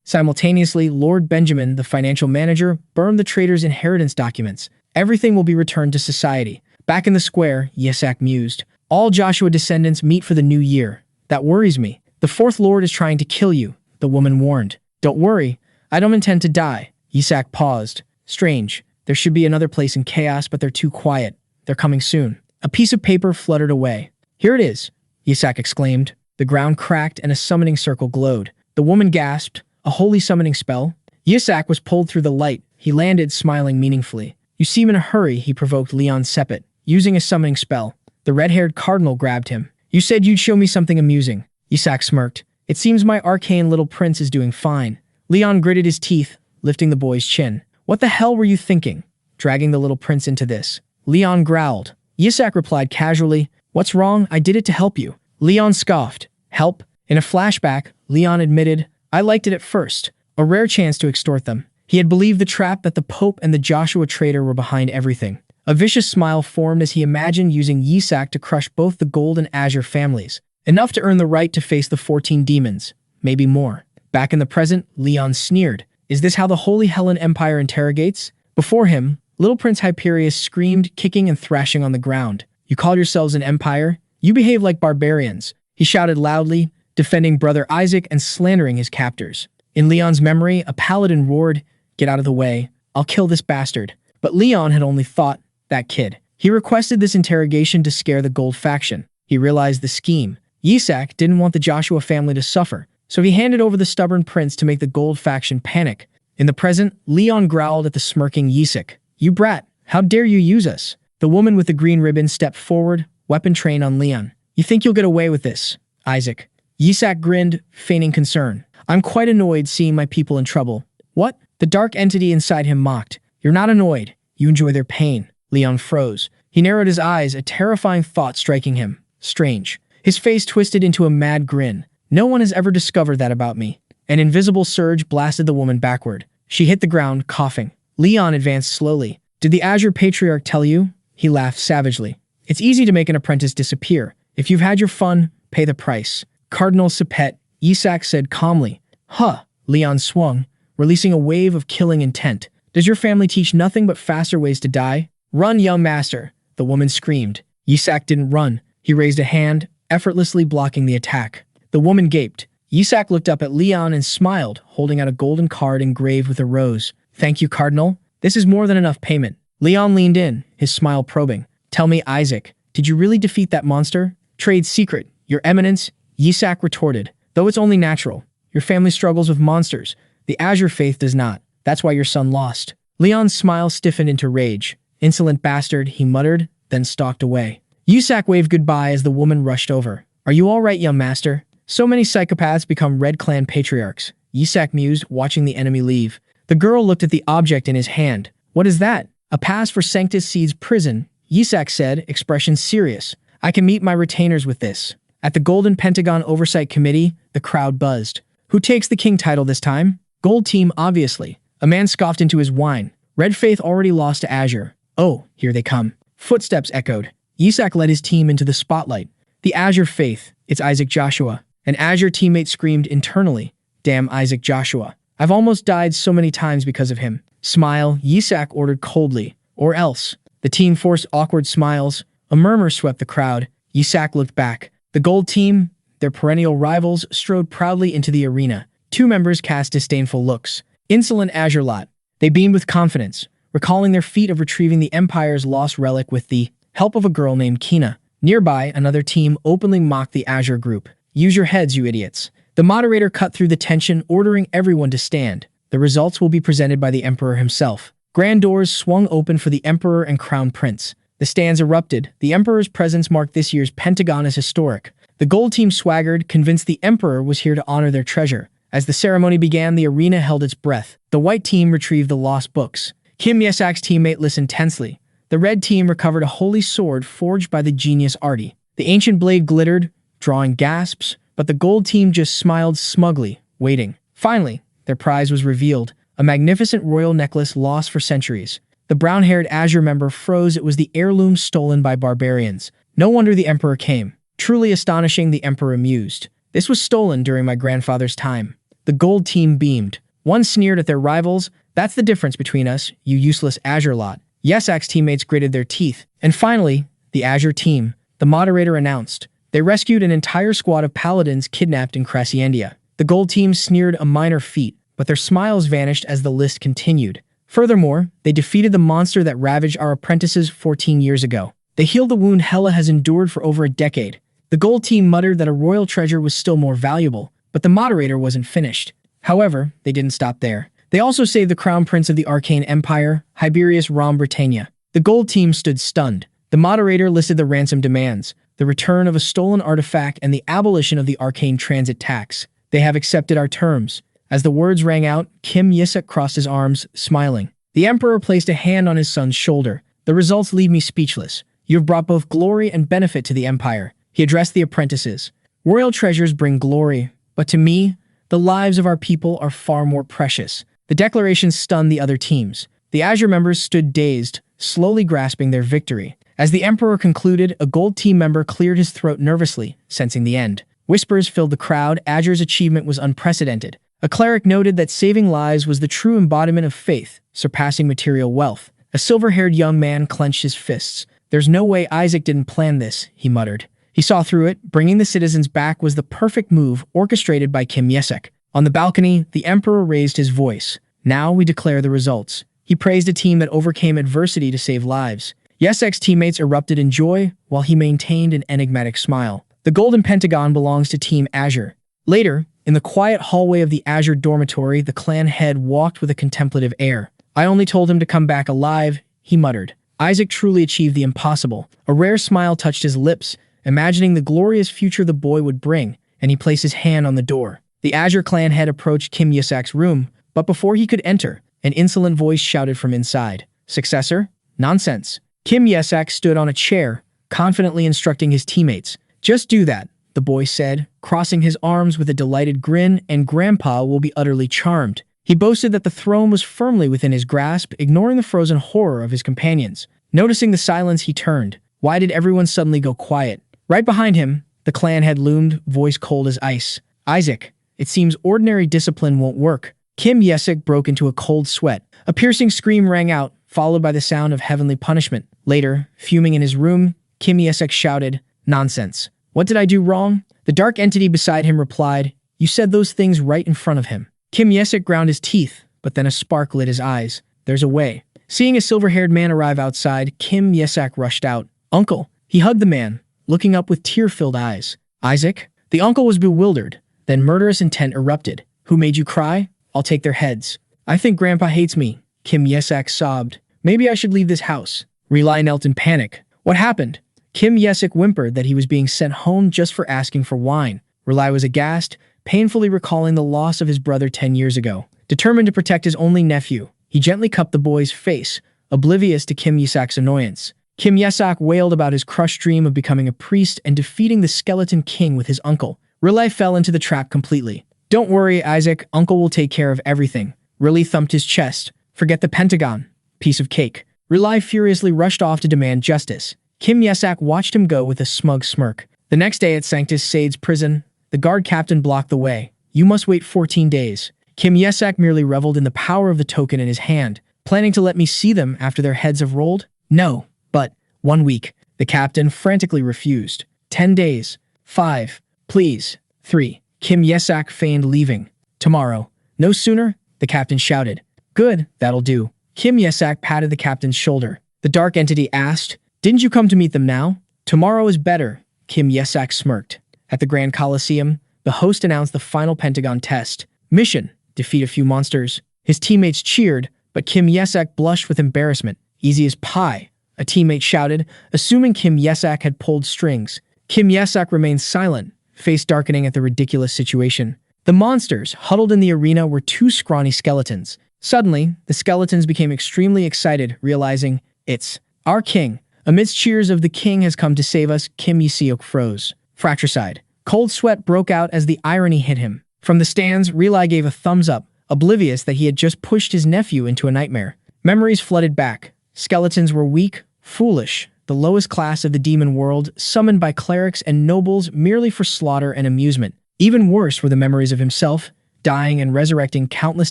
Simultaneously, Lord Benjamin, the financial manager, burned the traitor's inheritance documents. Everything will be returned to society. Back in the square, Yasok mused. All Joshua descendants meet for the new year. That worries me. The fourth lord is trying to kill you, the woman warned. Don't worry. I don't intend to die. Yasok paused. Strange. There should be another place in chaos, but they're too quiet. They're coming soon. A piece of paper fluttered away. Here it is, Yasok exclaimed. The ground cracked and a summoning circle glowed. The woman gasped. A holy summoning spell? Yasok was pulled through the light. He landed, smiling meaningfully. You seem in a hurry, he provoked Leon Sepet, using a summoning spell. The red-haired cardinal grabbed him. You said you'd show me something amusing. Yasok smirked. It seems my arcane little prince is doing fine. Leon gritted his teeth, lifting the boy's chin. What the hell were you thinking? Dragging the little prince into this. Leon growled. Yasok replied casually. What's wrong? I did it to help you. Leon scoffed. Help? In a flashback, Leon admitted, I liked it at first. A rare chance to extort them. He had believed the trap that the Pope and the Joshua traitor were behind everything. A vicious smile formed as he imagined using Yasok to crush both the Gold and Azure families. Enough to earn the right to face the 14 demons. Maybe more. Back in the present, Leon sneered. Is this how the Holy Helen Empire interrogates? Before him, little Prince Hyperius screamed, kicking and thrashing on the ground. You call yourselves an empire? You behave like barbarians. He shouted loudly, defending brother Isaac and slandering his captors. In Leon's memory, a paladin roared, Get out of the way. I'll kill this bastard. But Leon had only thought, that kid. He requested this interrogation to scare the Gold faction. He realized the scheme. Yasok didn't want the Joshua family to suffer, so he handed over the stubborn prince to make the Gold faction panic. In the present, Leon growled at the smirking Yasok. You brat, how dare you use us? The woman with the green ribbon stepped forward, weapon trained on Leon. You think you'll get away with this, Isaac? Yasok grinned, feigning concern. I'm quite annoyed seeing my people in trouble. What? The dark entity inside him mocked. You're not annoyed. You enjoy their pain. Leon froze. He narrowed his eyes, a terrifying thought striking him. Strange. His face twisted into a mad grin. No one has ever discovered that about me. An invisible surge blasted the woman backward. She hit the ground, coughing. Leon advanced slowly. Did the Azure Patriarch tell you? He laughed savagely. It's easy to make an apprentice disappear. If you've had your fun, pay the price. Cardinal Sepet, Yasok said calmly. Huh. Leon swung, releasing a wave of killing intent. Does your family teach nothing but faster ways to die? Run, young master, the woman screamed. Yasok didn't run. He raised a hand, effortlessly blocking the attack. The woman gaped. Yisak looked up at Leon and smiled, holding out a golden card engraved with a rose. Thank you, Cardinal. This is more than enough payment. Leon leaned in, his smile probing. Tell me, Isaac, did you really defeat that monster? Trade secret, Your Eminence, Yisak retorted. Though it's only natural. Your family struggles with monsters. The Azure faith does not. That's why your son lost. Leon's smile stiffened into rage. Insolent bastard, he muttered, then stalked away. Yisak waved goodbye as the woman rushed over. Are you all right, young master? So many psychopaths become Red Clan patriarchs. Yisak mused, watching the enemy leave. The girl looked at the object in his hand. What is that? A pass for Sanctus Seed's prison, Yisak said, expression serious. I can meet my retainers with this. At the Golden Pentagon Oversight Committee, the crowd buzzed. Who takes the king title this time? Gold Team, obviously. A man scoffed into his wine. Red Faith already lost to Azure. Oh, here they come. Footsteps echoed. Yisak led his team into the spotlight. The Azure Faith, it's Isaac Joshua. An Azure teammate screamed internally. Damn Isaac Joshua. I've almost died so many times because of him. Smile, Yisak ordered coldly. Or else. The team forced awkward smiles. A murmur swept the crowd. Yisak looked back. The Gold Team, their perennial rivals, strode proudly into the arena. Two members cast disdainful looks. Insolent Azure lot. They beamed with confidence, recalling their feat of retrieving the Empire's lost relic with the help of a girl named Kina. Nearby, another team openly mocked the Azure group. Use your heads, you idiots. The moderator cut through the tension, ordering everyone to stand. The results will be presented by the Emperor himself. Grand doors swung open for the Emperor and Crown Prince. The stands erupted. The Emperor's presence marked this year's Pentagon as historic. The Gold Team swaggered, convinced the Emperor was here to honor their treasure. As the ceremony began, the arena held its breath. The White Team retrieved the lost books. Kim Yasok's teammate listened tensely. The Red Team recovered a holy sword forged by the genius Artie. The ancient blade glittered, drawing gasps, but the Gold Team just smiled smugly, waiting. Finally, their prize was revealed, a magnificent royal necklace lost for centuries. The brown-haired Azure member froze. It was the heirloom stolen by barbarians. No wonder the Emperor came. Truly astonishing, the Emperor mused. This was stolen during my grandfather's time. The Gold Team beamed. One sneered at their rivals. That's the difference between us, you useless Azure lot. Yesak's teammates gritted their teeth. And finally, the Azure Team, the moderator announced. They rescued an entire squad of paladins kidnapped in Crasiendia. The Gold Team sneered, a minor feat, but their smiles vanished as the list continued. Furthermore, they defeated the monster that ravaged our apprentices 14 years ago. They healed the wound Hela has endured for over a decade. The Gold Team muttered that a royal treasure was still more valuable, but the moderator wasn't finished. However, they didn't stop there. They also saved the Crown Prince of the Arcane Empire, Hyberius Rom Britannia. The Gold Team stood stunned. The moderator listed the ransom demands, the return of a stolen artifact and the abolition of the arcane transit tax. They have accepted our terms. As the words rang out, Kim Yasok crossed his arms, smiling. The Emperor placed a hand on his son's shoulder. The results leave me speechless. You have brought both glory and benefit to the Empire. He addressed the apprentices. Royal treasures bring glory, but to me, the lives of our people are far more precious. The declaration stunned the other teams. The Azure members stood dazed, slowly grasping their victory. As the Emperor concluded, a Gold Team member cleared his throat nervously, sensing the end. Whispers filled the crowd. Azure's achievement was unprecedented. A cleric noted that saving lives was the true embodiment of faith, surpassing material wealth. A silver-haired young man clenched his fists. There's no way Isaac didn't plan this, he muttered. He saw through it. Bringing the citizens back was the perfect move orchestrated by Kim Yasok. On the balcony, the Emperor raised his voice. Now we declare the results. He praised a team that overcame adversity to save lives. Yasok's teammates erupted in joy, while he maintained an enigmatic smile. The Golden Pentagon belongs to Team Azure. Later, in the quiet hallway of the Azure dormitory, the clan head walked with a contemplative air. I only told him to come back alive, he muttered. Isaac truly achieved the impossible. A rare smile touched his lips, imagining the glorious future the boy would bring, and he placed his hand on the door. The Azure clan head approached Kim Yasok's room, but before he could enter, an insolent voice shouted from inside. Successor? Nonsense. Kim Yasok stood on a chair, confidently instructing his teammates. Just do that, the boy said, crossing his arms with a delighted grin, and Grandpa will be utterly charmed. He boasted that the throne was firmly within his grasp, ignoring the frozen horror of his companions. Noticing the silence, he turned. Why did everyone suddenly go quiet? Right behind him, the clan head loomed, voice cold as ice. Isaac, it seems ordinary discipline won't work. Kim Yasok broke into a cold sweat. A piercing scream rang out, followed by the sound of heavenly punishment. Later, fuming in his room, Kim Yasok shouted, Nonsense. What did I do wrong? The dark entity beside him replied, You said those things right in front of him. Kim Yasok ground his teeth, but then a spark lit his eyes. There's a way. Seeing a silver-haired man arrive outside, Kim Yasok rushed out. Uncle. He hugged the man, looking up with tear-filled eyes. Isaac? The uncle was bewildered. Then murderous intent erupted. Who made you cry? I'll take their heads. I think Grandpa hates me. Kim Yasok sobbed. Maybe I should leave this house. Relai knelt in panic. What happened? Kim Yasok whimpered that he was being sent home just for asking for wine. Relai was aghast, painfully recalling the loss of his brother 10 years ago. Determined to protect his only nephew, he gently cupped the boy's face, oblivious to Kim Yasok's annoyance. Kim Yasok wailed about his crushed dream of becoming a priest and defeating the Skeleton King with his uncle. Relai fell into the trap completely. Don't worry, Isaac. Uncle will take care of everything. Relai thumped his chest. Forget the Pentagon. Piece of cake. Relai furiously rushed off to demand justice. Kim Yasok watched him go with a smug smirk. The next day at Sanctus Sade's prison, the guard captain blocked the way. You must wait 14 days. Kim Yasok merely reveled in the power of the token in his hand, planning to let me see them after their heads have rolled? No, but 1 week. The captain frantically refused. 10 days. 5. Please. 3. Kim Yasok feigned leaving. Tomorrow. No sooner? The captain shouted. Good, that'll do. Kim Yasok patted the captain's shoulder. The dark entity asked, Didn't you come to meet them now? Tomorrow is better. Kim Yasok smirked. At the Grand Coliseum, the host announced the final Pentagon test. Mission: defeat a few monsters. His teammates cheered, but Kim Yasok blushed with embarrassment. Easy as pie, a teammate shouted, assuming Kim Yasok had pulled strings. Kim Yasok remained silent, face darkening at the ridiculous situation. The monsters huddled in the arena were 2 scrawny skeletons. Suddenly, the skeletons became extremely excited, realizing, it's our king. Amidst cheers of the king has come to save us, Kim Yasok froze. Fratricide. Cold sweat broke out as the irony hit him. From the stands, Relai gave a thumbs up, oblivious that he had just pushed his nephew into a nightmare. Memories flooded back. Skeletons were weak, foolish, the lowest class of the demon world, summoned by clerics and nobles merely for slaughter and amusement. Even worse were the memories of himself, dying and resurrecting countless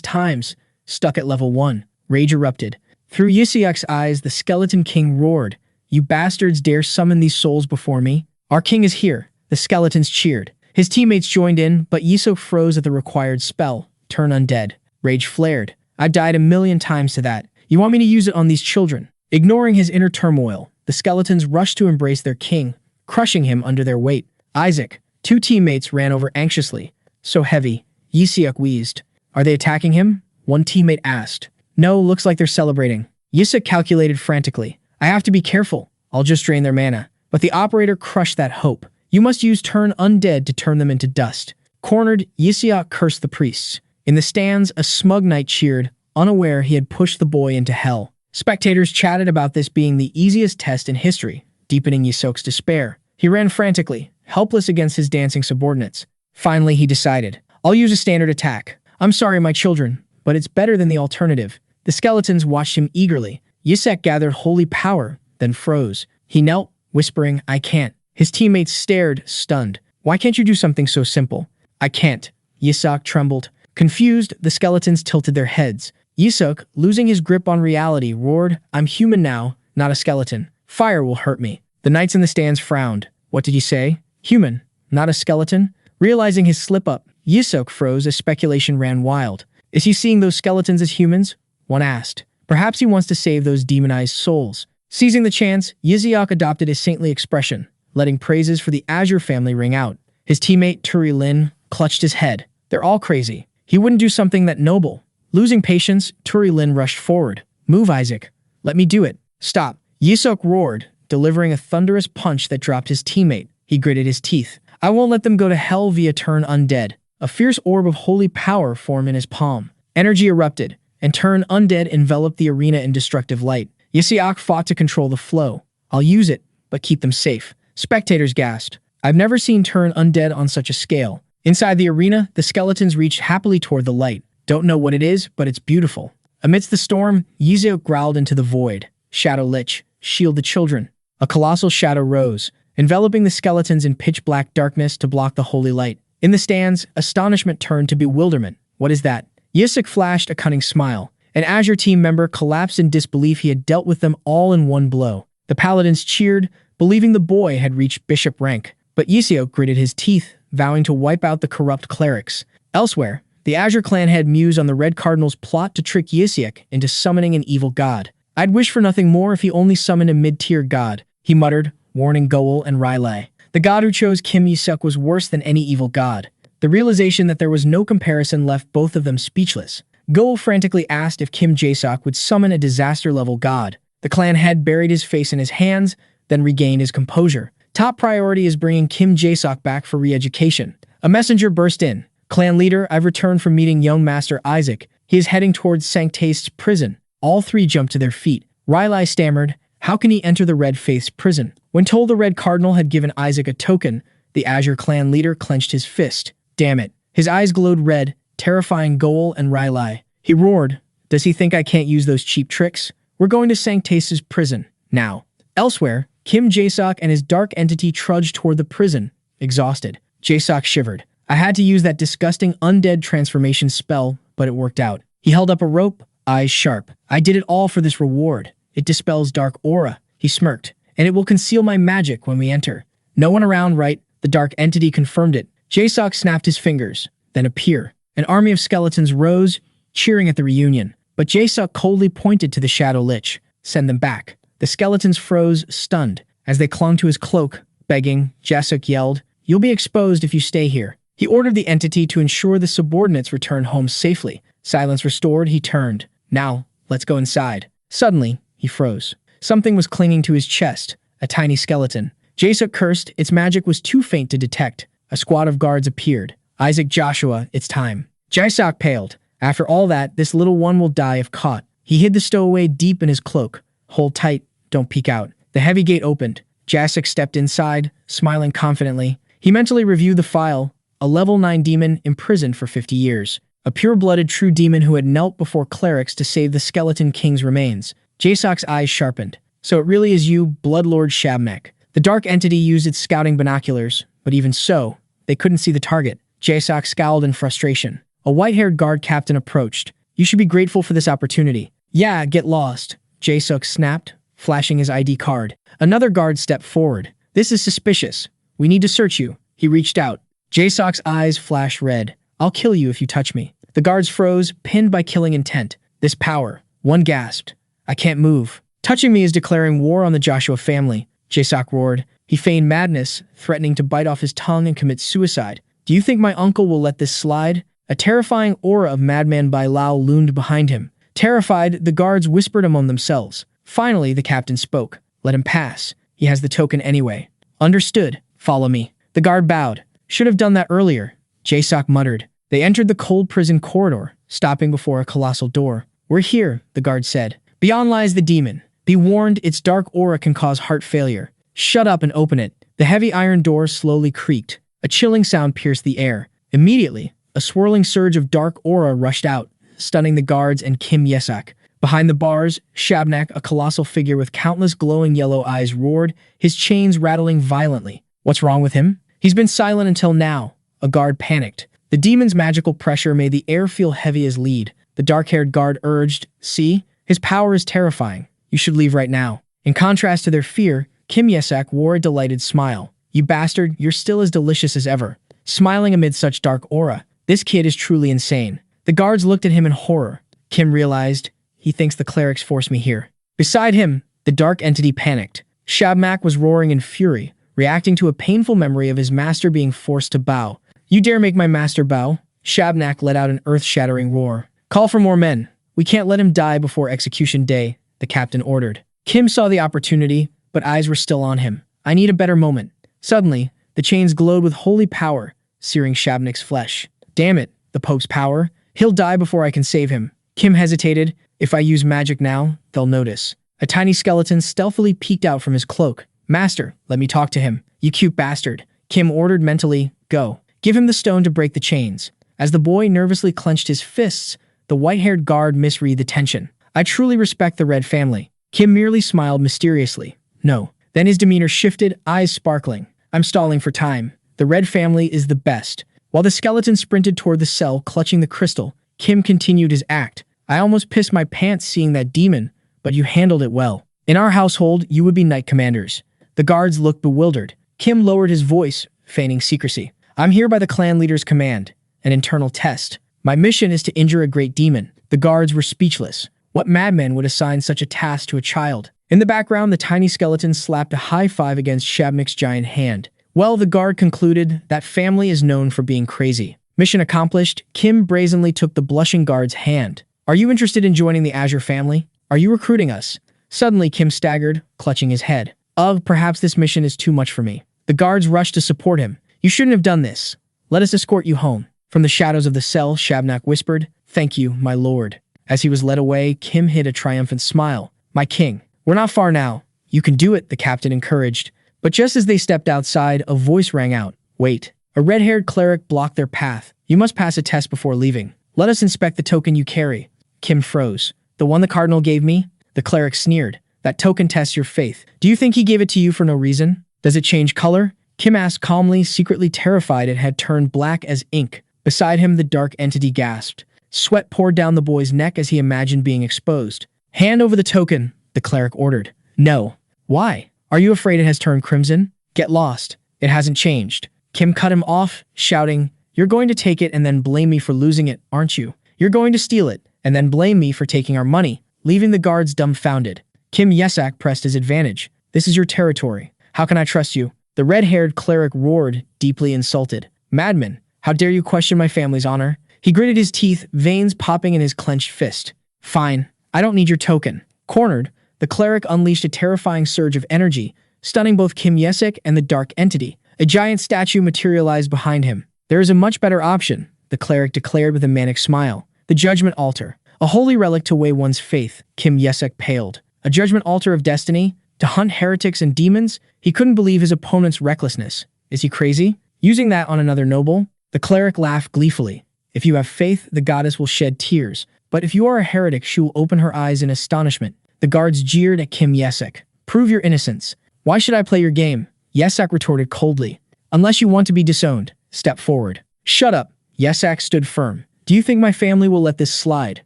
times. Stuck at level 1, rage erupted. Through Yasok's eyes, the Skeleton King roared, You bastards dare summon these souls before me? Our king is here. The skeletons cheered. His teammates joined in, but Yasok froze at the required spell. Turn undead. Rage flared. I've died 1,000,000 times to that. You want me to use it on these children? Ignoring his inner turmoil, the skeletons rushed to embrace their king, crushing him under their weight. Isaac. 2 teammates ran over anxiously. So heavy. Yasok wheezed. Are they attacking him? One teammate asked. No, looks like they're celebrating. Yasok calculated frantically. I have to be careful. I'll just drain their mana. But the operator crushed that hope. You must use turn undead to turn them into dust. Cornered, Yasok cursed the priests. In the stands, a smug knight cheered, unaware he had pushed the boy into hell. Spectators chatted about this being the easiest test in history, deepening Yasok's despair. He ran frantically, helpless against his dancing subordinates. Finally, he decided, I'll use a standard attack. I'm sorry, my children, but it's better than the alternative. The skeletons watched him eagerly. Yasok gathered holy power, then froze. He knelt, whispering, I can't. His teammates stared, stunned. Why can't you do something so simple? I can't. Yasok trembled. Confused, the skeletons tilted their heads. Yasok, losing his grip on reality, roared, I'm human now, not a skeleton. Fire will hurt me. The knights in the stands frowned. What did you say? Human, not a skeleton? Realizing his slip-up, Yasok froze as speculation ran wild. Is he seeing those skeletons as humans? One asked. Perhaps he wants to save those demonized souls. Seizing the chance, Yasok adopted a saintly expression, letting praises for the Azure family ring out. His teammate, Turi Lin, clutched his head. They're all crazy. He wouldn't do something that noble. Losing patience, Turi Lin rushed forward. Move, Isaac. Let me do it. Stop. Yasok roared, delivering a thunderous punch that dropped his teammate. He gritted his teeth. I won't let them go to hell via turn undead. A fierce orb of holy power formed in his palm. Energy erupted, and turn undead enveloped the arena in destructive light. Yasok fought to control the flow. I'll use it, but keep them safe. Spectators gasped. I've never seen turn undead on such a scale. Inside the arena, the skeletons reached happily toward the light. Don't know what it is, but it's beautiful. Amidst the storm, Yasok growled into the void. Shadow Lich, shield the children. A colossal shadow rose, enveloping the skeletons in pitch-black darkness to block the holy light. In the stands, astonishment turned to bewilderment. What is that? Yasok flashed a cunning smile. An Azure team member collapsed in disbelief he had dealt with them all in one blow. The paladins cheered, believing the boy had reached bishop rank. But Yasok gritted his teeth. vowing to wipe out the corrupt clerics. Elsewhere, the Azure clan head mused on the Red Cardinal's plot to trick Yasiek into summoning an evil god. I'd wish for nothing more if he only summoned a mid-tier god, he muttered, warning Goel and Rylai. The god who chose Kim Yasok was worse than any evil god. The realization that there was no comparison left both of them speechless. Goel frantically asked if Kim Yasok would summon a disaster-level god. The clan head buried his face in his hands, then regained his composure. Top priority is bringing Kim Yasok back for re-education. A messenger burst in. Clan leader, I've returned from meeting young Master Isaac. He is heading towards Sanctaste's prison. All three jumped to their feet. Rylai stammered, how can he enter the Red Faith's prison? When told the Red Cardinal had given Isaac a token, the Azure clan leader clenched his fist. Damn it. His eyes glowed red, terrifying Goel and Rylai. He roared, does he think I can't use those cheap tricks? We're going to Sanctaste's prison, now. Elsewhere, Kim Yasok and his dark entity trudged toward the prison, exhausted. Yasok shivered. I had to use that disgusting undead transformation spell, but it worked out. He held up a rope, eyes sharp. I did it all for this reward. It dispels dark aura, he smirked, and it will conceal my magic when we enter. No one around, right? The dark entity confirmed it. Yasok snapped his fingers, then appear. An army of skeletons rose, cheering at the reunion. But Yasok coldly pointed to the Shadow Lich. Send them back. The skeletons froze, stunned. As they clung to his cloak, begging, Yasok yelled, you'll be exposed if you stay here. He ordered the entity to ensure the subordinates returned home safely. Silence restored, he turned. Now, let's go inside. Suddenly, he froze. Something was clinging to his chest, a tiny skeleton. Yasok cursed, its magic was too faint to detect. A squad of guards appeared. Isaac, Joshua, it's time. Yasok paled. After all that, this little one will die if caught. He hid the stowaway deep in his cloak. Hold tight, don't peek out. The heavy gate opened. Yasok stepped inside, smiling confidently. He mentally reviewed the file. A level 9 demon imprisoned for 50 years. A pure-blooded true demon who had knelt before clerics to save the Skeleton King's remains. Yasok's eyes sharpened. So it really is you, Bloodlord Shabnak. The dark entity used its scouting binoculars, but even so, they couldn't see the target. Yasok scowled in frustration. A white-haired guard captain approached. You should be grateful for this opportunity. Yeah, get lost. Yasok snapped, flashing his ID card. Another guard stepped forward. This is suspicious. We need to search you. He reached out. Yasok's eyes flashed red. I'll kill you if you touch me. The guards froze, pinned by killing intent. This power. One gasped. I can't move. Touching me is declaring war on the Joshua family. Yasok roared. He feigned madness, threatening to bite off his tongue and commit suicide. Do you think my uncle will let this slide? A terrifying aura of Madman Bai Lao loomed behind him. Terrified, the guards whispered among themselves. Finally, the captain spoke. Let him pass. He has the token anyway. Understood. Follow me. The guard bowed. Should have done that earlier. Yasok muttered. They entered the cold prison corridor, stopping before a colossal door. We're here, the guard said. Beyond lies the demon. Be warned, its dark aura can cause heart failure. Shut up and open it. The heavy iron door slowly creaked. A chilling sound pierced the air. Immediately, a swirling surge of dark aura rushed out, stunning the guards and Kim Yasok. Behind the bars, Shabnak, a colossal figure with countless glowing yellow eyes, roared, his chains rattling violently. What's wrong with him? He's been silent until now. A guard panicked. The demon's magical pressure made the air feel heavy as lead. The dark-haired guard urged, see? His power is terrifying. You should leave right now. In contrast to their fear, Kim Yasok wore a delighted smile. You bastard, you're still as delicious as ever. Smiling amid such dark aura. This kid is truly insane. The guards looked at him in horror. Kim realized, he thinks the clerics forced me here. Beside him, the dark entity panicked. Shabnak was roaring in fury, reacting to a painful memory of his master being forced to bow. You dare make my master bow? Shabnak let out an earth-shattering roar. Call for more men. We can't let him die before execution day, the captain ordered. Kim saw the opportunity, but eyes were still on him. I need a better moment. Suddenly, the chains glowed with holy power, searing Shabnak's flesh. Damn it, the Pope's power. He'll die before I can save him. Kim hesitated. If I use magic now, they'll notice. A tiny skeleton stealthily peeked out from his cloak. Master, let me talk to him. You cute bastard. Kim ordered mentally, go. Give him the stone to break the chains. As the boy nervously clenched his fists, the white-haired guard misread the tension. I truly respect the Red family. Kim merely smiled mysteriously. No. Then his demeanor shifted, eyes sparkling. I'm stalling for time. The Red family is the best. While the skeleton sprinted toward the cell, clutching the crystal, Kim continued his act. I almost pissed my pants seeing that demon, but you handled it well. In our household, you would be knight commanders. The guards looked bewildered. Kim lowered his voice, feigning secrecy. I'm here by the clan leader's command. An internal test. My mission is to injure a great demon. The guards were speechless. What madman would assign such a task to a child? In the background, the tiny skeleton slapped a high five against Shabnik's giant hand. Well, the guard concluded, that family is known for being crazy. Mission accomplished. Kim brazenly took the blushing guard's hand. Are you interested in joining the Azure family? Are you recruiting us? Suddenly, Kim staggered, clutching his head. Ugh, perhaps this mission is too much for me. The guards rushed to support him. You shouldn't have done this. Let us escort you home. From the shadows of the cell, Shabnak whispered, Thank you, my lord. As he was led away, Kim hid a triumphant smile. My king, we're not far now. You can do it, the captain encouraged. But just as they stepped outside, a voice rang out. Wait. A red-haired cleric blocked their path. You must pass a test before leaving. Let us inspect the token you carry. Kim froze. The one the cardinal gave me? The cleric sneered. That token tests your faith. Do you think he gave it to you for no reason? Does it change color? Kim asked calmly, secretly terrified it had turned black as ink. Beside him, the dark entity gasped. Sweat poured down the boy's neck as he imagined being exposed. Hand over the token, the cleric ordered. No. Why? Are you afraid it has turned crimson? Get lost. It hasn't changed. Kim cut him off, shouting, You're going to take it and then blame me for losing it, aren't you? You're going to steal it, and then blame me for taking our money, leaving the guards dumbfounded. Kim Yasok pressed his advantage. This is your territory. How can I trust you? The red-haired cleric roared, deeply insulted. Madman, how dare you question my family's honor? He gritted his teeth, veins popping in his clenched fist. Fine, I don't need your token. Cornered, the cleric unleashed a terrifying surge of energy, stunning both Kim Yasok and the dark entity. A giant statue materialized behind him. There is a much better option, the cleric declared with a manic smile. The judgment altar. A holy relic to weigh one's faith. Kim Yasok paled. A judgment altar of destiny? To hunt heretics and demons? He couldn't believe his opponent's recklessness. Is he crazy? Using that on another noble? The cleric laughed gleefully. If you have faith, the goddess will shed tears. But if you are a heretic, she will open her eyes in astonishment. The guards jeered at Kim Yasok. Prove your innocence. Why should I play your game? Yasok retorted coldly. Unless you want to be disowned, step forward. Shut up. Yasok stood firm. Do you think my family will let this slide?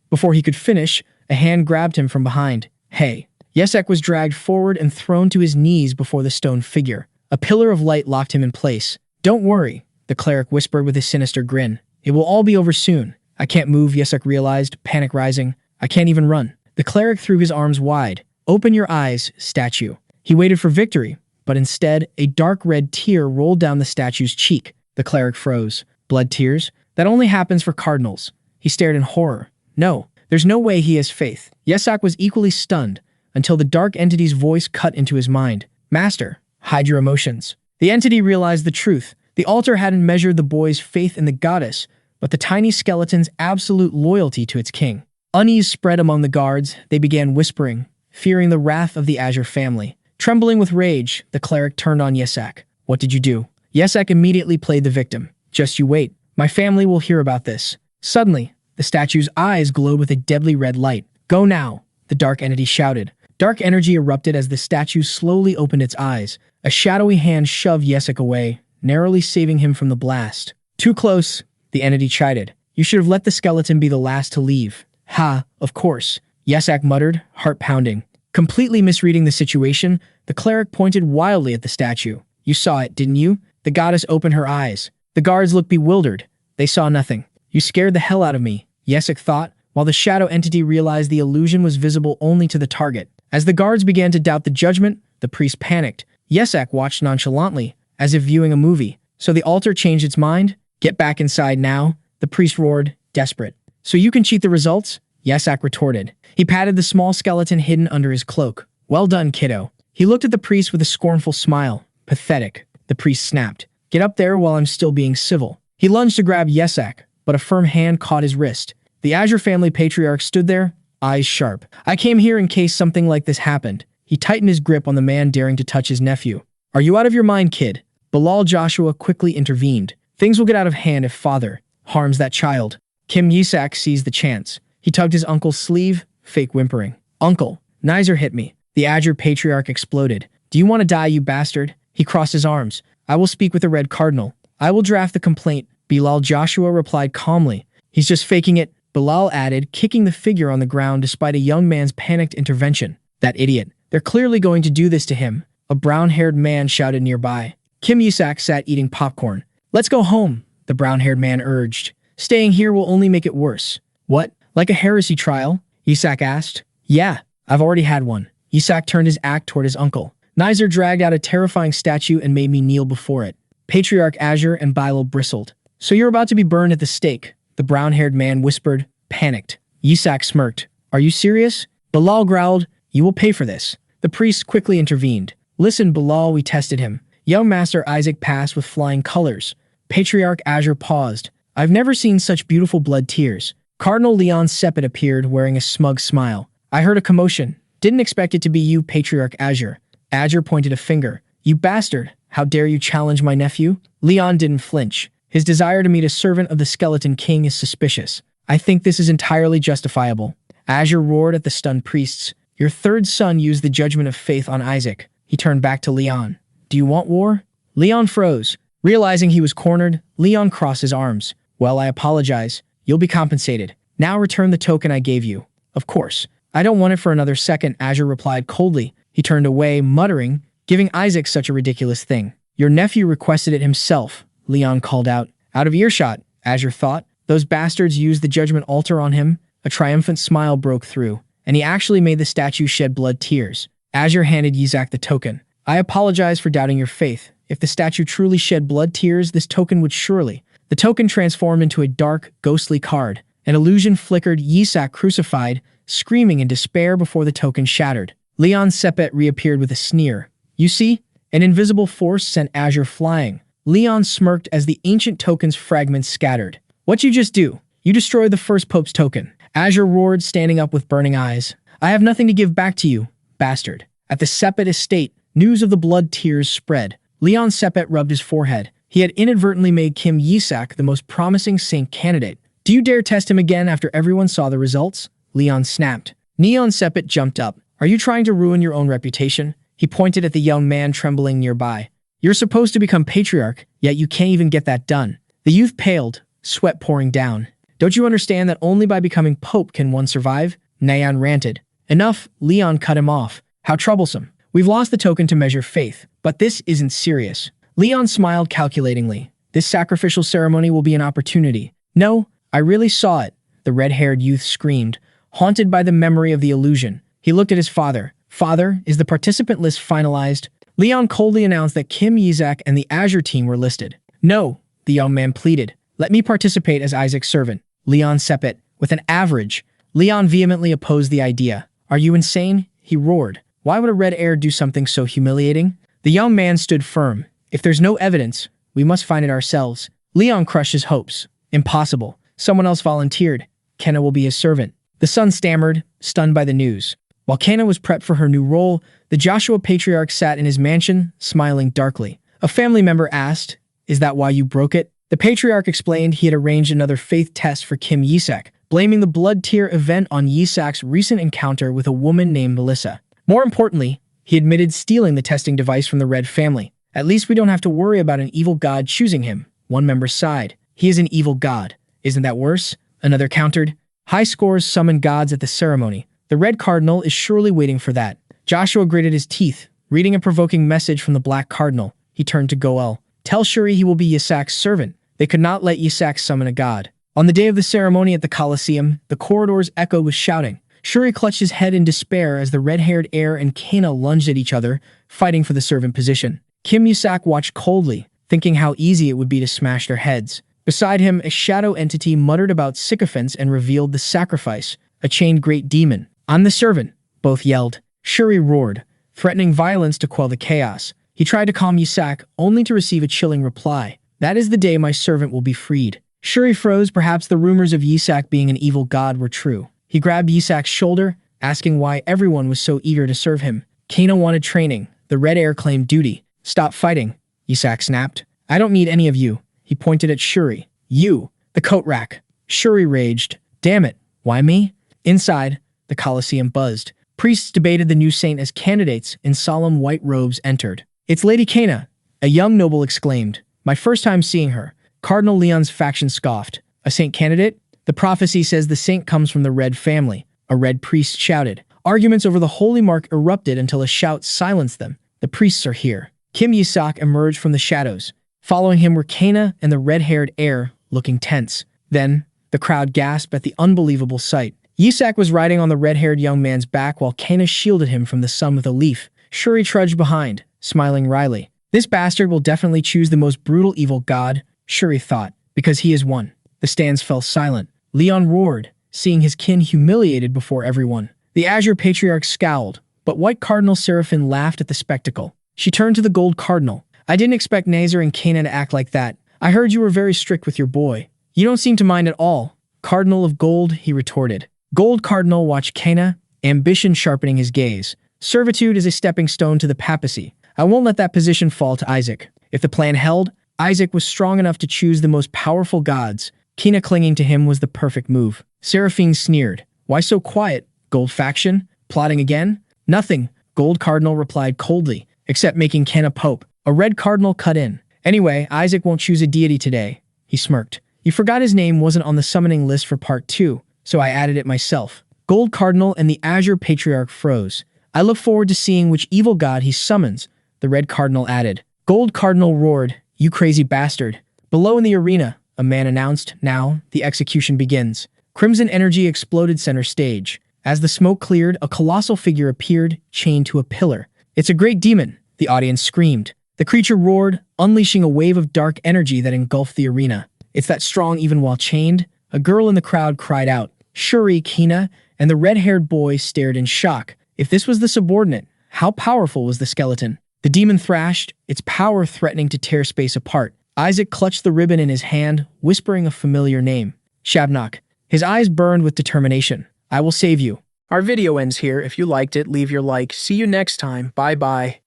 Before he could finish, a hand grabbed him from behind. Hey. Yasok was dragged forward and thrown to his knees before the stone figure. A pillar of light locked him in place. Don't worry, the cleric whispered with a sinister grin. It will all be over soon. I can't move, Yasok realized, panic rising. I can't even run. The cleric threw his arms wide. Open your eyes, statue. He waited for victory, but instead, a dark red tear rolled down the statue's cheek. The cleric froze. Blood tears? That only happens for cardinals. He stared in horror. No, there's no way he has faith. Yasok was equally stunned, until the dark entity's voice cut into his mind. Master, hide your emotions. The entity realized the truth. The altar hadn't measured the boy's faith in the goddess, but the tiny skeleton's absolute loyalty to its king. Unease spread among the guards. They began whispering, fearing the wrath of the Azure family. Trembling with rage, the cleric turned on Yasok. What did you do? Yasok immediately played the victim. Just you wait. My family will hear about this. Suddenly, the statue's eyes glowed with a deadly red light. Go now, the dark entity shouted. Dark energy erupted as the statue slowly opened its eyes. A shadowy hand shoved Yasok away, narrowly saving him from the blast. Too close, the entity chided. You should have let the skeleton be the last to leave. Ha, of course, Yasok muttered, heart pounding. Completely misreading the situation, the cleric pointed wildly at the statue. You saw it, didn't you? The goddess opened her eyes. The guards looked bewildered. They saw nothing. You scared the hell out of me, Yasok thought, while the shadow entity realized the illusion was visible only to the target. As the guards began to doubt the judgment, the priest panicked. Yasok watched nonchalantly, as if viewing a movie. So the altar changed its mind? Get back inside now, the priest roared, desperate. So you can cheat the results? Yasok retorted. He patted the small skeleton hidden under his cloak. Well done, kiddo. He looked at the priest with a scornful smile. Pathetic. The priest snapped. Get up there while I'm still being civil. He lunged to grab Yasok, but a firm hand caught his wrist. The Azure family patriarch stood there, eyes sharp. I came here in case something like this happened. He tightened his grip on the man daring to touch his nephew. Are you out of your mind, kid? Bilal Joshua quickly intervened. Things will get out of hand if father harms that child. Kim Yasok seized the chance. He tugged his uncle's sleeve, fake whimpering. Uncle, Nizer hit me. The Azure patriarch exploded. Do you want to die, you bastard? He crossed his arms. I will speak with the Red Cardinal. I will draft the complaint. Bilal Joshua replied calmly. He's just faking it, Bilal added, kicking the figure on the ground despite a young man's panicked intervention. That idiot. They're clearly going to do this to him. A brown-haired man shouted nearby. Kim Yasok sat eating popcorn. Let's go home, the brown-haired man urged. Staying here will only make it worse. What? Like a heresy trial? Yisak asked. Yeah, I've already had one. Yisak turned his act toward his uncle. Nizer dragged out a terrifying statue and made me kneel before it. Patriarch Azure and Bilal bristled. So you're about to be burned at the stake, the brown-haired man whispered, panicked. Yisak smirked. Are you serious? Bilal growled. You will pay for this. The priest quickly intervened. Listen, Bilal, we tested him. Young Master Isaac passed with flying colors. Patriarch Azure paused. I've never seen such beautiful blood tears. Cardinal Leon Sepet appeared wearing a smug smile. I heard a commotion. Didn't expect it to be you, Patriarch Azure. Azure pointed a finger. You bastard. How dare you challenge my nephew? Leon didn't flinch. His desire to meet a servant of the Skeleton King is suspicious. I think this is entirely justifiable. Azure roared at the stunned priests. Your third son used the judgment of faith on Isaac. He turned back to Leon. Do you want war? Leon froze. Realizing he was cornered, Leon crossed his arms. Well, I apologize. You'll be compensated. Now return the token I gave you. Of course. I don't want it for another second, Azure replied coldly. He turned away, muttering, giving Isaac such a ridiculous thing. Your nephew requested it himself, Leon called out. Out of earshot, Azure thought. Those bastards used the judgment altar on him. A triumphant smile broke through, and he actually made the statue shed blood tears. Azure handed Yisak the token. I apologize for doubting your faith. If the statue truly shed blood tears, this token would surely. The token transformed into a dark, ghostly card. An illusion flickered, Yisak crucified, screaming in despair before the token shattered. Leon Sepet reappeared with a sneer. You see? An invisible force sent Azure flying. Leon smirked as the ancient token's fragments scattered. What'd you just do? You destroyed the first Pope's token. Azure roared, standing up with burning eyes. I have nothing to give back to you, bastard. At the Sepet estate, news of the blood tears spread. Leon Sepet rubbed his forehead. He had inadvertently made Kim Yasok the most promising saint candidate. Do you dare test him again after everyone saw the results? Leon snapped. Leon Sepet jumped up. Are you trying to ruin your own reputation? He pointed at the young man trembling nearby. You're supposed to become patriarch, yet you can't even get that done. The youth paled, sweat pouring down. Don't you understand that only by becoming pope can one survive? Nayan ranted. Enough, Leon cut him off. How troublesome. We've lost the token to measure faith, but this isn't serious. Leon smiled calculatingly. This sacrificial ceremony will be an opportunity. No, I really saw it, the red-haired youth screamed, haunted by the memory of the illusion. He looked at his father. Father, is the participant list finalized? Leon coldly announced that Kim Yasok and the Azure team were listed. No, the young man pleaded. Let me participate as Isaac's servant. Leon Sepet, with an average. Leon vehemently opposed the idea. Are you insane? He roared. Why would a red heir do something so humiliating? The young man stood firm. If there's no evidence, we must find it ourselves. Leon crushed his hopes. Impossible. Someone else volunteered. Kenna will be his servant. The son stammered, stunned by the news. While Kenna was prepped for her new role, the Joshua Patriarch sat in his mansion, smiling darkly. A family member asked, Is that why you broke it? The Patriarch explained he had arranged another faith test for Kim Yasok, blaming the blood tear event on Yisak's recent encounter with a woman named Melissa. More importantly, he admitted stealing the testing device from the Red family. At least we don't have to worry about an evil god choosing him. One member sighed. He is an evil god. Isn't that worse? Another countered. High scores summon gods at the ceremony. The Red Cardinal is surely waiting for that. Joshua gritted his teeth, reading a provoking message from the Black Cardinal. He turned to Goel. Tell Shuri he will be Yisak's servant. They could not let Yisak summon a god. On the day of the ceremony at the Colosseum, the corridors echoed with shouting. Shuri clutched his head in despair as the red-haired heir and Kana lunged at each other, fighting for the servant position. Kim Yasok watched coldly, thinking how easy it would be to smash their heads. Beside him, a shadow entity muttered about sycophants and revealed the sacrifice, a chained great demon. I'm the servant, both yelled. Shuri roared, threatening violence to quell the chaos. He tried to calm Yasok, only to receive a chilling reply. That is the day my servant will be freed. Shuri froze. Perhaps the rumors of Yasok being an evil god were true. He grabbed Yisak's shoulder, asking why everyone was so eager to serve him. Kana wanted training. The Red Heir claimed duty. Stop fighting, Yisak snapped. I don't need any of you. He pointed at Shuri. You, the coat rack. Shuri raged. Damn it, why me? Inside, the Colosseum buzzed. Priests debated the new saint as candidates in solemn white robes entered. It's Lady Kana, a young noble exclaimed. My first time seeing her. Cardinal Leon's faction scoffed. A saint candidate? The prophecy says the saint comes from the Red family. A Red priest shouted. Arguments over the holy mark erupted until a shout silenced them. The priests are here. Kim Yasok emerged from the shadows. Following him were Kana and the red-haired heir, looking tense. Then, the crowd gasped at the unbelievable sight. Yisak was riding on the red-haired young man's back while Kana shielded him from the sun with a leaf. Shuri trudged behind, smiling wryly. This bastard will definitely choose the most brutal evil god, Shuri thought, because he is one. The stands fell silent. Leon roared, seeing his kin humiliated before everyone. The Azure Patriarch scowled, but White Cardinal Seraphine laughed at the spectacle. She turned to the Gold Cardinal. I didn't expect Nazar and Kana to act like that. I heard you were very strict with your boy. You don't seem to mind at all. Cardinal of Gold, he retorted. Gold Cardinal watched Kana, ambition sharpening his gaze. Servitude is a stepping stone to the papacy. I won't let that position fall to Isaac. If the plan held, Isaac was strong enough to choose the most powerful gods. Kana clinging to him was the perfect move. Seraphine sneered. Why so quiet? Gold faction? Plotting again? Nothing, Gold Cardinal replied coldly, except making Kana Pope. A red cardinal cut in. Anyway, Isaac won't choose a deity today. He smirked. You forgot his name wasn't on the summoning list for part 2, so I added it myself. Gold Cardinal and the Azure Patriarch froze. I look forward to seeing which evil god he summons, the Red Cardinal added. Gold Cardinal roared, You crazy bastard. Below in the arena, a man announced, Now, the execution begins. Crimson energy exploded center stage. As the smoke cleared, a colossal figure appeared, chained to a pillar. It's a great demon, the audience screamed. The creature roared, unleashing a wave of dark energy that engulfed the arena. It's that strong even while chained? A girl in the crowd cried out. Shuri, Kina, and the red-haired boy stared in shock. If this was the subordinate, how powerful was the skeleton? The demon thrashed, its power threatening to tear space apart. Isaac clutched the ribbon in his hand, whispering a familiar name. Shabnak. His eyes burned with determination. I will save you. Our video ends here. If you liked it, leave your like. See you next time. Bye-bye.